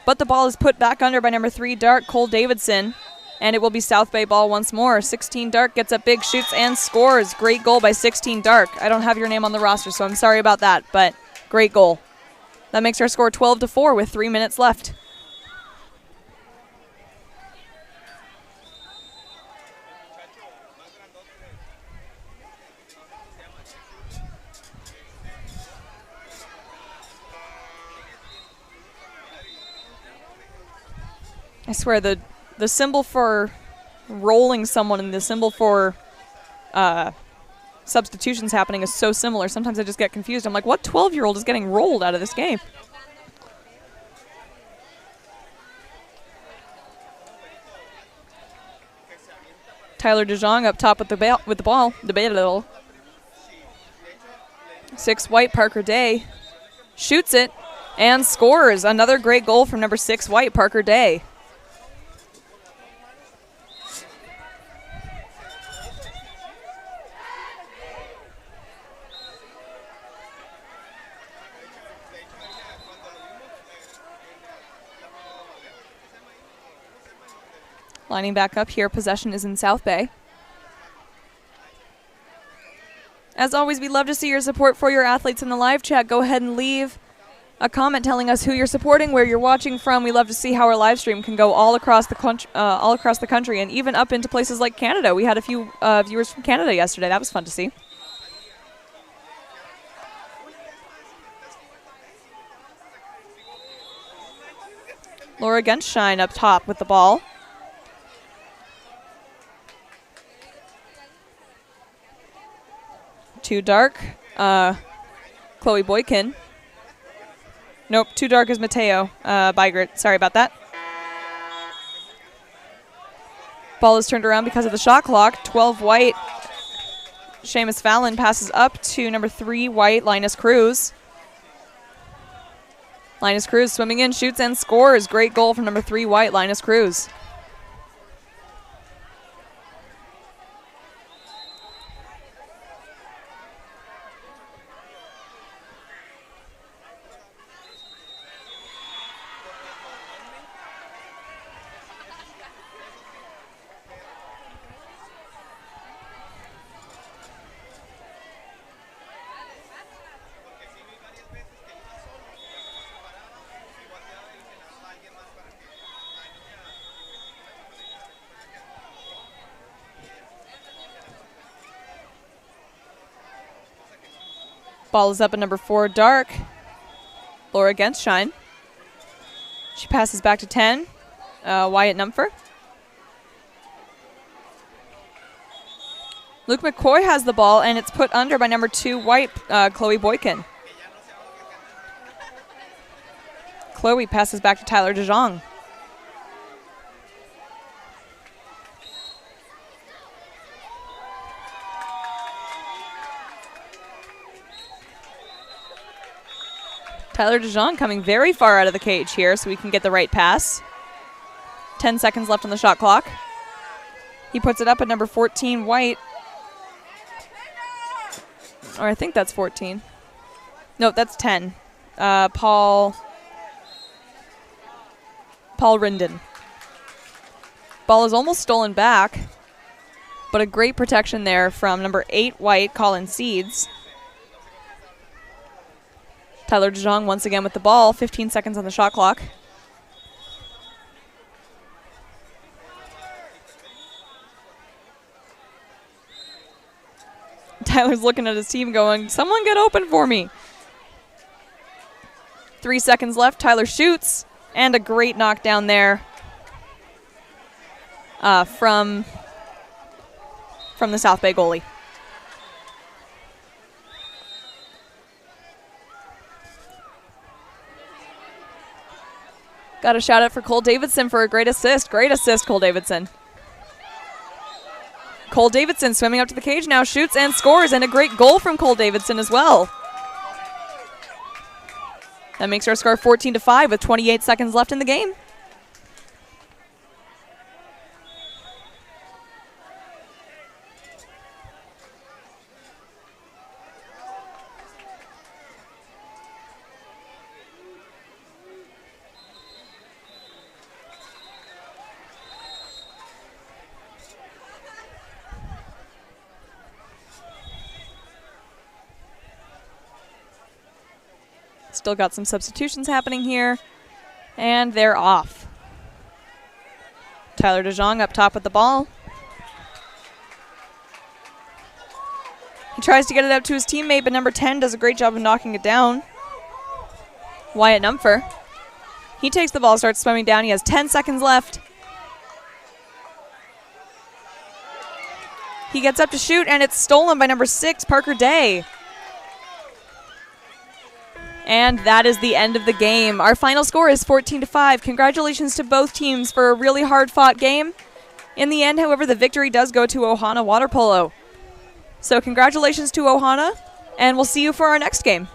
But the ball is put back under by number 3 Dark, Cole Davidson. And it will be South Bay ball once more. 16 Dark gets up big, shoots, and scores. Great goal by 16 Dark. I don't have your name on the roster, so I'm sorry about that, but great goal. That makes our score 12-4 with 3 minutes left. I swear, the symbol for rolling someone and the symbol for substitutions happening is so similar. Sometimes I just get confused. I'm like, what 12-year-old is getting rolled out of this game? Tyler DeJong up top with the ball. 6 White, Parker Day shoots it and scores. Another great goal from number 6 White, Parker Day. Lining back up here, possession is in South Bay. As always, we love to see your support for your athletes in the live chat. Go ahead and leave a comment telling us who you're supporting, where you're watching from. We love to see how our live stream can go all across the country, and even up into places like Canada. We had a few viewers from Canada yesterday. That was fun to see. Laura Genshine up top with the ball. Too Dark, Chloe Boykin. Nope, Too Dark is Mateo Beigert. Sorry about that. Ball is turned around because of the shot clock. 12 White. Seamus Fallon passes up to number 3 White, Linus Cruz. Linus Cruz swimming in, shoots and scores. Great goal from number 3 White, Linus Cruz. Ball is up at number 4, Dark. Laura Genshine. She passes back to 10, Wyatt Numpher. Luke McCoy has the ball, and it's put under by number 2, White, Chloe Boykin. Chloe passes back to Tyler DeJong. Tyler DeJong coming very far out of the cage here so we can get the right pass. 10 seconds left on the shot clock. He puts it up at number 14, White. Or I think that's 14. No, that's 10. Paul Rinden. Ball is almost stolen back, but a great protection there from number 8, White, Colin Seeds. Tyler DeJong once again with the ball, 15 seconds on the shot clock. Tyler's looking at his team going, someone get open for me. 3 seconds left, Tyler shoots, and a great knockdown there from the South Bay goalie. Got a shout out for Cole Davidson for a great assist. Great assist, Cole Davidson. Cole Davidson swimming up to the cage now, shoots and scores, and a great goal from Cole Davidson as well. That makes our score 14-5 with 28 seconds left in the game. Still got some substitutions happening here. And they're off. Tyler DeJong up top with the ball. He tries to get it up to his teammate, but number 10 does a great job of knocking it down. Wyatt Numpher. He takes the ball, starts swimming down. He has 10 seconds left. He gets up to shoot, and it's stolen by number 6, Parker Day. And that is the end of the game. Our final score is 14-5. Congratulations to both teams for a really hard-fought game. In the end, however, the victory does go to Ohana Water Polo. So congratulations to Ohana, and we'll see you for our next game.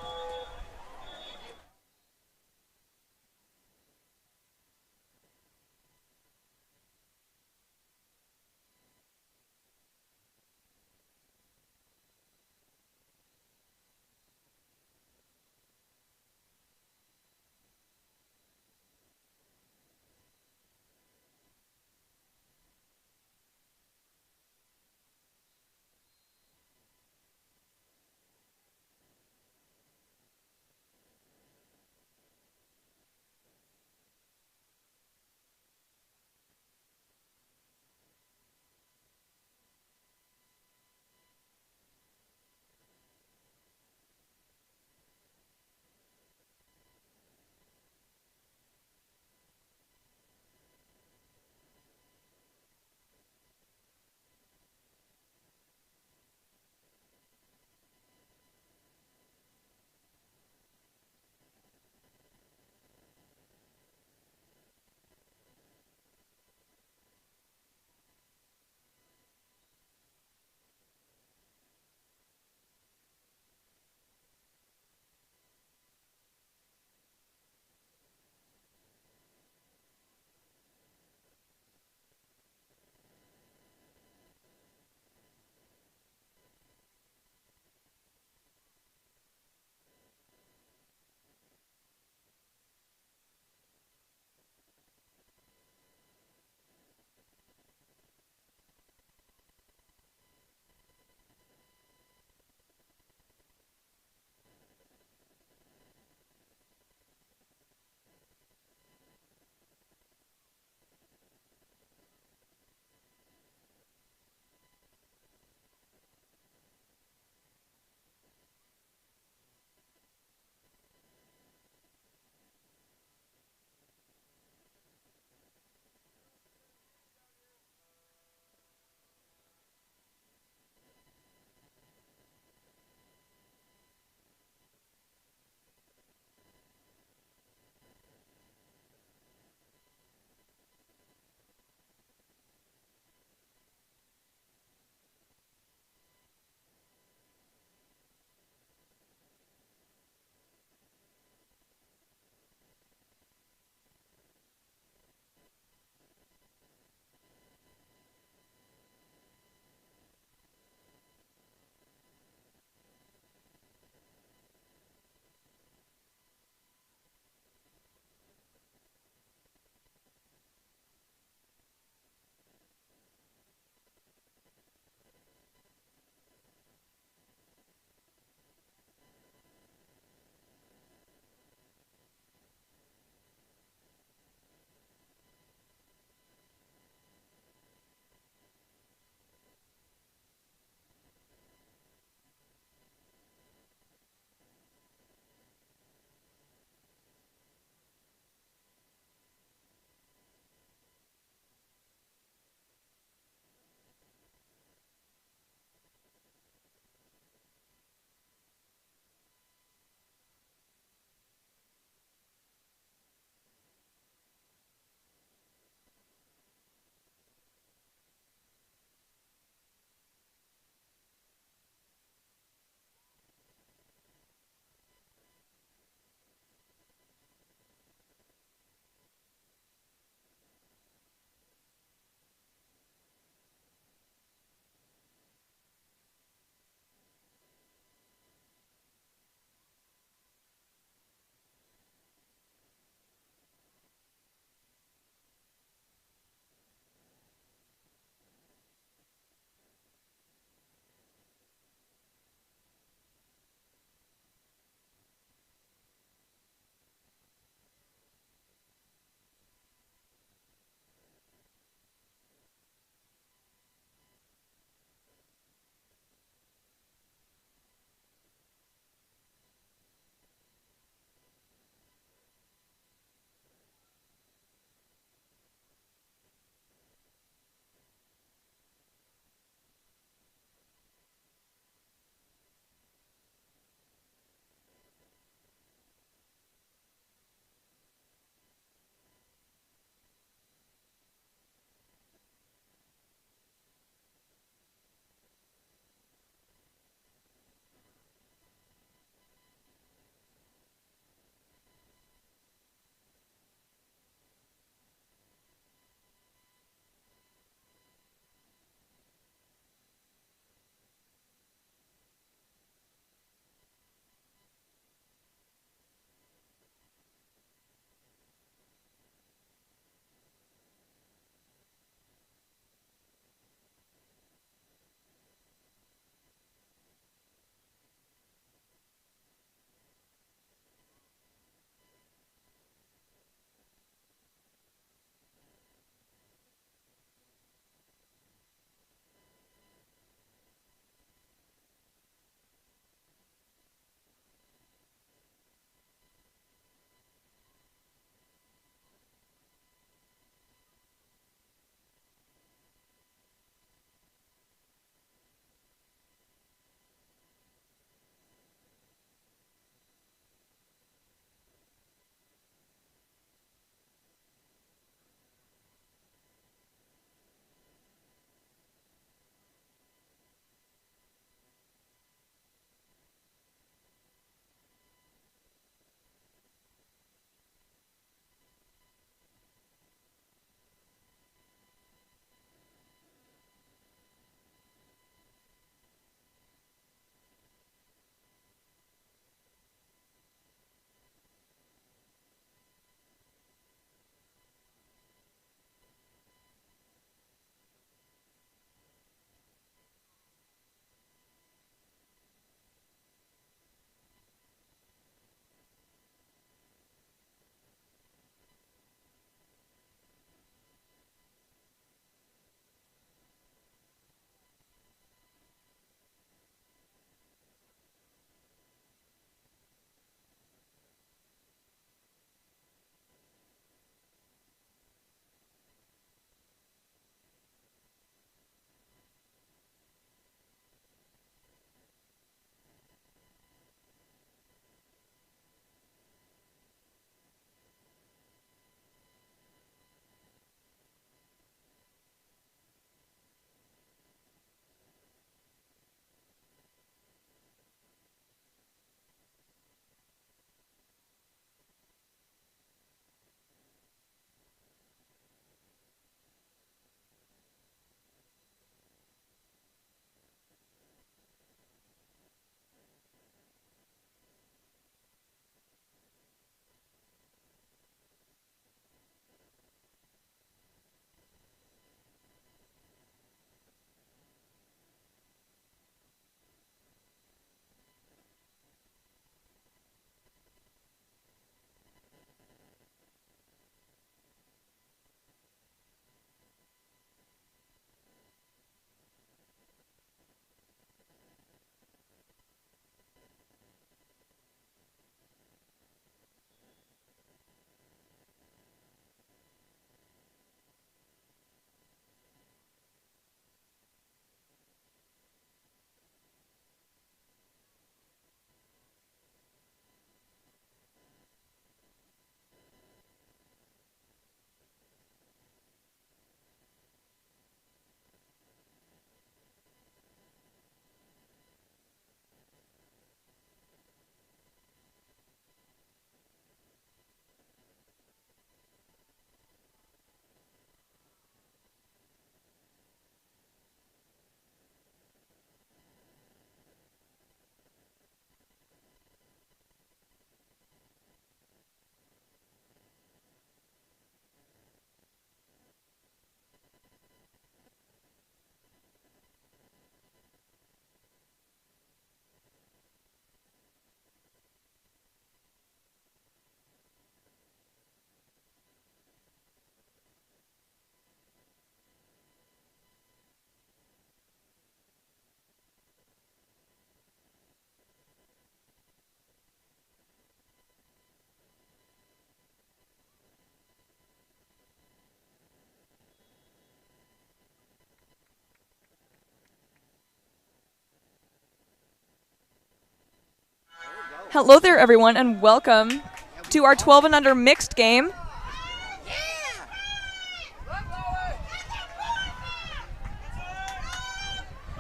Hello there, everyone, and welcome to our 12 and under mixed game.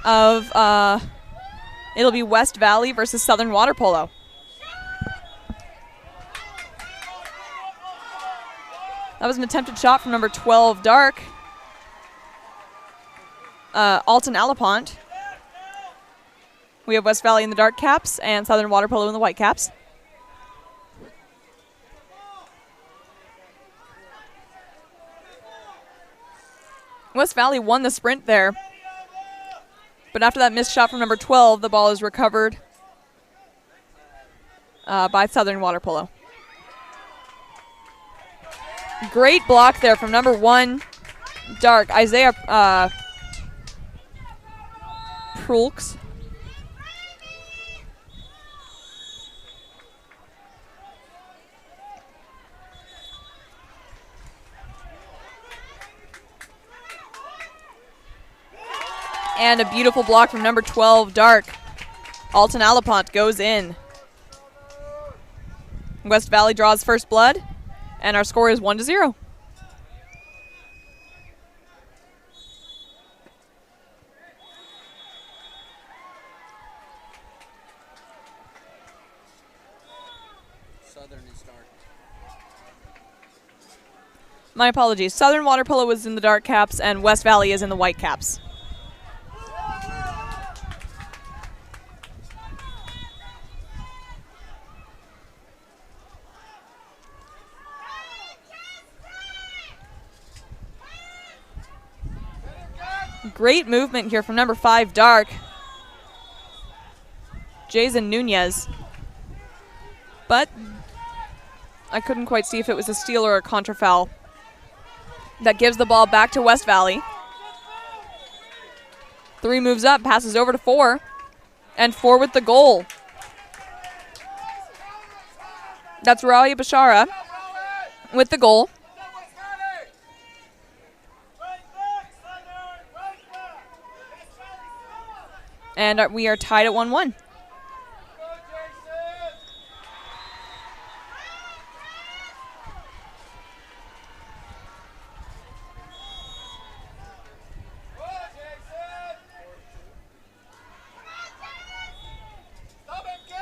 It'll be West Valley versus Southern Water Polo. That was an attempted shot from number 12, Dark. Alton Alapont. We have West Valley in the dark caps and Southern Water Polo in the white caps. West Valley won the sprint there. But after that missed shot from number 12, the ball is recovered by Southern Water Polo. Great block there from number 1, Dark, Isaiah Prulks. And a beautiful block from number 12, Dark. Alton Alapont goes in. West Valley draws first blood, and our score is 1-0. Southern is dark. My apologies. Southern Water Polo was in the dark caps, and West Valley is in the white caps. Great movement here from number 5, Dark. Jason Nunez. But I couldn't quite see if it was a steal or a contrafoul. That gives the ball back to West Valley. 3 moves up, passes over to 4. And 4 with the goal. That's Raya Bashara with the goal. And we are tied at 1-1.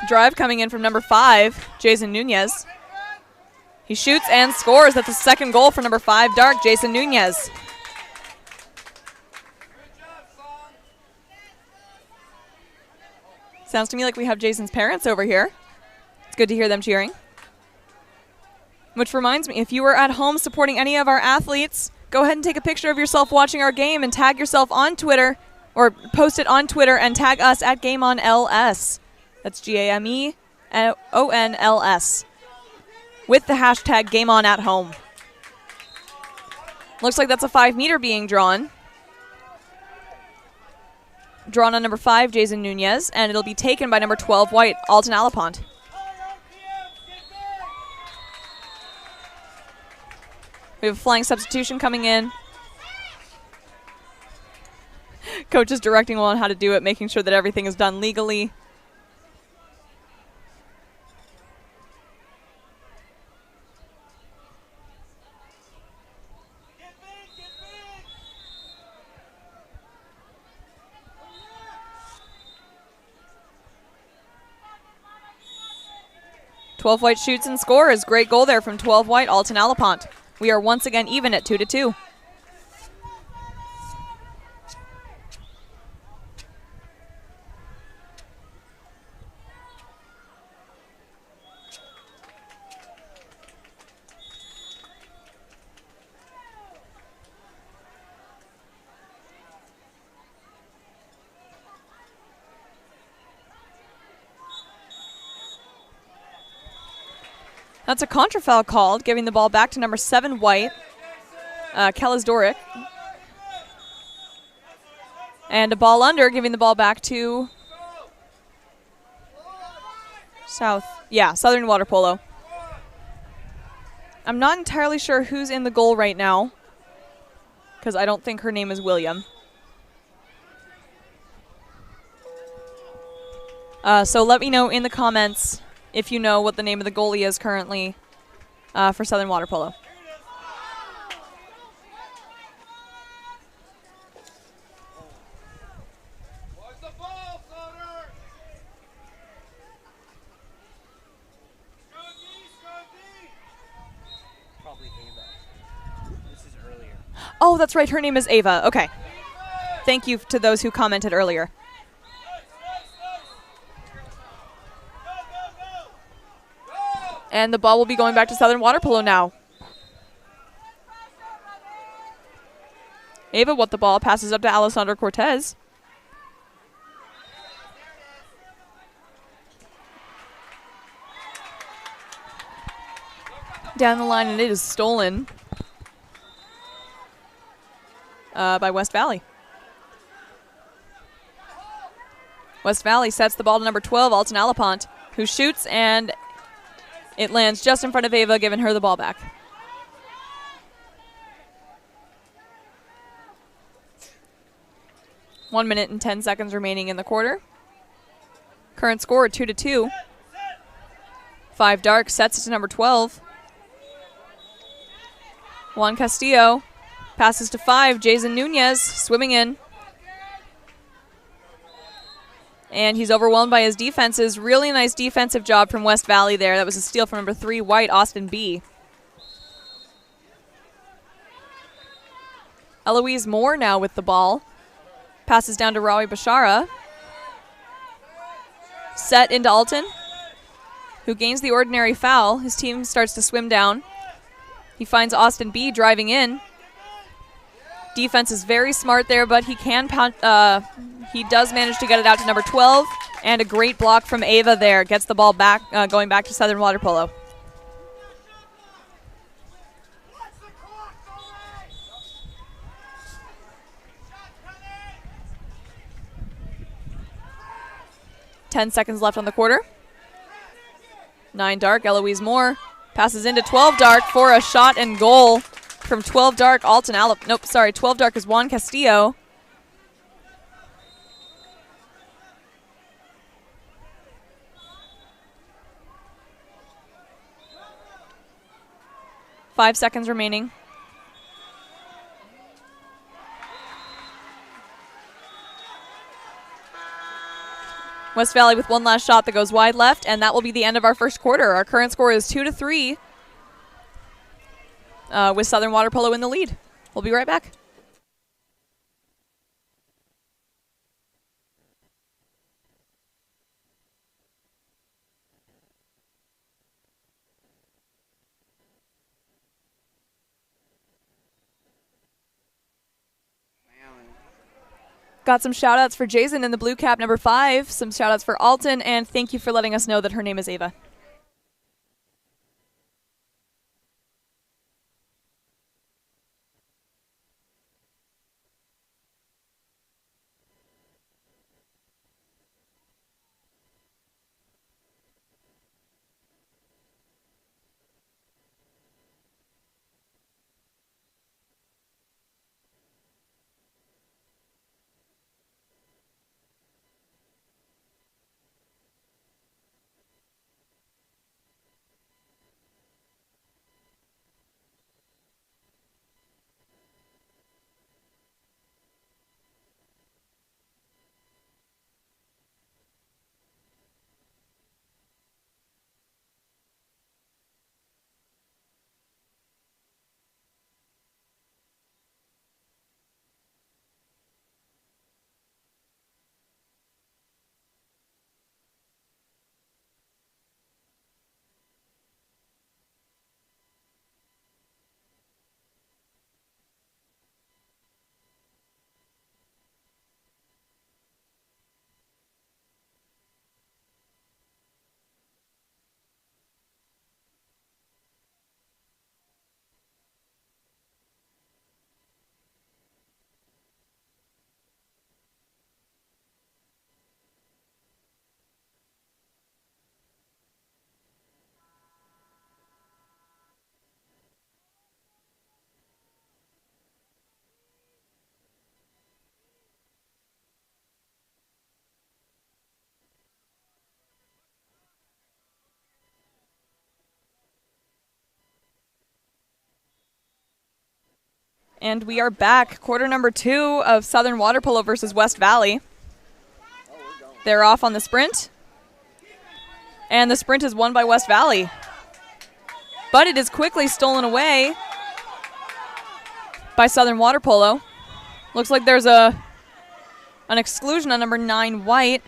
Drive coming in from number 5, Jason Nunez. He shoots and scores. That's the second goal for number 5, Dark, Jason Nunez. Sounds to me like we have Jason's parents over here. It's good to hear them cheering. Which reminds me, if you are at home supporting any of our athletes, go ahead and take a picture of yourself watching our game and tag yourself on Twitter, or post it on Twitter and tag us at GameOnLS. That's GameOnLS. With the hashtag GameOnAtHome. Looks like that's a 5-meter being drawn. Drawn on number 5, Jason Nunez, and it'll be taken by number 12, White, Alton Alapont. We have a flying substitution coming in. Coach is directing on how to do it, making sure that everything is done legally. White shoots and scores. Great goal there from 12 White, Alton Alapont. We are once again even at 2-2. That's a contrafoul called, giving the ball back to number 7, White, Kellis Dorick. And a ball under, giving the ball back to Southern Water Polo. I'm not entirely sure who's in the goal right now, because I don't think her name is William. So let me know in the comments if you know what the name of the goalie is currently for Southern Water Polo. Oh, that's right. Her name is Ava. Okay. Thank you to those who commented earlier. And the ball will be going back to Southern Water Polo now. Ava with the ball passes up to Alessandra Cortez. Down the line, and it is stolen by West Valley. West Valley sets the ball to number 12, Alton Alapont, who shoots, and it lands just in front of Ava, giving her the ball back. One minute and 10 seconds remaining in the quarter. Current score 2-2. 5 Dark sets it to number 12. Juan Castillo passes to 5. Jason Nunez swimming in. And he's overwhelmed by his defenses. Really nice defensive job from West Valley there. That was a steal from number 3, White, Austin B. Eloise Moore now with the ball. Passes down to Rawi Bashara. Set into Alton, who gains the ordinary foul. His team starts to swim down. He finds Austin B driving in. Defense is very smart there, but he does manage to get it out to number 12, and a great block from Ava there. Gets the ball back, going back to Southern Water Polo. Ten seconds left on the quarter. 9 Dark, Eloise Moore passes into 12 Dark for a shot and goal from 12 Dark. 12 Dark is Juan Castillo. Five seconds remaining. West Valley with one last shot that goes wide left, and that will be the end of our first quarter. Our current score is 2-3 with Southern Water Polo in the lead. We'll be right back. Got some shout-outs for Jason in the blue cap, number 5. Some shout-outs for Alton, and thank you for letting us know that her name is Ava. And we are back. Quarter number 2 of Southern Water Polo versus West Valley. They're off on the sprint. And the sprint is won by West Valley. But it is quickly stolen away by Southern Water Polo. Looks like there's an exclusion on number 9, White.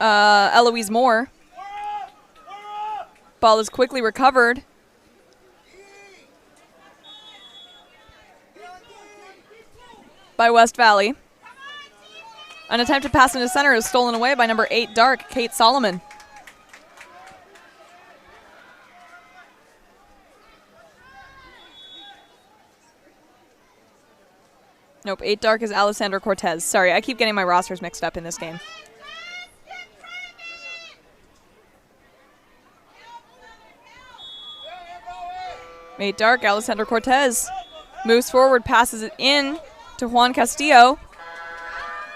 Eloise Moore. Ball is quickly recovered. By West Valley. An attempted pass into center is stolen away by number 8, Dark, Kate Solomon. Nope, 8 Dark is Alessandra Cortez. Sorry, I keep getting my rosters mixed up in this game. Eight Dark, Alessandra Cortez moves forward, passes it in to Juan Castillo,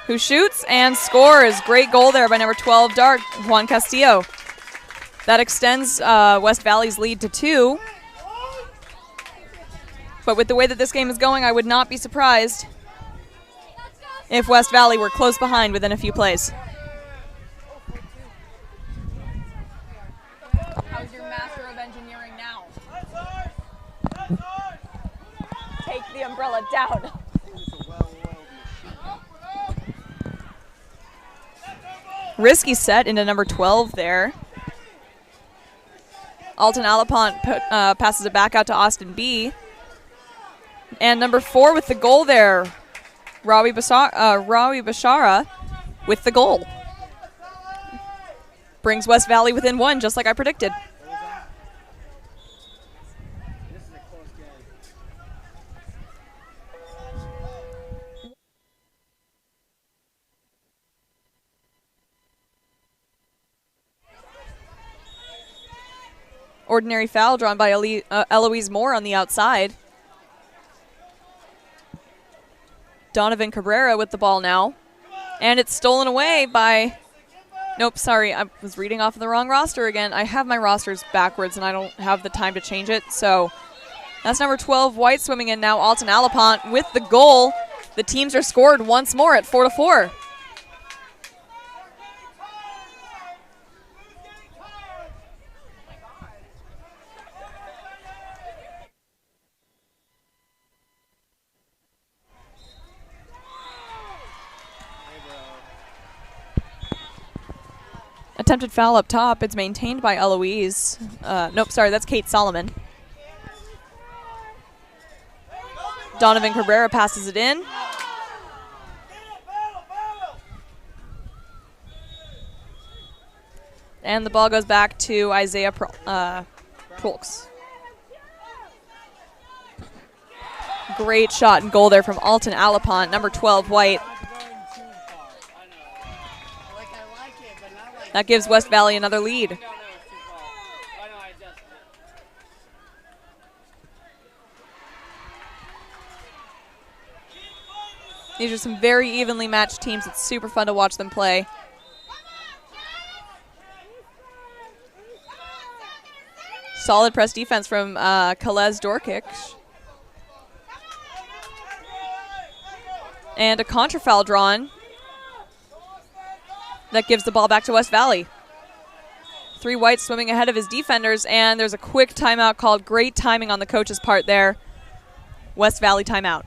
who shoots and scores. Great goal there by number 12, Dark, Juan Castillo. That extends West Valley's lead to 2. But with the way that this game is going, I would not be surprised if West Valley were close behind within a few plays. How's your Master of Engineering now? Take the umbrella down. Risky set into number 12 there. Alton Alapont passes it back out to Austin B. And number 4 with the goal there, Rawi Bashara with the goal. Brings West Valley within 1, just like I predicted. Ordinary foul drawn by Eloise Moore on the outside. Donovan Cabrera with the ball now. And it's stolen away by... Nope, sorry, I was reading off of the wrong roster again. I have my rosters backwards and I don't have the time to change it. So that's number 12, White, swimming in now. Alton Alapont with the goal. The teams are scored once more at 4-4. Attempted foul up top. It's maintained by Eloise. Nope, sorry, that's Kate Solomon. Donovan Cabrera passes it in. And the ball goes back to Isaiah Prolks. Great shot and goal there from Alton Alapont, number 12, White. That gives West Valley another lead. These are some very evenly matched teams. It's super fun to watch them play. Solid press defense from Kalez Dorkic. And a contra foul drawn. That gives the ball back to West Valley. 3 Whites swimming ahead of his defenders, and there's a quick timeout called. Great timing on the coach's part there. West Valley timeout.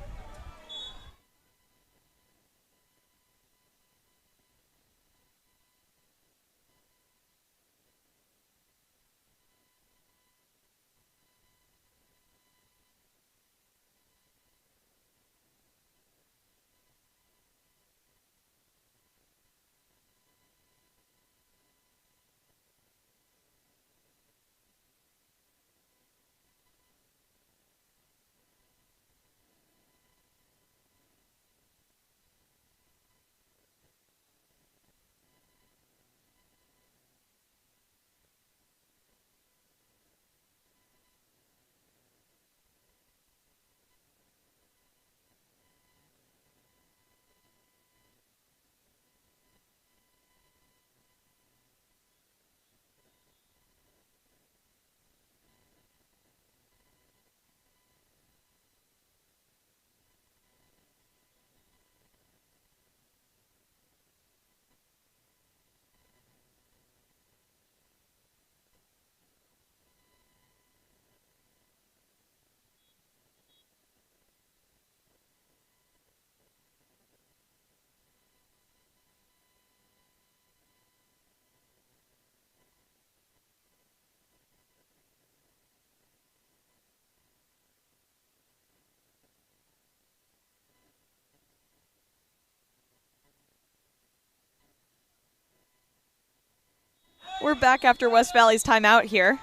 We're back after West Valley's timeout here.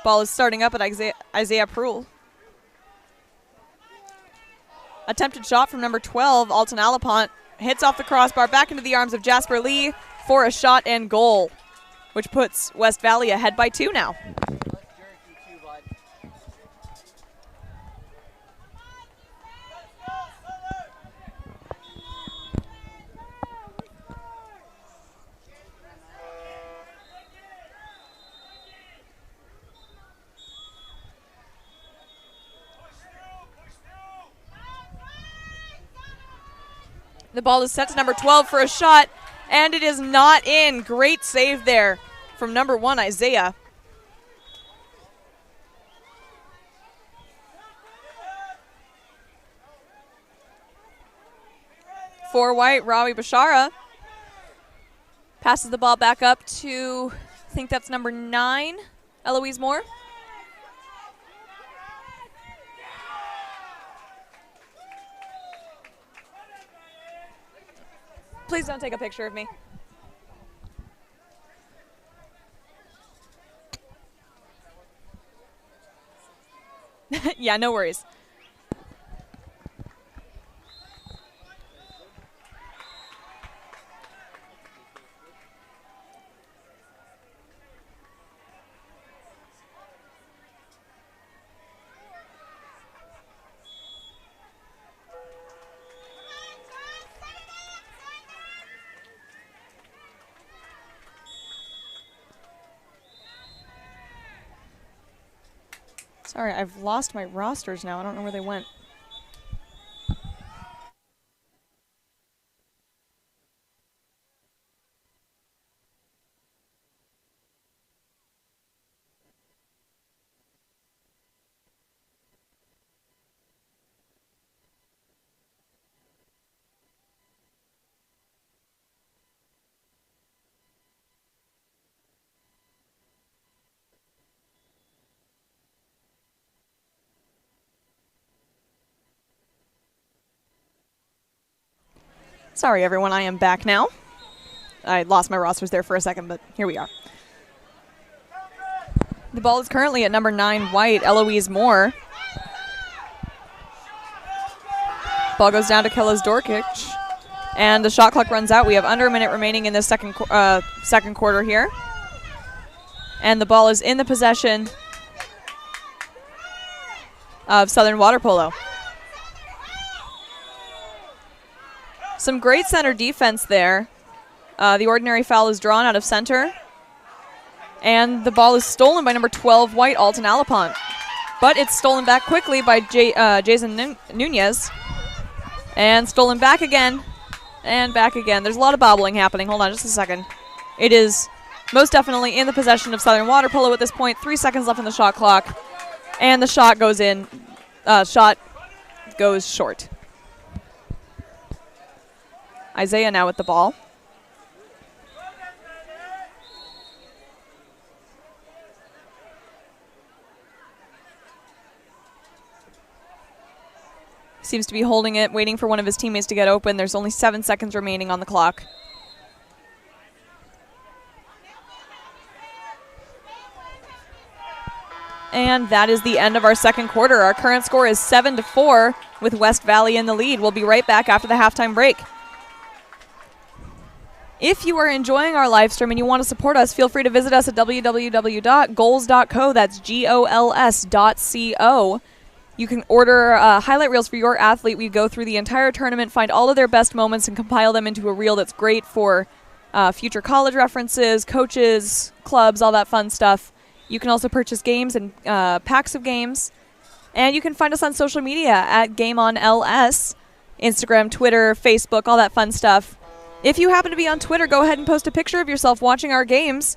Ball is starting up at Isaiah Pruhl. Attempted shot from number 12, Alton Alapont. Hits off the crossbar, back into the arms of Jasper Lee for a shot and goal, which puts West Valley ahead by 2 now. The ball is set to number 12 for a shot, and it is not in. Great save there from number 1, Isaiah. For white, Rawi Bashara passes the ball back up to, I think that's number 9, Eloise Moore. Please don't take a picture of me. Yeah, no worries. Sorry, I've lost my rosters now. I don't know where they went. Sorry, everyone, I am back now. I lost my rosters there for a second, but here we are. The ball is currently at number 9, white, Eloise Moore. Ball goes down to Kelos Dorkic, and the shot clock runs out. We have under a minute remaining in the second quarter here. And the ball is in the possession of Southern Water Polo. Some great center defense there. The ordinary foul is drawn out of center. And the ball is stolen by number 12, white, Alton Alapont. But it's stolen back quickly by Jason Nunez. And stolen back again. And back again. There's a lot of bobbling happening. Hold on just a second. It is most definitely in the possession of Southern Water Polo at this point. 3 seconds left on the shot clock. And the shot goes in. Shot goes short. Isaiah now with the ball. Seems to be holding it, waiting for one of his teammates to get open. There's only 7 seconds remaining on the clock. And that is the end of our second quarter. Our current score is 7-4 with West Valley in the lead. We'll be right back after the halftime break. If you are enjoying our live stream and you want to support us, feel free to visit us at www.goals.co. That's GOLS.co. You can order highlight reels for your athlete. We go through the entire tournament, find all of their best moments, and compile them into a reel that's great for future college references, coaches, clubs, all that fun stuff. You can also purchase games and packs of games. And you can find us on social media at GameOnLS, Instagram, Twitter, Facebook, all that fun stuff. If you happen to be on Twitter, go ahead and post a picture of yourself watching our games.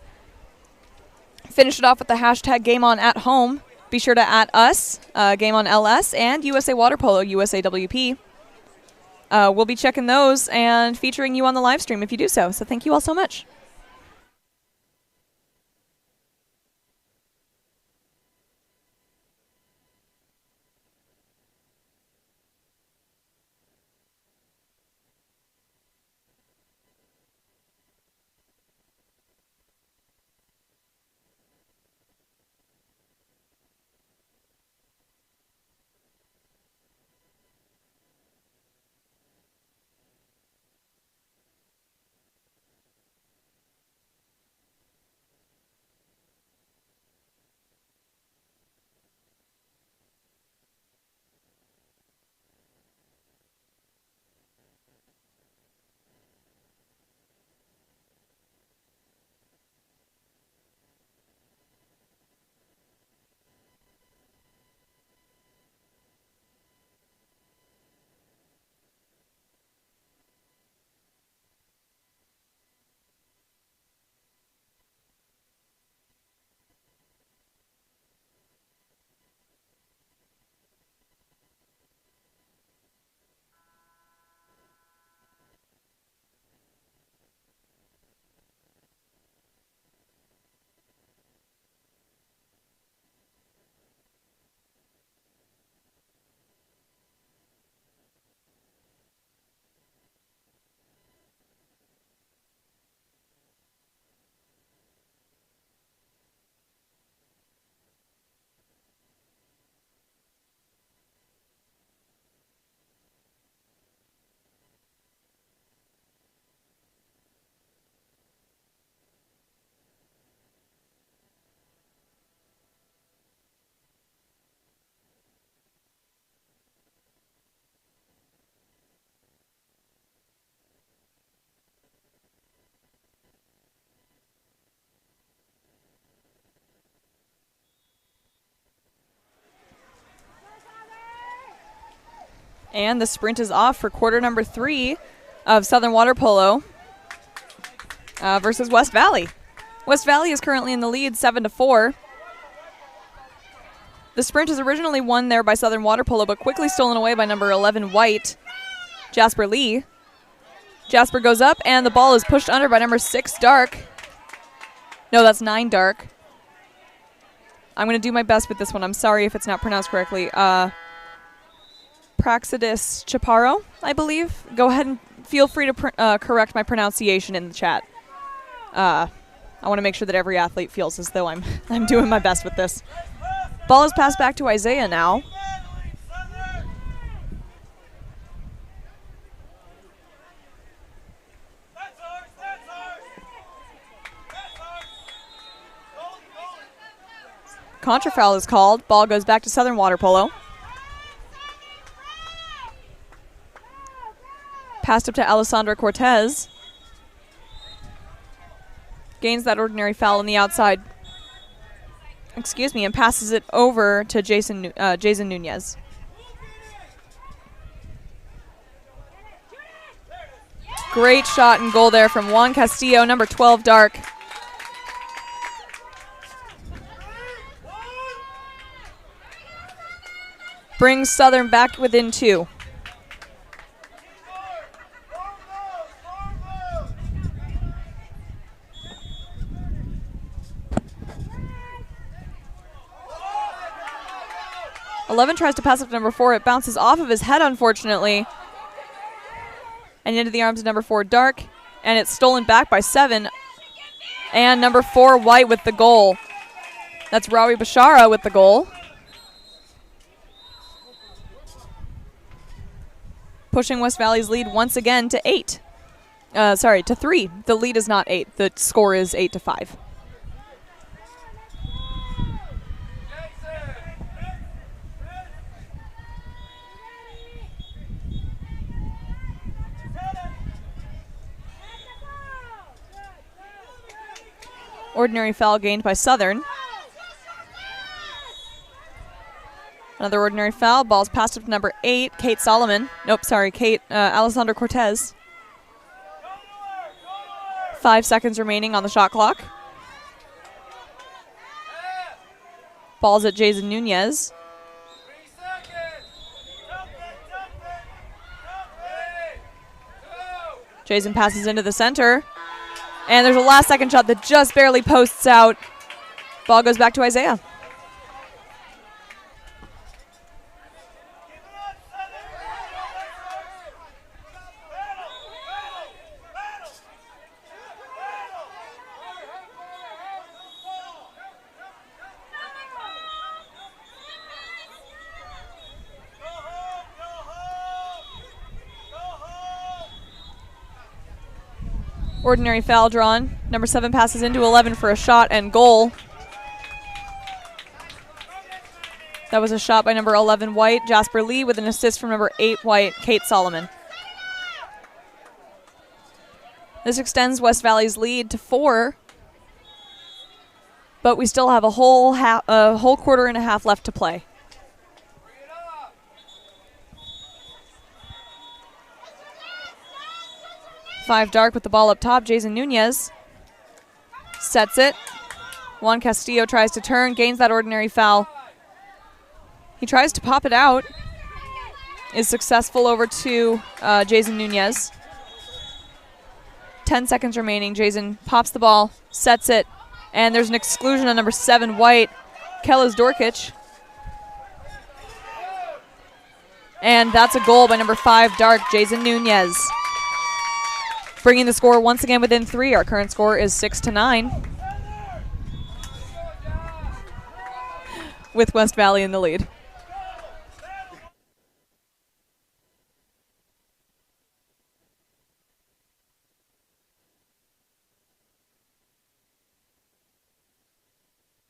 Finish it off with the hashtag GameOnAtHome. Be sure to @ us, GameOnLS, and USA Water Polo, USAWP. We'll be checking those and featuring you on the live stream if you do so. So thank you all so much. And the sprint is off for quarter number 3 of Southern Water Polo versus West Valley. West Valley is currently in the lead 7-4. The sprint is originally won there by Southern Water Polo, but quickly stolen away by number 11 White, Jasper Lee. Jasper goes up, and the ball is pushed under by number 6 Dark. No, that's 9 Dark. I'm going to do my best with this one. I'm sorry if it's not pronounced correctly. Praxidis Chaparro, I believe. Go ahead and feel free to correct my pronunciation in the chat. I want to make sure that every athlete feels as though I'm doing my best with this. Ball is passed back to Isaiah now. Contra foul is called. Ball goes back to Southern Water Polo. Passed up to Alessandra Cortez. Gains that ordinary foul on the outside. Excuse me, and passes it over to Jason Nunez. Great shot and goal there from Juan Castillo, number 12 Dark. Brings Southern back within 2. Eleven tries to pass up to number 4. It bounces off of his head, unfortunately, and into the arms of number 4 Dark, and it's stolen back by 7. And number 4 White with the goal. That's Rawi Bashara with the goal. Pushing West Valley's lead once again to 8. To 3. The lead is not 8. The score is 8-5. Ordinary foul gained by Southern. Another ordinary foul. Ball's passed up to number 8, Kate Solomon. Nope, sorry, Alessandra Cortez. 5 seconds remaining on the shot clock. Ball's at Jason Nunez. Jason passes into the center. And there's a last second shot that just barely posts out. Ball goes back to Isaiah. Ordinary foul drawn. Number 7 passes into 11 for a shot and goal. That was a shot by number 11 White, Jasper Lee, with an assist from number 8 White, Kate Solomon. This extends West Valley's lead to 4, but we still have a whole quarter and a half left to play. Five Dark with the ball up top. Jason Nunez sets it. Juan Castillo tries to turn, gains that ordinary foul. He tries to pop it out. Is successful over to Jason Nunez. 10 seconds remaining. Jason pops the ball, sets it, and there's an exclusion on number 7 White, Kellis Dorkic. And that's a goal by number 5 Dark, Jason Nunez. Bringing the score once again within 3. Our current score is 6-9. With West Valley in the lead.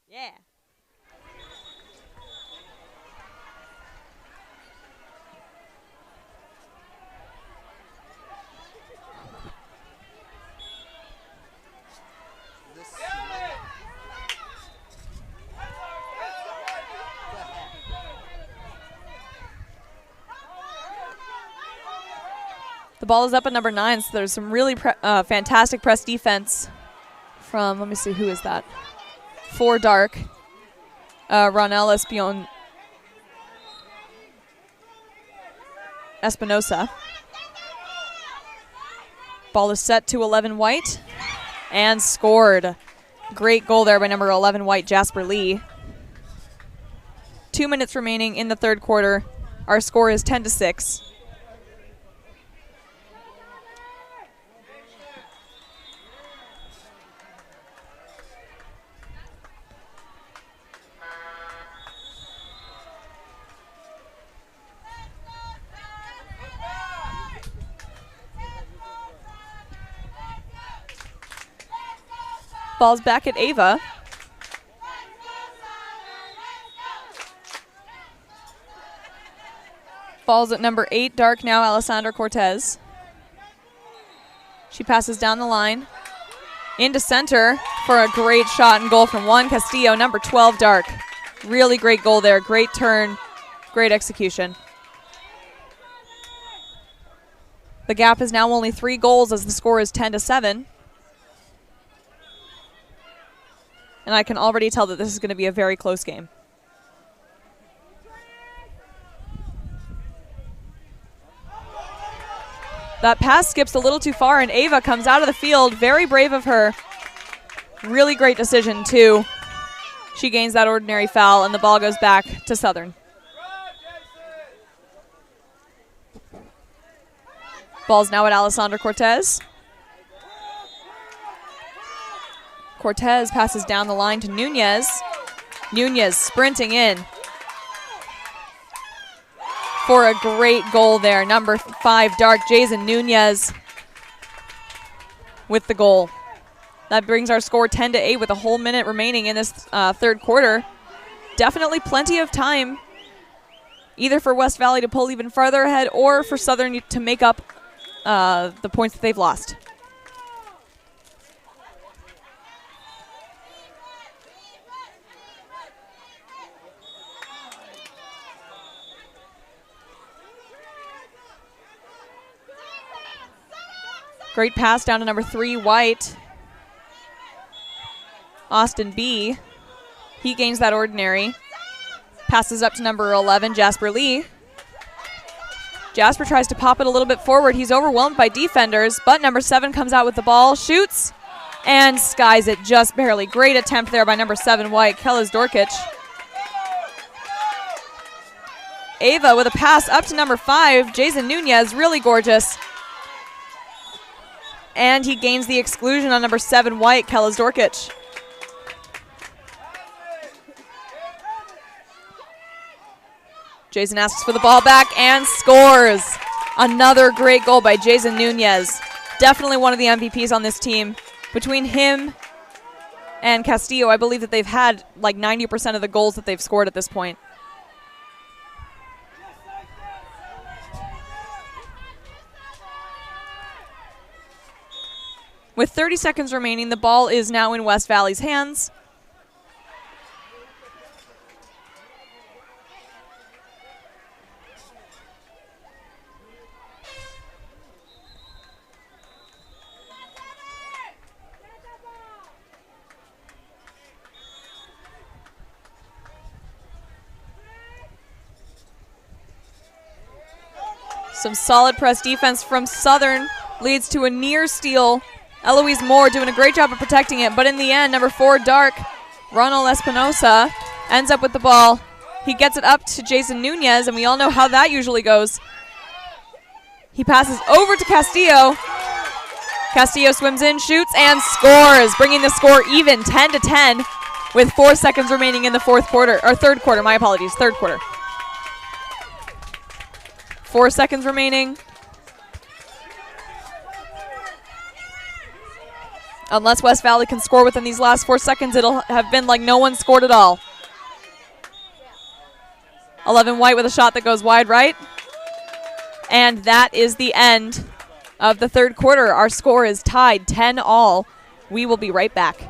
Yeah. The ball is up at number 9, so there's some really fantastic press defense from, let me see, who is that? 4 dark. Ronel Espinosa. Ball is set to 11 white and scored. Great goal there by number 11 white, Jasper Lee. 2 minutes remaining in the third quarter. Our score is 10-6. Ball's back at Ava. Ball's at number 8, dark now, Alessandra Cortez. She passes down the line. Into center for a great shot and goal from Juan Castillo, number 12, dark. Really great goal there. Great turn, great execution. The gap is now only 3 goals as the score is 10-7. And I can already tell that this is going to be a very close game. That pass skips a little too far, and Ava comes out of the field. Very brave of her. Really great decision, too. She gains that ordinary foul, and the ball goes back to Southern. Ball's now at Alessandra Cortez. Cortez passes down the line to Nunez. Nunez sprinting in for a great goal there. Number 5, dark, Jason Nunez with the goal. That brings our score 10-8 with a whole minute remaining in this third quarter. Definitely plenty of time either for West Valley to pull even farther ahead or for Southern to make up the points that they've lost. Great pass down to number 3, White. Austin B. He gains that ordinary. Passes up to number 11, Jasper Lee. Jasper tries to pop it a little bit forward. He's overwhelmed by defenders, but number 7 comes out with the ball, shoots, and skies it just barely. Great attempt there by number 7, White, Kellis Dorkic. Ava with a pass up to number 5, Jason Nunez, really gorgeous. And he gains the exclusion on number 7, White, Kellis Dorkic. Jason asks for the ball back and scores. Another great goal by Jason Nunez. Definitely one of the MVPs on this team. Between him and Castillo, I believe that they've had like 90% of the goals that they've scored at this point. With 30 seconds remaining, the ball is now in West Valley's hands. Some solid press defense from Southern leads to a near steal. Eloise Moore doing a great job of protecting it, but in the end, number 4, dark, Ronald Espinosa, ends up with the ball. He gets it up to Jason Nunez, and we all know how that usually goes. He passes over to Castillo. Castillo swims in, shoots, and scores, bringing the score even, 10-10, with 4 seconds remaining in the third quarter, my apologies, third quarter. 4 seconds remaining. Unless West Valley can score within these last 4 seconds, it'll have been like no one scored at all. 11 White with a shot that goes wide right. And that is the end of the third quarter. Our score is tied 10-all. We will be right back.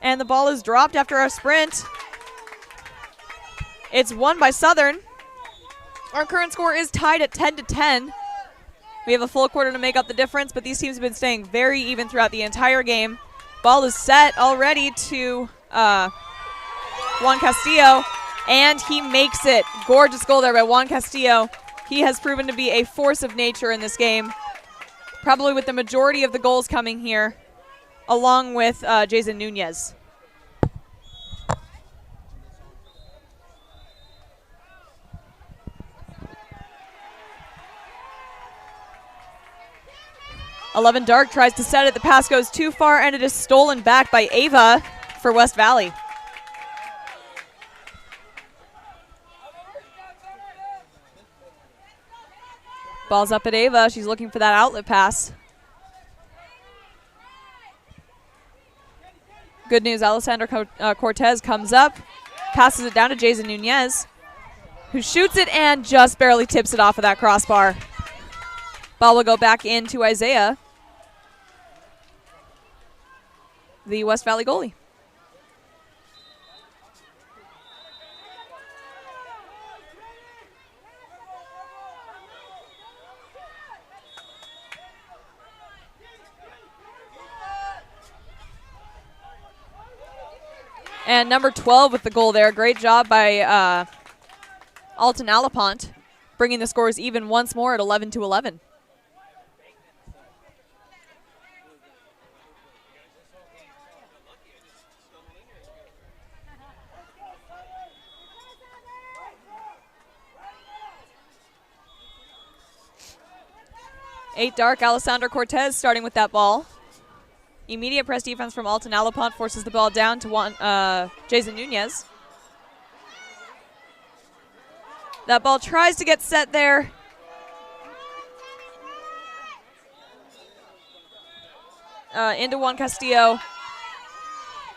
And the ball is dropped after a sprint. It's won by Southern. Our current score is tied at 10-10. We have a full quarter to make up the difference, but these teams have been staying very even throughout the entire game. Ball is set already to Juan Castillo, and he makes it. Gorgeous goal there by Juan Castillo. He has proven to be a force of nature in this game, probably with the majority of the goals coming here, along with Jason Nunez. Eleven Dark tries to set it. The pass goes too far, and it is stolen back by Ava for West Valley. Ball's up at Ava. She's looking for that outlet pass. Good news, Alessandra Cortez comes up, passes it down to Jason Nunez, who shoots it and just barely tips it off of that crossbar. Ball will go back into Isaiah, the West Valley goalie. And number 12 with the goal there. Great job by Alton Alapont, bringing the scores even once more at 11-11. Eight Dark, Alessandra Cortez starting with that ball. Immediate press defense from Alton Alapont forces the ball down to Jason Nunez. That ball tries to get set there. Into Juan Castillo.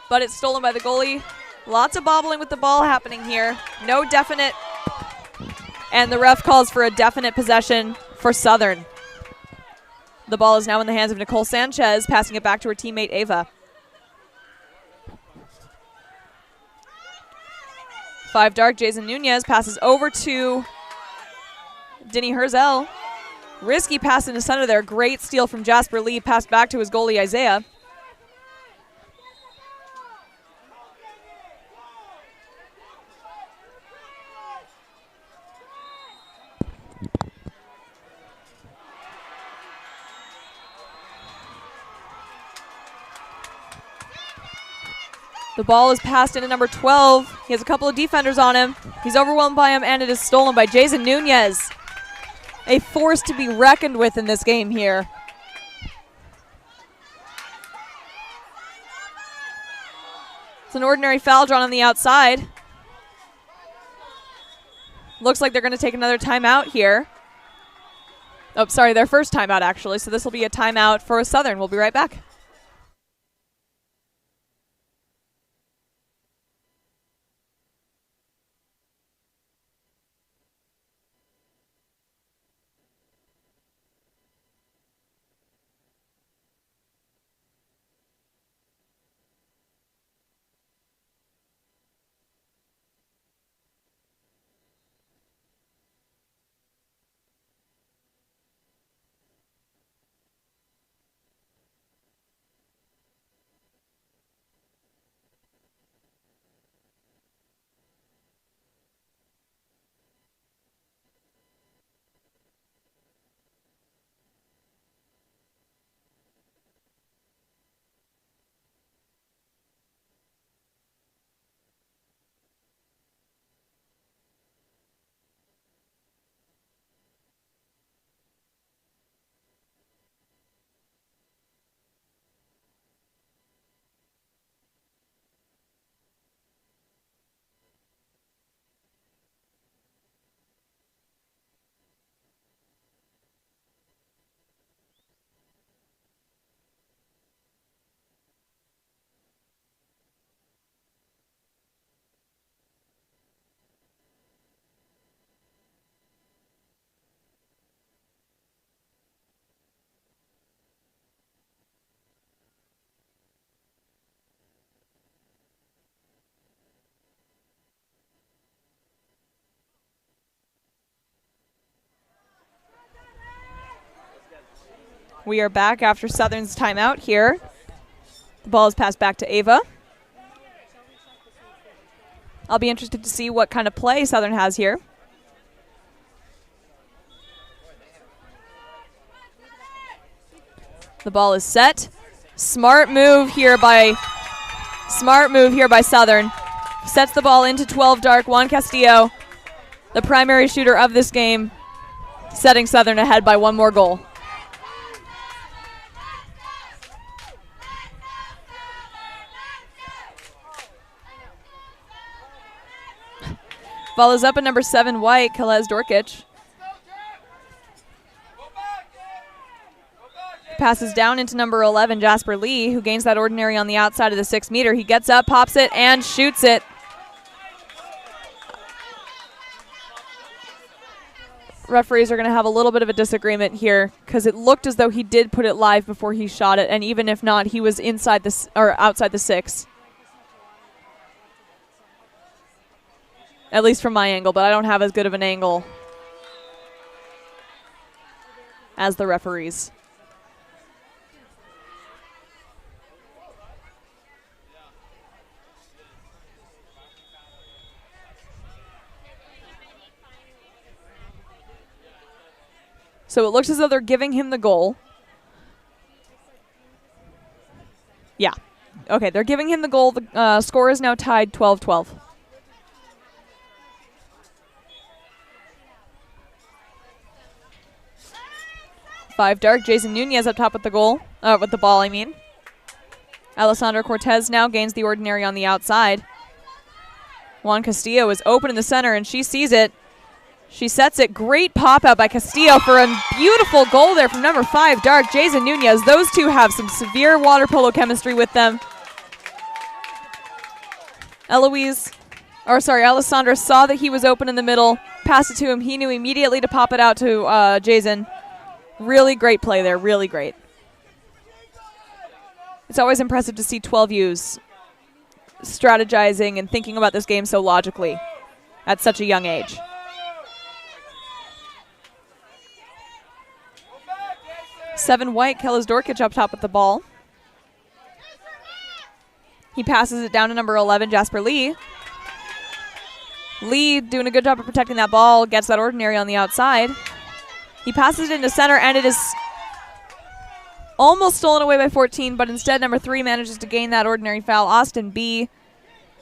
But it's stolen by the goalie. Lots of bobbling with the ball happening here. No definite. And the ref calls for a definite possession for Southern. The ball is now in the hands of Nicole Sanchez, passing it back to her teammate Ava. 5 Dark, Jason Nunez passes over to Denny Herzel. Risky pass into center there. Great steal from Jasper Lee, passed back to his goalie Isaiah. The ball is passed into number 12. He has a couple of defenders on him. He's overwhelmed by him, and it is stolen by Jason Nunez. A force to be reckoned with in this game here. It's an ordinary foul drawn on the outside. Looks like they're going to take another timeout here. Oh, sorry, their first timeout, actually. So this will be a timeout for Southern. We'll be right back. We are back after Southern's timeout here. The ball is passed back to Ava. I'll be interested to see what kind of play Southern has here. The ball is set. Smart move here by Southern. Sets the ball into 12 dark. Juan Castillo, the primary shooter of this game, setting Southern ahead by one more goal. Ball is up at number 7 white, Kelez Dorkic. Passes down into number 11, Jasper Lee, who gains that ordinary on the outside of the 6 meter. He gets up, pops it, and shoots it. Referees are going to have a little bit of a disagreement here because it looked as though he did put it live before he shot it, and even if not, he was inside this or outside the 6. At least from my angle, but I don't have as good of an angle as the referees. So it looks as though they're giving him the goal. Yeah. Okay, they're giving him the goal. The score is now tied 12-12. Five dark. Jason Nunez up top with the goal. With the ball, I mean. Alessandra Cortez now gains the ordinary on the outside. Juan Castillo is open in the center, and she sees it. She sets it. Great pop out by Castillo for a beautiful goal there from number 5 dark, Jason Nunez. Those two have some severe water polo chemistry with them. Alessandra saw that he was open in the middle, passed it to him. He knew immediately to pop it out to Jason. Really great play there, really great. It's always impressive to see 12U's strategizing and thinking about this game so logically at such a young age. Seven white, Kellis Dorkic up top with the ball. He passes it down to number 11, Jasper Lee. Lee doing a good job of protecting that ball, gets that ordinary on the outside. He passes it into center, and it is almost stolen away by 14, but instead number 3 manages to gain that ordinary foul. Austin B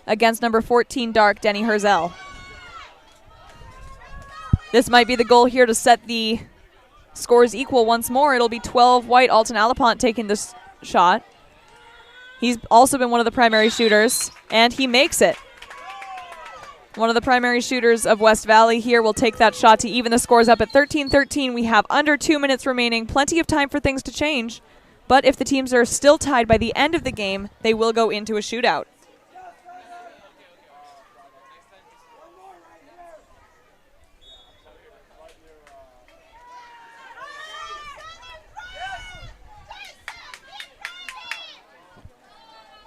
against number 14 dark, Denny Herzel. This might be the goal here to set the scores equal once more. It'll be 12 white, Alton Alapont taking this shot. He's also been one of the primary shooters, and he makes it. One of the primary shooters of West Valley here will take that shot to even the scores up at 13-13. We have under 2 minutes remaining. Plenty of time for things to change. But if the teams are still tied by the end of the game, they will go into a shootout.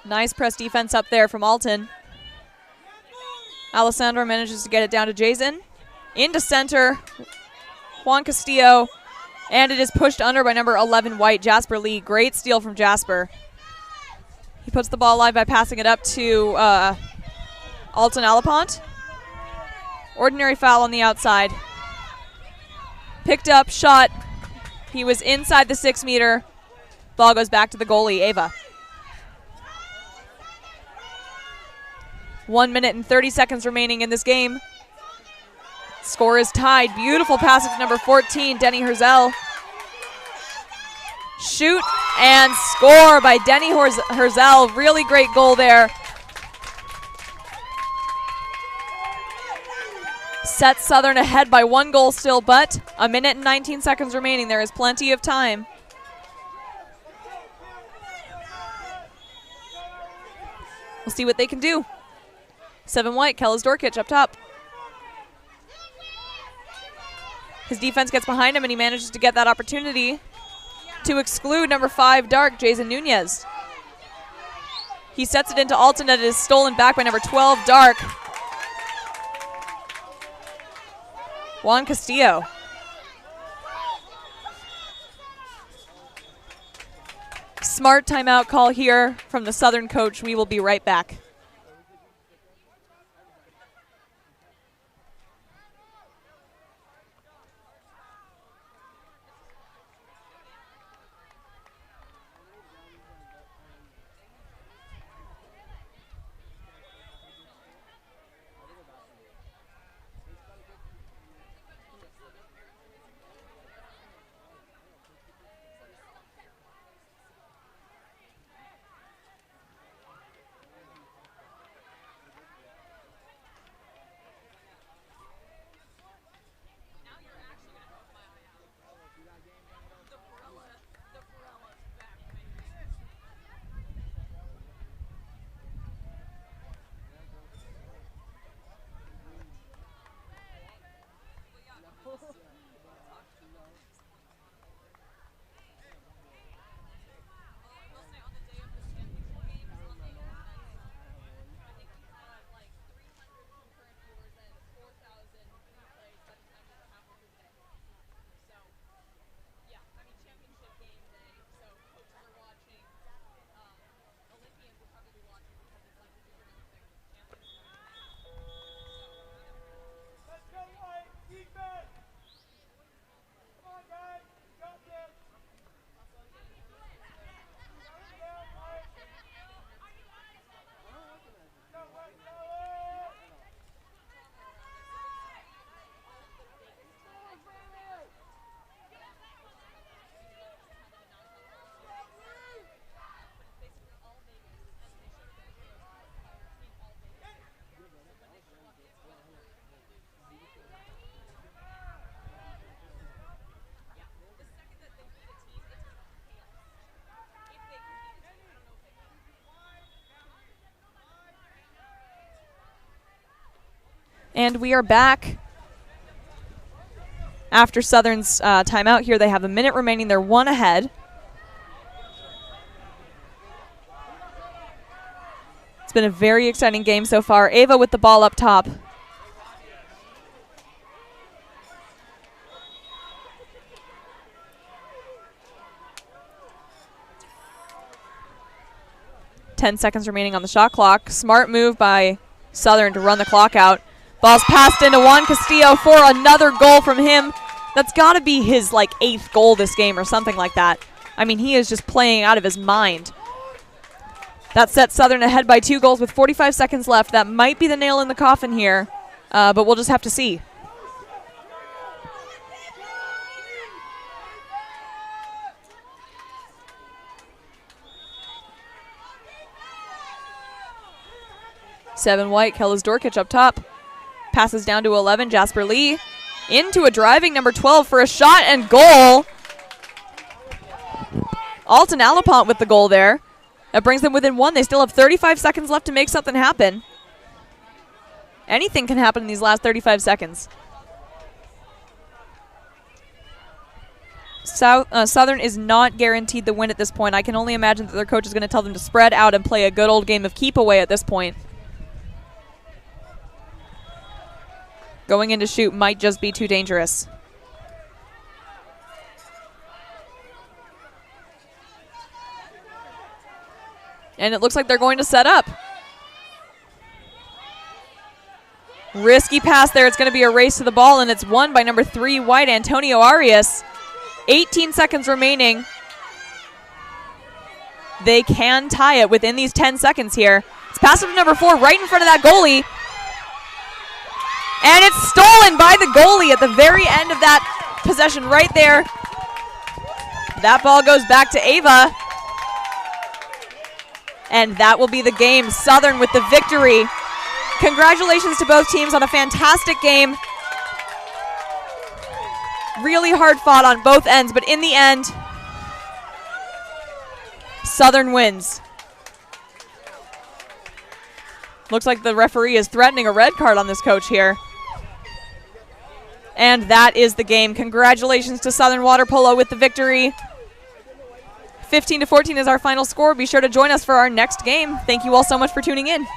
Nice press defense up there from Alton. Alessandra manages to get it down to Jason. Into center. Juan Castillo. And it is pushed under by number 11 white, Jasper Lee. Great steal from Jasper. He puts the ball live by passing it up to Alton Alapont. Ordinary foul on the outside. Picked up, shot. He was inside the 6 meter. Ball goes back to the goalie, Ava. 1 minute and 30 seconds remaining in this game. Score is tied. Beautiful passage number 14, Denny Herzel. Shoot and score by Denny Herzel. Really great goal there. Sets Southern ahead by 1 goal still, but a minute and 19 seconds remaining. There is plenty of time. We'll see what they can do. 7 white, Kellis Dorkic up top. His defense gets behind him, and he manages to get that opportunity to exclude number 5 dark, Jason Nunez. He sets it into Alton, and it is stolen back by number 12 dark, Juan Castillo. smart timeout call here from the Southern coach. We will be right back. And we are back after Southern's timeout here. They have a minute remaining. They're 1 ahead. It's been a very exciting game so far. Ava with the ball up top. Seconds remaining on the shot clock. Smart move by Southern to run the clock out. Ball's passed into Juan Castillo for another goal from him. That's got to be his, 8th goal this game or something like that. I mean, he is just playing out of his mind. That sets Southern ahead by 2 goals with 45 seconds left. That might be the nail in the coffin here, but we'll just have to see. Seven White, Kellis Dorkich up top. Passes down to 11, Jasper Lee. Into a driving number 12 for a shot and goal. Alton Alapont with the goal there. That brings them within 1. They still have 35 seconds left to make something happen. Anything can happen in these last 35 seconds. Southern is not guaranteed the win at this point. I can only imagine that their coach is going to tell them to spread out and play a good old game of keep away at this point. Going in to shoot might just be too dangerous. And it looks like they're going to set up. Risky pass there. It's going to be a race to the ball, and it's won by number 3 White, Antonio Arias. 18 seconds remaining. They can tie it within these 10 seconds here. It's passed to number 4 right in front of that goalie. And it's stolen by the goalie at the very end of that possession right there. That ball goes back to Ava. And that will be the game. Southern with the victory. Congratulations to both teams on a fantastic game. Really hard fought on both ends, but in the end, Southern wins. Looks like the referee is threatening a red card on this coach here. And that is the game. Congratulations to Southern Water Polo with the victory. 15-14 is our final score. Be sure to join us for our next game. Thank you all so much for tuning in.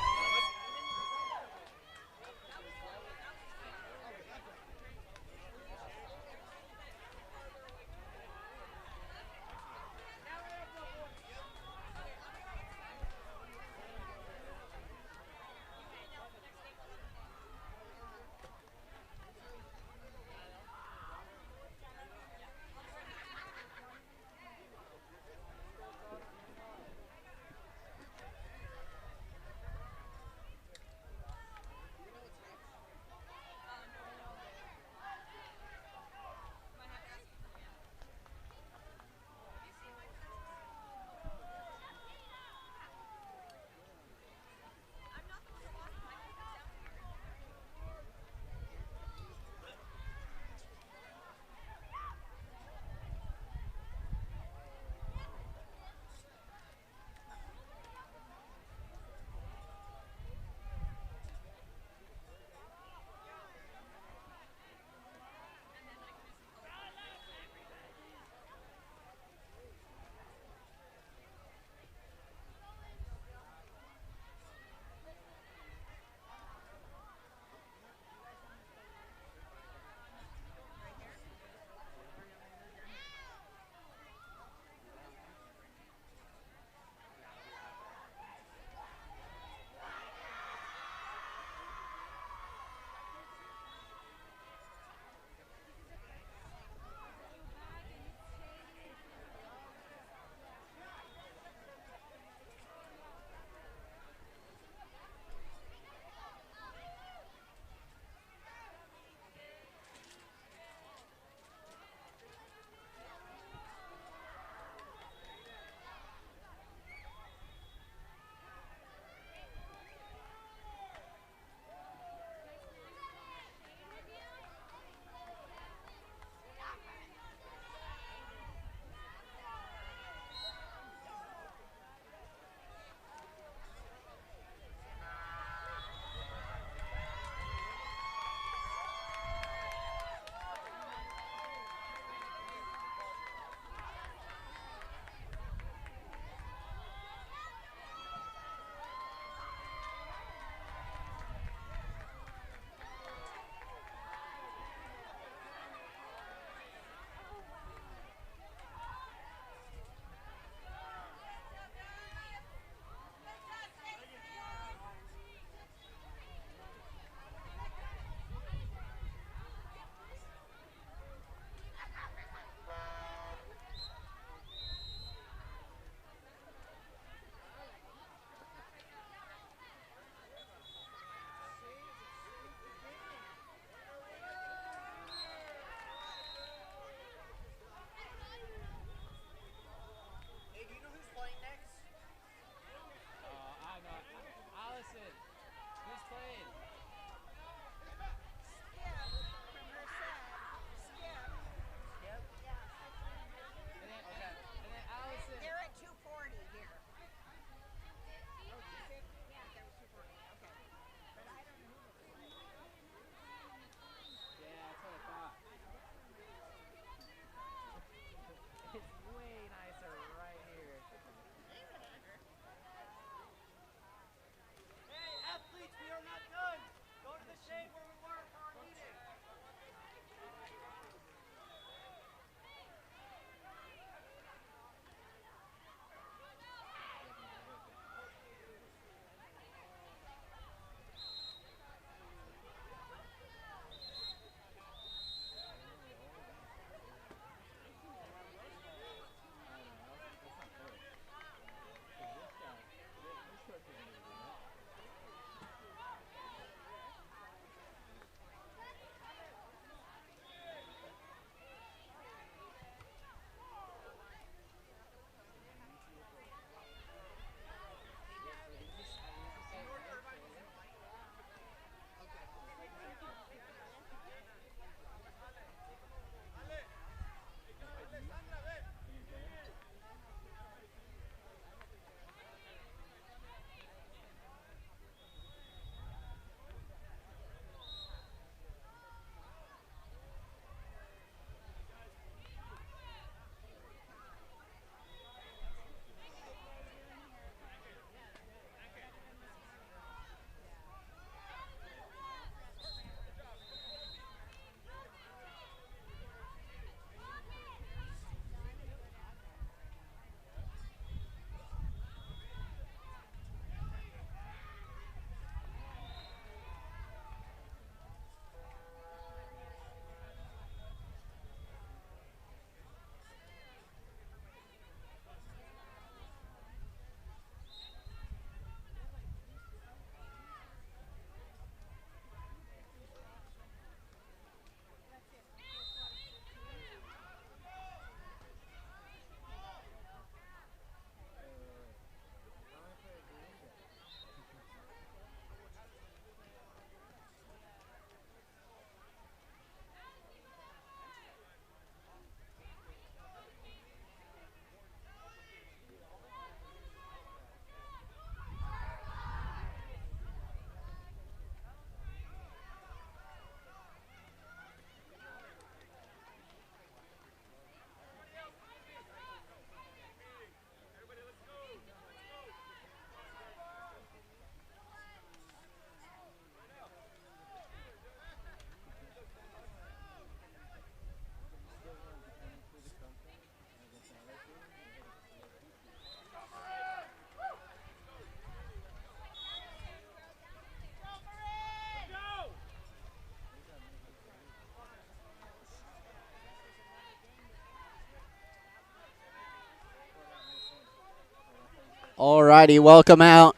Alrighty, welcome out.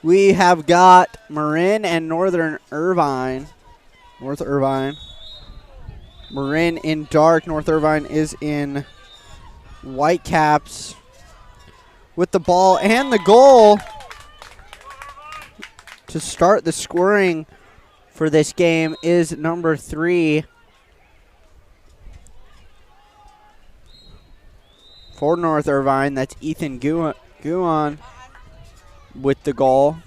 We have got Marin and Northern Irvine. North Irvine. Marin in dark. North Irvine is in white caps. With the ball and the goal to start the scoring for this game is number 3 for North Irvine. That's Ethan Guon with the goal.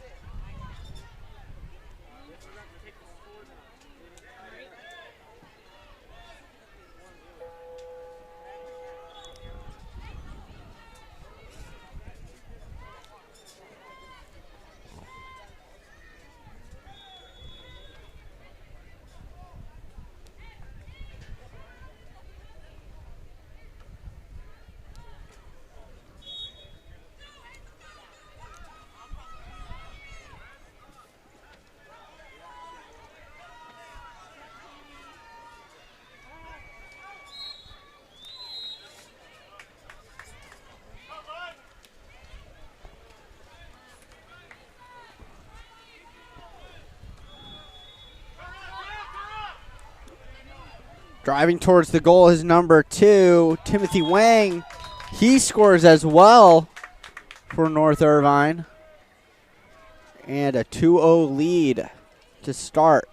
Driving towards the goal is number 2, Timothy Wang. He scores as well for North Irvine. And a 2-0 lead to start.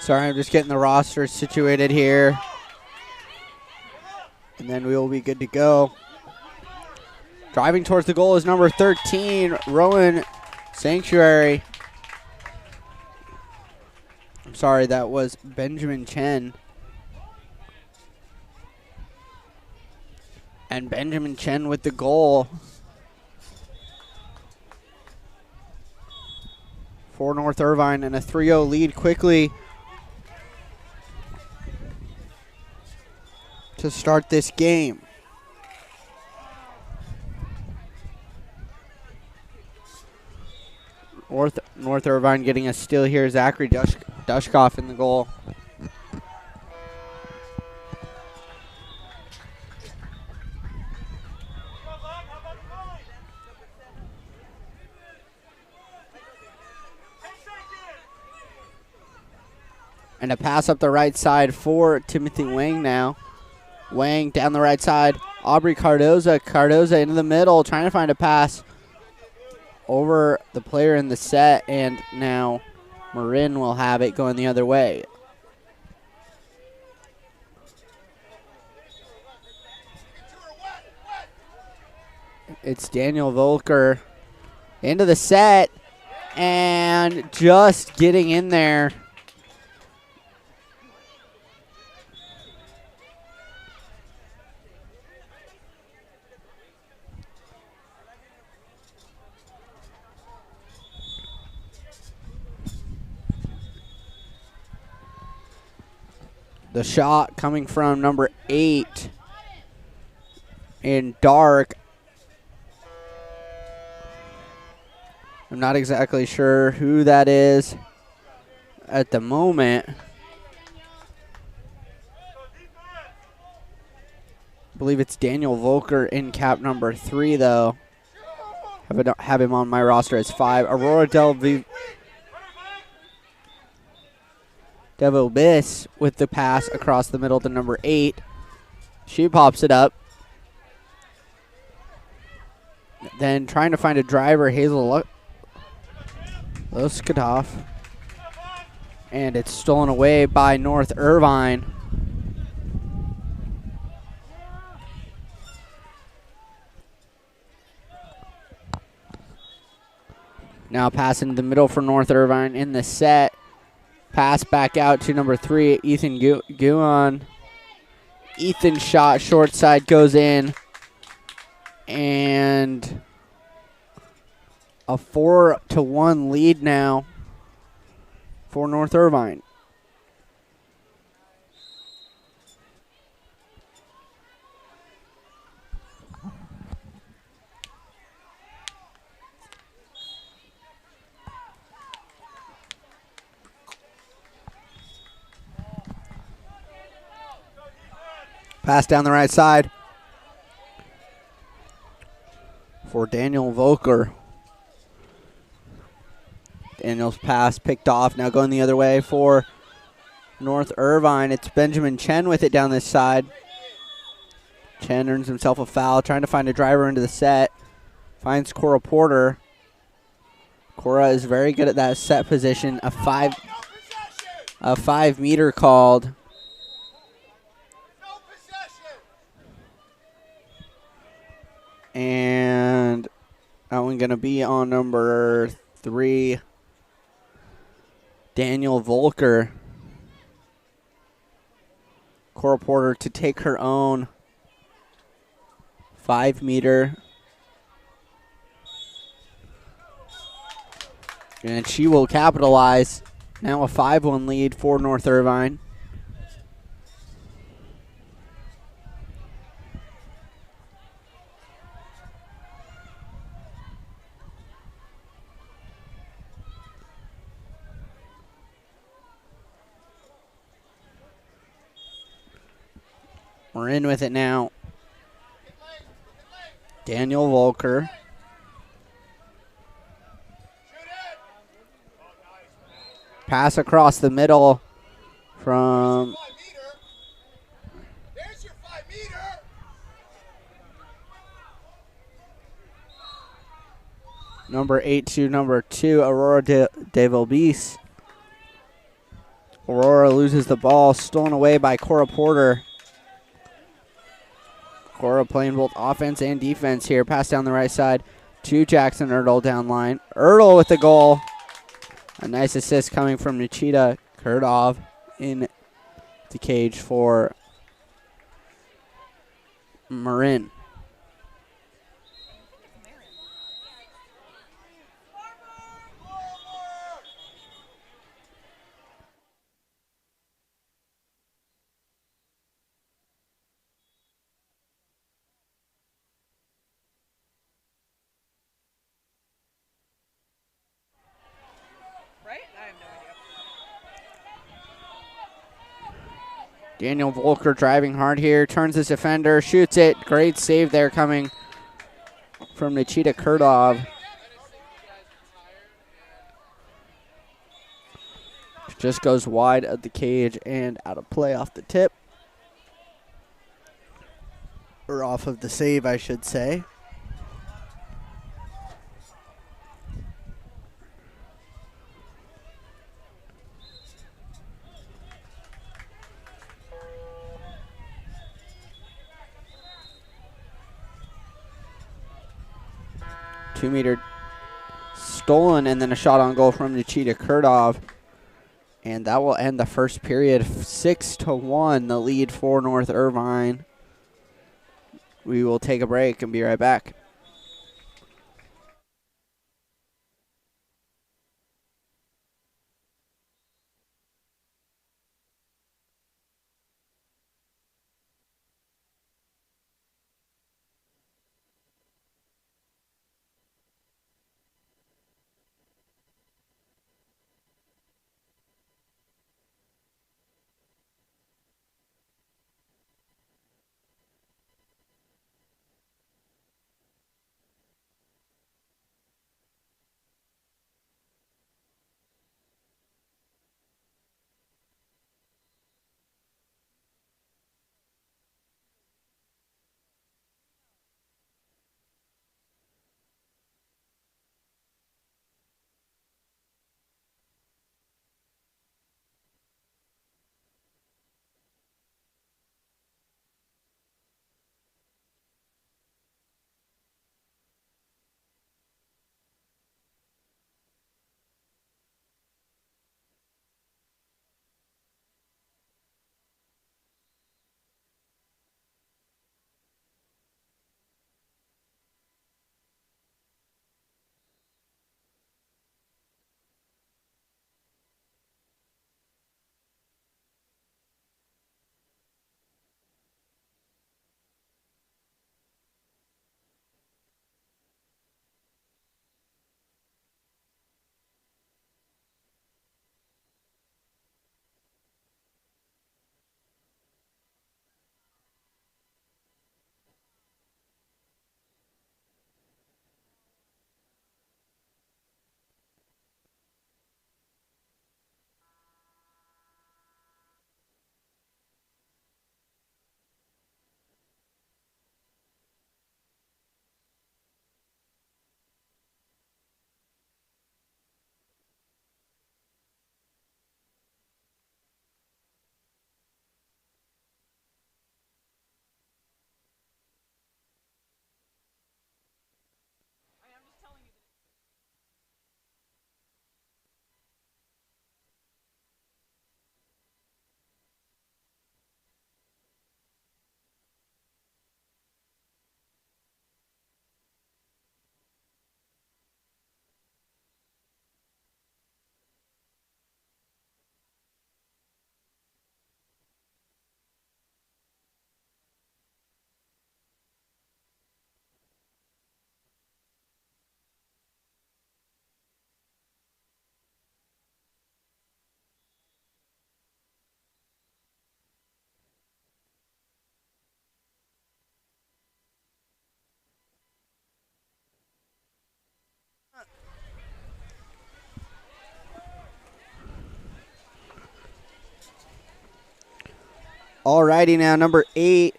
Sorry, I'm just getting the roster situated here. And then we will be good to go. Driving towards the goal is number 13, Rowan Sanctuary. I'm sorry, that was Benjamin Chen. And Benjamin Chen with the goal for North Irvine, and a 3-0 lead quickly to start this game. North Irvine getting a steal here. Zachary Dushkoff in the goal. And a pass up the right side for Timothy Wang now. Wang down the right side. Aubrey Cardoza. Cardoza into the middle, trying to find a pass over the player in the set. And now Marin will have it going the other way. It's Daniel Volker into the set. And just getting in there. The shot coming from number 8 in dark. I'm not exactly sure who that is at the moment. I believe it's Daniel Volker in cap number 3, though. Have him on my roster as 5. Aurora Devilbis with the pass across the middle to number 8. She pops it up. Then trying to find a driver, Hazel Loskadov. And it's stolen away by North Irvine. Now pass into the middle for North Irvine in the set. Pass back out to number 3, Ethan Guon. Ethan's shot, short side, goes in. And a 4-1 lead now for North Irvine. Pass down the right side for Daniel Volker. Daniel's pass picked off. Now going the other way for North Irvine. It's Benjamin Chen with it down this side. Chen earns himself a foul, trying to find a driver into the set. Finds Cora Porter. Cora is very good at that set position. A 5-meter called. And that one going to be on number 3, Daniel Volker. Cora Porter to take her own 5-meter. And she will capitalize. Now a 5-1 lead for North Irvine. We're in with it now. Daniel Volker. Pass across the middle from number 8 to number 2, Aurora de Valdez. Aurora loses the ball, stolen away by Cora Porter. Cora playing both offense and defense here. Pass down the right side to Jackson Ertl down line. Ertl with the goal. A nice assist coming from Nikita Kurdov in the cage for Marin. Daniel Volker driving hard here, turns his defender, shoots it. Great save there coming from Nikita Kurdov. Just goes wide of the cage and out of play off the tip. Or off of the save, I should say. Two-meter stolen, and then a shot on goal from Nikita Kurdov. And that will end the first period. 6-1, the lead for North Irvine. We will take a break and be right back. Alrighty now, number 8,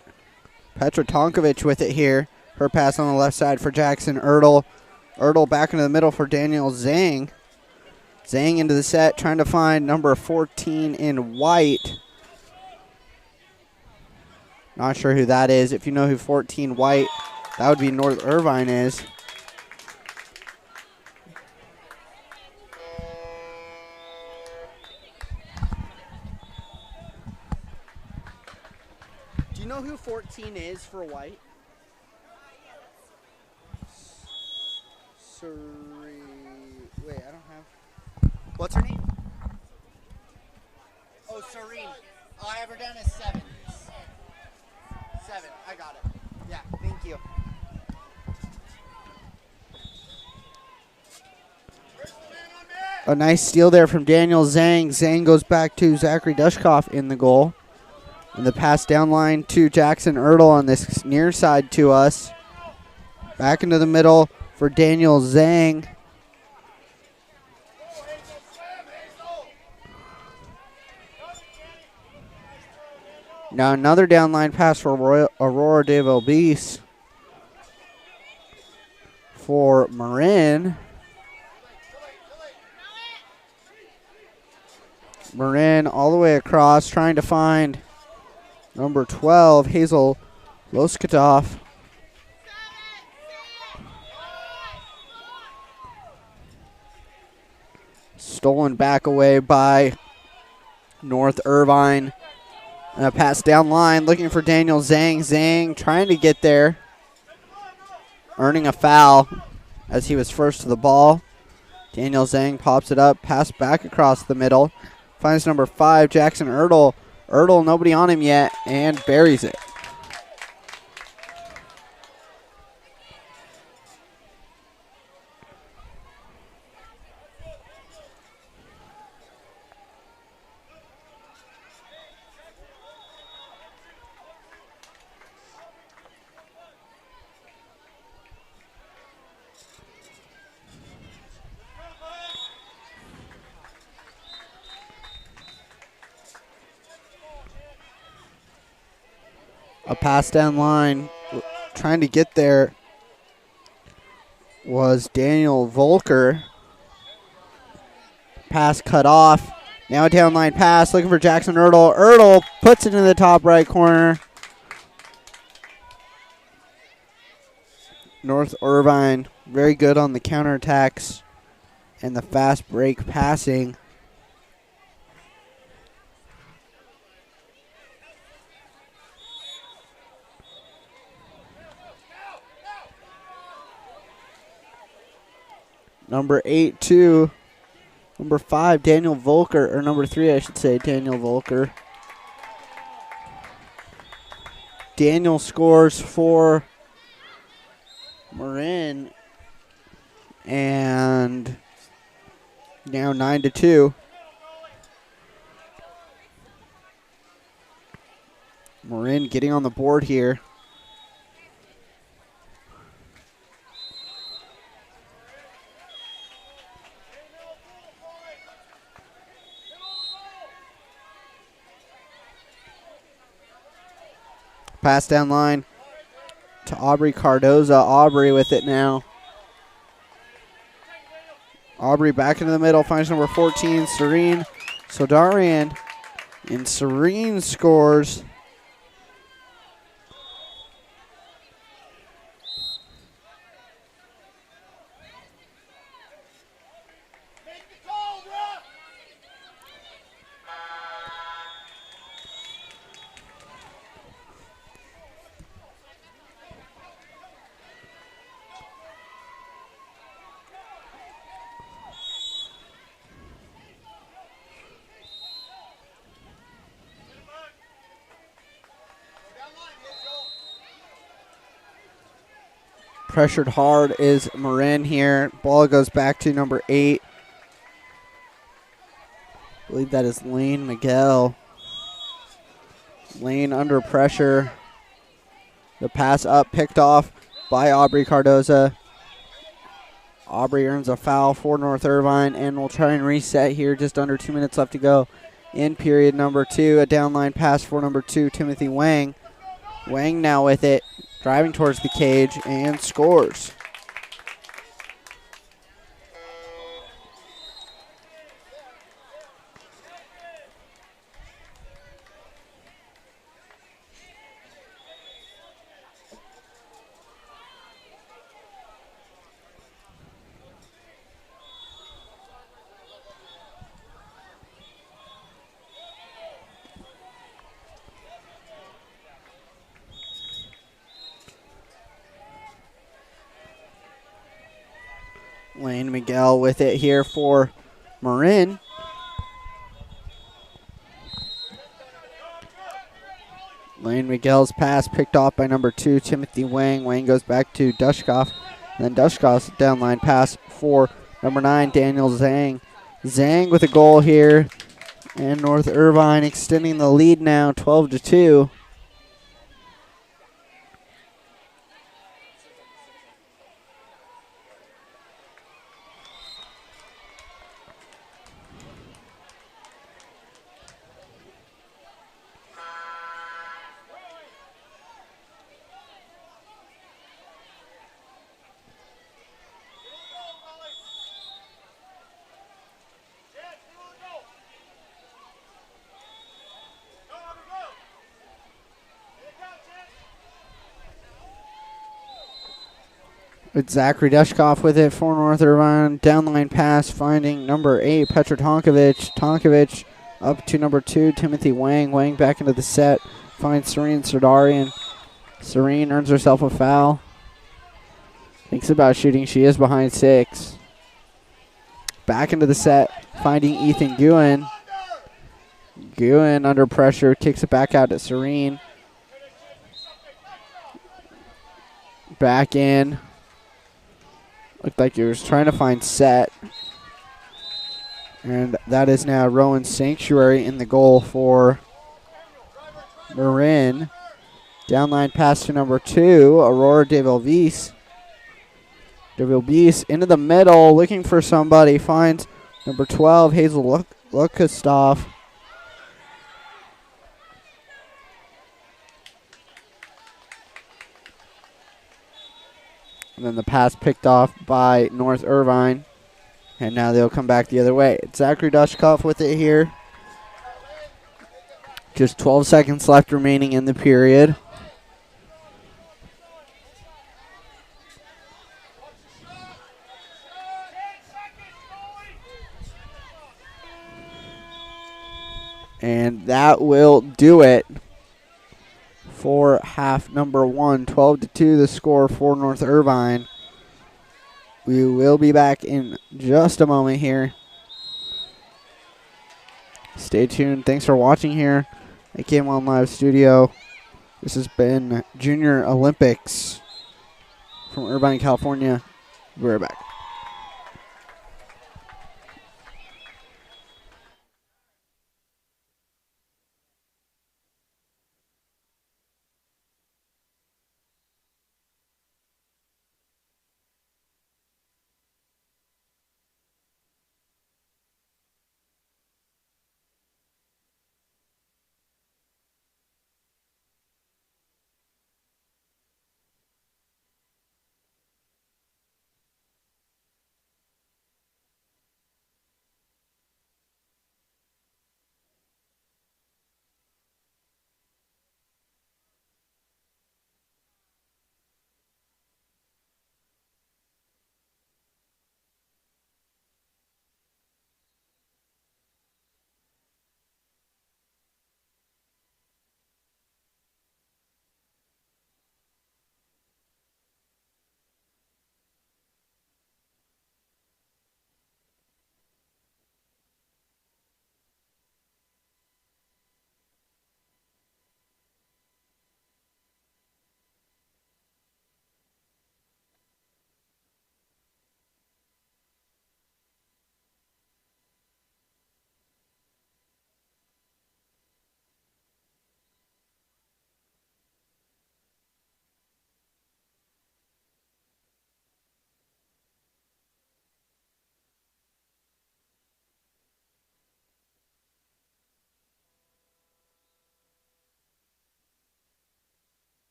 Petra Tonkovic with it here. Her pass on the left side for Jackson Ertl. Ertl back into the middle for Daniel Zhang. Zhang into the set, trying to find number 14 in white. Not sure who that is. If you know who 14 white, that would be North Irvine is. Do you know who 14 is for white? Wait, I don't have. What's her name? Oh, Serene. Oh, I have her down as 7. 7. I got it. Yeah, thank you. A nice steal there from Daniel Zhang. Zhang goes back to Zachary Dushkoff in the goal. And the pass down line to Jackson Ertl on this near side to us. Back into the middle for Daniel Zhang. Now another downline pass for Aurora de Valdez for Marin. Marin all the way across, trying to find number 12, Hazel Loskatov. Stolen back away by North Irvine. And a pass down line, looking for Daniel Zhang. Zhang trying to get there, earning a foul as he was first to the ball. Daniel Zhang pops it up, pass back across the middle. Finds number 5, Jackson Ertl. Ertl, nobody on him yet, and buries it. A pass down line, trying to get there was Daniel Volker. Pass cut off. Now a down line pass, looking for Jackson Ertl. Ertl puts it in the top right corner. North Irvine very good on the counterattacks and the fast break passing. Number 8 to number 5, Daniel Volker, or number 3, I should say, Daniel Volker. Daniel scores for Marin, and now 9-2. Marin getting on the board here. Pass down line to Aubrey Cardoza. Aubrey with it now. Aubrey back into the middle, finds number 14, Serene Sodarian. And Serene scores. Pressured hard is Marin here. Ball goes back to number 8. I believe that is Lane Miguel. Lane under pressure. The pass up, picked off by Aubrey Cardoza. Aubrey earns a foul for North Irvine, and we'll try and reset here. Just under 2 minutes left to go in period number 2. A downline pass for number 2, Timothy Wang. Wang now with it, driving towards the cage, and scores. Lane Miguel with it here for Marin. Lane Miguel's pass picked off by number 2, Timothy Wang. Wang goes back to Dushkoff. And then Dushkoff's downline pass for number 9, Daniel Zhang. Zhang with a goal here. And North Irvine extending the lead now, 12-2. With Zachary Dushkoff with it for North Irvine. Downline pass finding number 8, Petra Tonkovic. Tonkovic up to number 2, Timothy Wang. Wang back into the set. Finds Serene Sardarian. Serene earns herself a foul. Thinks about shooting. She is behind 6. Back into the set. Finding Ethan Guin. Guin under pressure. Kicks it back out to Serene. Back in. Looked like he was trying to find set. And that is now Rowan Sanctuary in the goal for Marin. Downline pass to number 2, Aurora De Vilbice. De Vilbice into the middle, looking for somebody. Finds number 12, Hazel Lukastov. And then the pass picked off by North Irvine. And now they'll come back the other way. It's Zachary Dushkoff with it here. Just 12 seconds left remaining in the period. And that will do it for half number 1. 12-2 the score for North Irvine. We will be back in just a moment here. Stay tuned. Thanks for watching here at Game On Live Studio. This has been Junior Olympics from Irvine, California. We're back.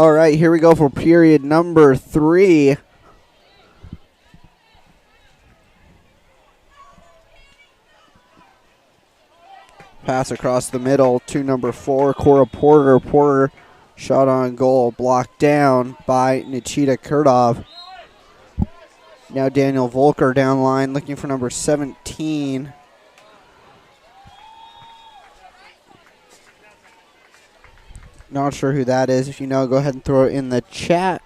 All right, here we go for period number 3. Pass across the middle to number 4, Cora Porter. Porter shot on goal, blocked down by Nikita Kurdov. Now Daniel Volker down line looking for number 17. Not sure who that is. If you know, go ahead and throw it in the chat.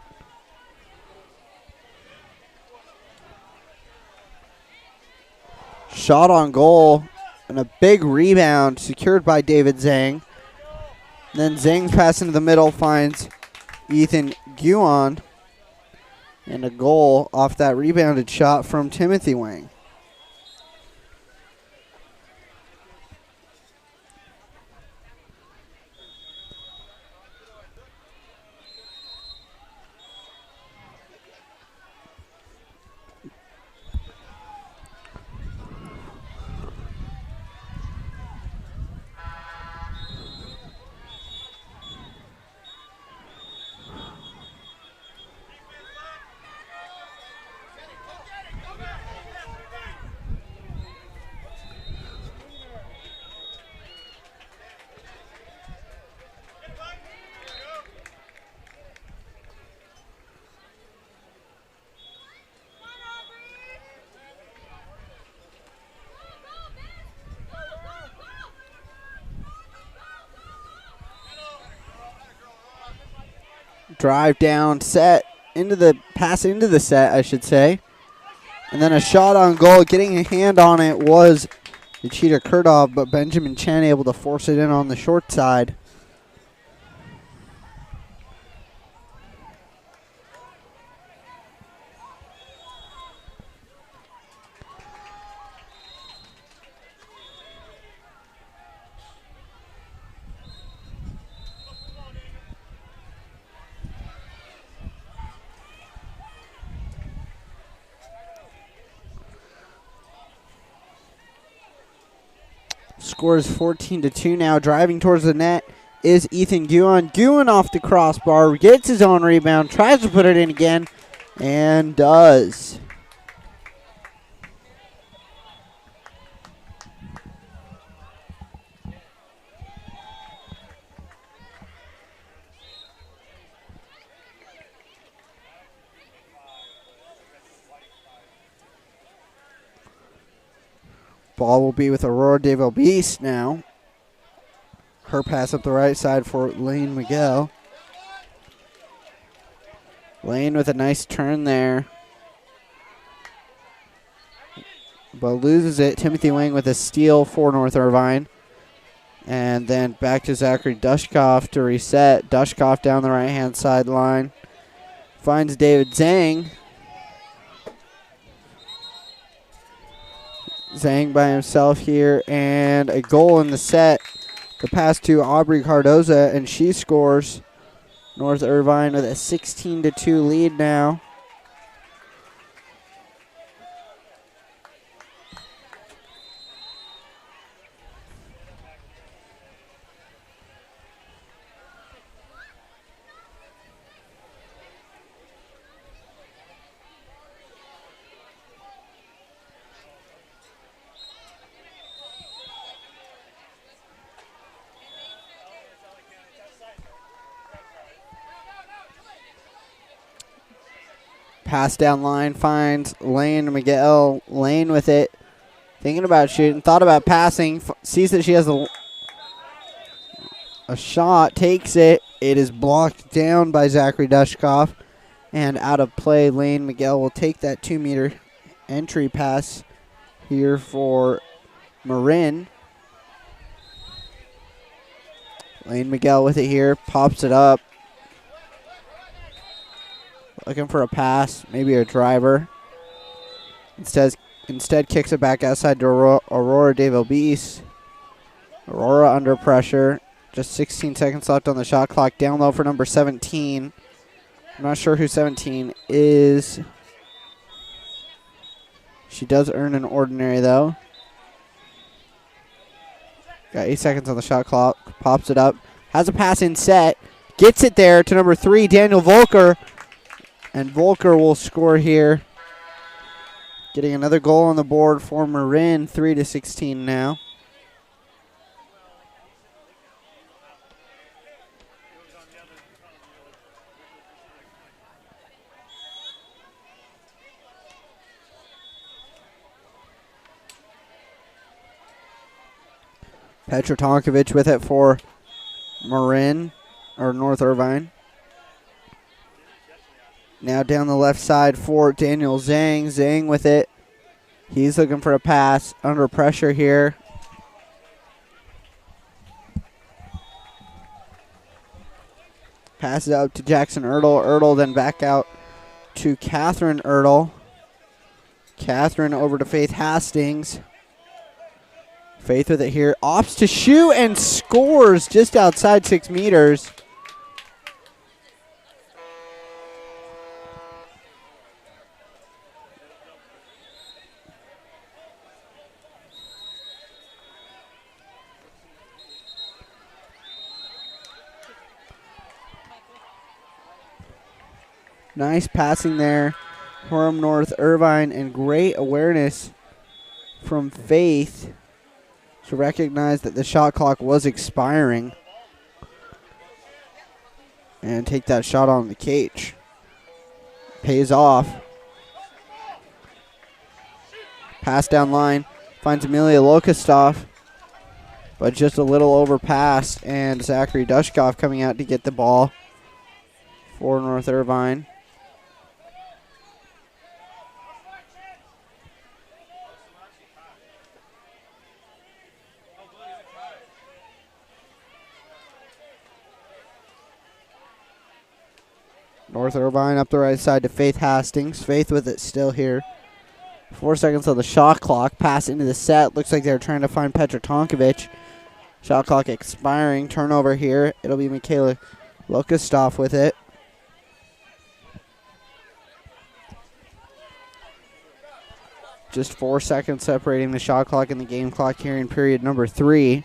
Shot on goal and a big rebound secured by David Zhang. Then Zhang's pass into the middle finds Ethan Guan. And a goal off that rebounded shot from Timothy Wang. Drive down, set, into the pass into the set, I should say. And then a shot on goal. Getting a hand on it was Nikita Kurdov, but Benjamin Chen able to force it in on the short side. Scores 14-2 now. Driving towards the net is Ethan Guan. Guan off the crossbar, gets his own rebound, tries to put it in again, and does. Ball will be with Aurora Devo Beast now. Her pass up the right side for Lane Miguel. Lane with a nice turn there, but loses it. Timothy Wang with a steal for North Irvine. And then back to Zachary Dushkoff to reset. Dushkoff down the right-hand sideline. Finds David Zhang. Zhang by himself here, and a goal in the set. The pass to Aubrey Cardoza, and she scores. North Irvine with a 16-2 lead now. Pass down line, finds Lane Miguel. Lane with it, thinking about shooting, thought about passing, sees that she has a shot, takes it. It is blocked down by Zachary Dushkoff and out of play. Lane Miguel will take that 2-meter entry pass here for Marin. Lane Miguel with it here, pops it up. Looking for a pass, maybe a driver. Instead kicks it back outside to Aurora Devo Beast. Aurora under pressure. Just 16 seconds left on the shot clock. Down low for number 17. I'm not sure who 17 is. She does earn an ordinary, though. Got 8 seconds on the shot clock. Pops it up. Has a pass in set Gets it there to number 3, Daniel Volker. And Volker will score here. Getting another goal on the board for Marin, 3-16 now. Petra Tonkovic with it for Marin, or North Irvine. Now down the left side for Daniel Zhang. Zhang with it. He's looking for a pass. Under pressure here. Passes out to Jackson Ertl. Ertl then back out to Catherine Ertl. Catherine over to Faith Hastings. Faith with it here. Opts to shoot and scores just outside 6 meters. Nice passing there from North Irvine and great awareness from Faith to recognize that the shot clock was expiring and take that shot on the cage. Pays off. Pass down line. Finds Amelia Lokostov, but just a little overpassed, and Zachary Dushkoff coming out to get the ball for North Irvine. North Irvine up the right side to Faith Hastings. Faith with it still here. 4 seconds on the shot clock. Pass into the set. Looks like they're trying to find Petra Tonkovic. Shot clock expiring. Turnover here. It'll be Michaela Lokostov with it. Just 4 seconds separating the shot clock and the game clock here in period number 3.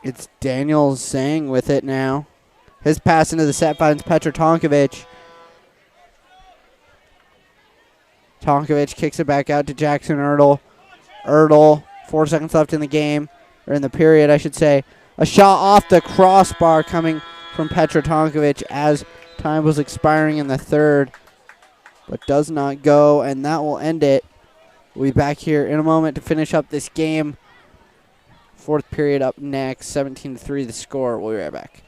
It's Daniel Zhang with it now. His pass into the set finds Petra Tonkovic. Tonkovic kicks it back out to Jackson Ertl. Ertl, 4 seconds left in the game, or in the period, I should say. A shot off the crossbar coming from Petra Tonkovic as time was expiring in the third, but does not go, and that will end it. We'll be back here in a moment to finish up this game. Fourth period up next, 17-3 the score. We'll be right back.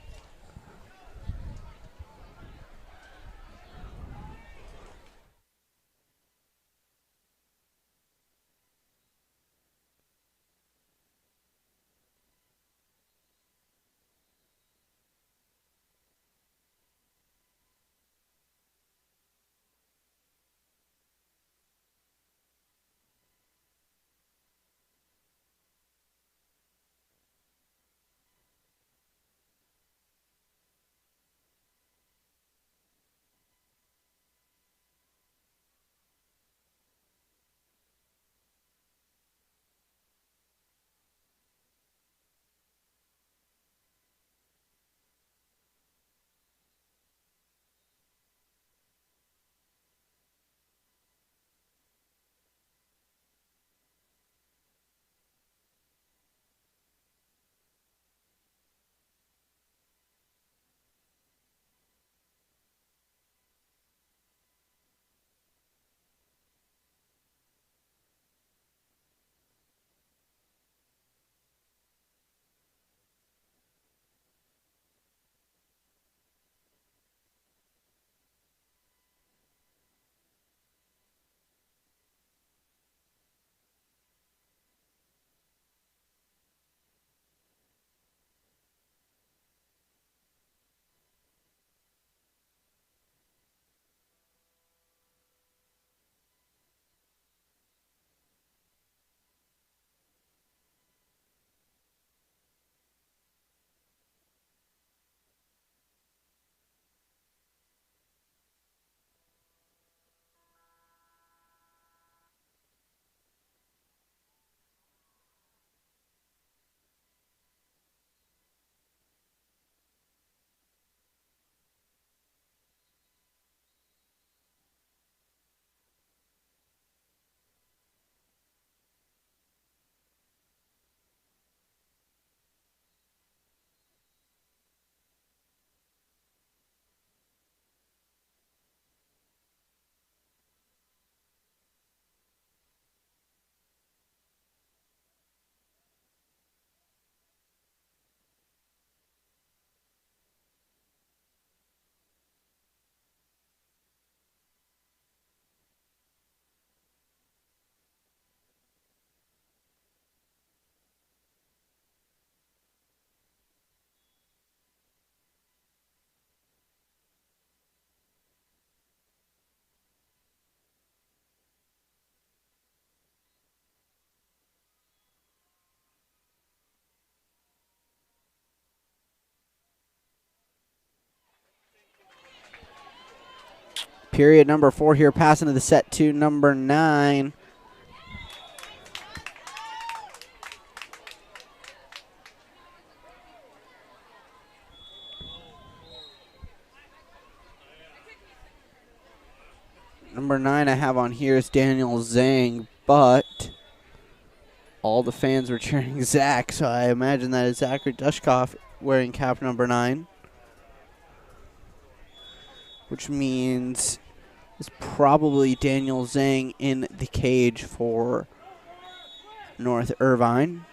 Period number 4 here, passing to the set to number 9. Number 9 I have on here is Daniel Zhang, but all the fans were cheering Zach, so I imagine that is Zachary Dushkoff wearing cap number 9, which means it's probably Daniel Zhang in the cage for North Irvine.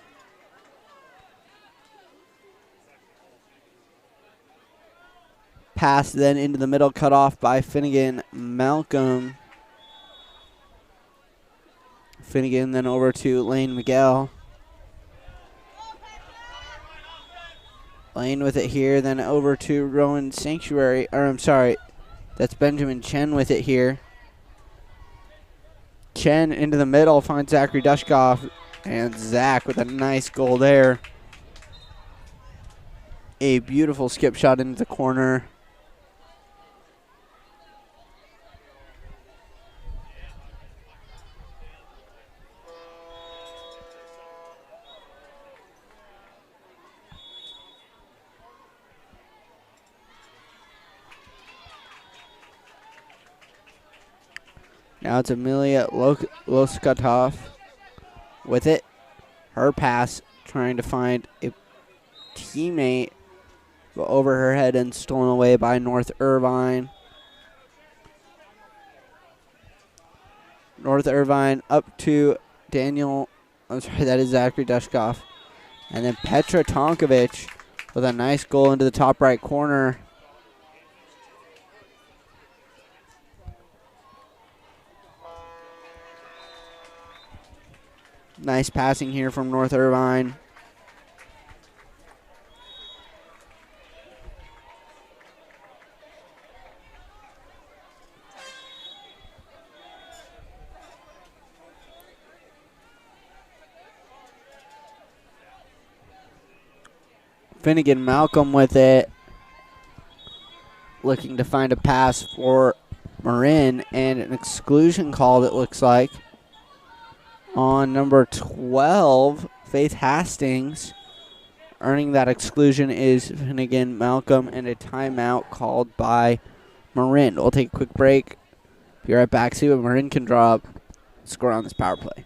Pass then into the middle, cut off by Finnegan Malcolm. Finnegan then over to Lane Miguel. Lane with it here, then over to Rowan Sanctuary, or I'm sorry, that's Benjamin Chen with it here. Chen into the middle, finds Zachary Dushkoff, and Zach with a nice goal there. A beautiful skip shot into the corner. Now it's Amelia Loskatov with it. Her pass, trying to find a teammate, but over her head and stolen away by North Irvine. North Irvine up to Daniel, I'm sorry, that is Zachary Dushkoff. And then Petra Tonkovic with a nice goal into the top right corner. Nice passing here from North Irvine. Finnegan Malcolm with it. Looking to find a pass for Marin, and an exclusion called, it looks like, on number 12, Faith Hastings. Earning that exclusion is Finnegan Malcolm, and a timeout called by Marin. We'll take a quick break. Be right back. See what Marin can draw up. Score on this power play.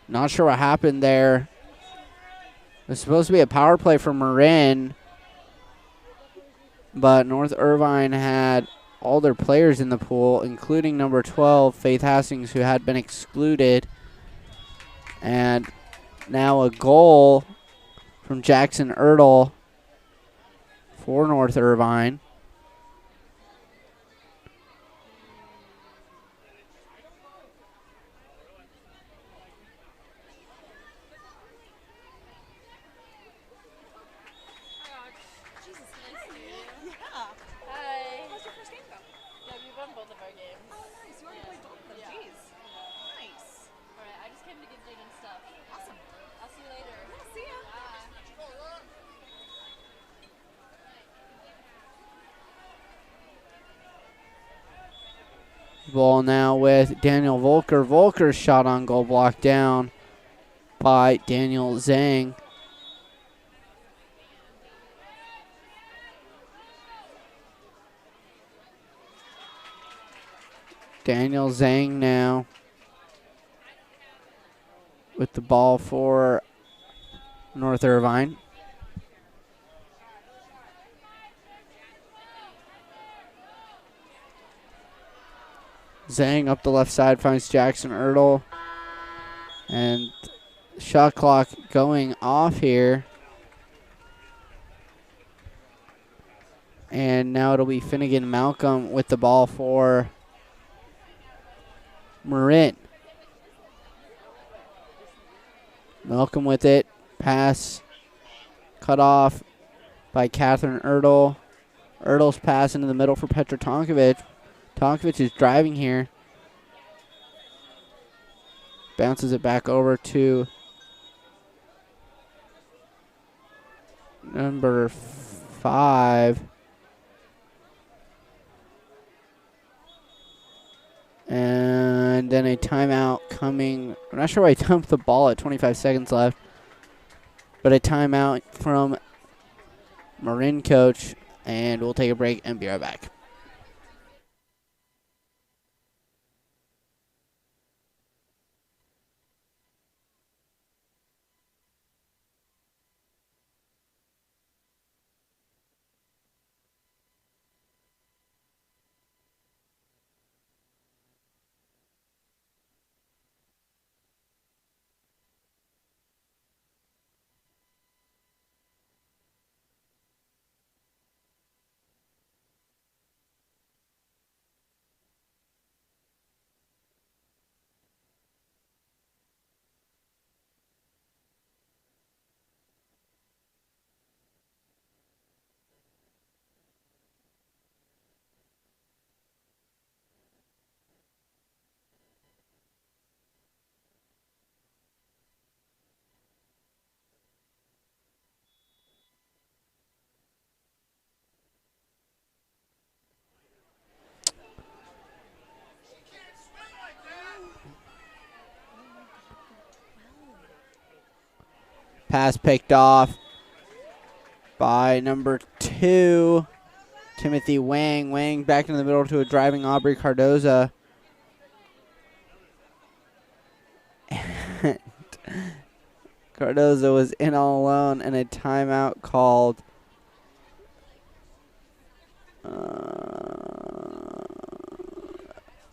Not sure what happened there. It was supposed to be a power play for Marin, but North Irvine had all their players in the pool, including number 12, Faith Hastings, who had been excluded. And now a goal from Jackson Ertl for North Irvine. Ball now with Daniel Volker. Volker's shot on goal blocked down by Daniel Zhang. Daniel Zhang now with the ball for North Irvine. Zhang up the left side finds Jackson Ertl. And shot clock going off here. And now it'll be Finnegan Malcolm with the ball for Marin. Malcolm with it. Pass cut off by Catherine Ertl. Ertl's pass into the middle for Petra Tonkovic. Tonkovic is driving here. Bounces it back over to number 5. And then a timeout coming. I'm not sure why he dumped the ball at 25 seconds left. But a timeout from Marin coach. And we'll take a break and be right back. Pass picked off by number 2, Timothy Wang. Wang back in the middle to a driving Aubrey Cardoza. And Cardoza was in all alone, and a timeout called.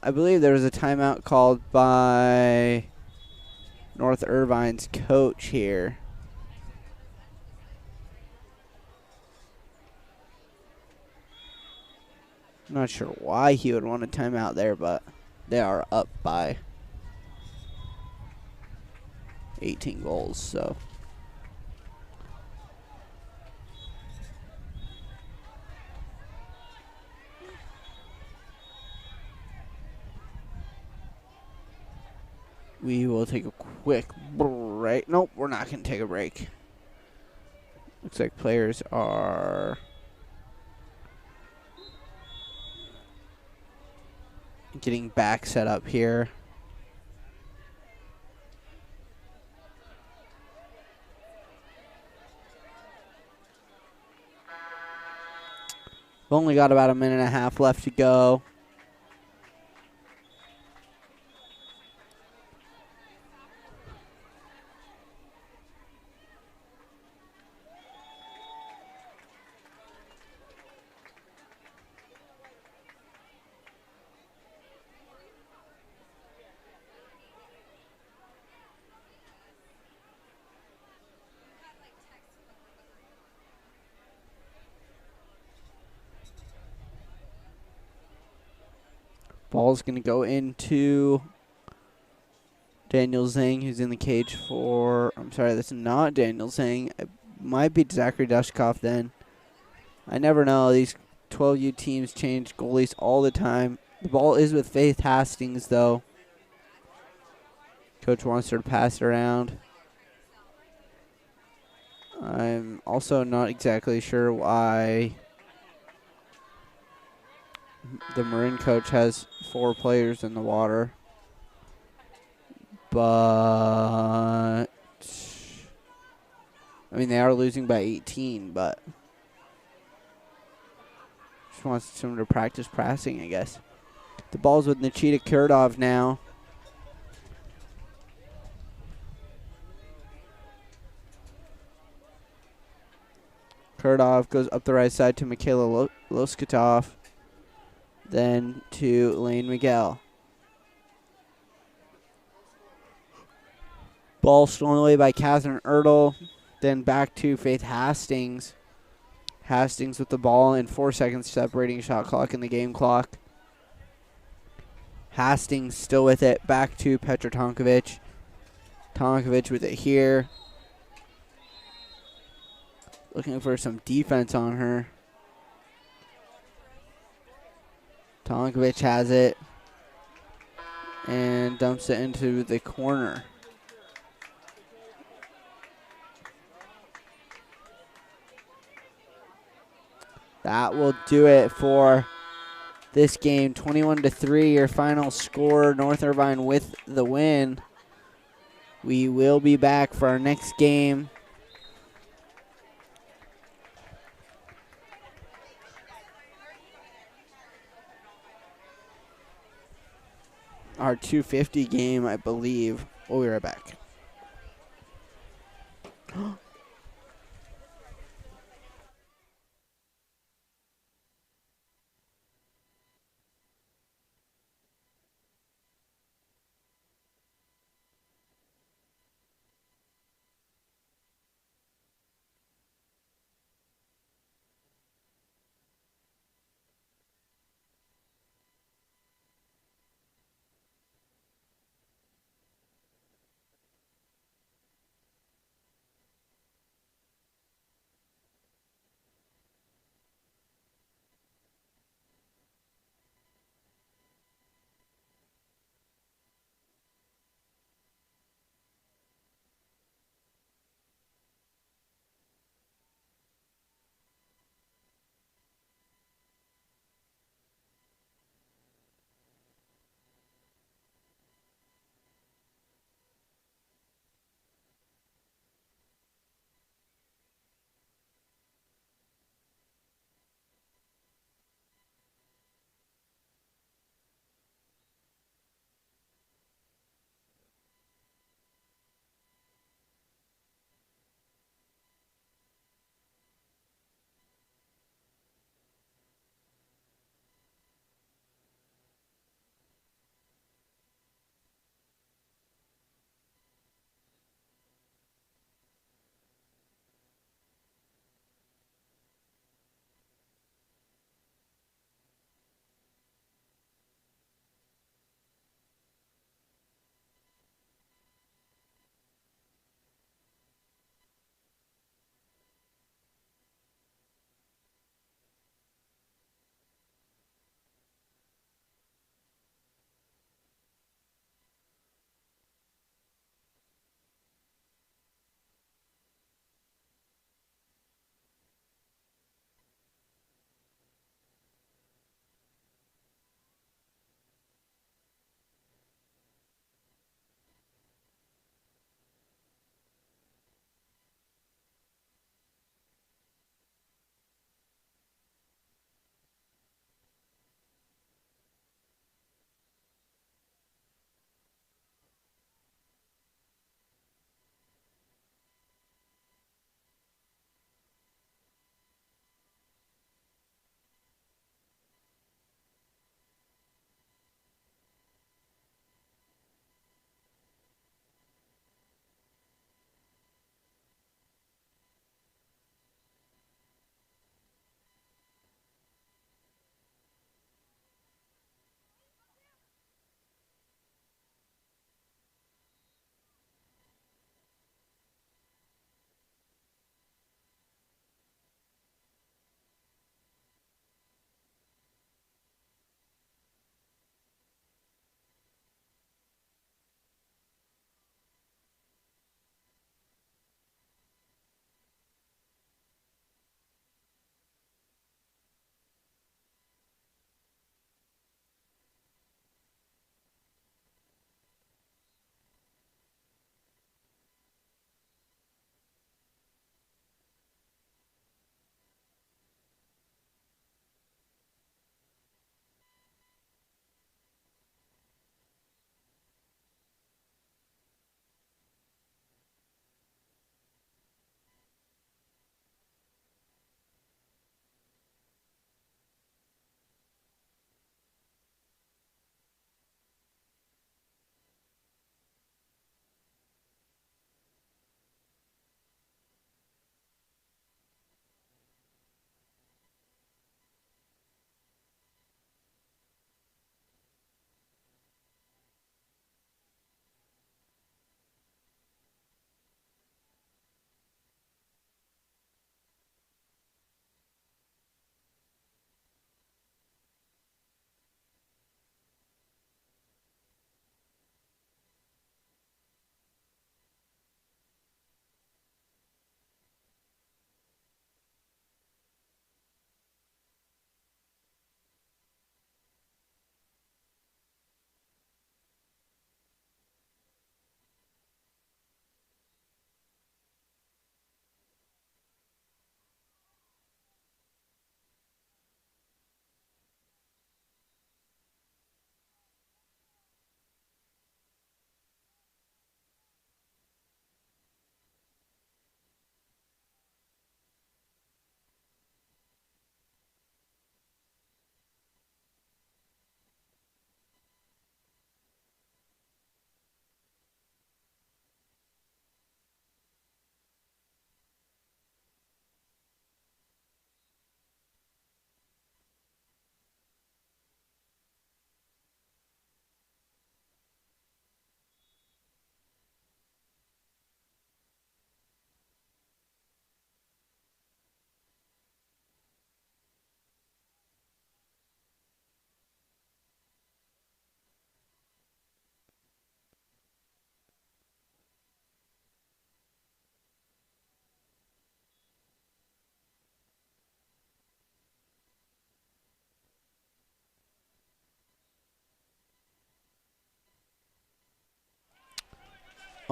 I believe there was a timeout called by North Irvine's coach here. I'm not sure why he would want a timeout there, but they are up by 18 goals, so. We will take a quick break. Nope, we're not going to take a break. Looks like players are getting back set up here. We've only got about a minute and a half left to go. Ball's going to go into Daniel Zhang, who's in the cage for. I'm sorry, that's not Daniel Zhang. It might be Zachary Dushkoff then. I never know. These 12U teams change goalies all the time. The ball is with Faith Hastings, though. Coach wants her to pass it around. I'm also not exactly sure why the Marin coach has 4 players in the water. But I mean, they are losing by 18, but just wants someone to practice passing, I guess. The ball's with Nikita Kurdov now. Kurdov goes up the right side to Michaela Loskatov, then to Lane Miguel. Ball stolen away by Catherine Ertl, then back to Faith Hastings. Hastings with the ball and 4 seconds separating shot clock and the game clock. Hastings still with it, back to Petra Tonkovic. Tonkovic with it here. Looking for some defense on her. Tonkovic has it and dumps it into the corner. That will do it for this game. 21-3, your final score. North Irvine with the win. We will be back for our next game. Our 250 game, I believe. We'll be right back.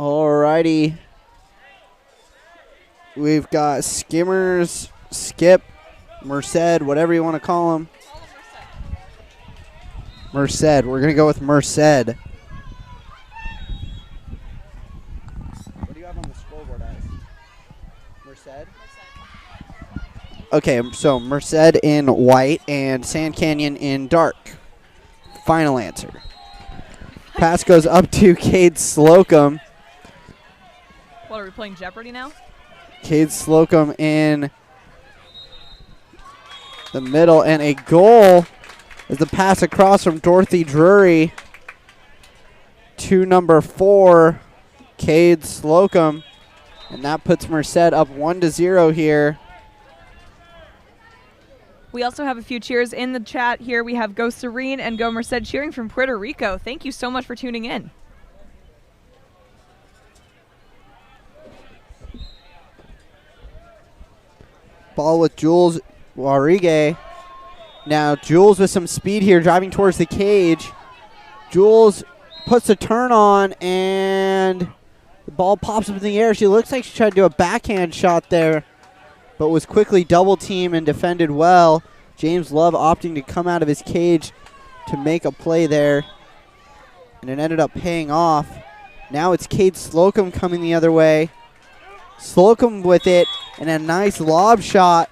Alrighty. We've got Skimmers, Skip, Merced, whatever you want to call him. Merced. We're going to go with Merced. What do you have on the scoreboard as? Merced? Okay, so Merced in white and Sand Canyon in dark. Final answer. Pass goes up to Cade Slocum. What, are we playing Jeopardy now? Cade Slocum in the middle, and a goal is the pass across from Dorothy Drury to number 4, Cade Slocum, and that puts Merced up 1-0 here. We also have a few cheers in the chat here. We have Go Serene and Go Merced cheering from Puerto Rico. Thank you so much for tuning in. Ball with Jules Warrigue. Now Jules with some speed here, driving towards the cage. Jules puts a turn on, and the ball pops up in the air. She looks like she tried to do a backhand shot there, but was quickly double teamed and defended well. James Love opting to come out of his cage to make a play there, and it ended up paying off. Now it's Cade Slocum coming the other way. Slocum with it, and a nice lob shot.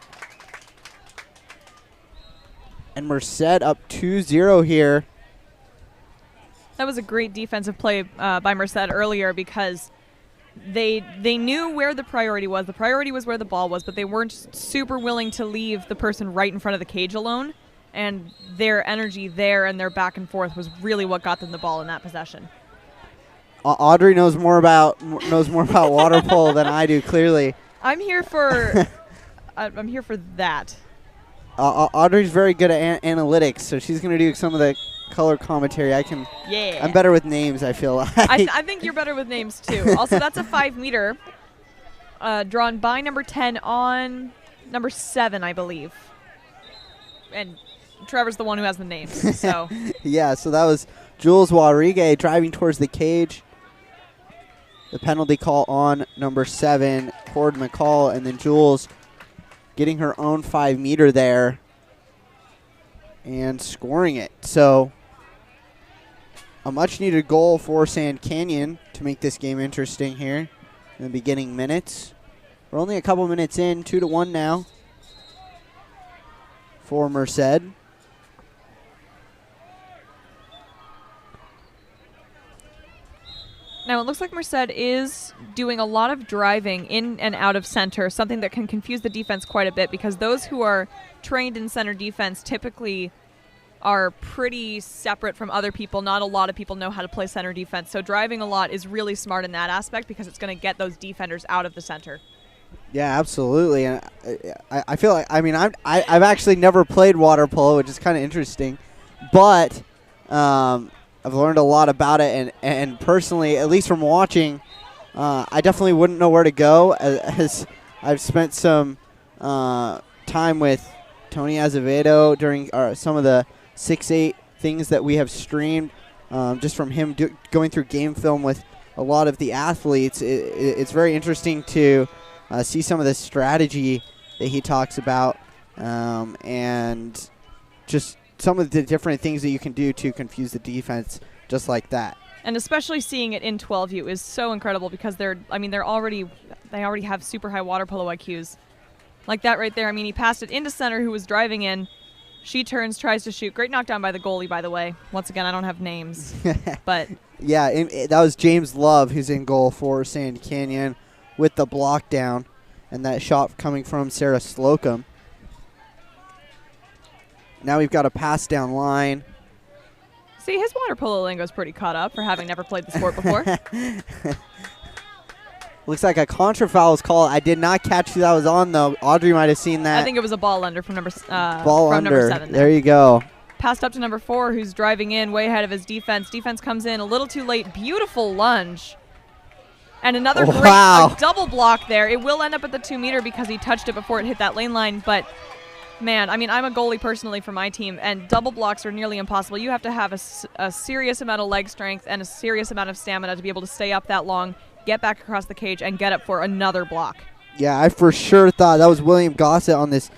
And Merced up 2-0 here. That was a great defensive play by Merced earlier because they knew where the priority was. The priority was where the ball was, but they weren't super willing to leave the person right in front of the cage alone. And their energy there and their back and forth was really what got them the ball in that possession. Audrey knows more about water polo than I do. Clearly, I'm here for I'm here for that. Audrey's very good at analytics, so she's going to do some of the color commentary. Yeah. I'm better with names, I feel like. I think you're better with names, too. Also, that's a 5-meter drawn by number 10 on number 7, I believe. And Trevor's the one who has the names, so. Yeah, so that was Jules Warrigue driving towards the cage. The penalty call on number 7, Cord McCall, and then Jules getting her own 5-meter there and scoring it. So a much-needed goal for Sand Canyon to make this game interesting here in the beginning minutes. We're only a couple minutes in, 2-1 now for Merced. Now, it looks like Merced is doing a lot of driving in and out of center, something that can confuse the defense quite a bit because those who are trained in center defense typically are pretty separate from other people. Not a lot of people know how to play center defense, so driving a lot is really smart in that aspect because it's going to get those defenders out of the center. Yeah, absolutely. And I feel like, I mean, I've actually never played water polo, which is kind of interesting, but I've learned a lot about it, and personally, at least from watching, I definitely wouldn't know where to go, as I've spent some time with Tony Azevedo during some of the 6-8 things that we have streamed, just from him going through game film with a lot of the athletes. It's very interesting to see some of the strategy that he talks about, and just some of the different things that you can do to confuse the defense just like that. And especially seeing it in 12U is so incredible because they already have super high water polo IQs. Like that right there. I mean, he passed it into center who was driving in. She turns, tries to shoot. Great knockdown by the goalie, by the way. Once again, I don't have names. But yeah, that was James Love who's in goal for Sand Canyon with the block down, and that shot coming from Sarah Slocum. Now we've got a pass down line. See, his water polo lingo's pretty caught up for having never played the sport before. Looks like a contra foul was called. I did not catch who that was on, though. Audrey might have seen that. I think it was a ball under from number number 7. There you go. Passed up to number 4, who's driving in way ahead of his defense. Defense comes in a little too late. Beautiful lunge. And another great double block there. It will end up at the 2-meter because he touched it before it hit that lane line, but man, I mean, I'm a goalie personally for my team, and double blocks are nearly impossible. You have to have a serious amount of leg strength and a serious amount of stamina to be able to stay up that long, get back across the cage, and get up for another block. Yeah, I for sure thought that was William Gossett on this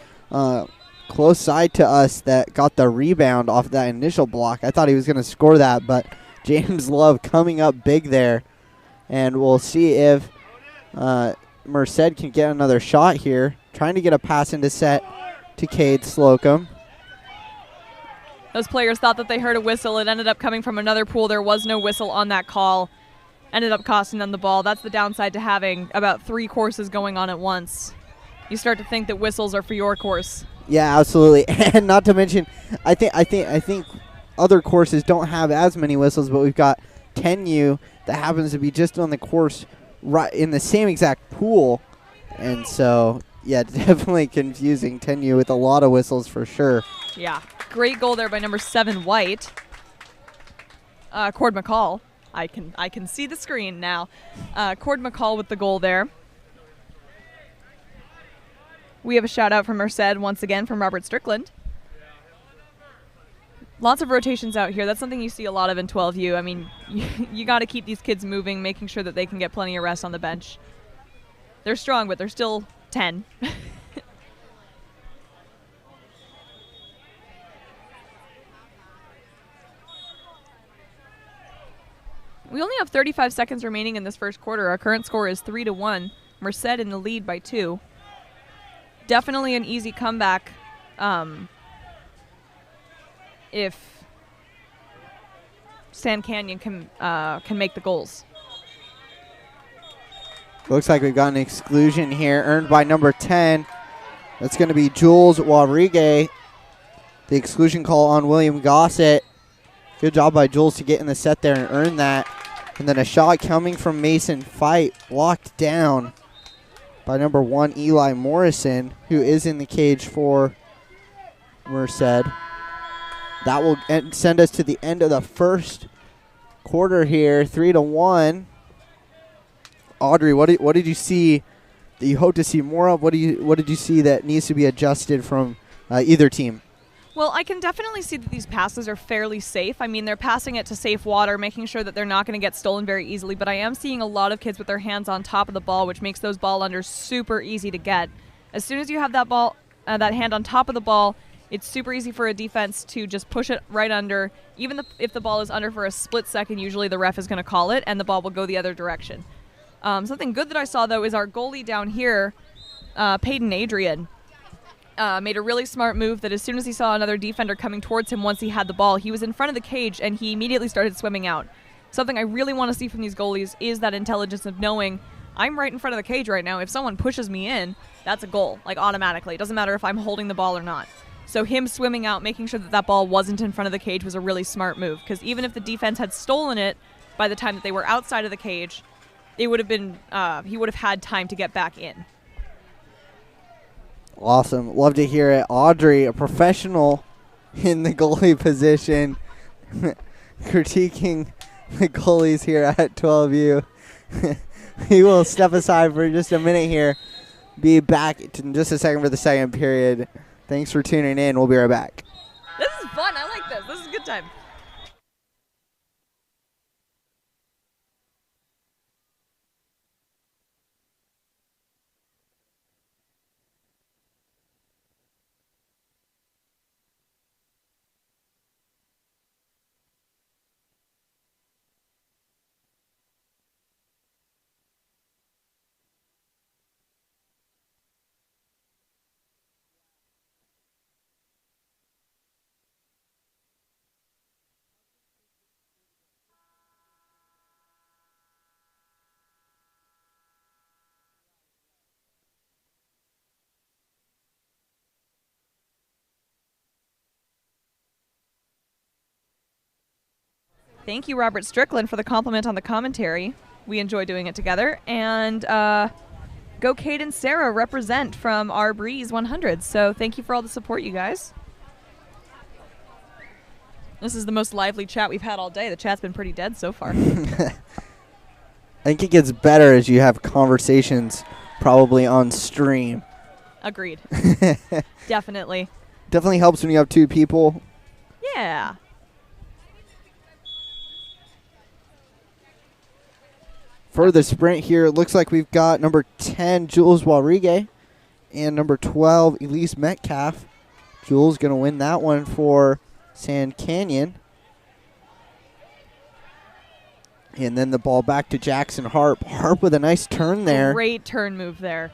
close side to us that got the rebound off that initial block. I thought he was going to score that, but James Love coming up big there. And we'll see if Merced can get another shot here. Trying to get a pass into set to Cade Slocum. Those players thought that they heard a whistle. It ended up coming from another pool. There was no whistle on that call. Ended up costing them the ball. That's the downside to having about 3 courses going on at once. You start to think that whistles are for your course. Yeah, absolutely. And not to mention, I think other courses don't have as many whistles, but we've got 10U that happens to be just on the course right in the same exact pool. And so, yeah, definitely confusing. 10U with a lot of whistles for sure. Yeah. Great goal there by number 7, White. Cord McCall. I can see the screen now. Cord McCall with the goal there. We have a shout out from Merced once again from Robert Strickland. Lots of rotations out here. That's something you see a lot of in 12U. I mean, you got to keep these kids moving, making sure that they can get plenty of rest on the bench. They're strong, but they're still 10. We only have 35 seconds remaining in this first quarter. Our current score is 3-1. Merced in the lead by 2. Definitely an easy comeback if Sand Canyon can make the goals. Looks like we've got an exclusion here earned by number 10. That's going to be Jules Wadrigue. The exclusion call on William Gossett. Good job by Jules to get in the set there and earn that. And then a shot coming from Mason Fight, blocked down by number 1, Eli Morrison, who is in the cage for Merced. That will send us to the end of the first quarter here, 3-1. Audrey, what did you see that you hope to see more of? What did you see that needs to be adjusted from either team? Well, I can definitely see that these passes are fairly safe. I mean, they're passing it to safe water, making sure that they're not going to get stolen very easily, but I am seeing a lot of kids with their hands on top of the ball, which makes those ball unders super easy to get. As soon as you have that ball, that hand on top of the ball, it's super easy for a defense to just push it right under. Even if the ball is under for a split second, usually the ref is going to call it, and the ball will go the other direction. Something good that I saw, though, is our goalie down here, Peyton Adrian, made a really smart move that as soon as he saw another defender coming towards him once he had the ball, he was in front of the cage, and he immediately started swimming out. Something I really want to see from these goalies is that intelligence of knowing I'm right in front of the cage right now. If someone pushes me in, that's a goal, like automatically. It doesn't matter if I'm holding the ball or not. So him swimming out, making sure that that ball wasn't in front of the cage was a really smart move, because even if the defense had stolen it by the time that they were outside of the cage, it would have been he would have had time to get back in. Awesome. Love to hear it. Audrey, a professional in the goalie position, critiquing the goalies here at 12U. We will step aside for just a minute here. Be back in just a second for the second period. Thanks for tuning in. We'll be right back. This is fun. I like this. This is a good time. Thank you, Robert Strickland, for the compliment on the commentary. We enjoy doing it together. And go Kate and Sarah represent from our Breeze 100. So thank you for all the support, you guys. This is the most lively chat we've had all day. The chat's been pretty dead so far. I think it gets better as you have conversations probably on stream. Agreed. Definitely. Definitely helps when you have two people. For the sprint here, it looks like we've got number 10, Jules Walrigue, and number 12, Elise Metcalf. Jules going to win that one for Sand Canyon. And then the ball back to Jackson Harp. Harp with a nice turn there. Great turn move there.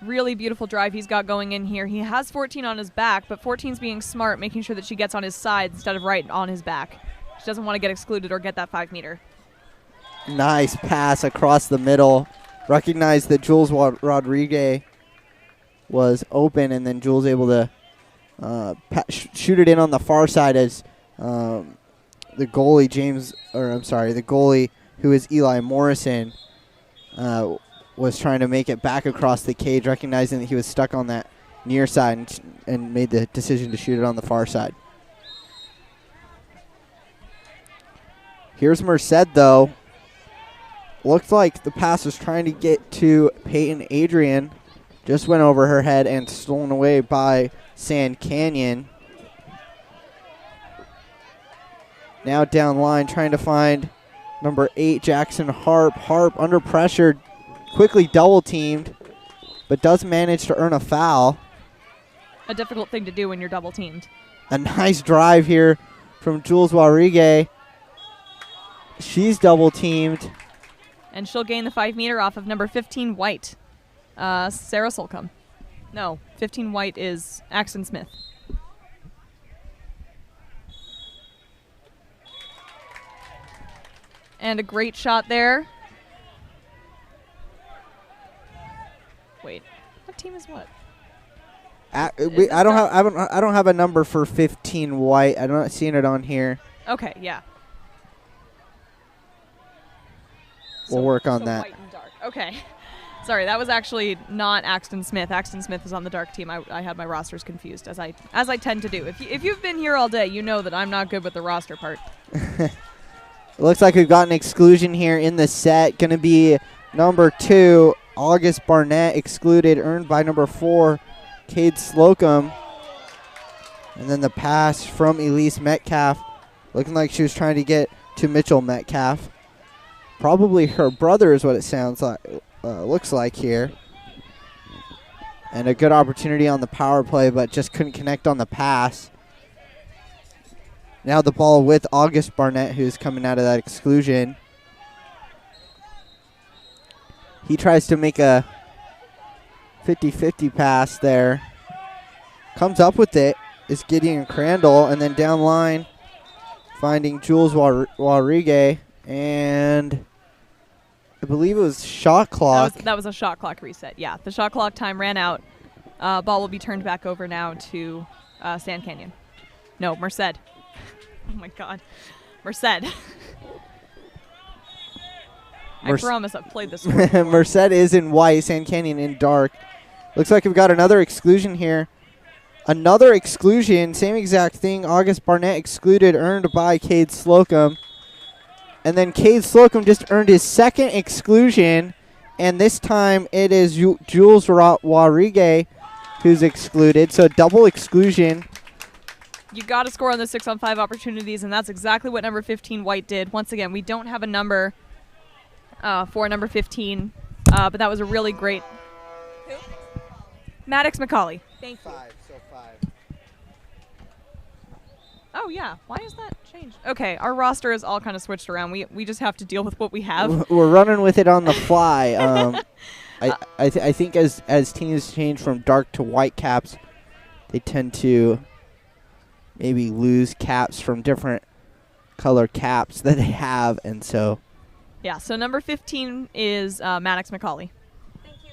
Really beautiful drive he's got going in here. He has 14 on his back, but 14's being smart, making sure that she gets on his side instead of right on his back. She doesn't want to get excluded or get that 5 meter. Nice pass across the middle. Recognized that Jules Rodriguez was open, and then Jules able to shoot it in on the far side as the goalie the goalie who is Eli Morrison was trying to make it back across the cage, recognizing that he was stuck on that near side and made the decision to shoot it on the far side. Here's Merced, though. Looked like the pass was trying to get to Peyton Adrian. Just went over her head and stolen away by Sand Canyon. Now down line, trying to find number 8, Jackson Harp. Harp under pressure, quickly double teamed, but does manage to earn a foul. A difficult thing to do when you're double teamed. A nice drive here from Jules Walrigue. She's double teamed. And she'll gain the 5 meter off of number 15, White. Sarah Solcombe. No, 15 White is Axton Smith. And a great shot there. Wait, what team is what? I don't have a number for 15 White. I'm not seeing it on here. Okay, yeah. We'll work on that. White and dark. Okay. Sorry, that was actually not Axton Smith. Axton Smith is on the dark team. I had my rosters confused, as I tend to do. If you've been here all day, you know that I'm not good with the roster part. It looks like we've got an exclusion here in the set. Going to be number 2, August Barnett, excluded, earned by number 4, Cade Slocum. And then the pass from Elise Metcalf, looking like she was trying to get to Mitchell Metcalf. Probably her brother is what it sounds like, looks like here. And a good opportunity on the power play, but just couldn't connect on the pass. Now the ball with August Barnett, who's coming out of that exclusion. He tries to make a 50-50 pass there. Comes up with it is Gideon Crandall, and then down line finding Jules Walrigue, and I believe it was shot clock. That was a shot clock reset, yeah. The shot clock time ran out. Ball will be turned back over now to Sand Canyon. No, Merced. Oh, my God. Merced. I promise I've played this before. Merced is in white, Sand Canyon in dark. Looks like we've got another exclusion here. Another exclusion, same exact thing. August Barnett excluded, earned by Cade Slocum. And then Cade Slocum just earned his second exclusion, and this time it is Jules Walrigue who's excluded. So double exclusion. You got to score on the 6-on-5 opportunities, and that's exactly what number 15 White did. Once again, we don't have a number for number 15, but that was a really great. Who? Maddox McCauley. Thank you. 5, so 5. Oh, yeah. Why is that changed? Okay, our roster is all kind of switched around. We just have to deal with what we have. We're running with it on the fly. I think as teams change from dark to white caps, they tend to maybe lose caps from different color caps that they have, and so. Yeah, so number 15 is Maddox McCauley. Thank you.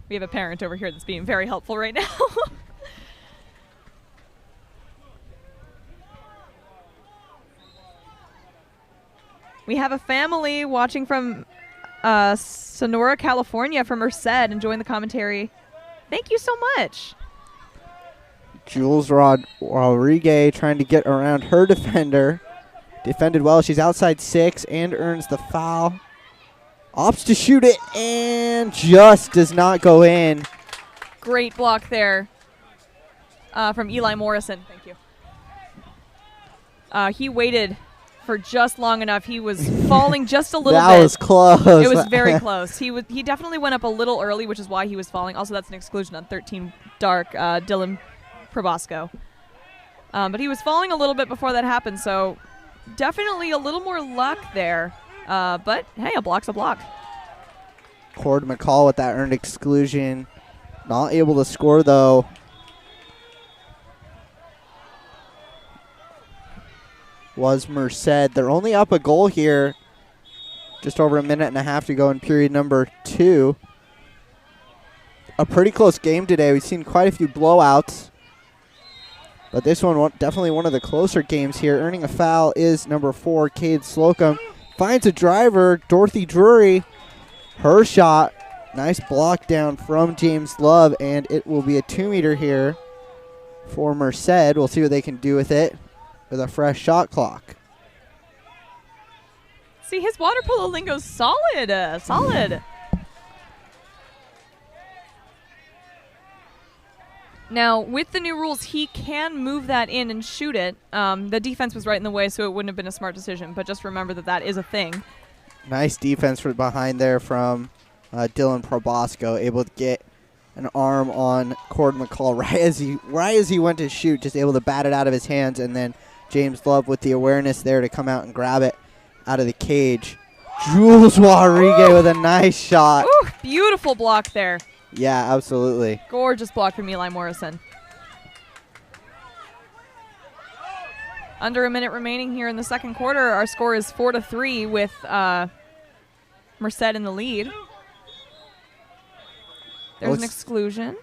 We have a parent over here that's being very helpful right now. We have a family watching from Sonora, California, from Merced, enjoying the commentary. Thank you so much. Jules Rodriguez trying to get around her defender. Defended well. She's outside 6 and earns the foul. Opts to shoot it and just does not go in. Great block there from Eli Morrison. Thank you. He waited for just long enough. He was falling just a little bit. That was close. It was very close. He definitely went up a little early, which is why he was falling. Also, that's an exclusion on 13 dark, Dylan Probosco. But he was falling a little bit before that happened, so definitely a little more luck there. But, hey, a block's a block. Cord McCall with that earned exclusion. Not able to score, though. Was Merced. They're only up a goal here. Just over a minute and a half to go in period number 2. A pretty close game today. We've seen quite a few blowouts. But this one, definitely one of the closer games here. Earning a foul is number 4, Cade Slocum. Finds a driver, Dorothy Drury. Her shot. Nice block down from James Love, and it will be a 2-meter here for Merced. We'll see what they can do with it with a fresh shot clock. See, his water polo lingo's solid. Solid. Now, with the new rules, he can move that in and shoot it. The defense was right in the way, so it wouldn't have been a smart decision. But just remember that that is a thing. Nice defense from behind there from Dylan Probosco, able to get an arm on Cord McCall right as he went to shoot, just able to bat it out of his hands, and then James Love with the awareness there to come out and grab it out of the cage. Jules Rodriguez with a nice shot. Ooh, beautiful block there. Yeah, absolutely. Gorgeous block from Eli Morrison. Under a minute remaining here in the second quarter. Our score is 4-3 with Merced in the lead. There's an exclusion.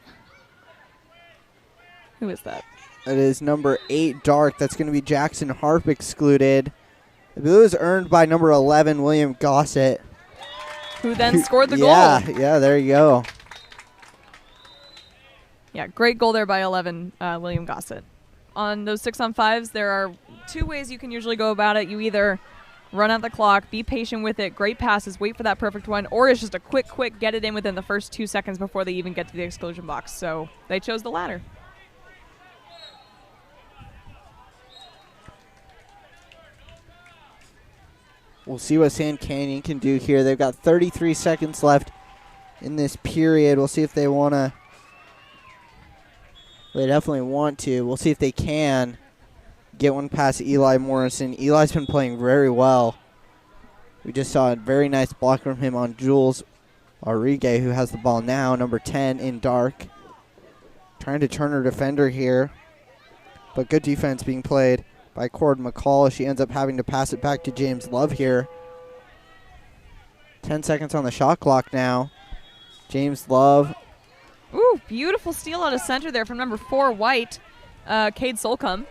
Who is that? It is number 8, Dark. That's going to be Jackson Harp excluded. I believe it was earned by number 11, William Gossett. Who then scored the goal. Yeah, there you go. Yeah, great goal there by 11, William Gossett. On those 6-on-5s, there are 2 ways you can usually go about it. You either run out the clock, be patient with it, great passes, wait for that perfect one, or it's just a quick, get it in within the first 2 seconds before they even get to the exclusion box. So they chose the latter. We'll see what Sand Canyon can do here. They've got 33 seconds left in this period. We'll see if they want to. They definitely want to. We'll see if they can get one past Eli Morrison. Eli's been playing very well. We just saw a very nice block from him on Jules Rodriguez, who has the ball now, number 10 in Dark. Trying to turn her defender here, but good defense being played by Cord McCall. She ends up having to pass it back to James Love here. 10 seconds on the shot clock now. James Love. Ooh, beautiful steal out of center there from number 4, White, Cade Slocum.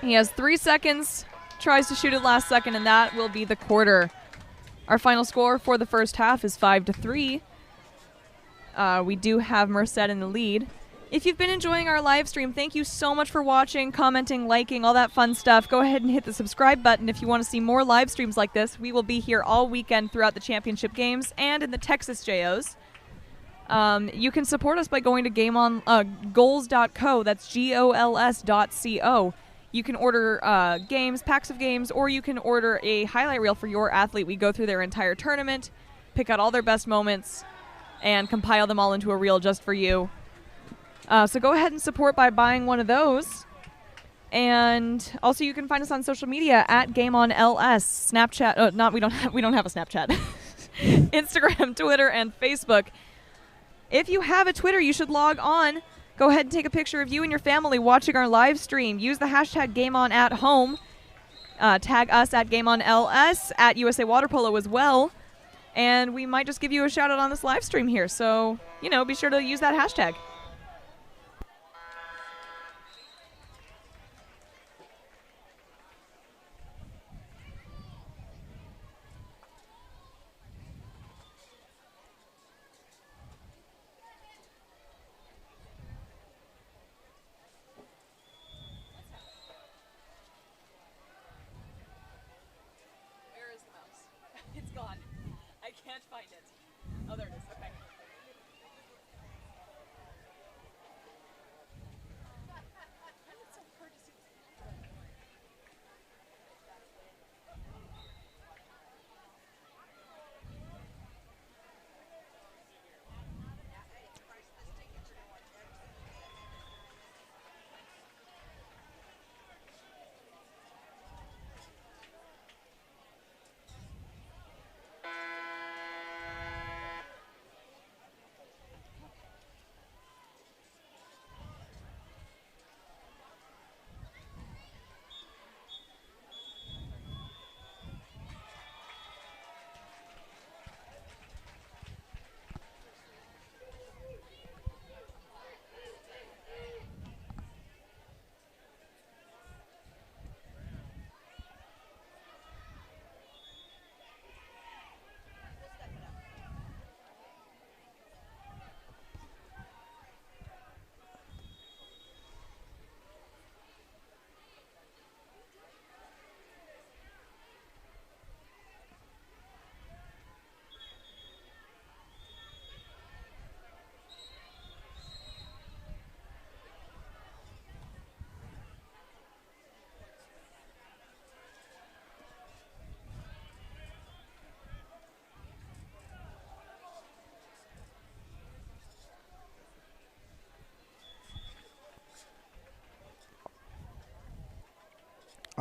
He has 3 seconds, tries to shoot it last second, and that will be the quarter. Our final score for the first half is 5-3. We do have Merced in the lead. If you've been enjoying our live stream, thank you so much for watching, commenting, liking, all that fun stuff. Go ahead and hit the subscribe button if you want to see more live streams like this. We will be here all weekend throughout the championship games and in the Texas JOs. You can support us by going to goals.co. That's GOLS.co. You can order games, packs of games, or you can order a highlight reel for your athlete. We go through their entire tournament, pick out all their best moments, and compile them all into a reel just for you. So go ahead and support by buying one of those. And also you can find us on social media at GameOnLS, Snapchat. We don't have a Snapchat. Instagram, Twitter, and Facebook. If you have a Twitter, you should log on. Go ahead and take a picture of you and your family watching our live stream. Use the hashtag GameOnAtHome. Tag us at GameOnLS, at USA Water Polo as well. And we might just give you a shout out on this live stream here. So, be sure to use that hashtag.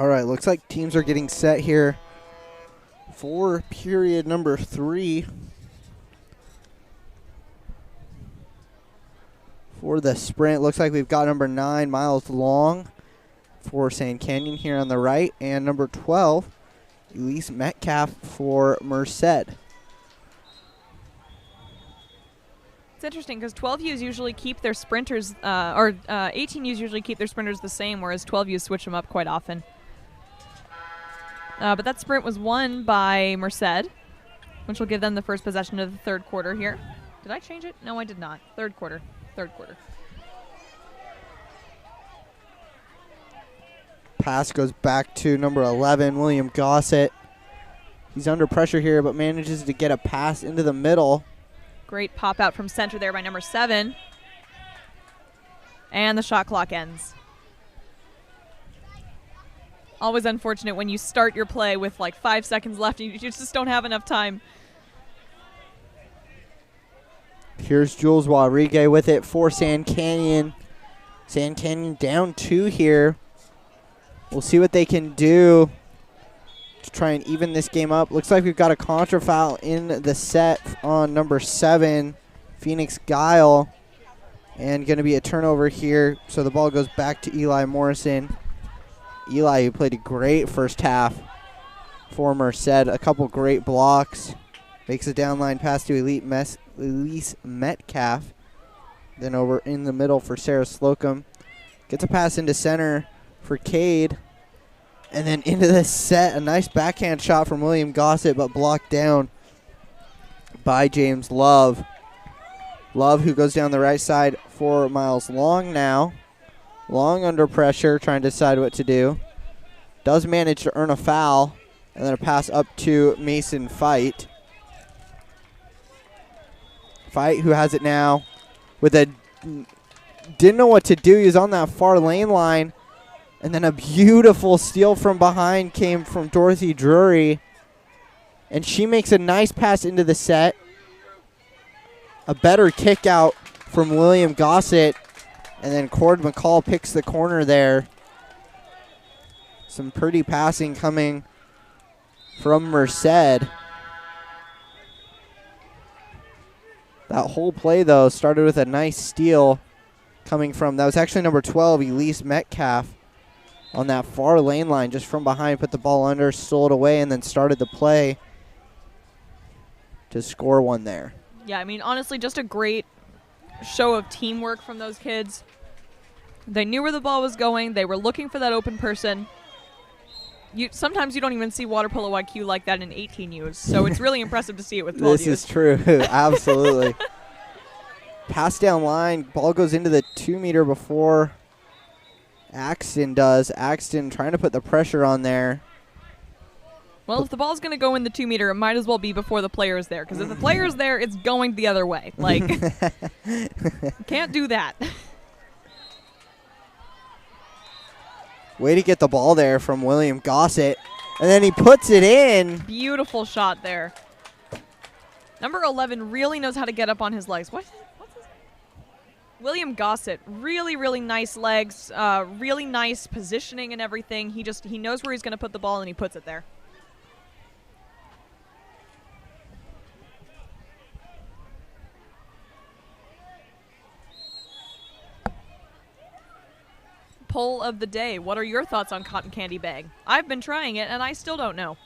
All right, looks like teams are getting set here for period number 3. For the sprint, looks like we've got number 9, Miles Long, for Sand Canyon here on the right, and number 12, Elise Metcalf for Merced. It's interesting because 12Us usually keep their sprinters, or 18Us usually keep their sprinters the same, whereas 12Us switch them up quite often. But that sprint was won by Merced, which will give them the first possession of the third quarter here. Did I change it? No, I did not. Third quarter. Pass goes back to number 11, William Gossett. He's under pressure here, but manages to get a pass into the middle. Great pop out from center there by number 7. And the shot clock ends. Always unfortunate when you start your play with like 5 seconds left. You just don't have enough time. Here's Jules Rodriguez with it for Sand Canyon. Sand Canyon down 2 here. We'll see what they can do to try and even this game up. Looks like we've got a contra foul in the set on number 7, Phoenix Guile. And going to be a turnover here. So the ball goes back to Eli Morrison. Eli, who played a great first half for Merced. A couple great blocks. Makes a downline pass to Elise Metcalf. Then over in the middle for Sarah Slocum. Gets a pass into center for Cade. And then into the set, a nice backhand shot from William Gossett, but blocked down by James Love. Love, who goes down the right side for Miles Long now. Long under pressure, trying to decide what to do. Does manage to earn a foul. And then a pass up to Mason Fight. Fight, who has it now with a, didn't know what to do. He was on that far lane line. And then a beautiful steal from behind came from Dorothy Drury. And she makes a nice pass into the set. A better kick out from William Gossett. And then Cord McCall picks the corner there. Some pretty passing coming from Merced. That whole play, though, started with a nice steal coming from, that was actually number 12, Elise Metcalf, on that far lane line, just from behind, put the ball under, stole it away, and then started the play to score one there. Yeah, I mean, honestly, just a great show of teamwork from those kids. They knew where the ball was going. They were looking for that open person. Sometimes you don't even see water polo IQ like that in 18Us, so it's really impressive to see it with 12Us. This is true, absolutely. Pass down line, ball goes into the 2-meter before Axton does. Axton trying to put the pressure on there. Well, if the ball's going to go in the 2-meter, it might as well be before the player is there, because if the player is there, it's going the other way. Like, can't do that. Way to get the ball there from William Gossett. And then he puts it in. Beautiful shot there. Number 11 really knows how to get up on his legs. What's his? William Gossett, really, really nice legs, really nice positioning and everything. He knows where he's going to put the ball, and he puts it there. Poll of the day. What are your thoughts on cotton candy bag? I've been trying it, and I still don't know.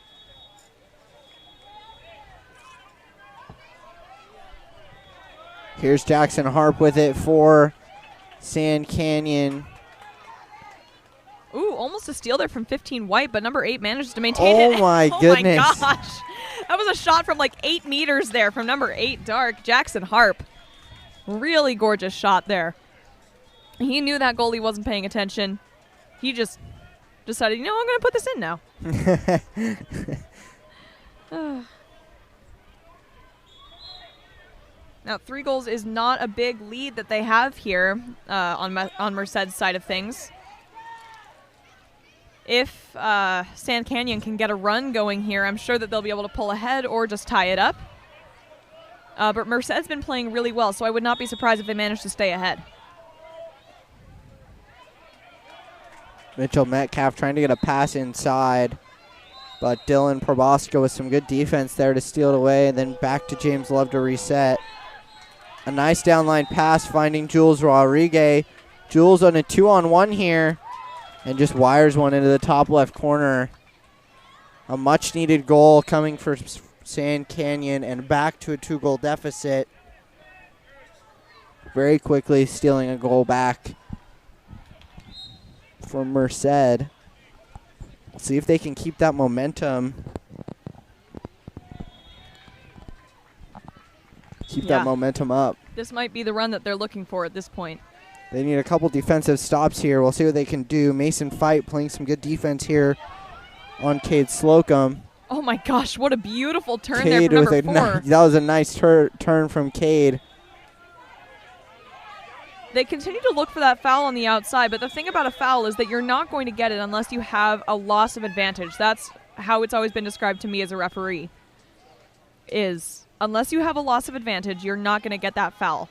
Here's Jackson Harp with it for Sand Canyon. Ooh, almost a steal there from 15 White, but number 8 manages to maintain it. Oh, my goodness. Oh, my gosh. That was a shot from like 8 meters there from number 8, Dark. Jackson Harp. Really gorgeous shot there. He knew that goalie wasn't paying attention. He just decided, I'm going to put this in now. Now, 3 goals is not a big lead that they have here on Merced's side of things. If Sand Canyon can get a run going here, I'm sure that they'll be able to pull ahead or just tie it up. But Merced's been playing really well, so I would not be surprised if they manage to stay ahead. Mitchell Metcalf trying to get a pass inside, but Dylan Probosco with some good defense there to steal it away, and then back to James Love to reset. A nice downline pass finding Jules Rodriguez. Jules on a 2-on-1 here and just wires one into the top left corner. A much needed goal coming for Sand Canyon and back to a 2-goal deficit. Very quickly stealing a goal back from Merced. We'll see if they can keep that momentum. Keep that momentum up. This might be the run that they're looking for at this point. They need a couple defensive stops here. We'll see what they can do. Mason Fight playing some good defense here on Cade Slocum. Oh my gosh, what a beautiful turn Cade there from with number 4. that was a nice turn from Cade. They continue to look for that foul on the outside, but the thing about a foul is that you're not going to get it unless you have a loss of advantage. That's how it's always been described to me as a referee, is unless you have a loss of advantage, you're not going to get that foul.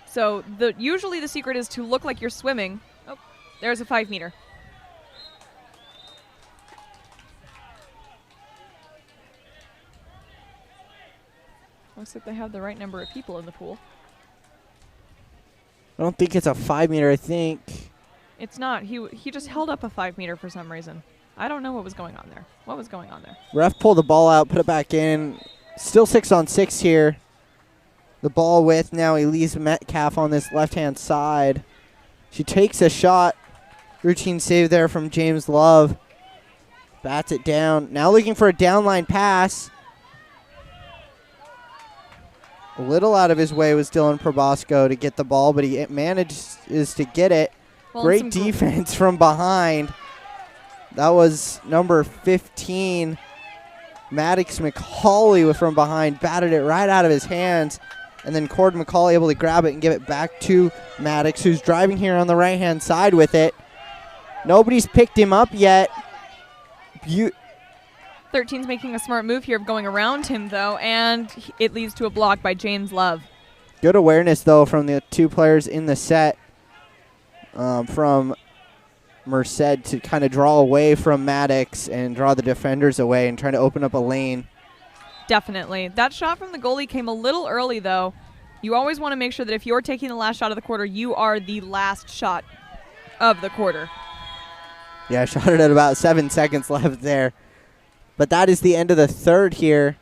So usually the secret is to look like you're swimming. Oh, there's a 5-meter. Looks like they have the right number of people in the pool. I don't think it's a 5-meter, I think. It's not. He just held up a 5-meter for some reason. I don't know what was going on there. What was going on there? Ref pulled the ball out, put it back in. Still 6-on-6 here. The ball with now Elise Metcalf on this left-hand side. She takes a shot. Routine save there from James Love. Bats it down. Now looking for a downline pass. A little out of his way was Dylan Probosco to get the ball, but he manages to get it. Well, great defense from behind. That was number 15, Maddox McCauley from behind, batted it right out of his hands. And then Cord McCauley able to grab it and give it back to Maddox, who's driving here on the right-hand side with it. Nobody's picked him up yet. 13's making a smart move here of going around him, though, and it leads to a block by James Love. Good awareness, though, from the two players in the set from Merced to kind of draw away from Maddox and draw the defenders away and trying to open up a lane. Definitely. That shot from the goalie came a little early, though. You always want to make sure that if you're taking the last shot of the quarter, you are the last shot of the quarter. Yeah, shot it at about 7 seconds left there. But that is the end of the third here.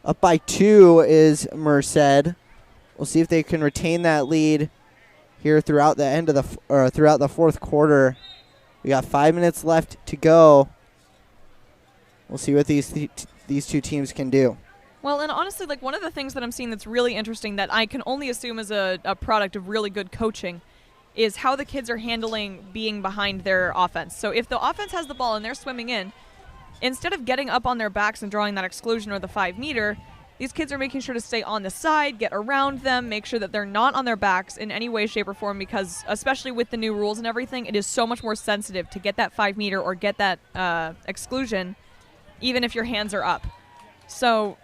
Up by 2 is Merced. We'll see if they can retain that lead here throughout the end of throughout the fourth quarter. We got 5 minutes left to go. We'll see what these two teams can do. Well, and honestly, like one of the things that I'm seeing that's really interesting that I can only assume is a product of really good coaching is how the kids are handling being behind their offense. So if the offense has the ball and they're swimming in, instead of getting up on their backs and drawing that exclusion or the 5-meter, these kids are making sure to stay on the side, get around them, make sure that they're not on their backs in any way, shape, or form, because especially with the new rules and everything, it is so much more sensitive to get that 5-meter or get that exclusion, even if your hands are up. So,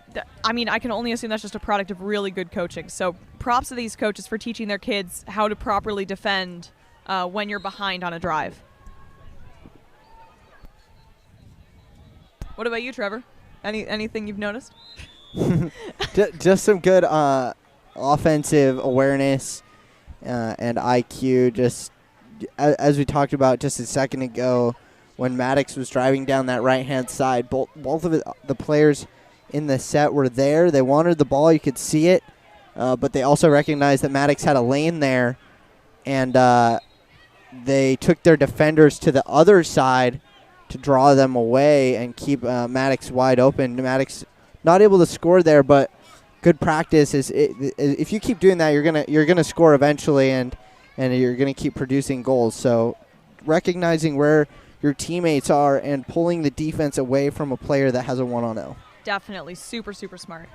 I mean, I can only assume that's just a product of really good coaching. So props to these coaches for teaching their kids how to properly defend when you're behind on a drive. What about you, Trevor? Anything you've noticed? Just some good offensive awareness and IQ. Just as we talked about just a second ago, when Maddox was driving down that right-hand side, both of the players in the set were there. They wanted the ball. You could see it, but they also recognized that Maddox had a lane there, and they took their defenders to the other side to draw them away and keep Maddox wide open. Maddox not able to score there, but good practice is if you keep doing that, you're gonna score eventually, and you're gonna keep producing goals. So recognizing where your teammates are and pulling the defense away from a player that has a 1-on-0. Definitely super, super smart.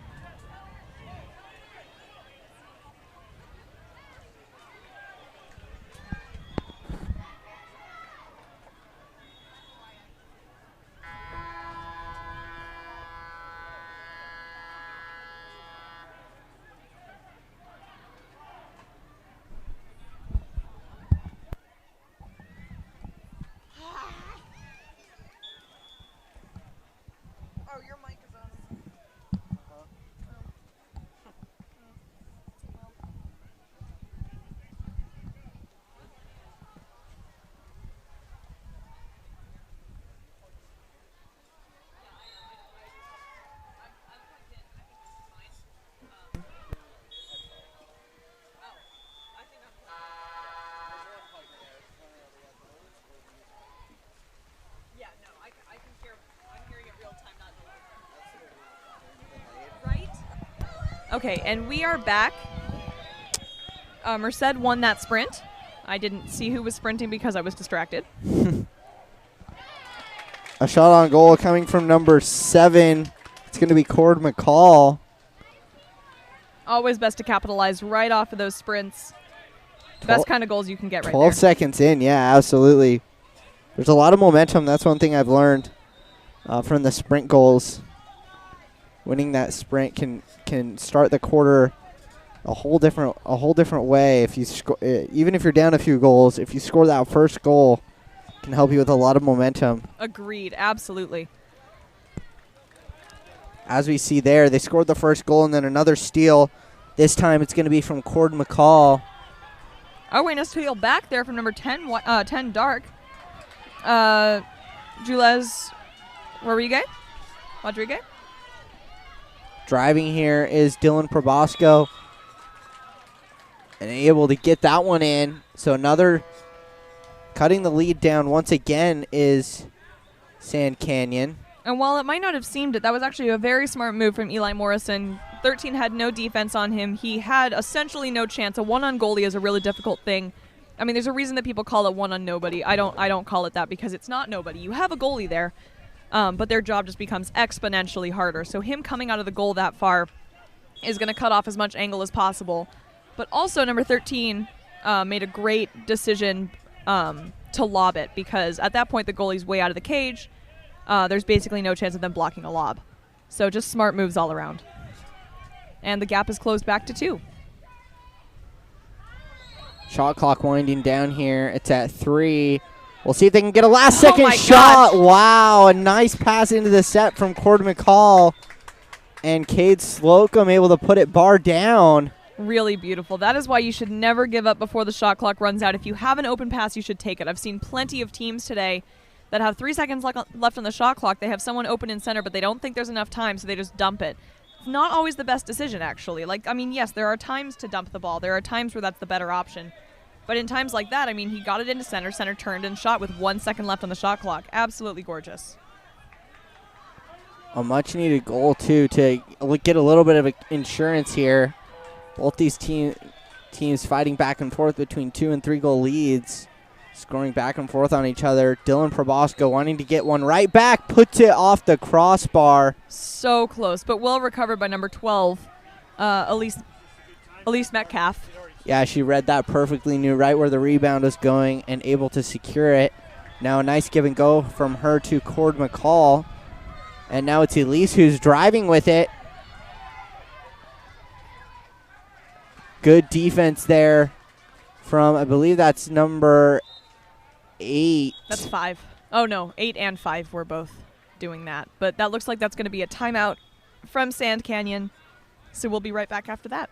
Okay, and we are back. Merced won that sprint. I didn't see who was sprinting because I was distracted. A shot on goal coming from number 7. It's going to be Cord McCall. Always best to capitalize right off of those sprints. Best kind of goals you can get right 12 there. seconds in, yeah, absolutely. There's a lot of momentum. That's one thing I've learned from the sprint goals. Winning that sprint can start the quarter a whole different way. If you even if you're down a few goals, if you score that first goal, it can help you with a lot of momentum. Agreed, absolutely. As we see there, they scored the first goal and then another steal. This time it's going to be from Cord McCall. Oh, wait, a steal back there from number 10, 10 Dark. Jules Rodriguez. Driving here is Dylan Probosco. And able to get that one in. So another cutting the lead down once again is Sand Canyon. And while it might not have seemed it, that was actually a very smart move from Eli Morrison. 13 had no defense on him. He had essentially no chance. A one-on goalie is a really difficult thing. I mean, there's a reason that people call it one-on nobody. I don't call it that because it's not nobody. You have a goalie there, but their job just becomes exponentially harder. So him coming out of the goal that far is going to cut off as much angle as possible. But also number 13 made a great decision to lob it because at that point the goalie's way out of the cage. There's basically no chance of them blocking a lob. So just smart moves all around. And the gap is closed back to 2. Shot clock winding down here. It's at 3. We'll see if they can get a last-second shot. Gosh. Wow, a nice pass into the set from Cord McCall. And Cade Slocum able to put it bar down. Really beautiful. That is why you should never give up before the shot clock runs out. If you have an open pass, you should take it. I've seen plenty of teams today that have 3 seconds left on the shot clock. They have someone open in center, but they don't think there's enough time, so they just dump it. It's not always the best decision, actually. Yes, there are times to dump the ball. There are times where that's the better option. But in times like that, he got it into center. Center turned and shot with 1 second left on the shot clock. Absolutely gorgeous. A much-needed goal, too, to get a little bit of insurance here. Both these teams fighting back and forth between 2 and 3 goal leads. Scoring back and forth on each other. Dylan Probosco wanting to get one right back. Puts it off the crossbar. So close, but well recovered by number 12, Elise Metcalf. Yeah, she read that perfectly, knew right where the rebound was going, and able to secure it. Now a nice give and go from her to Cord McCall. And now it's Elise who's driving with it. Good defense there from, I believe that's number 8. That's 5. Oh, no, 8 and 5 were both doing that. But that looks like that's going to be a timeout from Sand Canyon. So we'll be right back after that.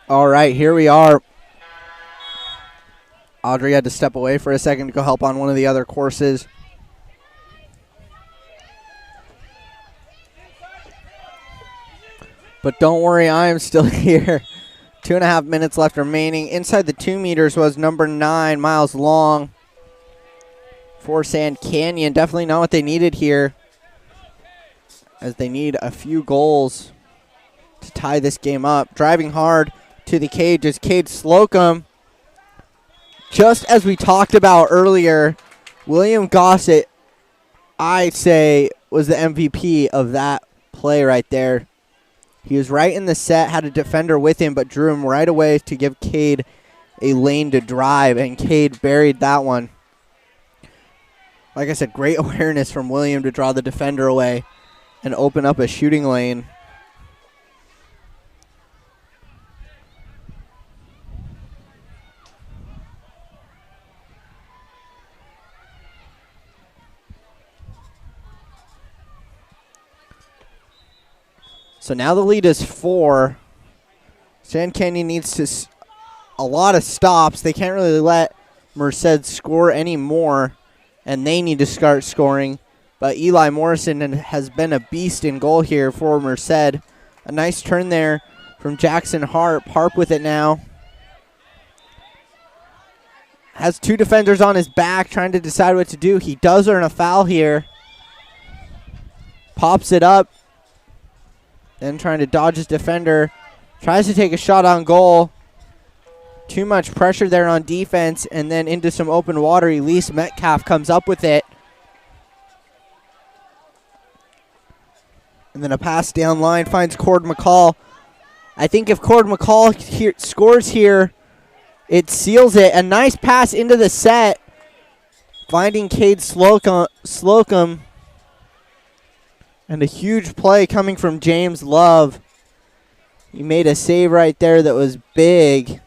All right, here we are. Audrey had to step away for a second to go help on one of the other courses. But don't worry, I am still here. 2.5 minutes left remaining. Inside the 2 meters was number 9, Miles Long for Sand Canyon. Definitely not what they needed here, as they need a few goals to tie this game up. Driving hard to the cage is Cade Slocum. Just as we talked about earlier, William Gossett, I'd say, was the MVP of that play right there. He was right in the set, had a defender with him, but drew him right away to give Cade a lane to drive, and Cade buried that one. Like I said, great awareness from William to draw the defender away and open up a shooting lane. So now the lead is 4. Sand Canyon needs a lot of stops. They can't really let Merced score anymore, and they need to start scoring. But Eli Morrison has been a beast in goal here for Merced. A nice turn there from Jackson Harp. Harp with it now. Has 2 defenders on his back trying to decide what to do. He does earn a foul here. Pops it up. Then trying to dodge his defender. Tries to take a shot on goal. Too much pressure there on defense, and then into some open water. Elise Metcalf comes up with it. And then a pass down line finds Cord McCall. I think if Cord McCall scores here, it seals it. A nice pass into the set, finding Cade Slocum. And a huge play coming from James Love. He made a save right there that was big.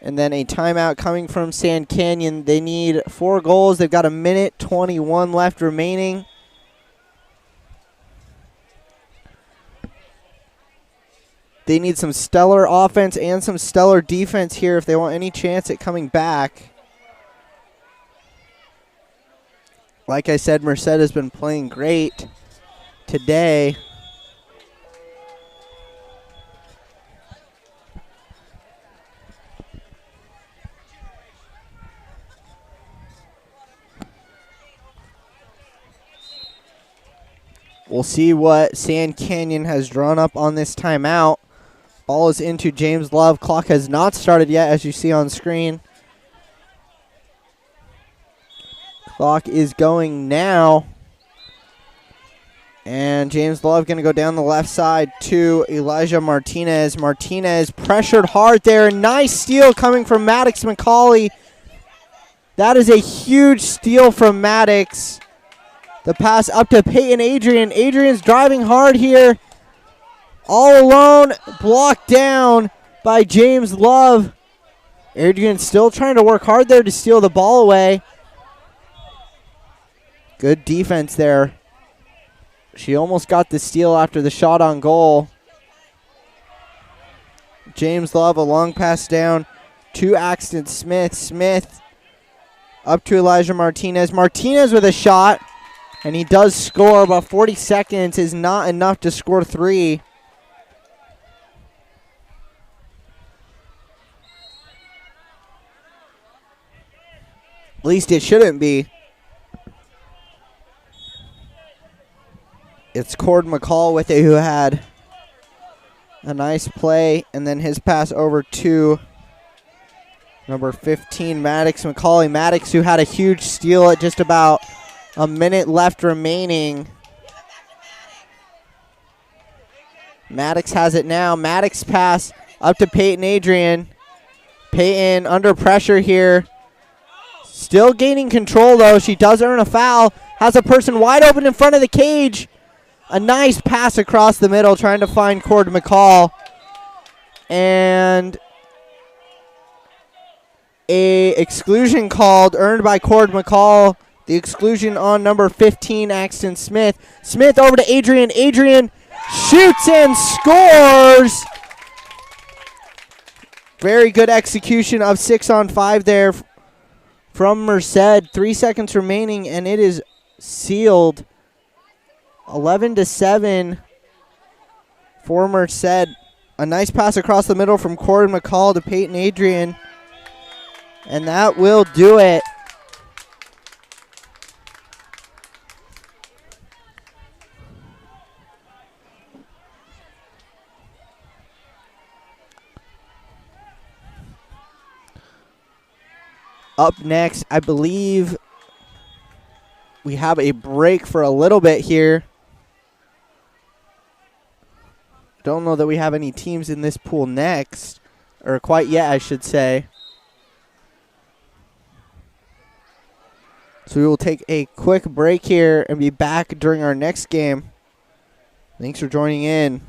And then a timeout coming from Sand Canyon. They need 4 goals. They've got 1:21 left remaining. They need some stellar offense and some stellar defense here if they want any chance at coming back. Like I said, Merced has been playing great today. We'll see what Sand Canyon has drawn up on this timeout. Ball is into James Love. Clock has not started yet, as you see on screen. Clock is going now. And James Love going to go down the left side to Elijah Martinez. Martinez pressured hard there. Nice steal coming from Maddox McCauley. That is a huge steal from Maddox. The pass up to Peyton Adrian. Adrian's driving hard here. All alone, blocked down by James Love. Adrian still trying to work hard there to steal the ball away. Good defense there. She almost got the steal after the shot on goal. James Love, a long pass down to Axton Smith. Smith up to Elijah Martinez. Martinez with a shot, and he does score, but 40 seconds is not enough to score 3. At least it shouldn't be. It's Cord McCall with it, who had a nice play, and then his pass over to number 15, Maddox McCauley. Maddox, who had a huge steal at just about a minute left remaining. Maddox has it now. Maddox pass up to Peyton Adrian. Peyton under pressure here. Still gaining control, though. She does earn a foul. Has a person wide open in front of the cage. A nice pass across the middle, trying to find Cord McCall. And a exclusion called, earned by Cord McCall. The exclusion on number 15, Axton Smith. Smith over to Adrian. Adrian shoots and scores. Very good execution of 6-on-5 there from Merced. 3 seconds remaining, and it is sealed. 11-7 for Merced. A nice pass across the middle from Corbin McCall to Peyton Adrian. And that will do it. Up next, I believe we have a break for a little bit here. Don't know that we have any teams in this pool next, or quite yet, I should say. So we will take a quick break here and be back during our next game. Thanks for joining in.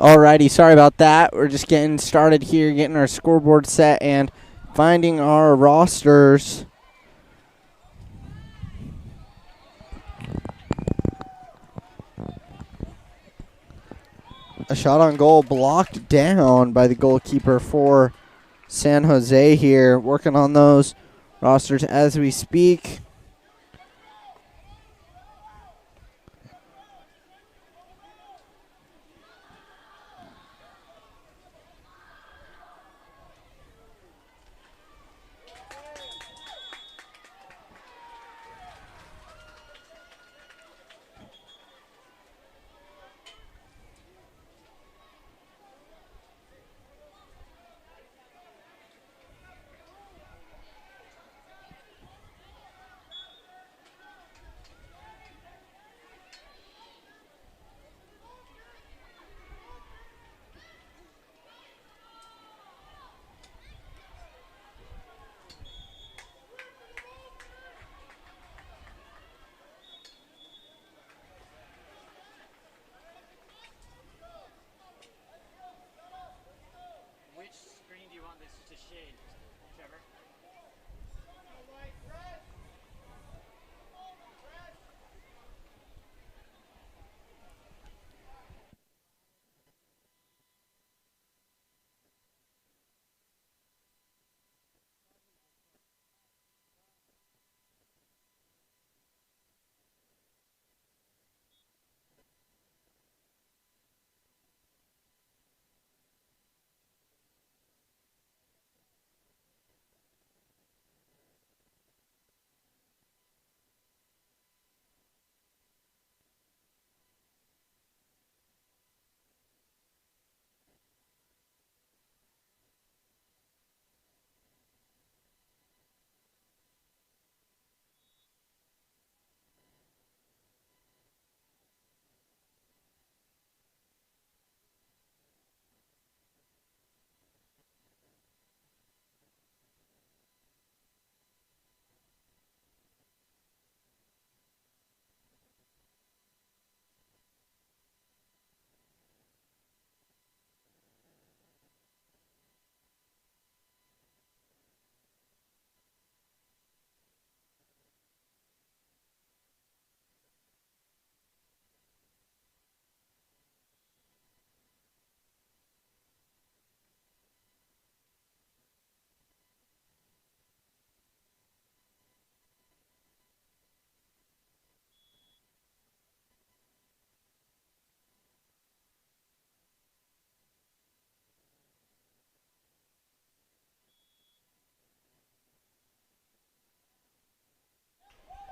Alrighty, sorry about that. We're just getting started here, getting our scoreboard set and finding our rosters. A shot on goal blocked down by the goalkeeper for San Jose here. Working on those rosters as we speak.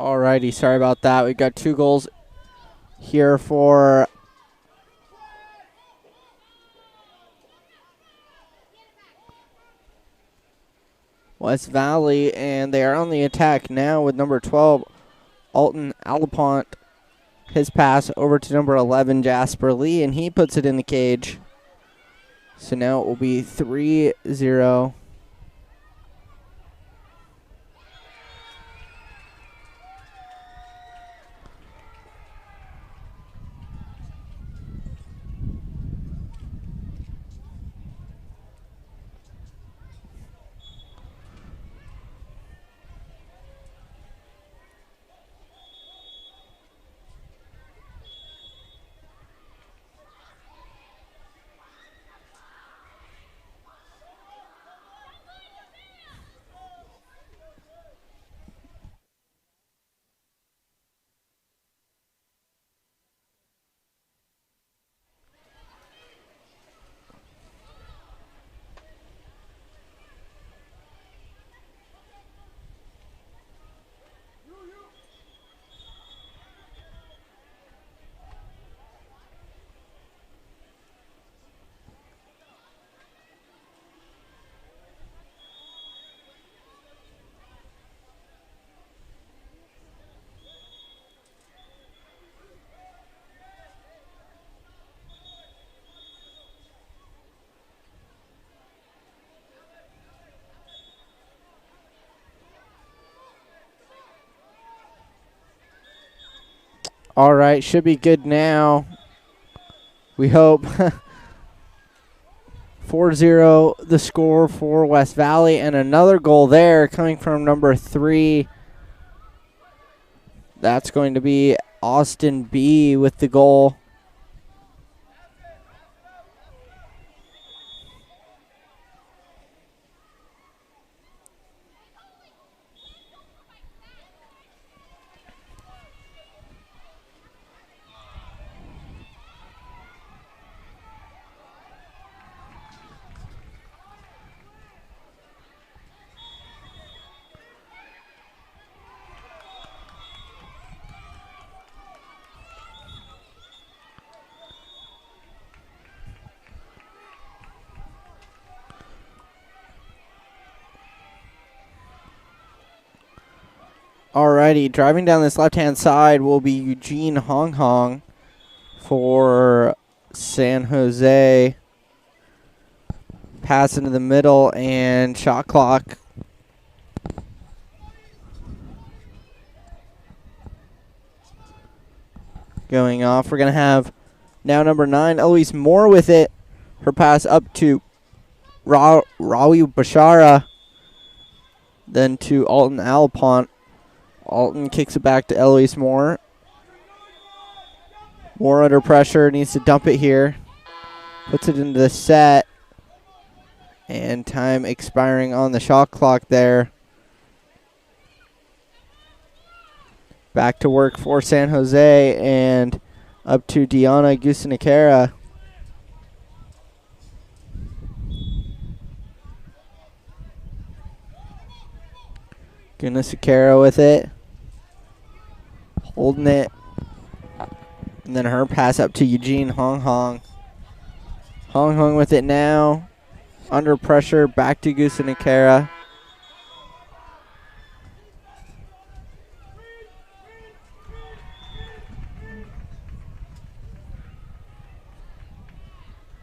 Alrighty, sorry about that. We got 2 goals here for West Valley, and they are on the attack now with number 12, Alton Alapont. His pass over to number 11, Jasper Lee, and he puts it in the cage. So now it will be 3-0. All right, should be good now. We hope. 4-0 the score for West Valley, and another goal there coming from number 3. That's going to be Austin B with the goal. Alrighty, driving down this left-hand side will be Eugene Hong Hong for San Jose. Pass into the middle and shot clock. Going off. We're going to have now number 9, Eloise Moore with it. Her pass up to Rawi Bashara. Then to Alton Alpont. Alton kicks it back to Eloise Moore. Moore under pressure, needs to dump it here. Puts it into the set. And time expiring on the shot clock there. Back to work for San Jose and up to Deanna Gusinikera. Gusinikera with it. Holding it. And then her pass up to Eugene Hong Hong. Hong Hong with it now. Under pressure, back to Gusinikera.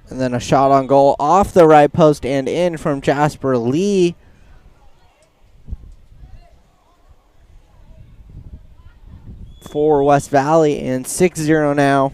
And then a shot on goal off the right post and in from Jasper Lee. For West Valley, and 6-0 now.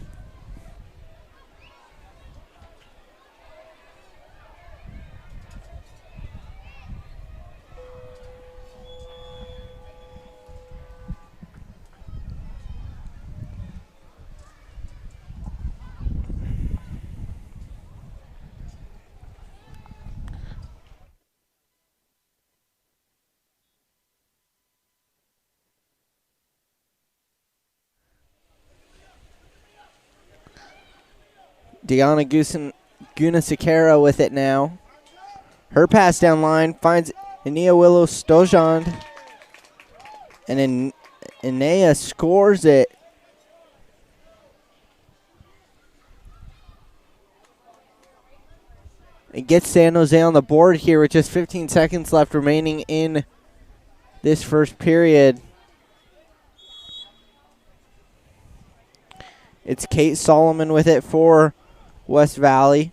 Deanna Gunasikera with it now. Her pass down line finds Inea Willow Stojand. And Inea scores it. It gets San Jose on the board here with just 15 seconds left remaining in this first period. It's Kate Solomon with it for West Valley.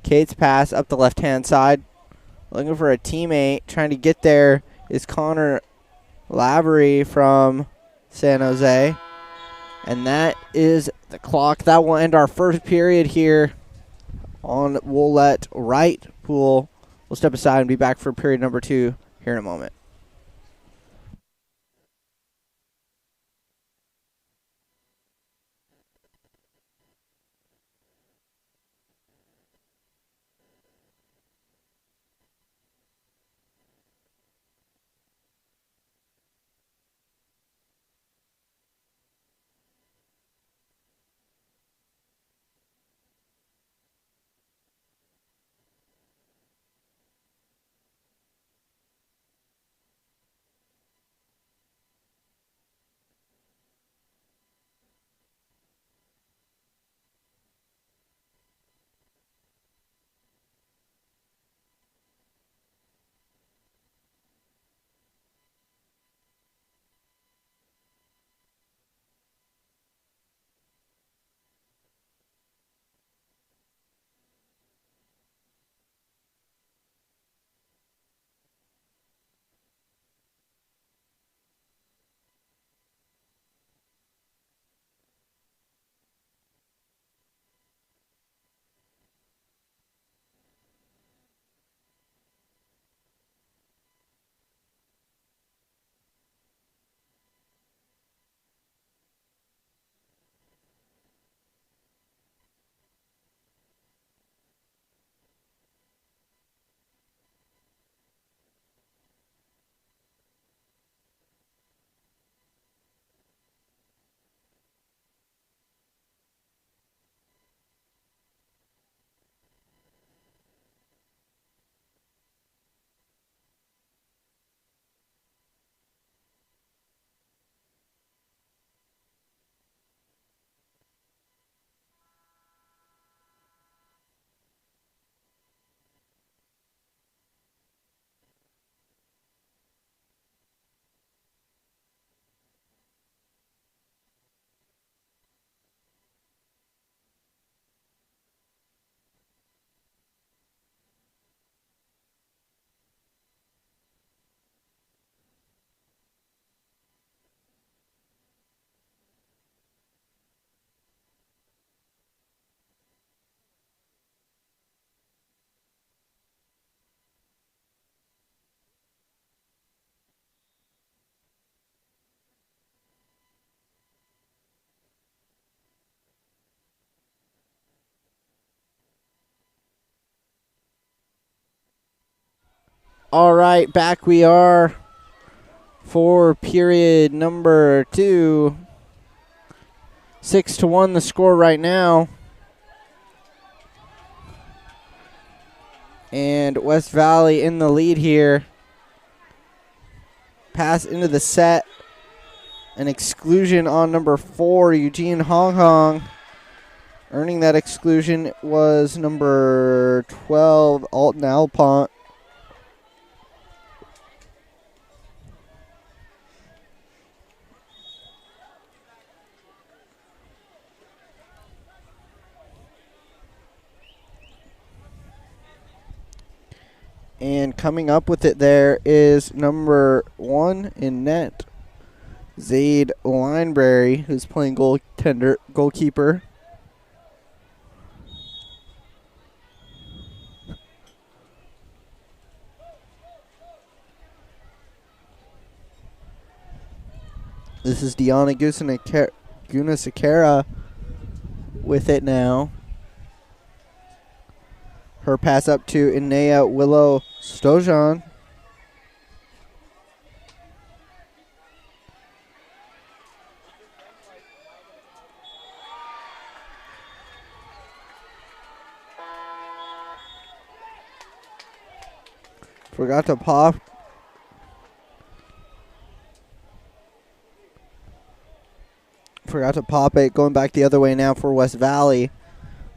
Kate's pass up the left-hand side. Looking for a teammate. Trying to get there is Connor Lavery from San Jose. And that is the clock. That will end our first period here on Woollett right pool. We'll step aside and be back for period number 2 here in a moment. All right, back we are for period number 2. 6-1 the score right now. And West Valley in the lead here. Pass into the set. An exclusion on number 4, Eugene Hong Hong. Earning that exclusion was number 12, Alton Alpont. And coming up with it there is number 1 in net, Zaid Lineberry, who's playing goalkeeper. This is Deanna Gunasekera with it now. Her pass up to Inea Willow Stojan. Forgot to pop. Forgot to pop it. Going back the other way now for West Valley.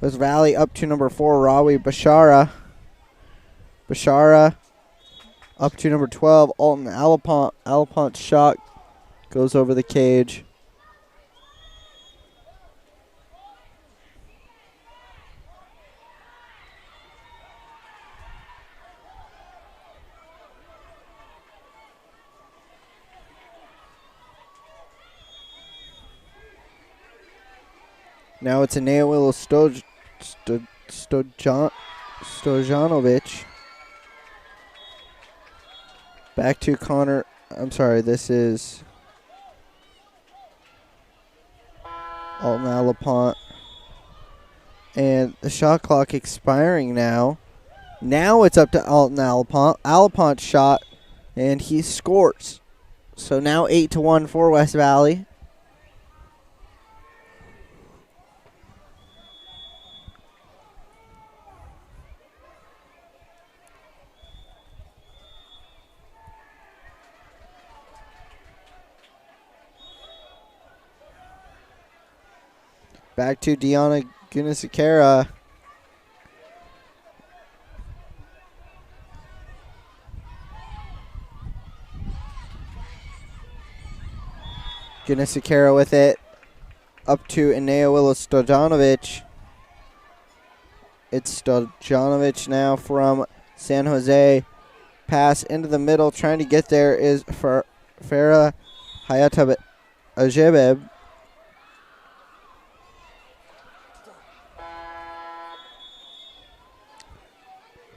West Valley up to number 4, Rawi Bashara. Bashara up to number 12, Alton Alpont. Alpont's shot goes over the cage. Now it's Inea Willow Stojanovic. Back to Connor. I'm sorry, this is Alton Alpont. And the shot clock expiring now. Now it's up to Alton Alpont. Alpont's shot, and he scores. So now 8-1 for West Valley. Back to Deanna Gunasekera. Gunasekera with it. Up to Inea Willow Stojanovic. It's Stojanovic now from San Jose. Pass into the middle. Trying to get there is for Farah Hayata Ajebeb.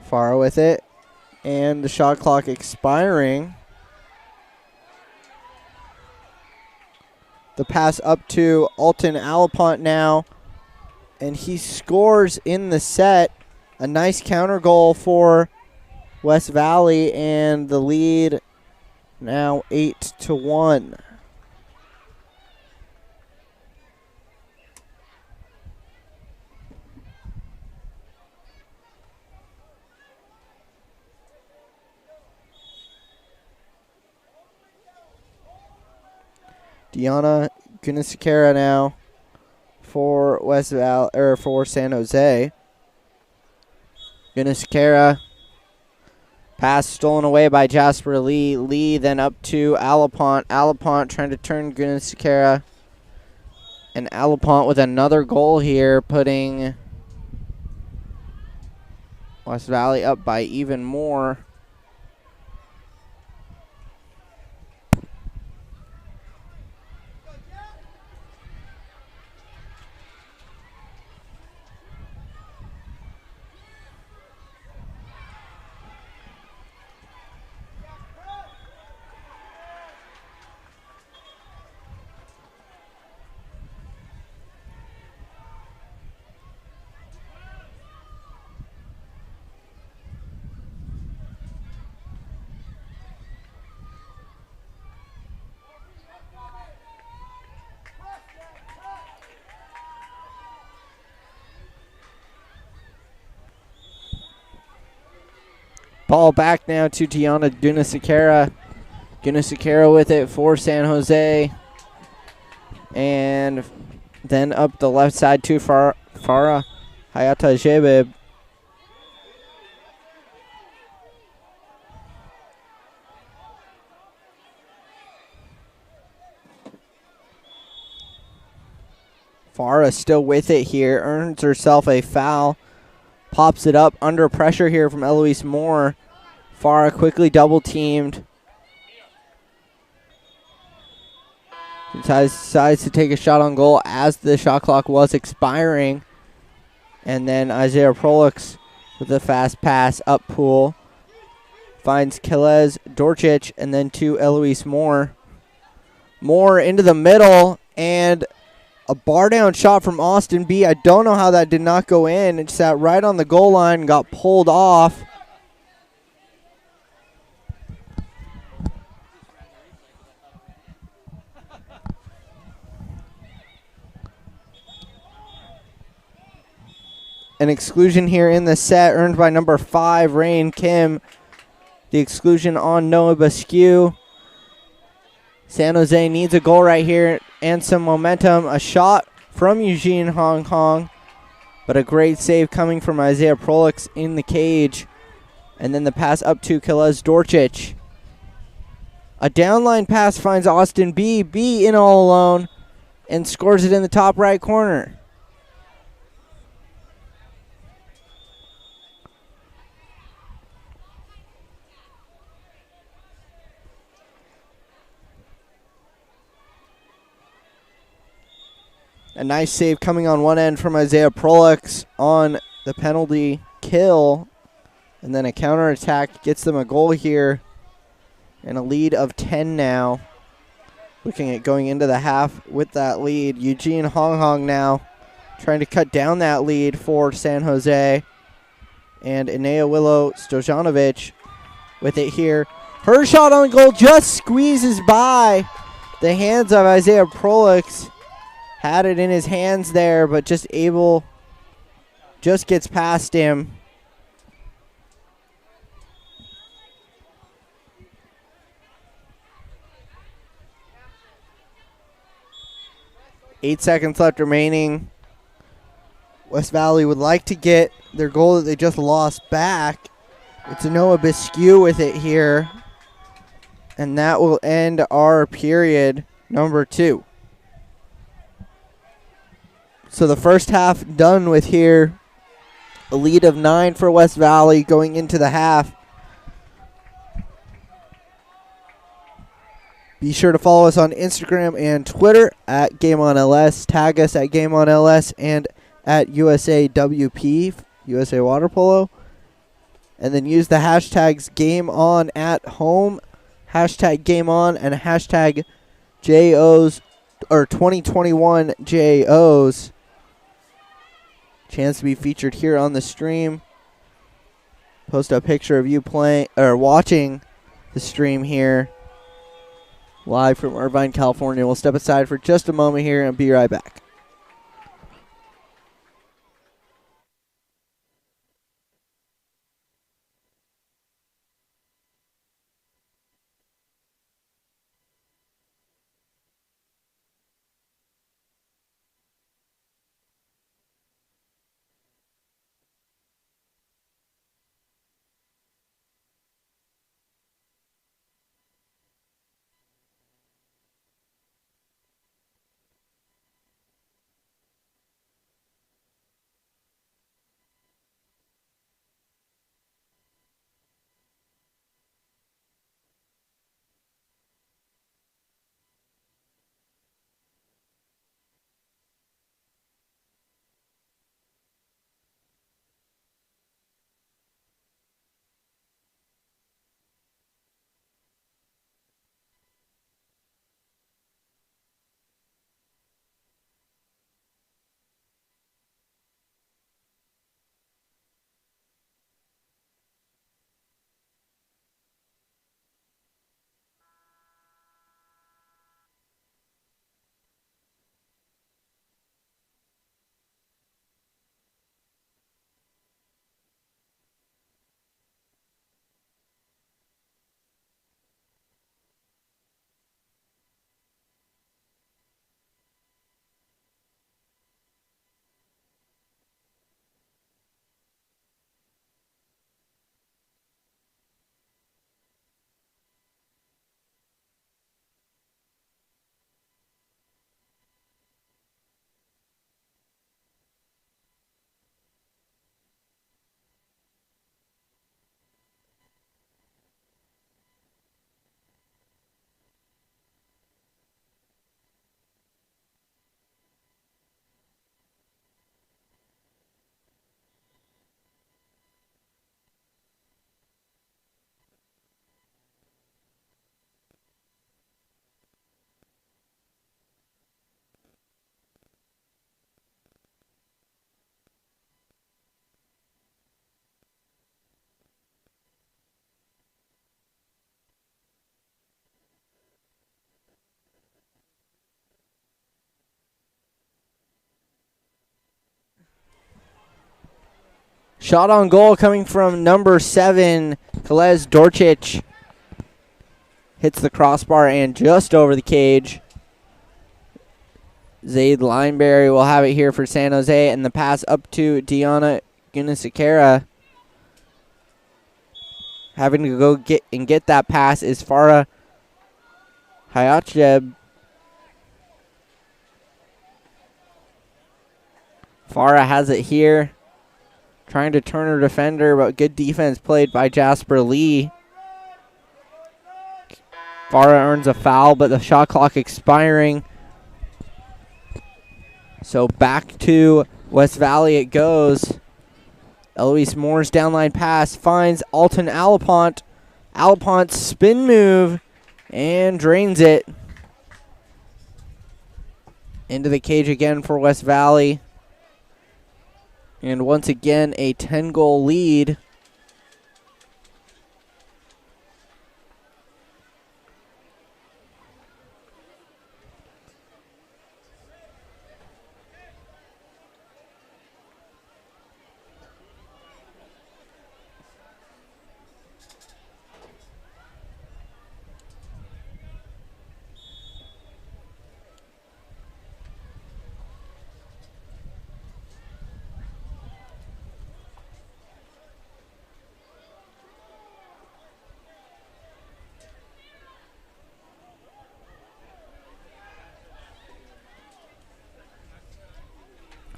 Far with it, and the shot clock expiring. The pass up to Alton Alpont now, and he scores in the set. A nice counter goal for West Valley, and the lead now 8-1. Deanna Gunasekera now for West Valley, or for San Jose. Gunasekera, pass stolen away by Jasper Lee. Lee then up to Alpont. Alpont trying to turn Gunasekera, and Alpont with another goal here, putting West Valley up by even more. Ball back now to Tiana Gunasekera. Gunasekera with it for San Jose. And then up the left side to Farah Hayata Jebeb. Farah still with it here, earns herself a foul, pops it up under pressure here from Eloise Moore. Farah quickly double teamed. Decides to take a shot on goal as the shot clock was expiring. And then Isaiah Prolix with a fast pass up pool. Finds Kelez Dorchich and then to Eloise Moore. Moore into the middle and a bar down shot from Austin B. I don't know how that did not go in. It sat right on the goal line and got pulled off. An exclusion here in the set earned by number 5, Rain Kim. The exclusion on Noah Basque. San Jose needs a goal right here and some momentum. A shot from Eugene Hong Kong, but a great save coming from Isaiah Prolix in the cage. And then the pass up to Kelez Dorchich. A downline pass finds Austin B. B in all alone and scores it in the top right corner. A nice save coming on one end from Isaiah Prolix on the penalty kill. And then a counterattack gets them a goal here. And a lead of 10 now. Looking at going into the half with that lead. Eugene Hong Hong now trying to cut down that lead for San Jose. And Inea Willow Stojanovic with it here. Her shot on goal just squeezes by the hands of Isaiah Prolix. Had it in his hands there, but just gets past him. Eight seconds left remaining. West Valley would like to get their goal that they just lost back. It's Noah Basque with it here. And that will end our period number 2. So the first half done with here. A lead of 9 for West Valley going into the half. Be sure to follow us on Instagram and Twitter at GameOnLS. Tag us at GameOnLS and at USAWP, USA Water Polo. And then use the hashtags GameOnAtHome, hashtag GameOn, and hashtag JOs, or 2021 JOs. Chance to be featured here on the stream. Post a picture of you playing or watching the stream here live from Irvine, California. We'll step aside for just a moment here and be right back. Shot on goal coming from number 7, Kalez Dorcic. Hits the crossbar and just over the cage. Zaid Lineberry will have it here for San Jose, and the pass up to Deanna Gunasekera. Having to go get that pass is Farah Hayatjeb. Farah has it here. Trying to turn her defender, but good defense played by Jasper Lee. Farah earns a foul, but the shot clock expiring. So back to West Valley it goes. Eloise Moore's downline pass finds Alton Alapont. Alapont's spin move and drains it. Into the cage again for West Valley. And once again, a 10-goal lead.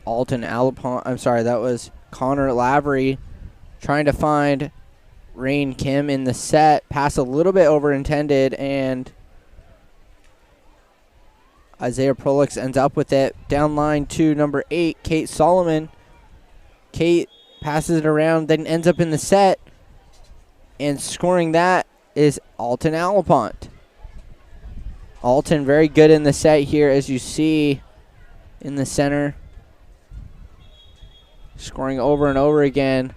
Alton Alapont, I'm sorry, that was Connor Lavery trying to find Rain Kim in the set. Pass a little bit overintended, and Isaiah Prolix ends up with it. Down line to number 8, Kate Solomon. Kate passes it around, then ends up in the set, and scoring that is Alton Alapont. Alton very good in the set here, as you see in the center. Scoring over and over again.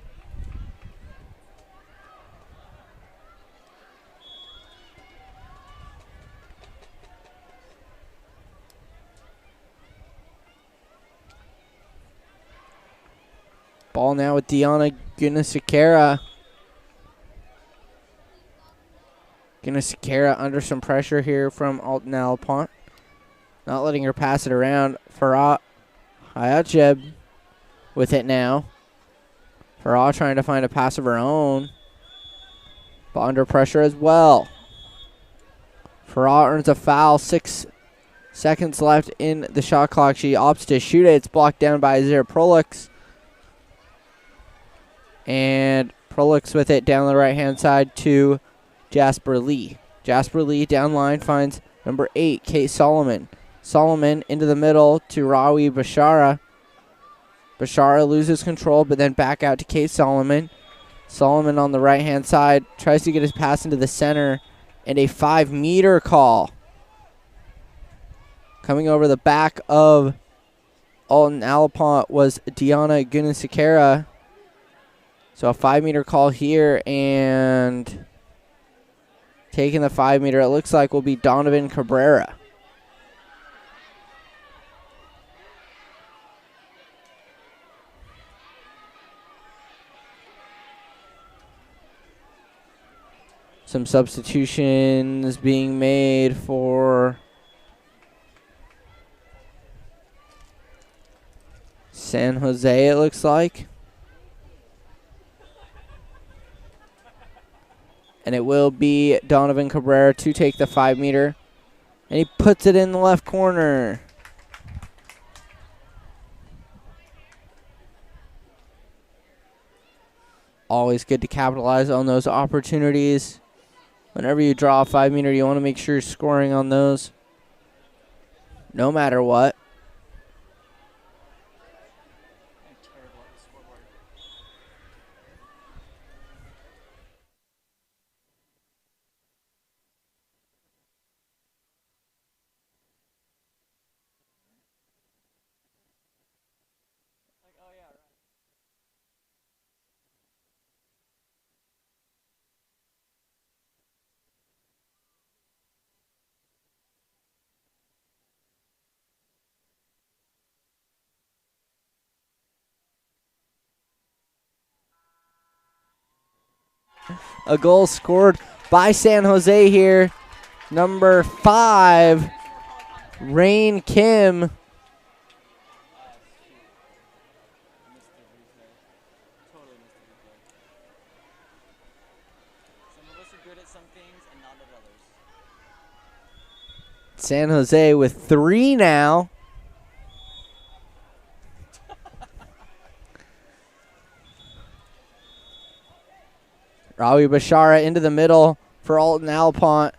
Ball now with Deanna Gunasekera. Gunasekera under some pressure here from Alton Alapont. Not letting her pass it around. Farah Hayatjeb with it now. Farah trying to find a pass of her own. But under pressure as well. Farah earns a foul. 6 seconds left in the shot clock. She opts to shoot it. It's blocked down by Isaiah Prolix. And Prolix with it down the right-hand side to Jasper Lee. Jasper Lee down line finds number 8, Kate Solomon. Solomon into the middle to Rawi Bashara. Bashara loses control, but then back out to Kate Solomon. Solomon on the right-hand side tries to get his pass into the center, and a 5-meter call. Coming over the back of Alton Alapont was Deanna Gunasekera. So a 5-meter call here, and taking the 5-meter, it looks like, will be Donovan Cabrera. Some substitutions being made for San Jose, it looks like. And it will be Donovan Cabrera to take the 5-meter. And he puts it in the left corner. Always good to capitalize on those opportunities. Whenever you draw a 5-meter, you want to make sure you're scoring on those, no matter what. A goal scored by San Jose here. Number 5, Rain Kim. San Jose with 3 now. Rawi Bashara into the middle for Alton Alpont.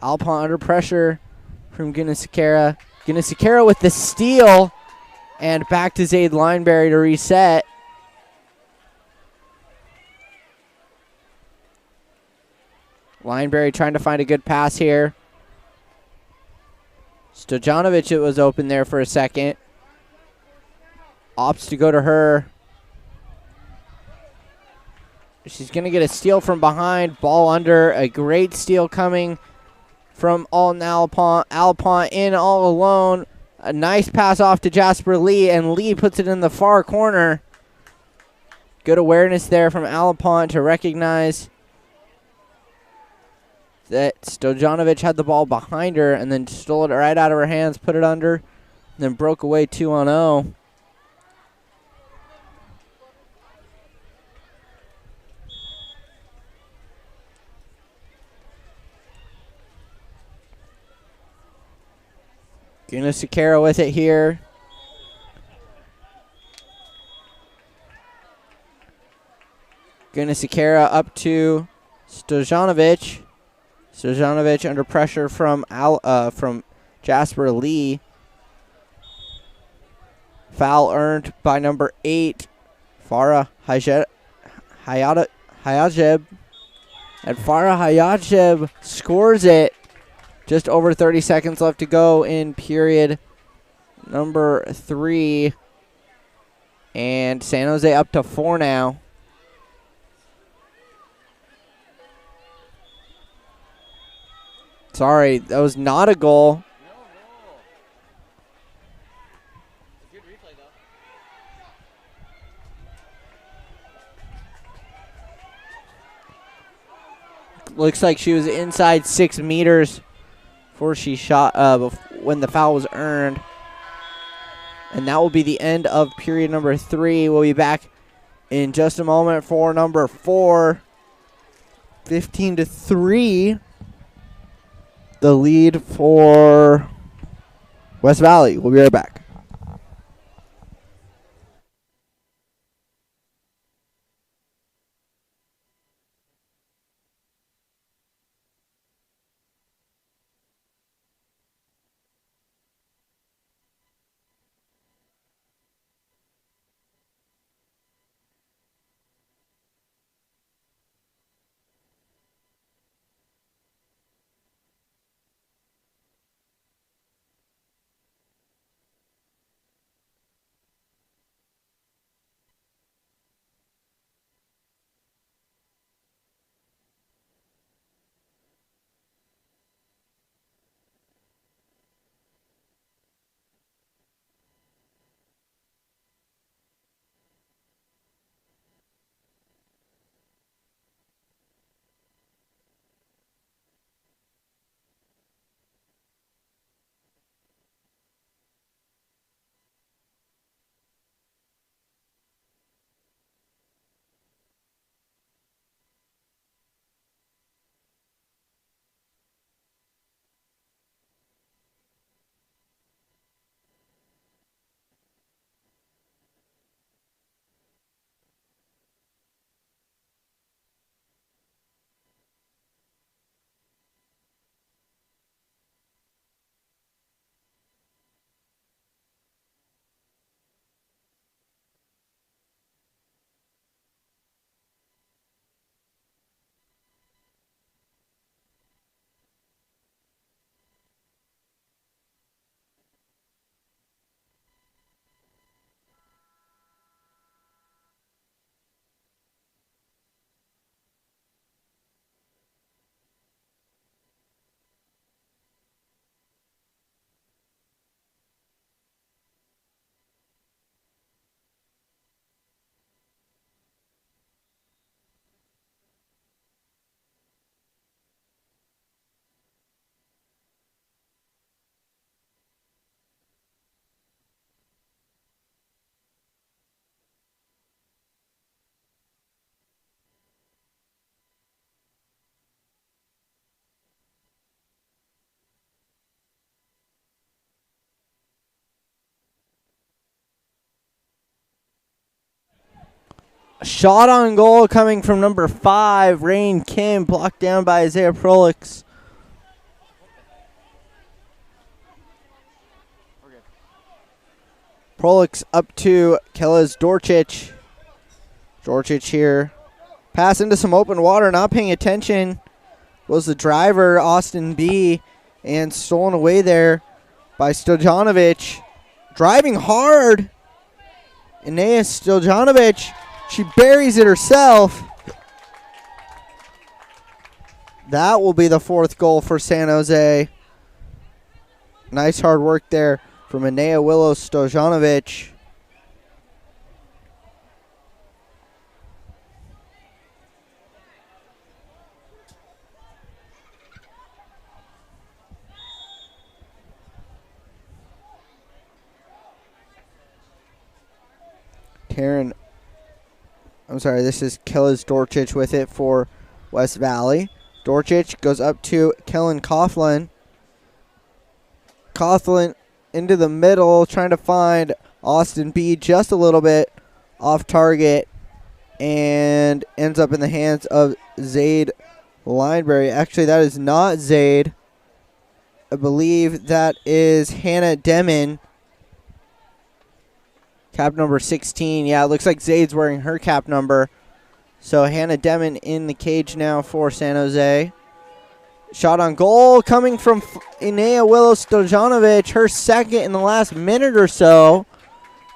Alpont under pressure from Guinness-Sakara. Guinness-Sakara with the steal. And back to Zaid Lineberry to reset. Lineberry trying to find a good pass here. Stojanovic, it was open there for a second. Opts to go to her. She's going to get a steal from behind. Ball under. A great steal coming from Alton Alpont. Alpont in all alone. A nice pass off to Jasper Lee, and Lee puts it in the far corner. Good awareness there from Alpont to recognize that Stojanovic had the ball behind her and then stole it right out of her hands, put it under, and then broke away 2-0. Guinness-Sakara with it here. Guinness-Sakara up to Stojanovic. Stojanovic under pressure from Jasper Lee. Foul earned by number 8, Farah Hayajeb. And Farah Hayajeb scores it. Just over 30 seconds left to go in period number 3. And San Jose up to 4 now. Sorry, that was not a goal. Good replay, though. Looks like she was inside 6 meters before she shot when the foul was earned. And that will be the end of period number 3. We'll be back in just a moment for number 4. 15-3. The lead for West Valley. We'll be right back. Shot on goal coming from number 5, Rain Kim, blocked down by Isaiah Prolix. Prolix up to Kellis Dorchich. Dorchich here. Pass into some open water, not paying attention. Was the driver, Austin B. And stolen away there by Stojanovic. Driving hard. Inea Stojanovic. She buries it herself. That will be the 4th goal for San Jose. Nice hard work there from Inea Willow Stojanovic. This is Kellis Dorchich with it for West Valley. Dorchich goes up to Kellen Coughlin. Coughlin into the middle, trying to find Austin B just a little bit off target, and ends up in the hands of Zaid Lineberry. Actually, that is not Zaid. I believe that is Hannah Demon. Cap number 16. Yeah, it looks like Zaid's wearing her cap number. So Hannah Demon in the cage now for San Jose. Shot on goal coming from Inea Willow Stojanovic. Her 2nd in the last minute or so.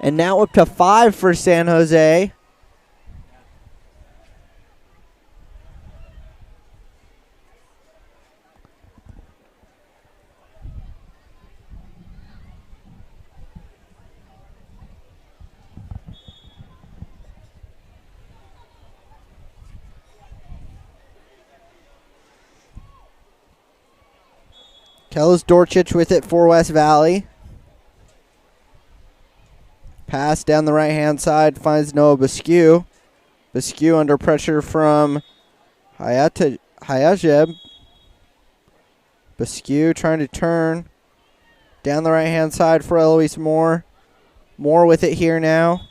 And now up to 5 for San Jose. Kellis Dorchich with it for West Valley. Pass down the right-hand side, finds Noah Baskew. Baskew under pressure from Hayajeb. Baskew trying to turn down the right-hand side for Eloise Moore. Moore with it here now.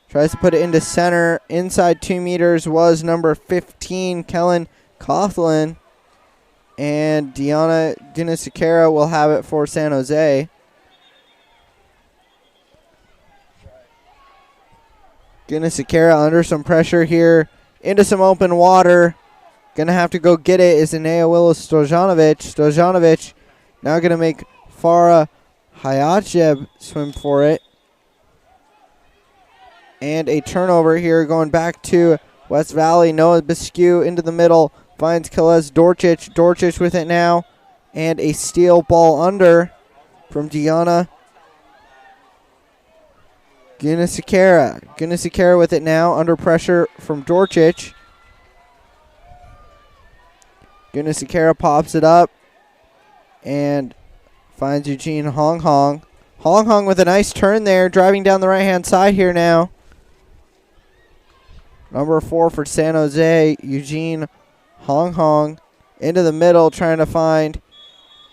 Tries to put it into center. Inside 2 meters was number 15, Kellen Coughlin. And Diana Gunasekara will have it for San Jose. Gunasekara under some pressure here. Into some open water. Gonna have to go get it is Inea Willis Stojanovic. Stojanovic now gonna make Farah Hayajeb swim for it. And a turnover here going back to West Valley. Noah Baskew into the middle. Finds Kellis Dorchich. Dorchich with it now. And a steal ball under from Diana Gunasekara. Gunasekara with it now. Under pressure from Dorchich. Gunasekara pops it up. And finds Eugene Hong Hong. Hong Hong with a nice turn there. Driving down the right-hand side here now. Number 4 for San Jose, Eugene Hong Hong. Into the middle, trying to find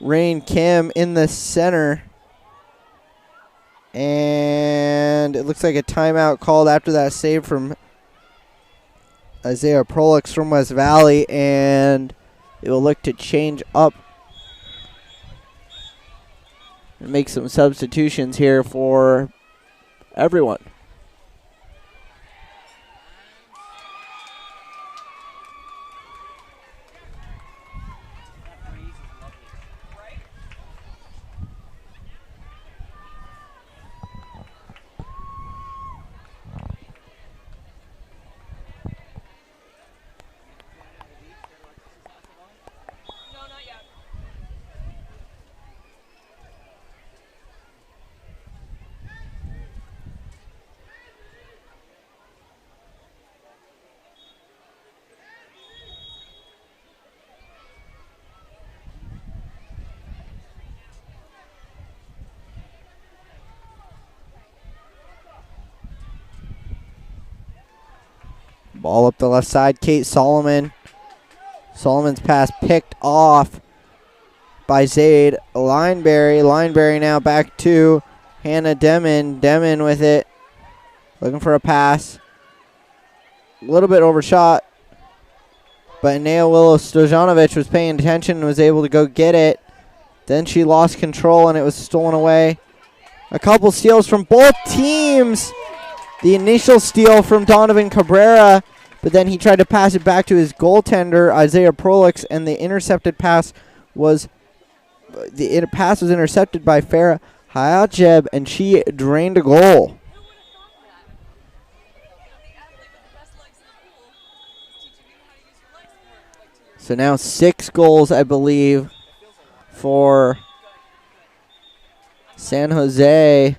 Rain Kim in the center. And it looks like a timeout called after that save from Isaiah Prolix from West Valley. And it will look to change up and make some substitutions here for everyone. Ball up the left side, Kate Solomon. Solomon's pass picked off by Zaid Lineberry. Lineberry now back to Hannah Demon. Demon with it, looking for a pass. little bit overshot. But Nea Willow Stojanovic was paying attention and was able to go get it. Then she lost control and it was stolen away. A couple steals from both teams. The initial steal from Donovan Cabrera, but then he tried to pass it back to his goaltender, Isaiah Prolix, and the intercepted pass was intercepted by Farah Hayajeb, and she drained a goal. So now 6 goals, I believe, for San Jose.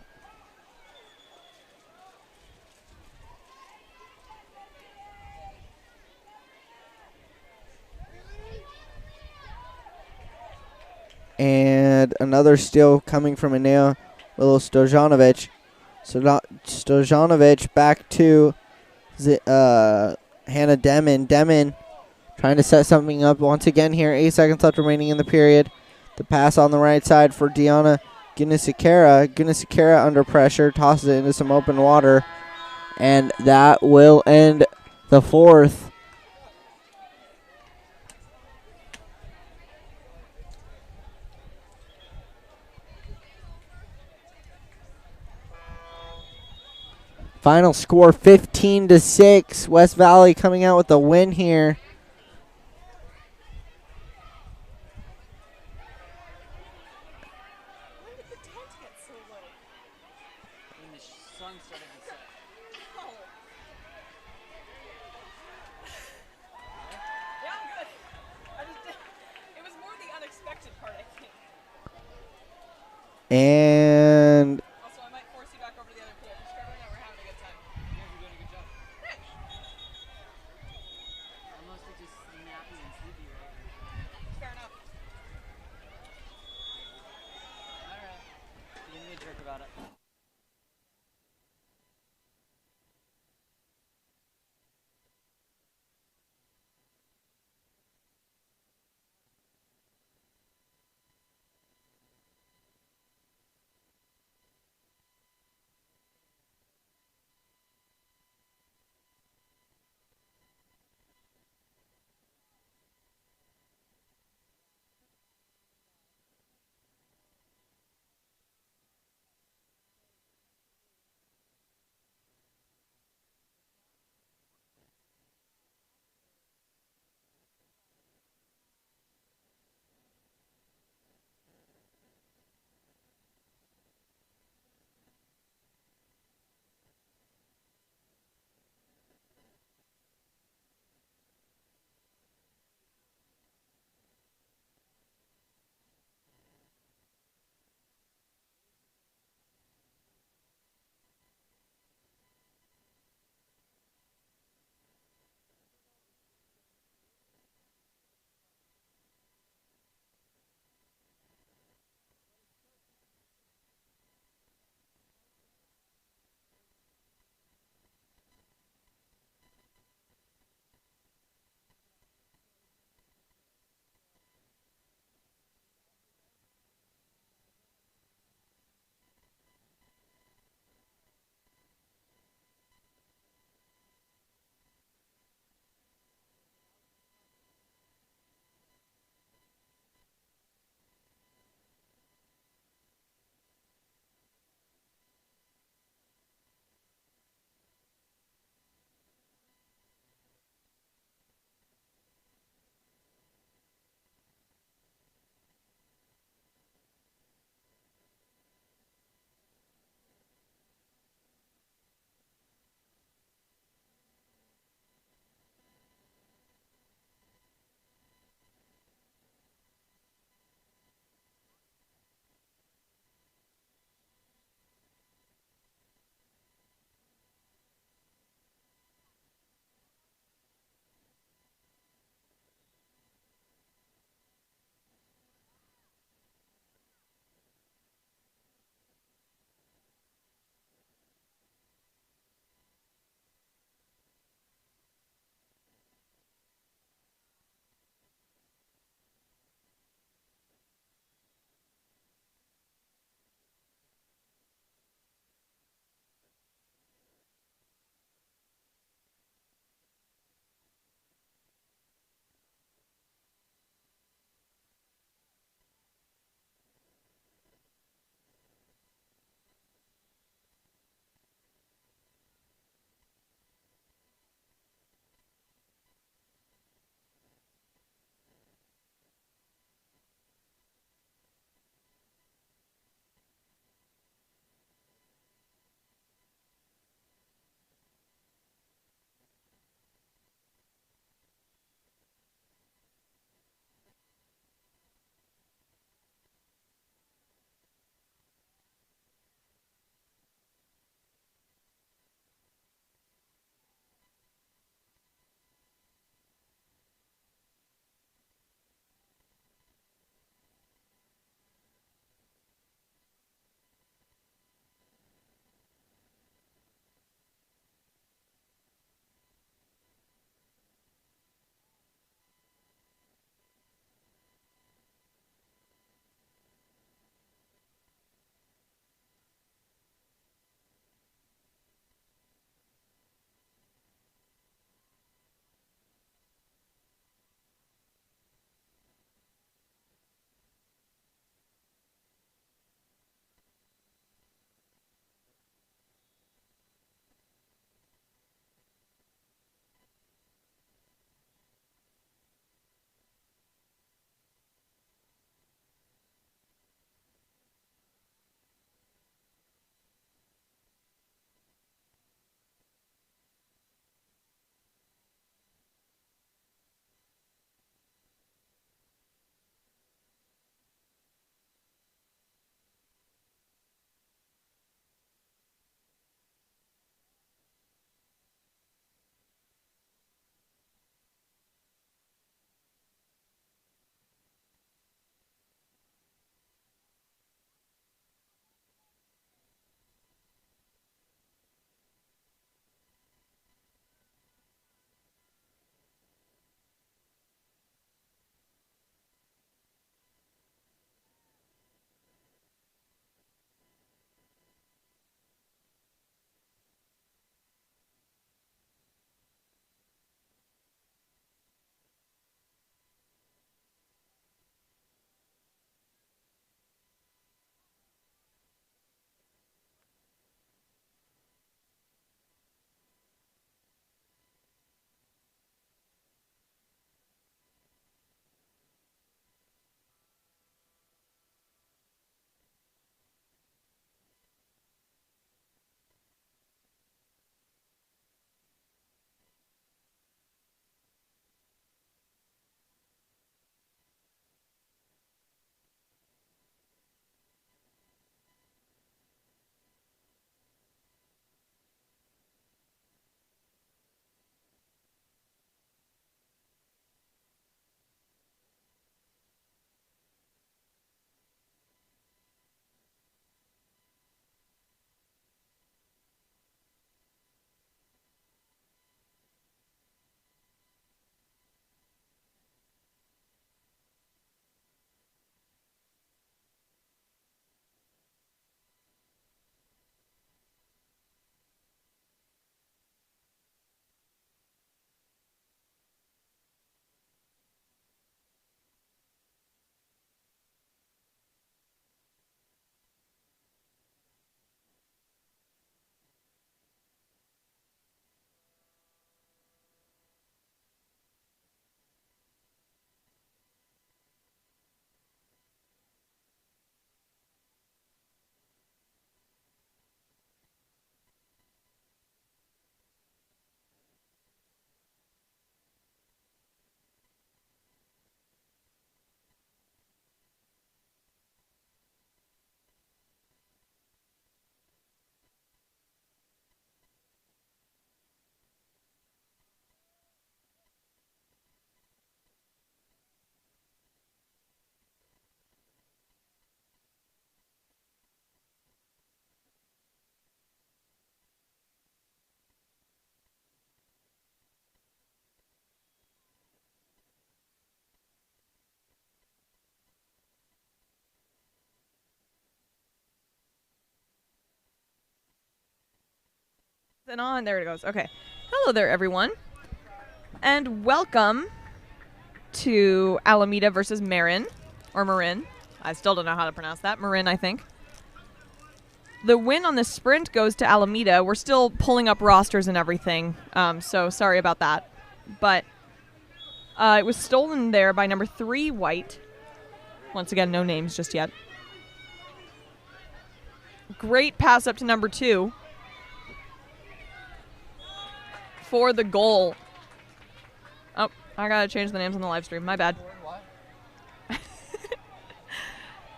And another steal coming from Anea Willow Stojanovic. Stojanovic back to Hannah Demon. Demon trying to set something up once again here. 8 seconds left remaining in the period. The pass on the right side for Deanna Gunasekara. Gunasekara under pressure, tosses it into some open water. And that will end the fourth. Final score 15-6. West Valley coming out with the win here. And About it. Then on, there it goes. Okay. Hello there, everyone. And welcome to Alameda versus Marin, or Marin. I still don't know how to pronounce that. Marin, I think. The win on the sprint goes to Alameda. We're still pulling up rosters and everything, so sorry about that. But it was stolen there by number 3, White. Once again, no names just yet. Great pass up to number 2 for the goal. Oh, I gotta change the names on the live stream. My bad.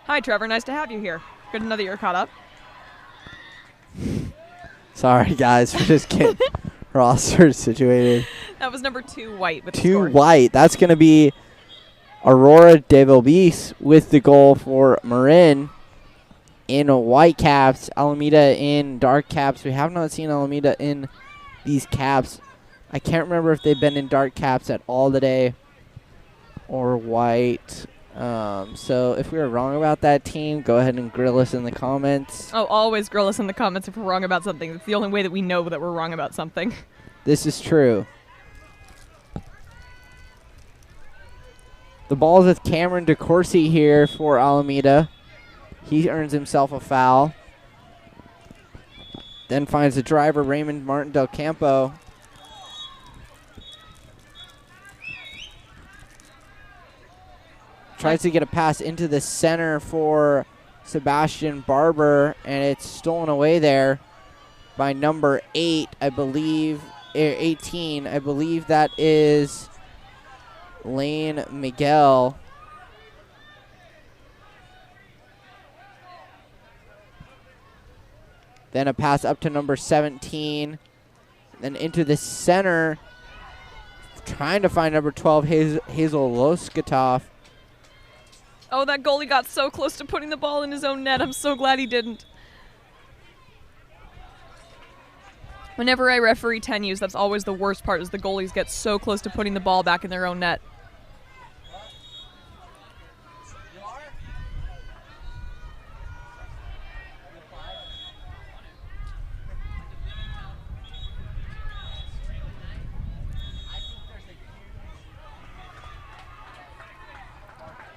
Hi, Trevor. Nice to have you here. Good to know that you're caught up. Sorry, guys. We're just getting rosters situated. That was number 2, White. With 2 White. That's going to be Aurora de Vilbis with the goal for Marin in white caps. Alameda in dark caps. We have not seen Alameda in these caps. I can't remember if they've been in dark caps at all today or white. So if we were wrong about that team, go ahead and grill us in the comments. Oh, always grill us in the comments if we're wrong about something. It's the only way that we know that we're wrong about something. This is true. The ball is with Cameron DeCourcy here for Alameda. He earns himself a foul. Then finds the driver, Raymond Martin Del Campo. Tries to get a pass into the center for Sebastian Barber, and it's stolen away there by number 8, I believe, 18. I believe that is Lane Miguel. Then a pass up to number 17. Then into the center, trying to find number 12, Hazel Loskatov. Oh, that goalie got so close to putting the ball in his own net. I'm so glad he didn't. Whenever I referee 10Us, that's always the worst part, is the goalies get so close to putting the ball back in their own net.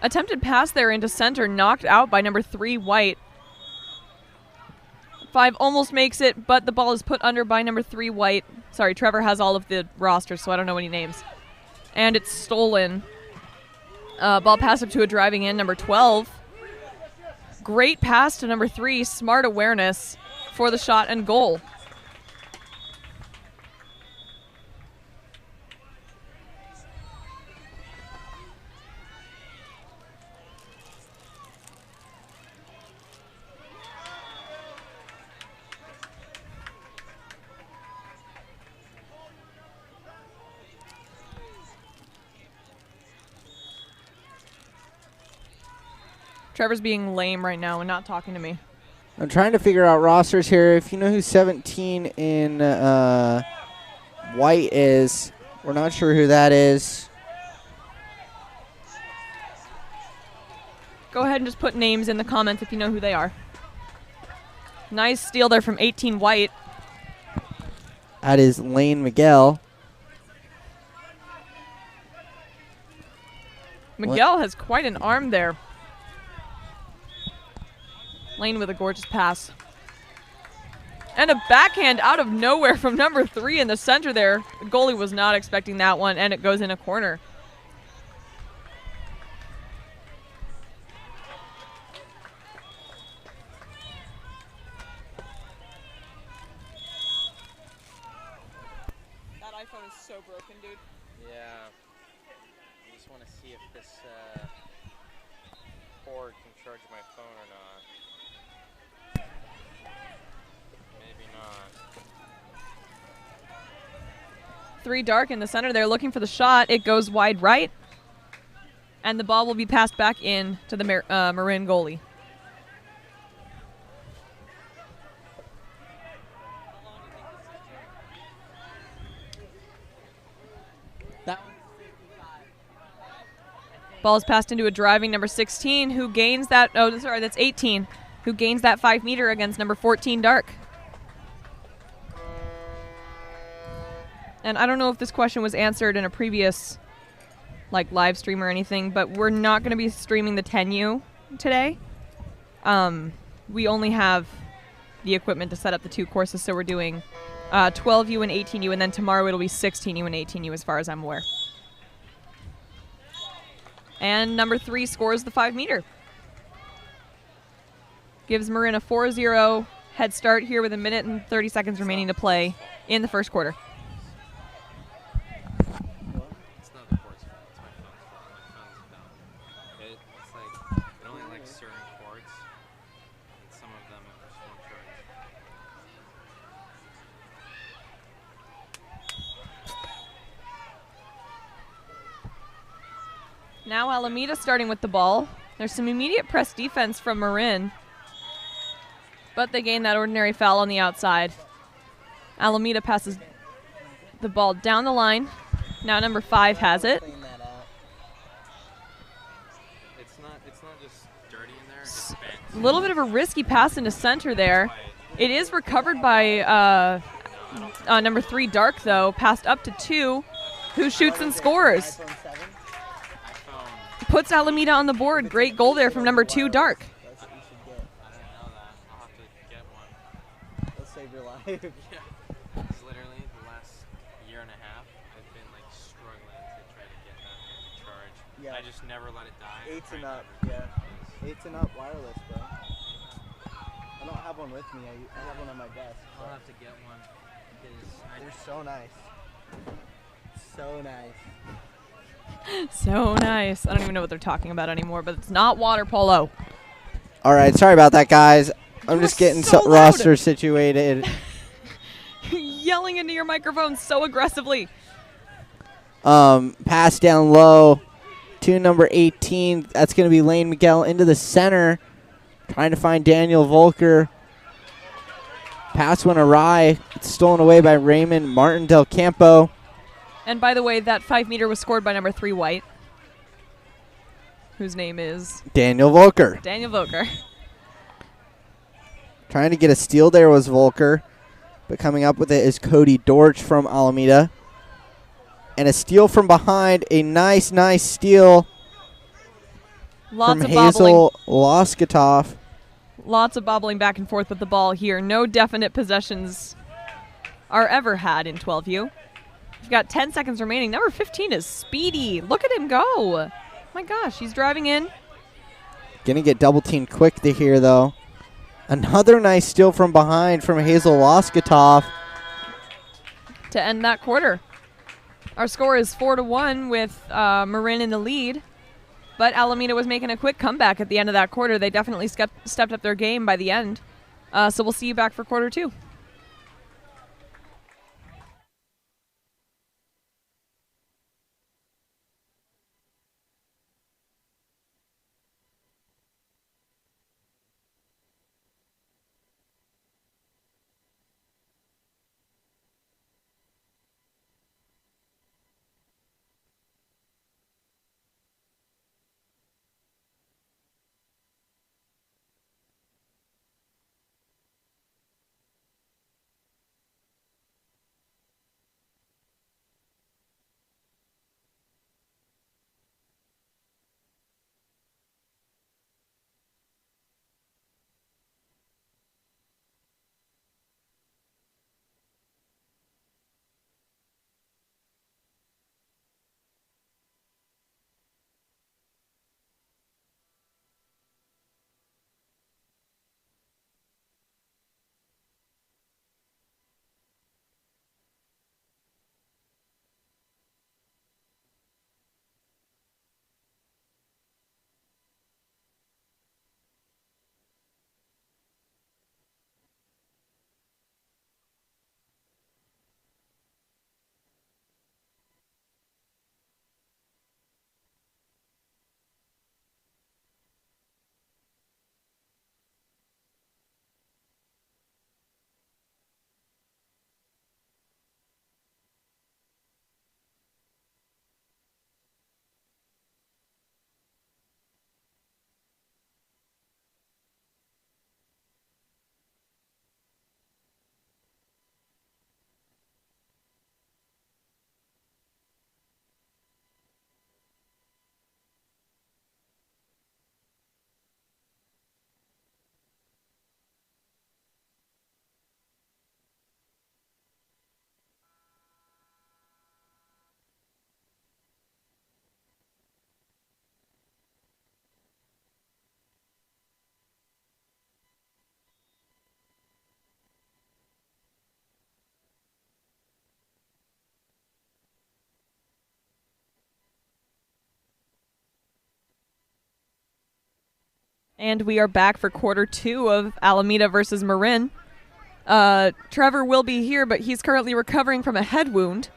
Attempted pass there into center, knocked out by number 3, White. 5 almost makes it, but the ball is put under by number 3, White. Sorry, Trevor has all of the rosters, so I don't know any names. And it's stolen. Ball pass up to a driving in, number 12. Great pass to number 3, smart awareness for the shot and goal. Trevor's being lame right now and not talking to me. I'm trying to figure out rosters here. If you know who 17 in white is, we're not sure who that is. Go ahead and just put names in the comments if you know who they are. Nice steal there from 18 White. That is Lane Miguel. Miguel has quite an arm there. Lane with a gorgeous pass. And a backhand out of nowhere from number 3 in the center there. The goalie was not expecting that one, and it goes in a corner. That iPhone is so broken, dude. Yeah. I just want to see if this cord can charge my phone or not. Maybe not. 3 dark in the center there looking for the shot. It goes wide right. And the ball will be passed back in to the Marin goalie. Ball is passed into a driving number 16 who gains that, oh, sorry, that's 18, who gains that 5 meter against number 14 dark. And I don't know if this question was answered in a previous live stream or anything, but we're not going to be streaming the 10U today. We only have the equipment to set up the 2 courses, so we're doing 12U and 18U, and then tomorrow it'll be 16U and 18U as far as I'm aware. And number 3 scores the 5 meter. Gives Marin a 4-0 head start here with 1 minute and 30 seconds remaining to play in the first quarter. It's not the chord's fault, it's my phone's fault. My phone's dumb. It's like, it only likes certain chords, and some of them it just won't charge. Now Alameda starting with the ball. There's some immediate press defense from Marin, but they gain that ordinary foul on the outside. Alameda passes the ball down the line. Now number 5 has it. It's not just dirty in there, it's bent. A little bit of a risky pass into center there. It is recovered by number 3 Dark though, passed up to 2, who shoots and scores. Puts Alameda on the board. Great goal there from number 2 Dark. Save your life. Yeah. It's literally the last year and a half I've been like struggling to try to get that thing to charge. Yeah. I just never let it die. 8 and up, yeah. 8 and up wireless, bro. I don't have one with me. I have one on my desk. I'll have to get one because They're so nice. So nice. So nice. I don't even know what they're talking about anymore, but it's not water polo. All right, sorry about that, guys. I'm just getting so loud. roster situated. Yelling into your microphone so aggressively. Pass down low to number 18. That's going to be Lane Miguel into the center. Trying to find Daniel Volker. Pass went awry. It's stolen away by Raymond Martin Del Campo. And by the way, that 5 meter was scored by number 3 White, whose name is Daniel Volker. Daniel Volker. Trying to get a steal there was Volker, but coming up with it is Cody Dortch from Alameda. And a steal from behind, a nice steal Lots from of Hazel Loskatoff. Lots of bobbling back and forth with the ball here. No definite possessions are ever had in 12U. We've got 10 seconds remaining. Number 15 is speedy. Look at him go. My gosh, he's driving in. Gonna get double teamed quick here, though. Another nice steal from behind from Hazel Loskatoff to end that quarter. Our score is 4-1 with Marin in the lead. But Alameda was making a quick comeback at the end of that quarter. They definitely stepped up their game by the end. So we'll see you back for quarter 2. And we are back for quarter 2 of Alameda versus Marin. Trevor will be here, but he's currently recovering from a head wound.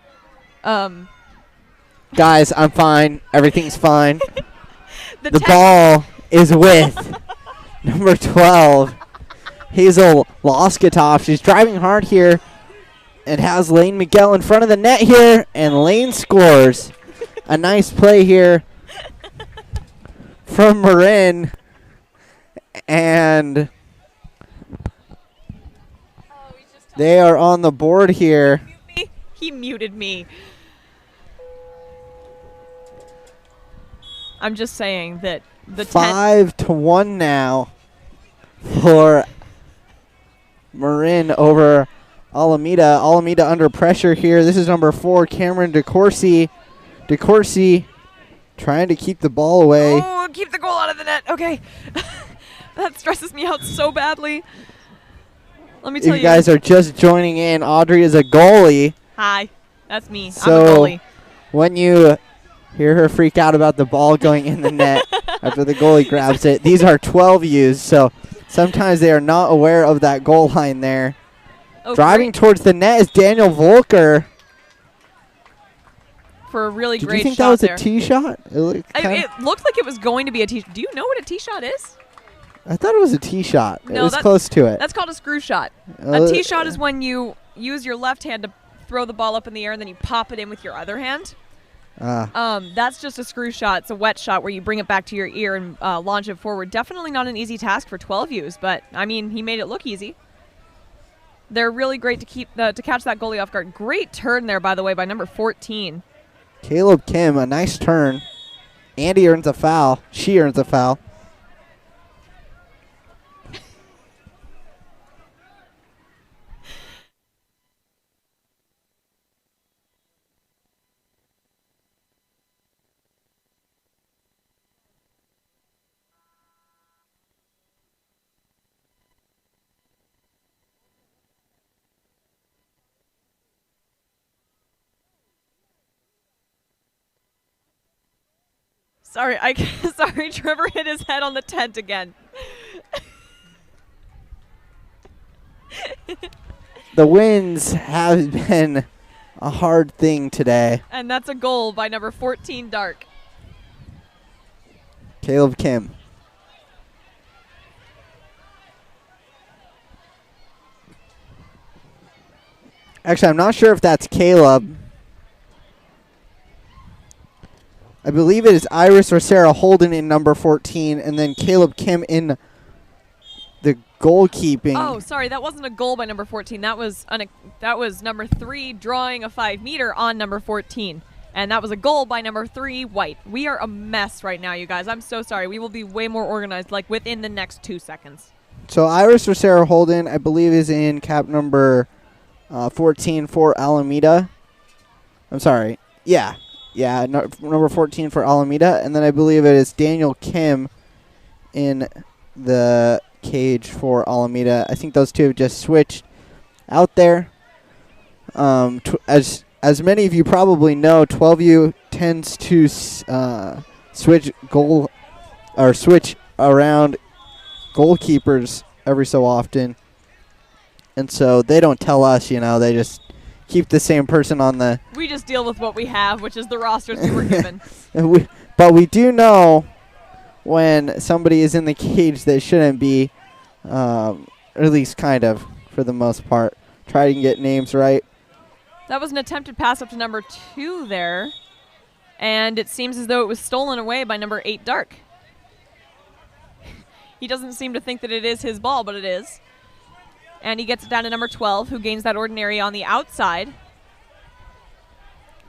Guys, I'm fine. Everything's fine. The ball is with number 12, Hazel Loskatov. She's driving hard here and has Lane Miguel in front of the net here, and Lane scores. A nice play here from Marin. And they are on the board here. He muted me. I'm just saying that the 5-1 now for Marin over Alameda. Alameda under pressure here. This is number 4, Cameron DeCourcy. DeCourcy trying to keep the ball away. Oh, keep the goal out of the net. Okay. That stresses me out so badly. Let me tell you. If you guys are just joining in, Audrey is a goalie. Hi, that's me. So I'm a goalie. When you hear her freak out about the ball going in the net after the goalie grabs it, these are 12Us, so sometimes they are not aware of that goal line there. Oh, driving towards the net is Daniel Volker. For a really Did great you think shot that was there. a tee shot? It looked like it was going to be a tee. Do you know what a tee shot is? I thought it was a tee shot. It No, was close to it. That's called a screw shot. A tee shot is when you use your left hand to throw the ball up in the air and then you pop it in with your other hand. That's just a screw shot. It's a wet shot where you bring it back to your ear and launch it forward. Definitely not an easy task for 12Us, but I mean, he made it look easy. They're really great to keep to catch that goalie off guard. Great turn there, by the way, by number 14. Caleb Kim, a nice turn. Andy earns a foul. She earns a foul. Sorry, sorry, Trevor hit his head on the tent again. The winds have been a hard thing today. And that's a goal by number 14, Dark. Caleb Kim. Actually, I'm not sure if that's Caleb. I believe it is Iris or Sarah Holden in number 14, and then Caleb Kim in the goalkeeping. Oh, sorry, that wasn't a goal by number 14. That was number 3 drawing a 5-meter on number 14. And that was a goal by number 3, White. We are a mess right now, you guys. I'm so sorry. We will be way more organized, like, within the next 2 seconds. So Iris or Sarah Holden, I believe, is in cap number 14 for Alameda. I'm sorry. Yeah. Yeah, number 14 for Alameda. And then I believe it is Daniel Kim in the cage for Alameda. I think those two have just switched out there. As many of you probably know, 12U tends to switch around goalkeepers every so often. And so they don't tell us, they just keep the same person on the... We just deal with what we have, which is the rosters we were given. But we do know when somebody is in the cage that shouldn't be, or at least kind of, for the most part. Try to get names right. That was an attempted pass up to number 2 there. And it seems as though it was stolen away by number 8, Dark. He doesn't seem to think that it is his ball, but it is. And he gets it down to number 12, who gains that ordinary on the outside.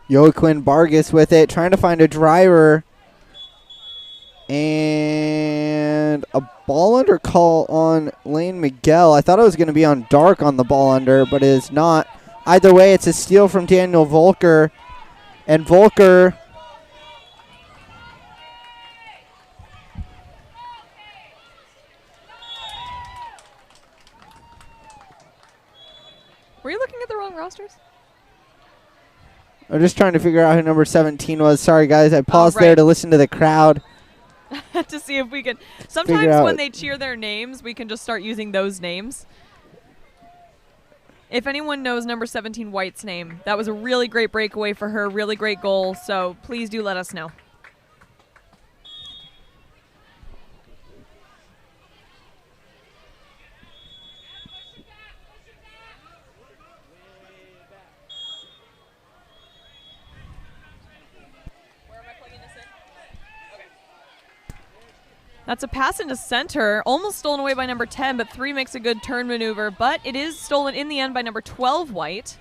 Joaquin Vargas with it, trying to find a driver. And a ball under call on Lane Miguel. I thought it was going to be on Dark on the ball under, but it is not. Either way, it's a steal from Daniel Volker. And Volker... Were you looking at the wrong rosters? I'm just trying to figure out who number 17 was. Sorry, guys. I paused there to listen to the crowd. to see if we can. Figure Sometimes out- when they cheer their names, we can just start using those names. If anyone knows number 17 White's name, that was a really great breakaway for her, really great goal. So please do let us know. That's a pass into center, almost stolen away by number 10, but 3 makes a good turn maneuver, but it is stolen in the end by number 12, White.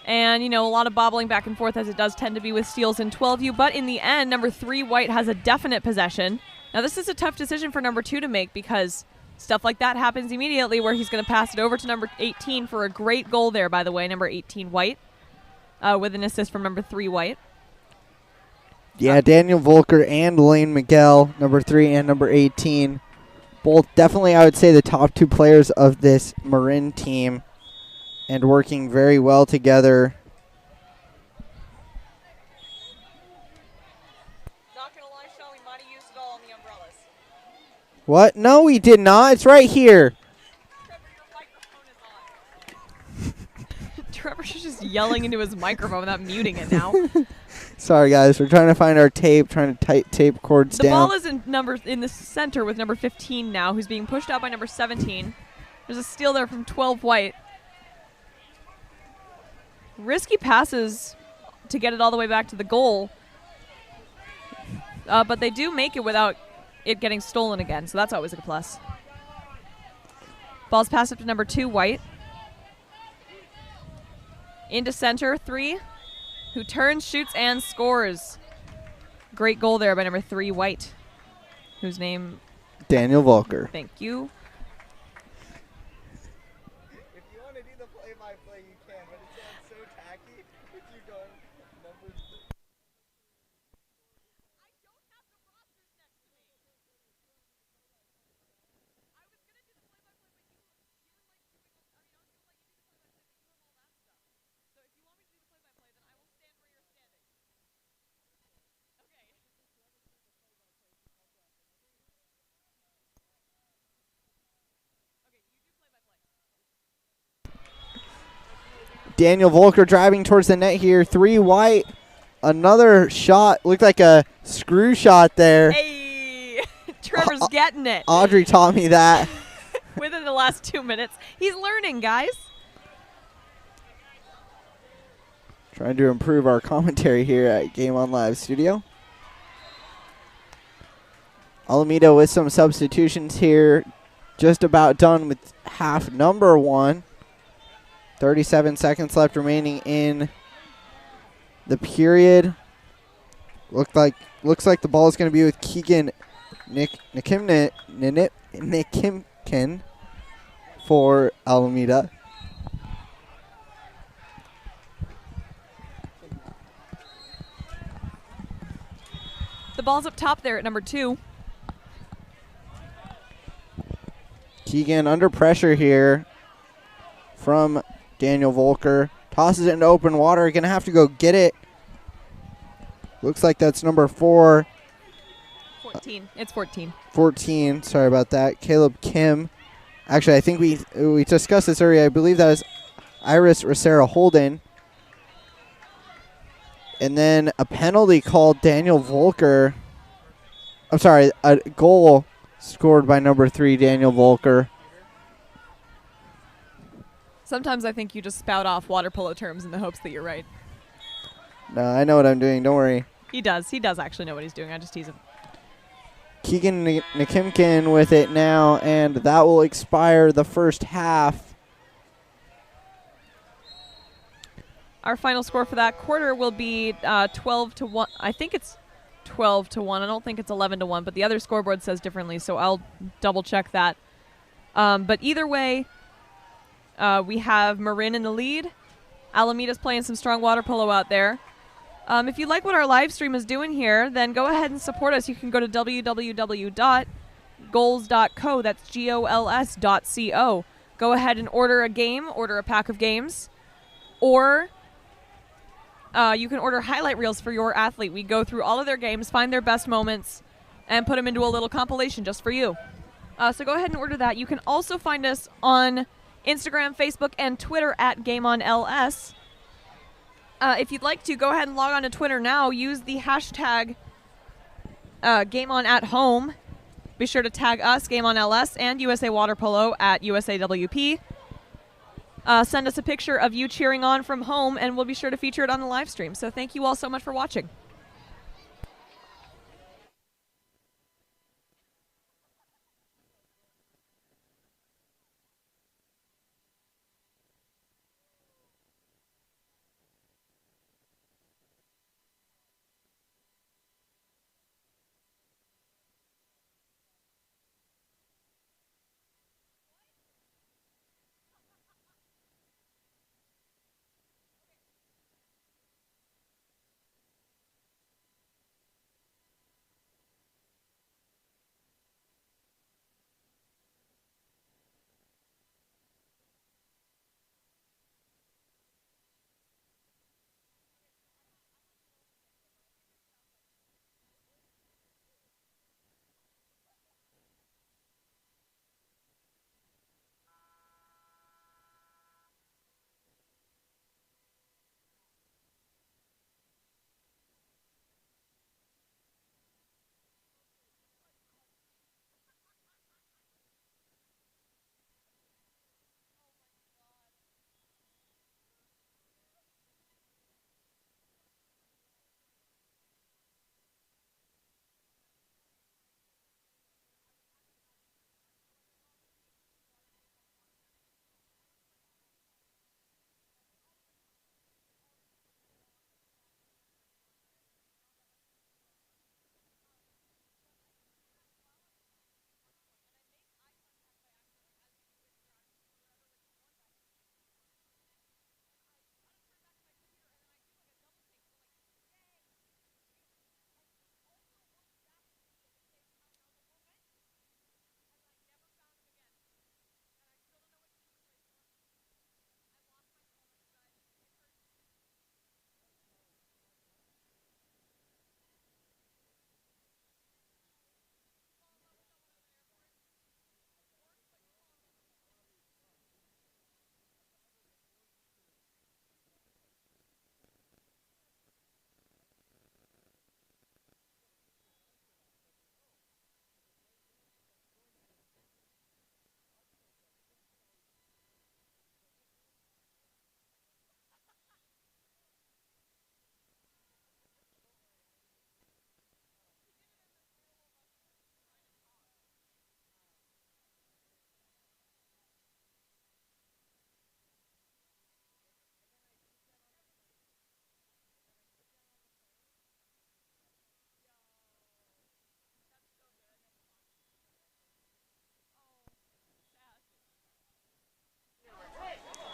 And, you know, a lot of bobbling back and forth as it does tend to be with steals in 12U, but in the end, number 3, White has a definite possession. Now, this is a tough decision for number 2 to make because stuff like that happens immediately where he's going to pass it over to number 18 for a great goal there, by the way, number 18, White, with an assist from number 3, White. Yeah, Daniel Volker and Lane Miguel, number 3 and number 18. Both definitely, I would say, the top 2 players of this Marin team and working very well together. Not going to lie, Sean, we might have used it all on the umbrellas. What? No, we did not. It's right here. Trevor's just yelling into his microphone without muting it now. Sorry, guys. We're trying to find our tape, trying to tight tape cords The down. ball is in the center with number 15 now, who's being pushed out by number 17. There's a steal there from 12 White. Risky passes to get it all the way back to the goal. But they do make it without it getting stolen again, so that's always a plus. Ball's passed up to number 2, White. Into center, 3, who turns, shoots, and scores. Great goal there by number 3, White, whose name... Daniel Volker. Thank you. If you want to do the play-by-play, you can, but it sounds so tacky if you going numbers. Daniel Volker driving towards the net here. 3 White. Another shot. Looked like a screw shot there. Hey! Trevor's getting it. Audrey taught me that. Within the last 2 minutes. He's learning, guys. Trying to improve our commentary here at Game On Live Studio. Alameda with some substitutions here. Just about done with half number 1. 37 seconds left remaining in the period. Looks like the ball is going to be with Keegan Nikimkin for Alameda. The ball's up top there at number 2. Keegan under pressure here from Daniel Volker. Tosses it into open water. Going to have to go get it. Looks like that's number 4. 14. It's 14. 14. Sorry about that. Caleb Kim. Actually, I think we discussed this earlier. I believe that was Iris Rosera Holden. And then a penalty called Daniel Volker. I'm sorry, a goal scored by number 3, Daniel Volker. Sometimes I think you just spout off water polo terms in the hopes that you're right. No, I know what I'm doing. Don't worry. He does. He does actually know what he's doing. I just tease him. Keegan Nikimkin with it now, and that will expire the first half. Our final score for that quarter will be 12-1. I think it's 12-1. I don't think it's 11-1, but the other scoreboard says differently, so I'll double check that. But either way, we have Marin in the lead. Alameda's playing some strong water polo out there. If you like what our live stream is doing here, then go ahead and support us. You can go to www.goals.co. That's GOLS.co. Go ahead and order a game, order a pack of games, or you can order highlight reels for your athlete. We go through all of their games, find their best moments, and put them into a little compilation just for you. So go ahead and order that. You can also find us on Instagram, Facebook, and Twitter at GameOnLS. If you'd like to, go ahead and log on to Twitter now. Use the hashtag GameOnAtHome. Be sure to tag us, GameOnLS, and USA Water Polo at USAWP. Send us a picture of you cheering on from home, and we'll be sure to feature it on the live stream. So thank you all so much for watching.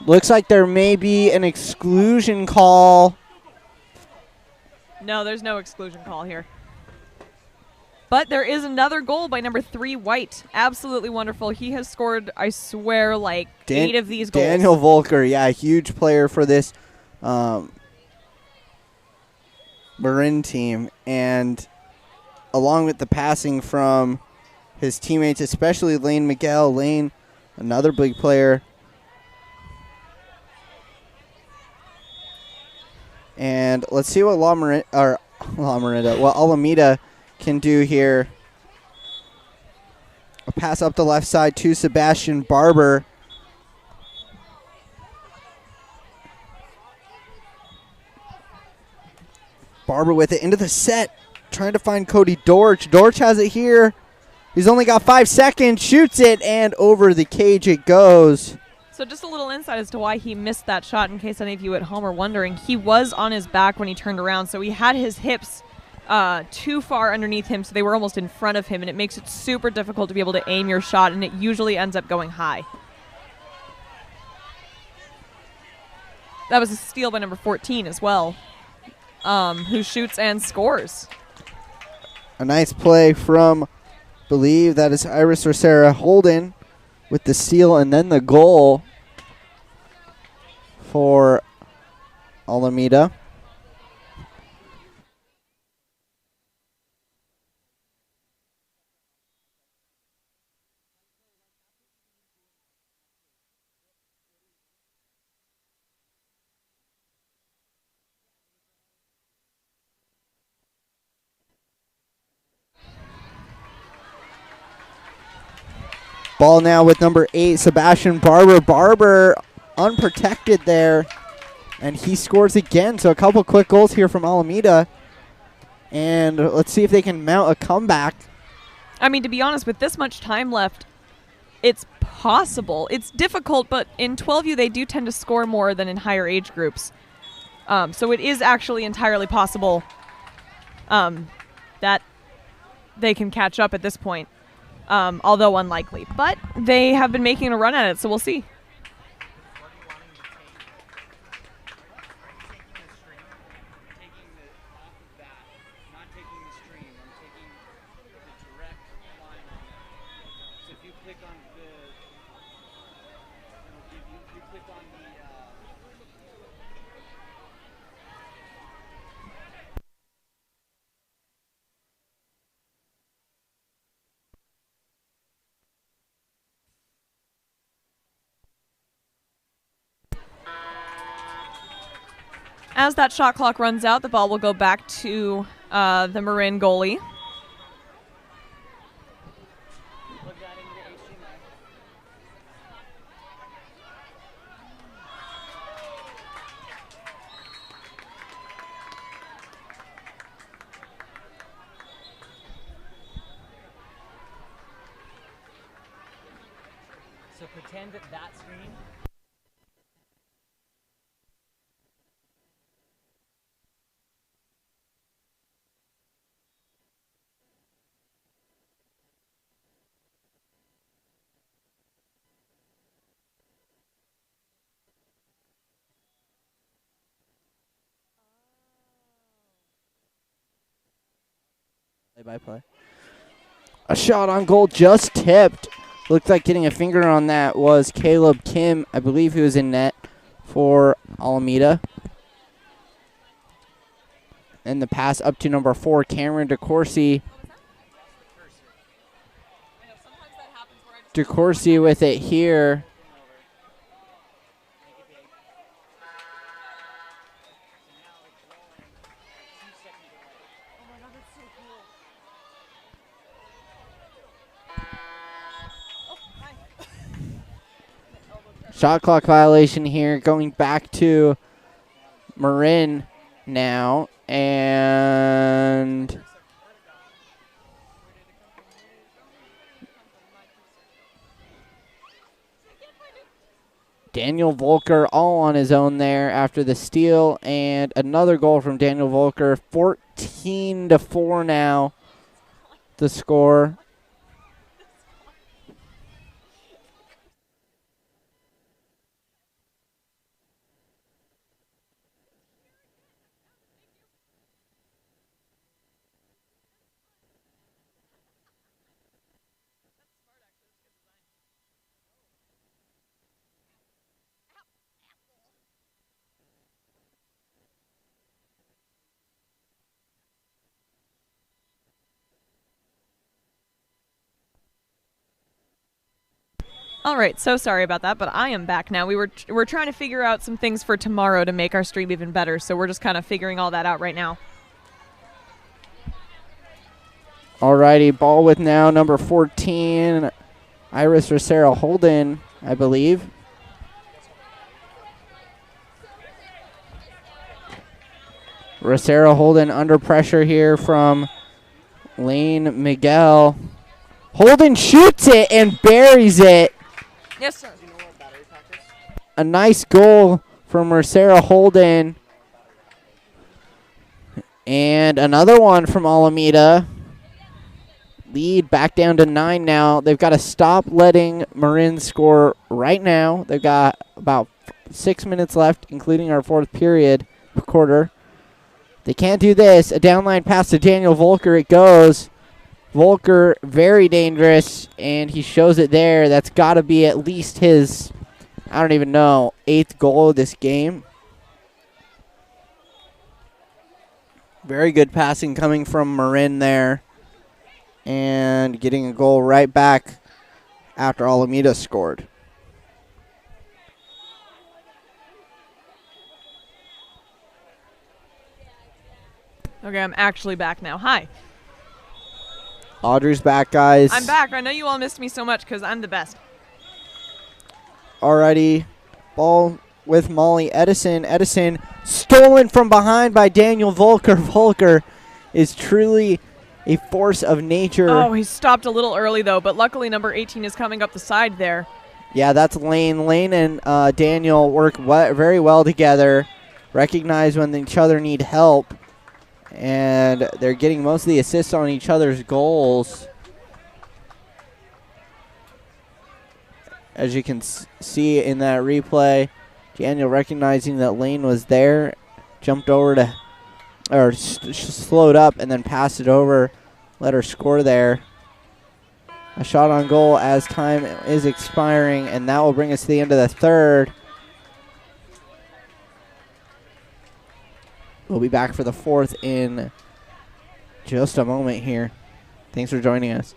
Looks like there may be an exclusion call. No, there's no exclusion call here. But there is another goal by number 3, White. Absolutely wonderful. He has scored, I swear, like 8 of these goals. Daniel Volker, yeah, huge player for this Marin team. And along with the passing from his teammates, especially Lane Miguel. Lane, another big player. And let's see what Alameda can do here. A pass up the left side to Sebastian Barber. Barber with it into the set, trying to find Cody Dortch. Dortch has it here. He's only got 5 seconds, shoots it, and over the cage it goes. So just a little insight as to why he missed that shot, in case any of you at home are wondering. He was on his back when he turned around, so he had his hips too far underneath him, so they were almost in front of him, and it makes it super difficult to be able to aim your shot, and it usually ends up going high. That was a steal by number 14 as well, who shoots and scores. A nice play from, believe that is Iris or Sarah Holden, with the steal and then the goal for Alameda. Ball now with number 8, Sebastian Barber. Barber unprotected there, and he scores again. So a couple quick goals here from Alameda. And let's see if they can mount a comeback. I mean, to be honest, with this much time left, it's possible. It's difficult, but in 12U they do tend to score more than in higher age groups. So it is actually entirely possible that they can catch up at this point, although unlikely. But they have been making a run at it, so we'll see. As that shot clock runs out, the ball will go back to the Marin goalie. So pretend that that screen. Play-by-play. A shot on goal just tipped. Looked like getting a finger on that was Caleb Kim. I believe he was in net for Alameda. And the pass up to number 4, Cameron DeCourcy. DeCourcy with it here. Shot clock violation here, going back to Marin now, and Daniel Volker all on his own there after the steal, and another goal from Daniel Volker. 14-4 now, the score. All right, so sorry about that, but I am back now. We're trying to figure out some things for tomorrow to make our stream even better, so we're just kind of figuring all that out right now. Alrighty, ball with now number 14, Iris Rosero Holden, I believe. Rosero Holden under pressure here from Lane Miguel. Holden shoots it and buries it. Yes, sir. A nice goal from Rosero Holden. And another one from Alameda. Lead back down to 9 now. They've got to stop letting Marin score right now. They've got about 6 minutes left, including our fourth quarter. They can't do this. A downline pass to Daniel Volker. It goes. Volker, very dangerous, and he shows it there. That's got to be at least his, I don't even know, 8th goal of this game. Very good passing coming from Marin there, and getting a goal right back after Alameda scored. Okay, I'm actually back now. Hi. Audrey's back, guys. I'm back. I know you all missed me so much because I'm the best. Alrighty. Ball with Molly Edison. Edison stolen from behind by Daniel Volker. Volker is truly a force of nature. Oh, he stopped a little early, though, but luckily number 18 is coming up the side there. Yeah, that's Lane. Lane and Daniel work very well together, recognize when each other need help, and they're getting most of the assists on each other's goals. As you can see in that replay, Daniel recognizing that Lane was there, jumped over to, or slowed up and then passed it over, let her score there. A shot on goal as time is expiring, and that will bring us to the end of the third. We'll be back for the fourth in just a moment here. Thanks for joining us.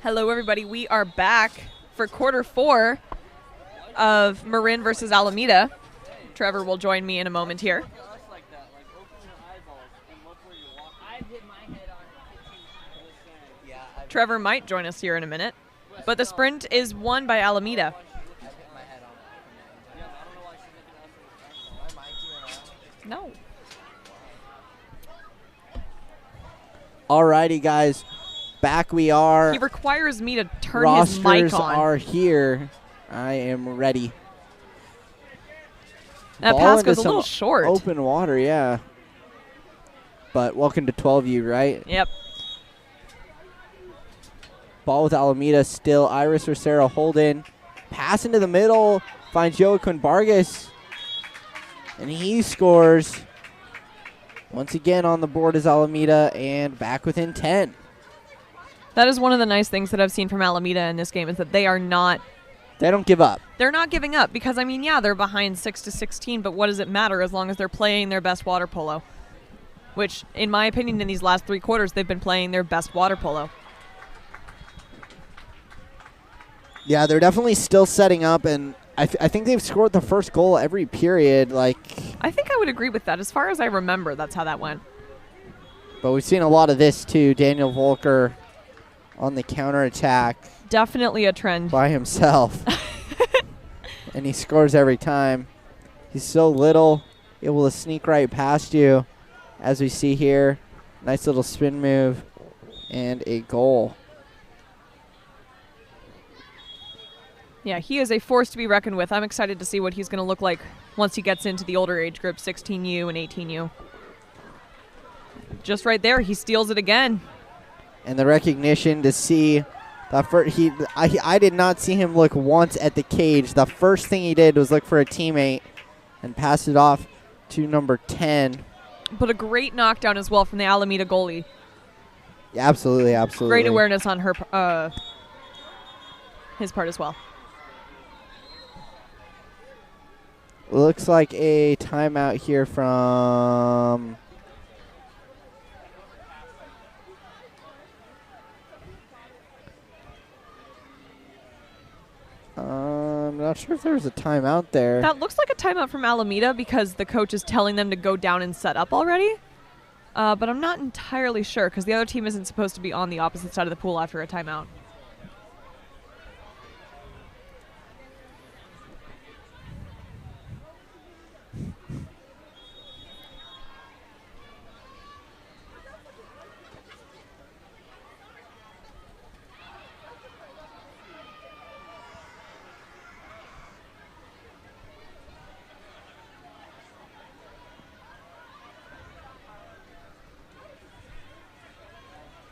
Hello, everybody. We are back for quarter 4 of Marin versus Alameda. Trevor will join me in a moment here. Trevor might join us here in a minute, but the sprint is won by Alameda. No. Alrighty, guys. Back we are. He requires me to turn his mic Rosters on. are here. I am ready. That Ball pass into goes a some little short. Open water, yeah. But welcome to 12U, right? Yep. Ball with Alameda still. Iris Rosero Holden. Pass into the middle. Finds Joaquin Vargas. And he scores. Once again on the board is Alameda, and back within 10. That is one of the nice things that I've seen from Alameda in this game, is that they are not They don't give up. They're not giving up because, I mean, yeah, they're behind 6-16, but what does it matter as long as they're playing their best water polo? Which, in my opinion, in these last 3 quarters, they've been playing their best water polo. Yeah, they're definitely still setting up, and I think they've scored the first goal every period. I think I would agree with that. As far as I remember, that's how that went. But we've seen a lot of this, too. Daniel Volker on the counterattack. Definitely a trend. By himself. And he scores every time. He's so little, able to sneak right past you. As we see here, nice little spin move and a goal. Yeah, he is a force to be reckoned with. I'm excited to see what he's going to look like once he gets into the older age group, 16U and 18U. Just right there, he steals it again. And the recognition to see the first, I did not see him look once at the cage. The first thing he did was look for a teammate and pass it off to number 10. But a great knockdown as well from the Alameda goalie. Yeah, absolutely, absolutely. Great awareness on her, his part as well. Looks like a timeout here from I'm not sure if there was a timeout there. That looks like a timeout from Alameda because the coach is telling them to go down and set up already. But I'm not entirely sure because the other team isn't supposed to be on the opposite side of the pool after a timeout.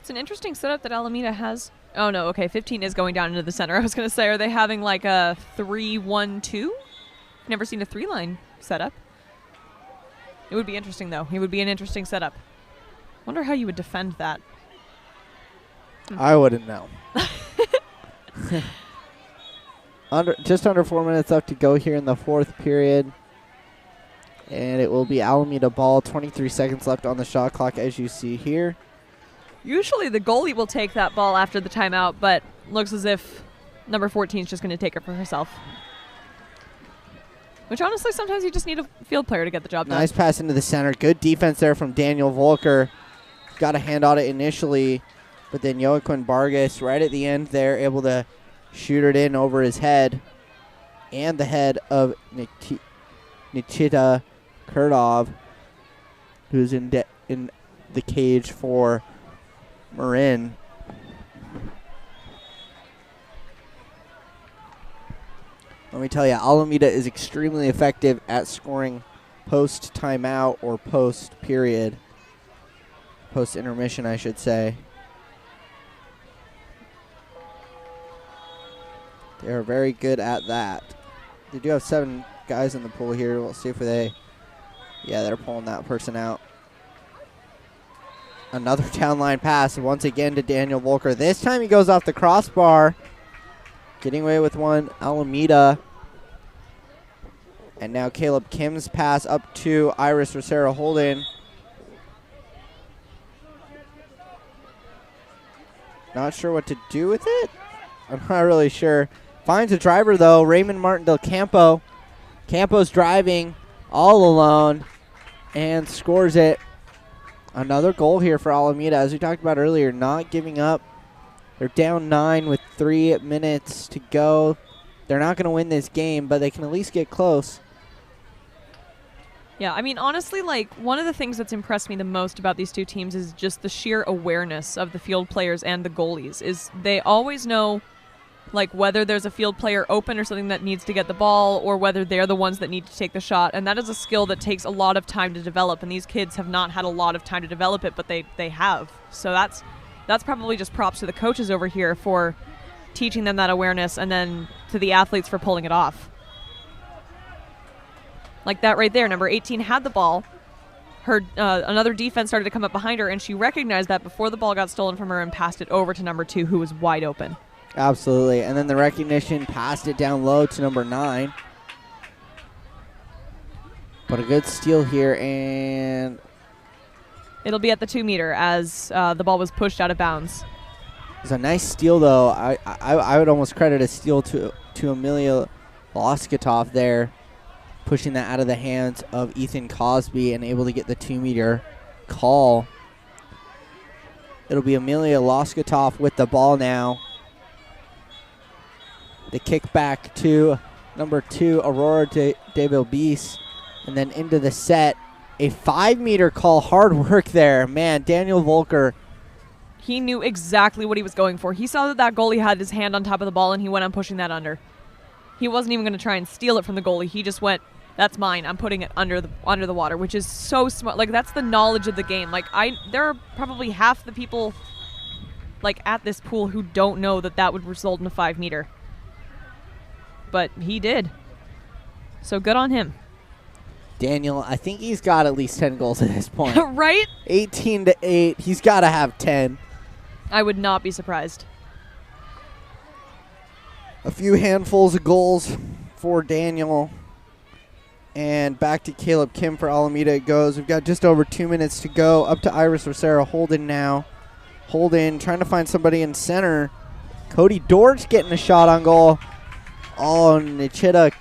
It's an interesting setup that Alameda has. Oh, no. Okay, 15 is going down into the center. I was going to say, are they having like a 3-1-2? Never seen a 3-line setup. It would be interesting, though. It would be an interesting setup. Wonder how you would defend that. I wouldn't know. Just under 4 minutes left to go here in the 4th period. And it will be Alameda ball. 23 seconds left on the shot clock, as you see here. Usually the goalie will take that ball after the timeout, but looks as if number 14 is just going to take it for herself. Which honestly, sometimes you just need a field player to get the job done. Nice pass into the center. Good defense there from Daniel Volker. Got a hand on it initially, but then Joaquin Vargas right at the end there able to shoot it in over his head and the head of Nikita Kurdov, who's in the cage for Marin. Let me tell you, Alameda is extremely effective at scoring post timeout or post period. Post intermission, I should say. They are very good at that. They do have 7 guys in the pool here. We'll see if they're pulling that person out. Another downline pass once again to Daniel Volker. This time he goes off the crossbar. Getting away with one, Alameda. And now Caleb Kim's pass up to Iris Rosero Holden. Not sure what to do with it. I'm not really sure. Finds a driver, though, Raymond Martin Del Campo. Campo's driving all alone and scores it. Another goal here for Alameda. As we talked about earlier, not giving up. They're down 9 with 3 minutes to go. They're not going to win this game, but they can at least get close. Yeah, I mean, honestly, like, one of the things that's impressed me the most about these two teams is just the sheer awareness of the field players and the goalies. Is they always know, like, whether there's a field player open or something that needs to get the ball or whether they're the ones that need to take the shot. And that is a skill that takes a lot of time to develop. And these kids have not had a lot of time to develop it, but they have. So that's probably just props to the coaches over here for teaching them that awareness and then to the athletes for pulling it off. Like that right there, number 18 had the ball. Her another defense started to come up behind her, and she recognized that before the ball got stolen from her and passed it over to number 2, who was wide open. Absolutely. And then the recognition passed it down low to number 9. But a good steal here, and It'll be at the 2 meter as the ball was pushed out of bounds. it's a nice steal, though. I would almost credit a steal to Amelia Loskatov there, pushing that out of the hands of Ethan Cosby and able to get the 2 meter call. It'll be Amelia Loskatov with the ball now. The kick back to number 2, Aurora de Belbis, and then into the set. A 5 meter call. Hard work there. Man, Daniel Volker. He knew exactly what he was going for. He saw that goalie had his hand on top of the ball, and he went on pushing that under. He wasn't even going to try and steal it from the goalie. He just went, that's mine. I'm putting it under the water, which is so smart. Like, that's the knowledge of the game. Like, there are probably half the people, like, at this pool who don't know that would result in a 5 meter. But he did. So good on him. Daniel, I think he's got at least 10 goals at this point. Right? 18-8. He's got to have 10. I would not be surprised. A few handfuls of goals for Daniel. And back to Caleb Kim for Alameda it goes. We've got just over 2 minutes to go. Up to Iris Rosero. Holden now. Holden trying to find somebody in center. Cody Dortch getting a shot on goal. Oh, Nichita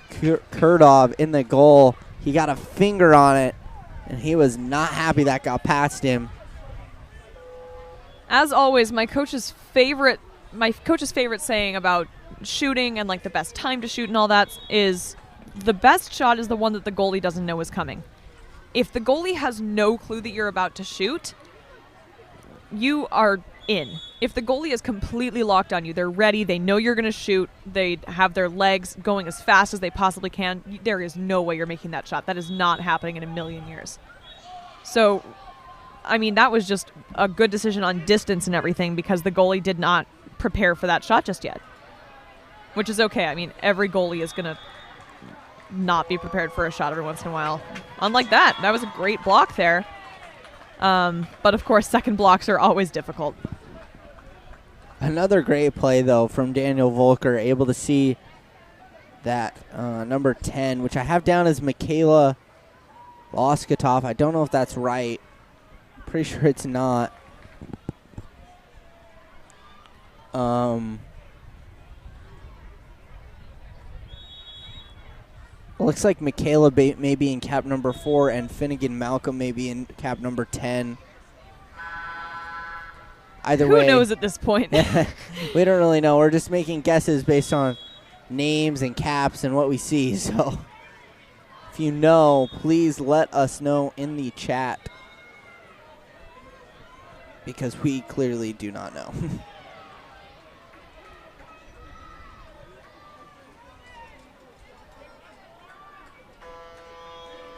Kurdov in the goal. He got a finger on it, and he was not happy that got past him. As always, my coach's favorite saying about shooting and like the best time to shoot and all that is the best shot is the one that the goalie doesn't know is coming. If the goalie has no clue that you're about to shoot, you are in. If the goalie is completely locked on you, they're ready, they know you're going to shoot, they have their legs going as fast as they possibly can, there is no way you're making that shot. That is not happening in a million years. So, I mean, that was just a good decision on distance and everything because the goalie did not prepare for that shot just yet. Which is okay. I mean, every goalie is going to not be prepared for a shot every once in a while. Unlike that was a great block there. But of course, second blocks are always difficult. Another great play, though, from Daniel Volker, able to see that number 10, which I have down as Michaela Loskatov. I don't know if that's right. Pretty sure it's not. Looks like Michaela may be in cap number 4 and Finnegan Malcolm may be in cap number 10. Either way. Who knows at this point? We don't really know. We're just making guesses based on names and caps and what we see. So if you know, please let us know in the chat because we clearly do not know.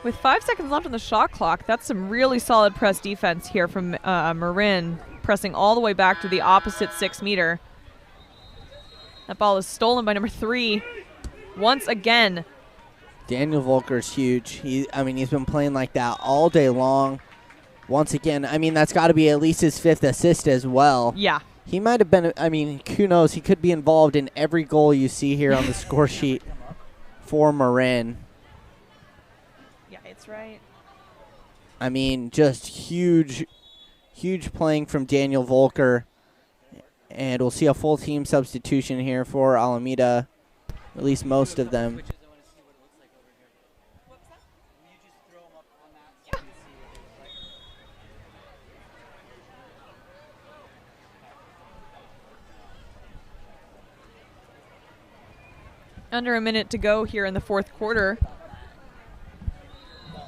With 5 seconds left on the shot clock, that's some really solid press defense here from Marin, pressing all the way back to the opposite 6 meter. That ball is stolen by number 3 once again. Daniel Volker's huge. He's been playing like that all day long. Once again, I mean, that's got to be at least his 5th assist as well. Yeah. He might have been, who knows? He could be involved in every goal you see here on the score sheet for Marin. That's right. I mean, just huge playing from Daniel Volker. And we'll see a full team substitution here for Alameda, at least most of them. Under a minute to go here in the 4th quarter.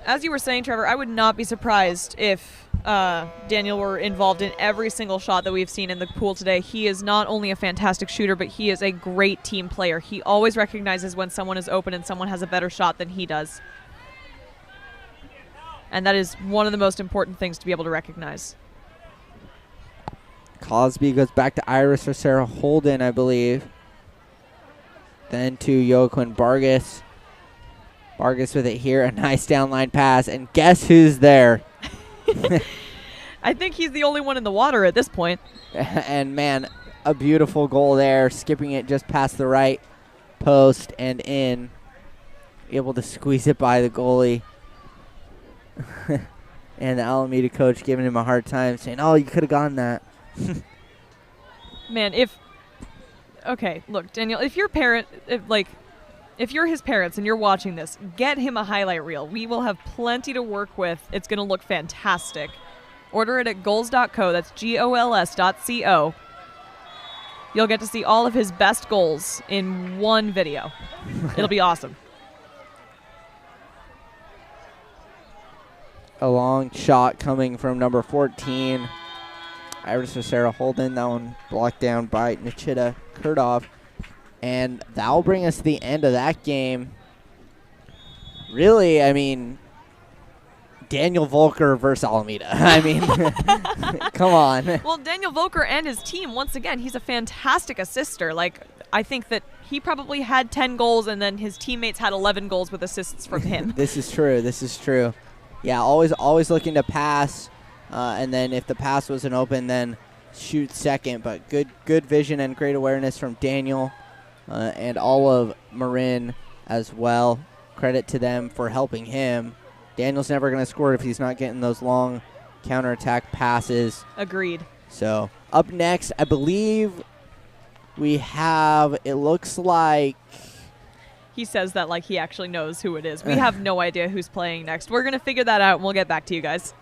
As you were saying, Trevor, I would not be surprised if Daniel were involved in every single shot that we've seen in the pool today. He is not only a fantastic shooter, but he is a great team player. He always recognizes when someone is open and someone has a better shot than he does. And that is one of the most important things to be able to recognize. Cosby goes back to Iris or Sarah Holden, I believe. Then to Joaquin Vargas. Vargas with it here, a nice downline pass, and guess who's there? I think he's the only one in the water at this point. And man, a beautiful goal there, skipping it just past the right post and in. Able to squeeze it by the goalie. And the Alameda coach giving him a hard time, saying, oh, you could have gotten that. Man, okay, look, Daniel, if you're his parents and you're watching this, get him a highlight reel. We will have plenty to work with. It's going to look fantastic. Order it at goals.co. That's gols.co. You'll get to see all of his best goals in one video. It'll be awesome. A long shot coming from number 14, Iris Sarah Holden. That one blocked down by Nichita Kurdov. And that'll bring us to the end of that game. Really, I mean, Daniel Volker versus Alameda. I mean, come on. Well, Daniel Volker and his team, once again, he's a fantastic assister. Like, I think that he probably had 10 goals, and then his teammates had 11 goals with assists from him. This is true. Yeah, always looking to pass, and then if the pass wasn't open, then shoot second. But good vision and great awareness from Daniel and all of Marin as well. Credit to them for helping him. Daniel's never going to score if he's not getting those long counterattack passes. Agreed. So up next, I believe we have, it looks like... He says that like he actually knows who it is. We have no idea who's playing next. We're going to figure that out, and we'll get back to you guys.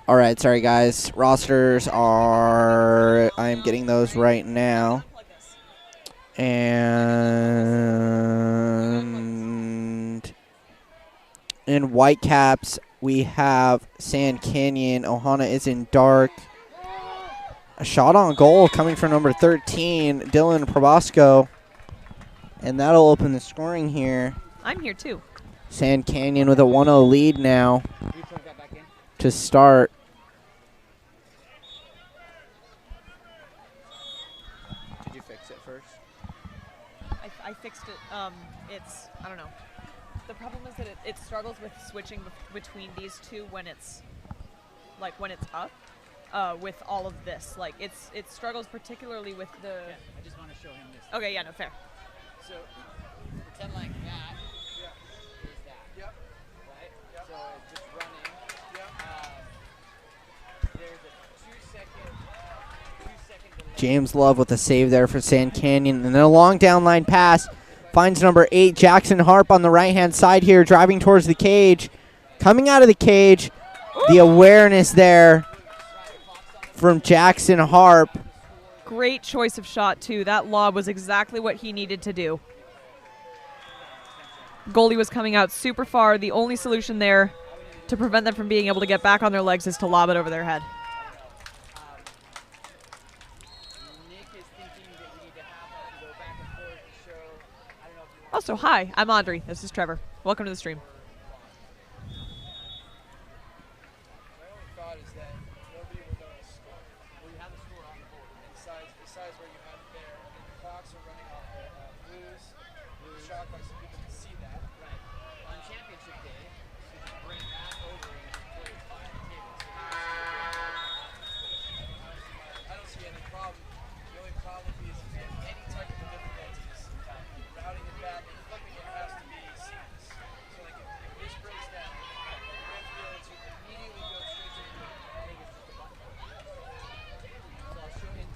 All right, sorry guys. Rosters are, I am getting those right now. And in Whitecaps, we have Sand Canyon. Ohana is in dark. A shot on goal coming from number 13, Dylan Probosco. And that'll open the scoring here. I'm here too. Sand Canyon with a 1-0 lead now to start. Did you fix it first? I fixed it. It's, I don't know. The problem is that it struggles with switching between these two when it's, like, when it's up. With all of this, like it struggles particularly with the. Yeah, I just want to show him this. Okay, yeah, no, fair. So pretend like that is that. Yep. Right. Yep. So it's just running. Yep. There's a 2-second delay. James Love with a save there for Sand Canyon. And then a long down line pass. Finds number 8, Jackson Harp on the right-hand side here, driving towards the cage. Coming out of the cage, the awareness there from Jackson Harp. Great choice of shot, too. That lob was exactly what he needed to do. Goalie was coming out super far. The only solution there to prevent them from being able to get back on their legs is to lob it over their head. Also, hi, I'm Audrey. This is Trevor. Welcome to the stream.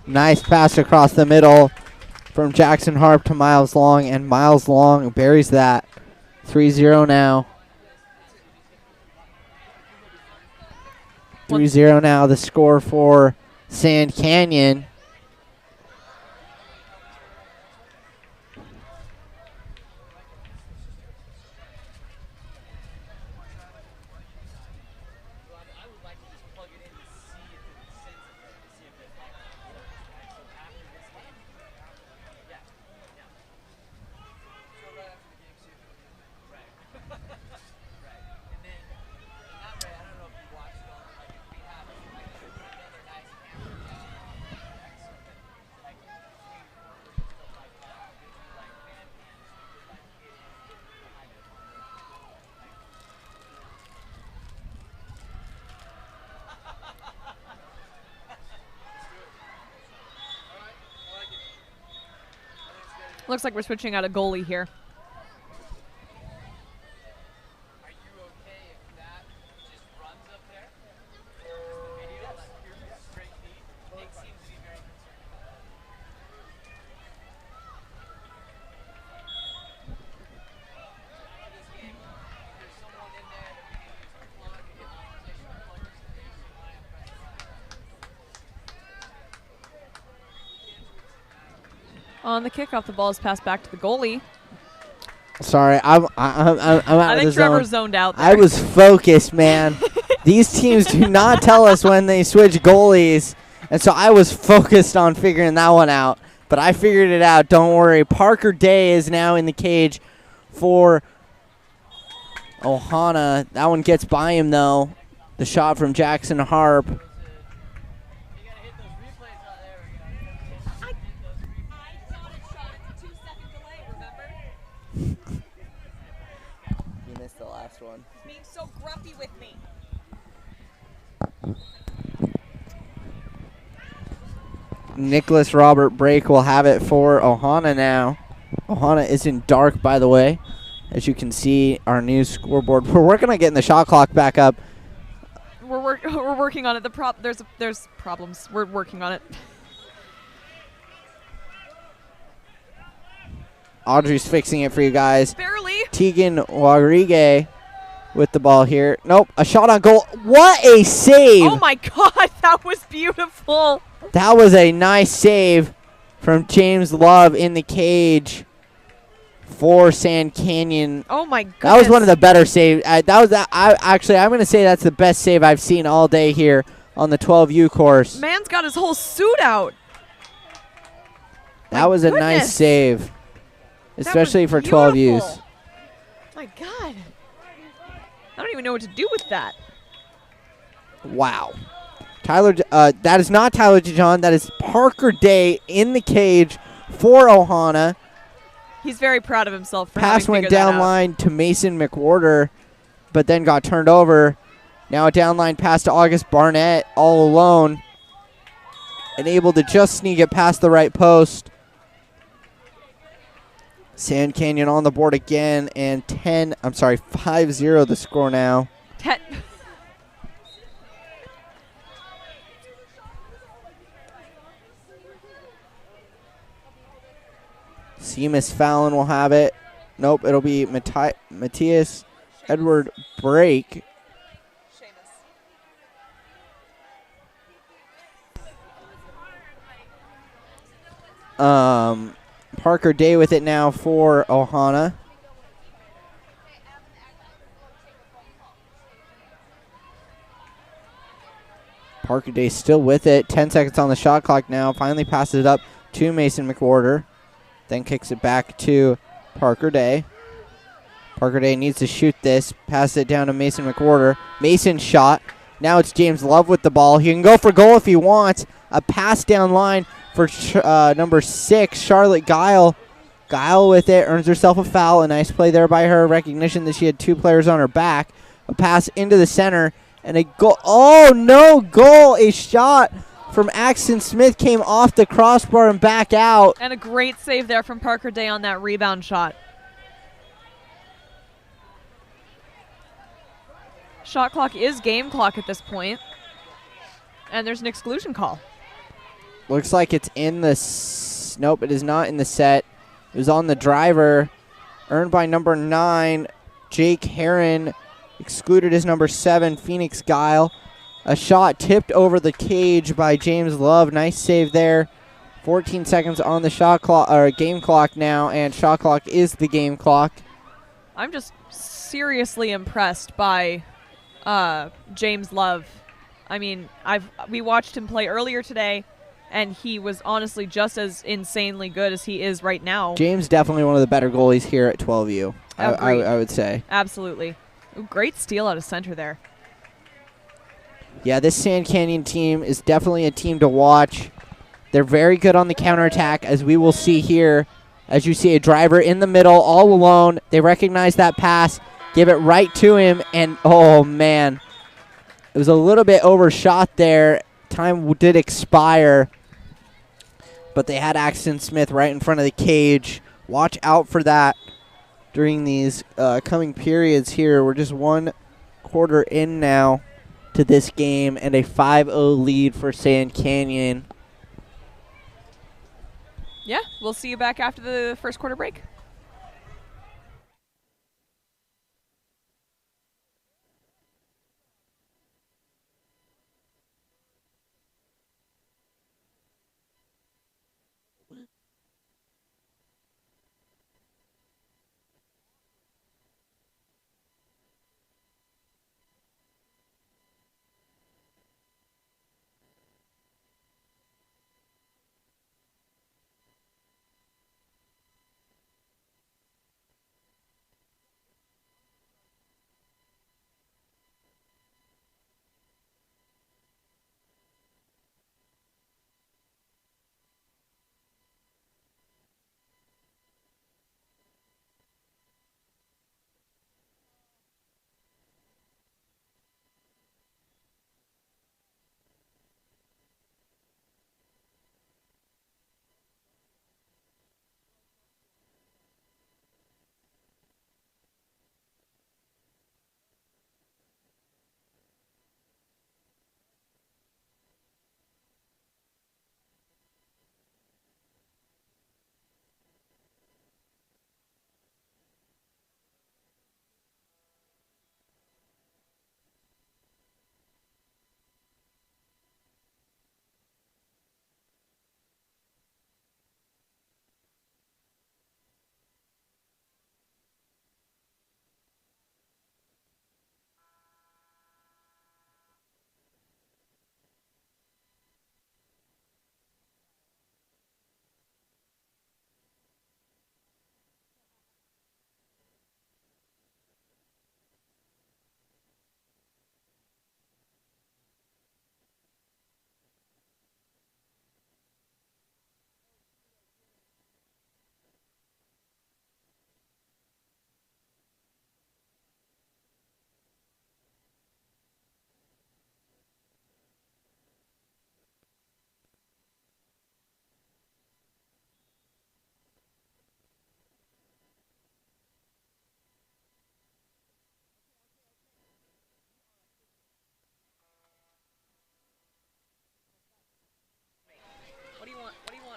Nice pass across the middle from Jackson Harp to Miles Long, and Miles Long buries that. 3-0 now. 3-0 now, the score for Sand Canyon. Looks like we're switching out a goalie here. On the kickoff, the ball is passed back to the goalie. Sorry, I'm out of the zone. I think Trevor zoned out there. I was focused, man. These teams do not tell us when they switch goalies, and so I was focused on figuring that one out. But I figured it out. Don't worry. Parker Day is now in the cage for Ohana. That one gets by him, though. The shot from Jackson Harp. You missed the last one. Being so grumpy with me. Nicholas Robert Brake will have it for Ohana now. Ohana is in dark, by the way. As you can see, our new scoreboard. We're working on getting the shot clock back up. We're working on it. There's problems. We're working on it. Audrey's fixing it for you guys. Barely. Tegan Warige with the ball here. Nope, a shot on goal. What a save! Oh my God, that was beautiful. That was a nice save from James Love in the cage for Sand Canyon. Oh my goodness. That was one of the better saves. I'm going to say that's the best save I've seen all day here on the 12U course. Man's got his whole suit out. That was a nice save, especially for 12Us. My God. I don't even know what to do with that. Wow. Tyler, that is not Tyler DeJohn. That is Parker Day in the cage for Ohana. He's very proud of himself for Pass having went figured that down out. line to Mason McWhorter, but then got turned over. Now a downline pass to August Barnett all alone. And able to just sneak it past the right post. Sand Canyon on the board again, and 5-0 the score now. Seamus Fallon will have it. Nope, it'll be Matthias Edward Brake. Parker Day with it now for Ohana. Parker Day still with it. 10 seconds on the shot clock now. Finally passes it up to Mason McWhorter. Then kicks it back to Parker Day. Parker Day needs to shoot this. Pass it down to Mason McWhorter. Mason shot. Now it's James Love with the ball. He can go for goal if he wants. A pass down line for number 6, Charlotte Guile. Guile with it, earns herself a foul. A nice play there by her. Recognition that she had 2 players on her back. A pass into the center. And a goal. Oh, no goal. A shot from Axton Smith came off the crossbar and back out. And a great save there from Parker Day on that rebound shot. Shot clock is game clock at this point. And there's an exclusion call. Looks like it's in the... Nope, it is not in the set. It was on the driver. Earned by number 9, Jake Herron. Excluded as number 7, Phoenix Guile. A shot tipped over the cage by James Love. Nice save there. 14 seconds on the shot clock, or game clock now, and shot clock is the game clock. I'm just seriously impressed by James Love. I mean, we watched him play earlier today, and he was honestly just as insanely good as he is right now. James definitely one of the better goalies here at 12U, I would say. Absolutely. Ooh, great steal out of center there. Yeah, this Sand Canyon team is definitely a team to watch. They're very good on the counterattack, as we will see here. As you see a driver in the middle, all alone. They recognize that pass, give it right to him, and oh, man. It was a little bit overshot there. Time did expire. But they had Axton Smith right in front of the cage. Watch out for that during these coming periods here. We're just 1 quarter in now to this game, and a 5-0 lead for Sand Canyon. Yeah, we'll see you back after the first quarter break.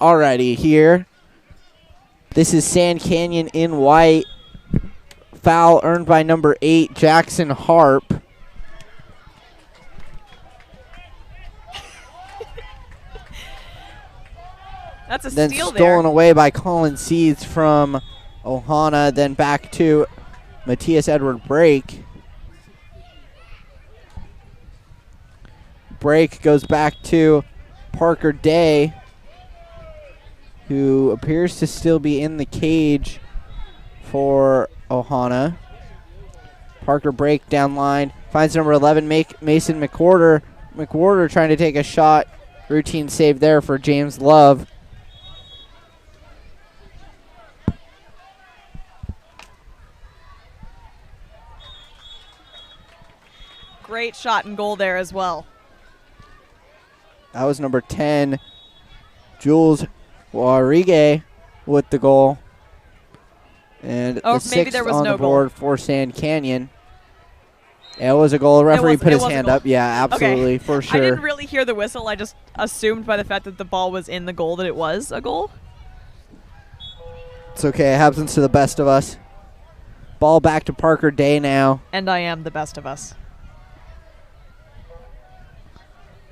already here. This is Sand Canyon in white. Foul earned by number 8, Jackson Harp. That's a then steal stolen there. away by Colin Seeds from Ohana. Then back to Matthias Edward Brake. Brake goes back to Parker Day, who appears to still be in the cage for Ohana. Parker Brake down line. Finds number 11, Mason McWhorter. McWhorter trying to take a shot. Routine save there for James Love. Great shot and goal there as well. That was number 10, Jules Warige with the goal. And the sixth there was on no the board for Sand Canyon. Yeah, it was a goal. The referee put his hand up. Yeah, absolutely, for sure. I didn't really hear the whistle. I just assumed by the fact that the ball was in the goal that it was a goal. It's okay. It happens to the best of us. Ball back to Parker Day now. And I am the best of us.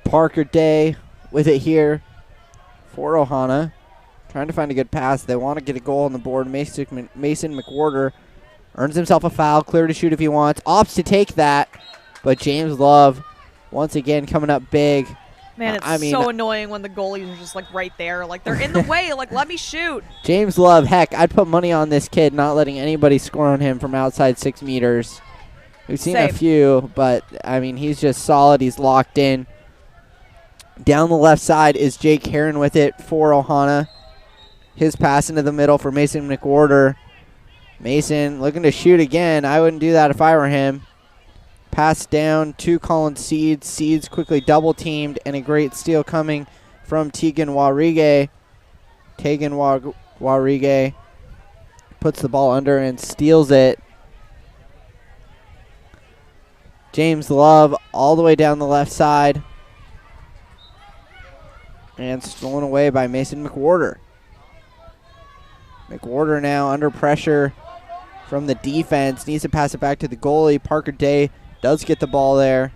Parker Day with it here for Ohana. Trying to find a good pass. They want to get a goal on the board. Mason McWhorter earns himself a foul. Clear to shoot if he wants. Opts to take that. But James Love once again coming up big. Man, it's so annoying when the goalies are just like right there. Like they're in the way. Like, let me shoot. James Love, heck, I'd put money on this kid not letting anybody score on him from outside 6 meters. We've seen a few, but I mean, he's just solid. He's locked in. Down the left side is Jake Heron with it for Ohana. His pass into the middle for Mason McWhorter. Mason looking to shoot again. I wouldn't do that if I were him. Pass down to Colin Seeds. Seeds quickly double teamed, and a great steal coming from Tegan Warige. Tegan Warige puts the ball under and steals it. James Love all the way down the left side. And stolen away by Mason McWhorter. McWhorter now under pressure from the defense. Needs to pass it back to the goalie. Parker Day does get the ball there.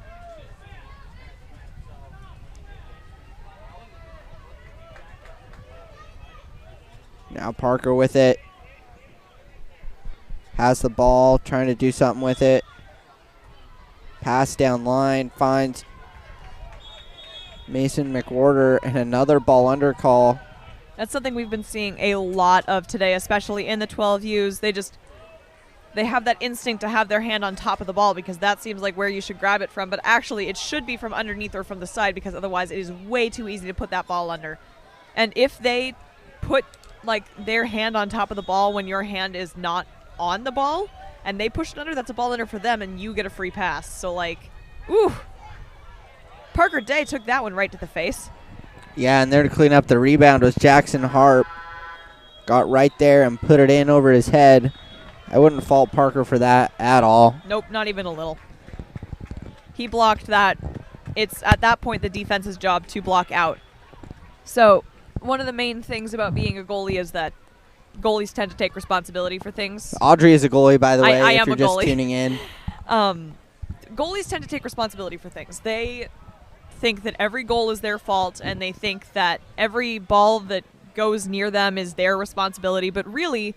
Now Parker with it. Has the ball, trying to do something with it. Pass down line, finds Mason McWhorter, and another ball under call. That's something we've been seeing a lot of today, especially in the 12Us. They have that instinct to have their hand on top of the ball because that seems like where you should grab it from, but actually it should be from underneath or from the side because otherwise it is way too easy to put that ball under. And if they put like their hand on top of the ball when your hand is not on the ball and they push it under, that's a ball under for them and you get a free pass. So like, ooh. Parker Day took that one right to the face. Yeah, and there to clean up the rebound was Jackson Harp. Got right there and put it in over his head. I wouldn't fault Parker for that at all. Nope, not even a little. He blocked that. It's at that point the defense's job to block out. So one of the main things about being a goalie is that goalies tend to take responsibility for things. Audrey is a goalie, by the way, I if am you're a just goalie. tuning in. Goalies tend to take responsibility for things. They think that every goal is their fault, and they think that every ball that goes near them is their responsibility, but really,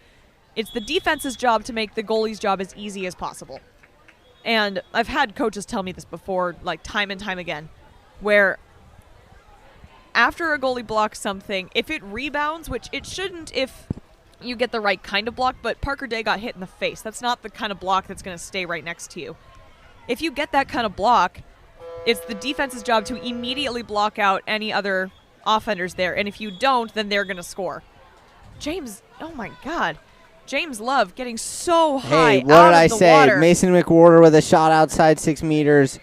it's the defense's job to make the goalie's job as easy as possible. And I've had coaches tell me this before, like time and time again, where after a goalie blocks something, if it rebounds, which it shouldn't if you get the right kind of block, but Parker Day got hit in the face. That's not the kind of block that's going to stay right next to you. If you get that kind of block, it's the defense's job to immediately block out any other offenders there. And if you don't, then they're going to score. James, oh my God. James Love getting so high Hey, what out did I of the say? water. Mason McWhorter with a shot outside 6 meters.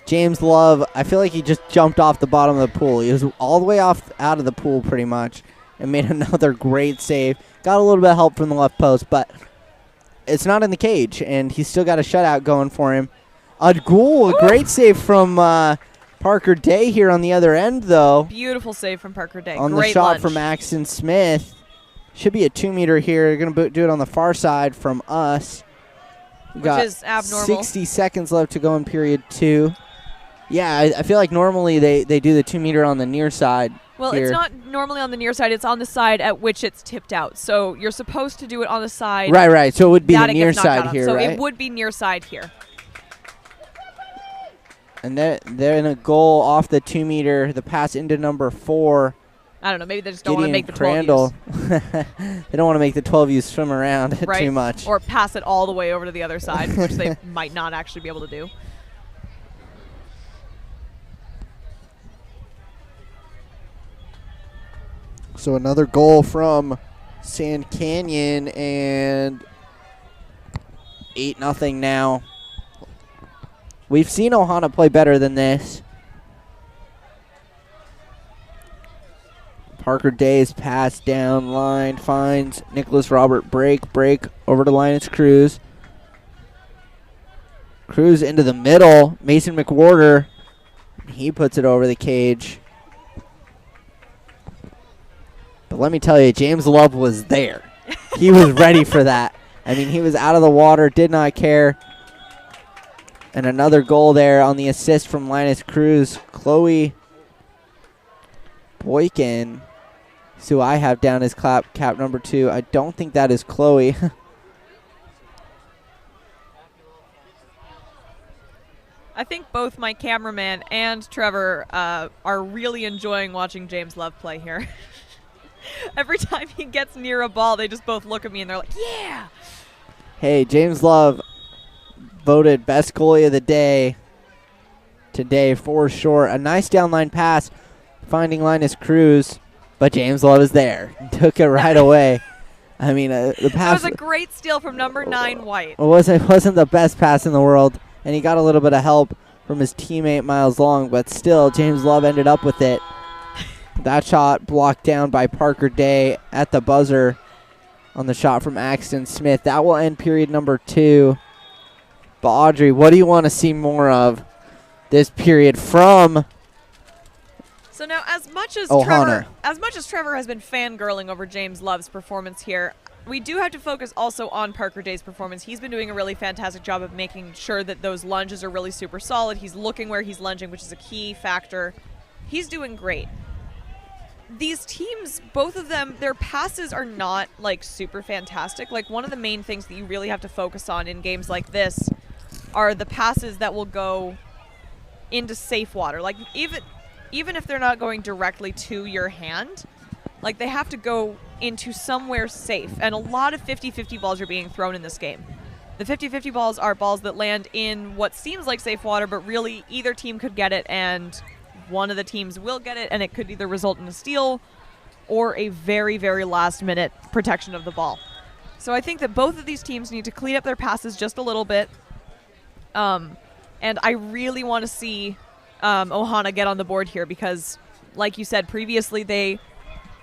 James Love, I feel like he just jumped off the bottom of the pool. He was all the way off out of the pool pretty much and made another great save. Got a little bit of help from the left post, but it's not in the cage, and he's still got a shutout going for him. A goal, a great save from Parker Day here on the other end, though. Beautiful save from Parker Day. On Great the shot lunge. from Axton Smith. Should be a 2-meter here. They're going to do it on the far side from us. We got Which is abnormal. 60 seconds left to go in period 2. Yeah, I feel like normally they do the 2-meter on the near side. Well, here. it's not normally on the near side. It's on the side at which it's tipped out. So you're supposed to do it on the side. Right. So it would be that the it near gets knocked side out here, on. So right? it would be near side here. And they're in a goal off the 2-meter. The pass into number 4. I don't know. Maybe they just don't want to make the 12 Crandall. They don't want to make the 12U swim around right? too much. Or pass it all the way over to the other side, which they might not actually be able to do. So another goal from Sand Canyon, and 8-0 now. We've seen Ohana play better than this. Parker Day's pass down line finds Nicholas Robert. Break over to Linus Cruz. Cruz into the middle. Mason McWhorter. He puts it over the cage. But let me tell you, James Love was there. He was ready for that. I mean, he was out of the water, did not care. And another goal there on the assist from Linus Cruz. Chloe Boykin, who I have down as cap number 2. I don't think that is Chloe. I think both my cameraman and Trevor are really enjoying watching James Love play here. Every time he gets near a ball, they just both look at me and they're like, yeah! Hey, James Love voted best goalie of the day today for sure. A nice downline pass finding Linus Cruz, but James Love is there. Took it right away. I mean, the pass... That was a great steal from number 9, White. It wasn't the best pass in the world, and he got a little bit of help from his teammate Miles Long, but still, James Love ended up with it. That shot blocked down by Parker Day at the buzzer on the shot from Axton Smith. That will end period number 2. But Audrey, what do you want to see more of this period from So now, as much as Ohana? Trevor has been fangirling over James Love's performance here, we do have to focus also on Parker Day's performance. He's been doing a really fantastic job of making sure that those lunges are really super solid. He's looking where he's lunging, which is a key factor. He's doing great. These teams, both of them, their passes are not like super fantastic. Like, one of the main things that you really have to focus on in games like this are the passes that will go into safe water. Like, even if they're not going directly to your hand, like, they have to go into somewhere safe. And a lot of 50-50 balls are being thrown in this game. The 50-50 balls are balls that land in what seems like safe water, but really either team could get it and one of the teams will get it, and it could either result in a steal or a very, very last-minute protection of the ball. So I think that both of these teams need to clean up their passes just a little bit. And I really want to see Ohana get on the board here because, like you said previously, they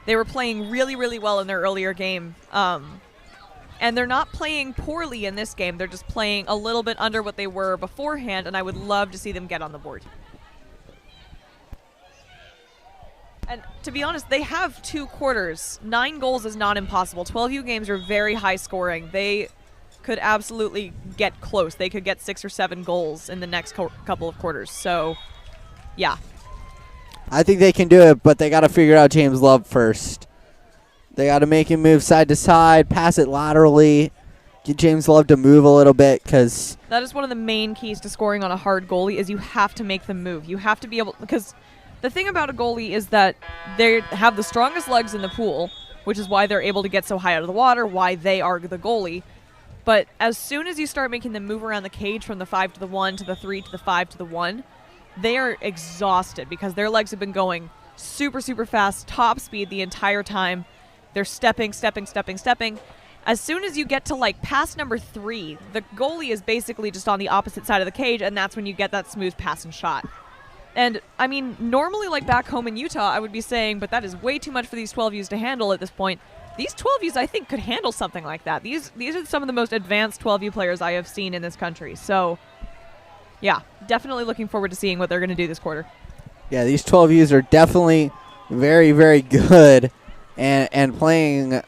were playing really, really well in their earlier game. And they're not playing poorly in this game. They're just playing a little bit under what they were beforehand, and I would love to see them get on the board. And to be honest, they have 2 quarters. 9 goals is not impossible. 12U games are very high scoring. They could absolutely get close. They could get 6 or 7 goals in the next couple of quarters. So, yeah. I think they can do it, but they got to figure out James Love first. They got to make him move side to side, pass it laterally, get James Love to move a little bit because... That is one of the main keys to scoring on a hard goalie is you have to make them move. You have to be able... Because the thing about a goalie is that they have the strongest legs in the pool, which is why they're able to get so high out of the water, why they are the goalie. But as soon as you start making them move around the cage from the 5 to the 1 to the 3 to the 5 to the 1, they are exhausted because their legs have been going super, super fast, top speed the entire time. They're stepping. As soon as you get to, like, pass number 3, the goalie is basically just on the opposite side of the cage, and that's when you get that smooth pass and shot. And, I mean, normally, like, back home in Utah, I would be saying, but that is way too much for these 12Us to handle at this point. These 12Us, I think, could handle something like that. These are some of the most advanced 12U players I have seen in this country. So, yeah, definitely looking forward to seeing what they're going to do this quarter. Yeah, these 12Us are definitely very, very good and playing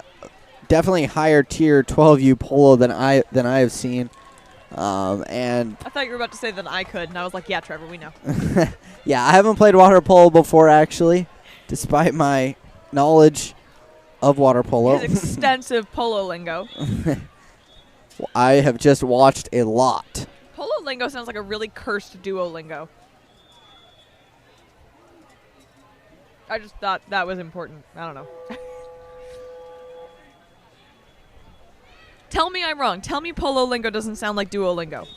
definitely higher tier 12U polo than I have seen. And I thought you were about to say that I could, and I was like, yeah, Trevor, we know. yeah, I haven't played water polo before, actually, despite my knowledge of water polo. His extensive polo lingo. I have just watched a lot. Polo lingo sounds like a really cursed Duolingo. I just thought that was important. I don't know. Tell me I'm wrong. Tell me polo lingo doesn't sound like Duolingo.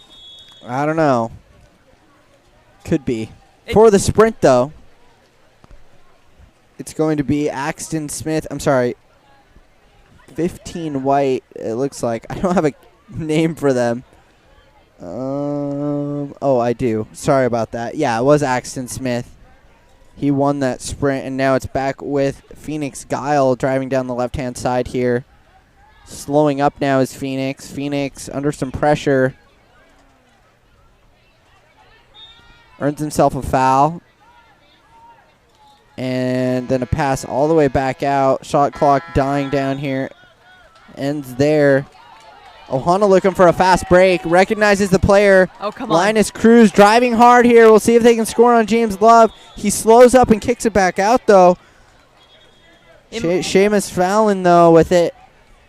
I don't know. Could be. For the sprint, though, it's going to be Axton Smith. I'm sorry. 15 White, it looks like. I don't have a name for them. Oh, I do. Sorry about that. Yeah, it was Axton Smith. He won that sprint, and now it's back with Phoenix Guile driving down the left-hand side here. Slowing up now is Phoenix. Phoenix under some pressure. Earns himself a foul. And then a pass all the way back out. Shot clock dying down here. Ends there. Ohana looking for a fast break. Recognizes the player. Oh, come on. Linus Cruz driving hard here. We'll see if they can score on James Love. He slows up and kicks it back out, though. Seamus Fallon, though, with it.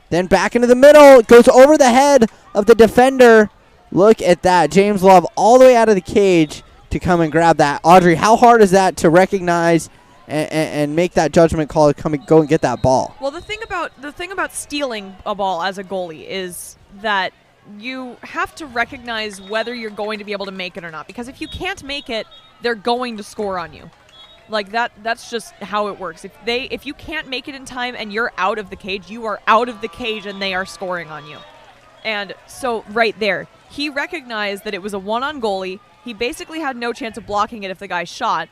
Then back into the middle. It goes over the head of the defender. Look at that. James Love all the way out of the cage to come and grab that. Audrey, how hard is that to recognize and make that judgment call to come and go and get that ball? Well, the thing about stealing a ball as a goalie is that you have to recognize whether you're going to be able to make it or not. Because if you can't make it, they're going to score on you. Like that's just how it works. If you can't make it in time and you're out of the cage, you are out of the cage and they are scoring on you. And so right there, he recognized that it was a one-on goalie. He basically had no chance of blocking it if the guy shot.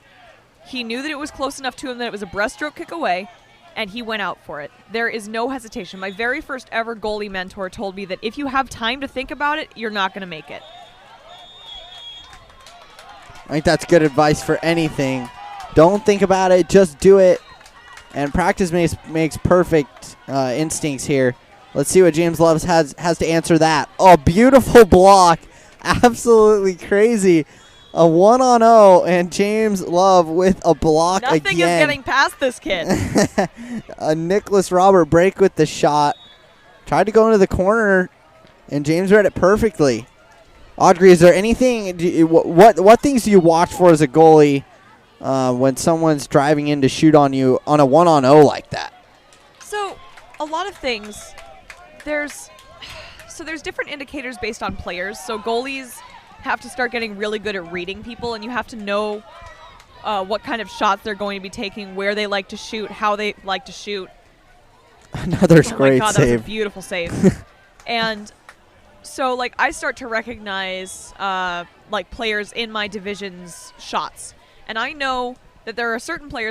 He knew that it was close enough to him that it was a breaststroke kick away, and he went out for it. There is no hesitation. My very first ever goalie mentor told me that if you have time to think about it, you're not going to make it. I think that's good advice for anything. Don't think about it, just do it. And practice makes perfect instincts here. Let's see what James Love has to answer that. Oh, beautiful block. Absolutely crazy. A 1-on-0 and James Love with a block again. Nothing is getting past this kid. A Nicholas Robert break with the shot. Tried to go into the corner, and James read it perfectly. Audrey, is there anything, what things do you watch for as a goalie when someone's driving in to shoot on you on a 1-on-0 like that? So, a lot of things. There's different indicators based on players. So goalies have to start getting really good at reading people, and you have to know what kind of shots they're going to be taking, where they like to shoot, how they like to shoot. Another great my God, save. That was a beautiful save. And so, like, I start to recognize like players in my division's shots, and I know that there are certain players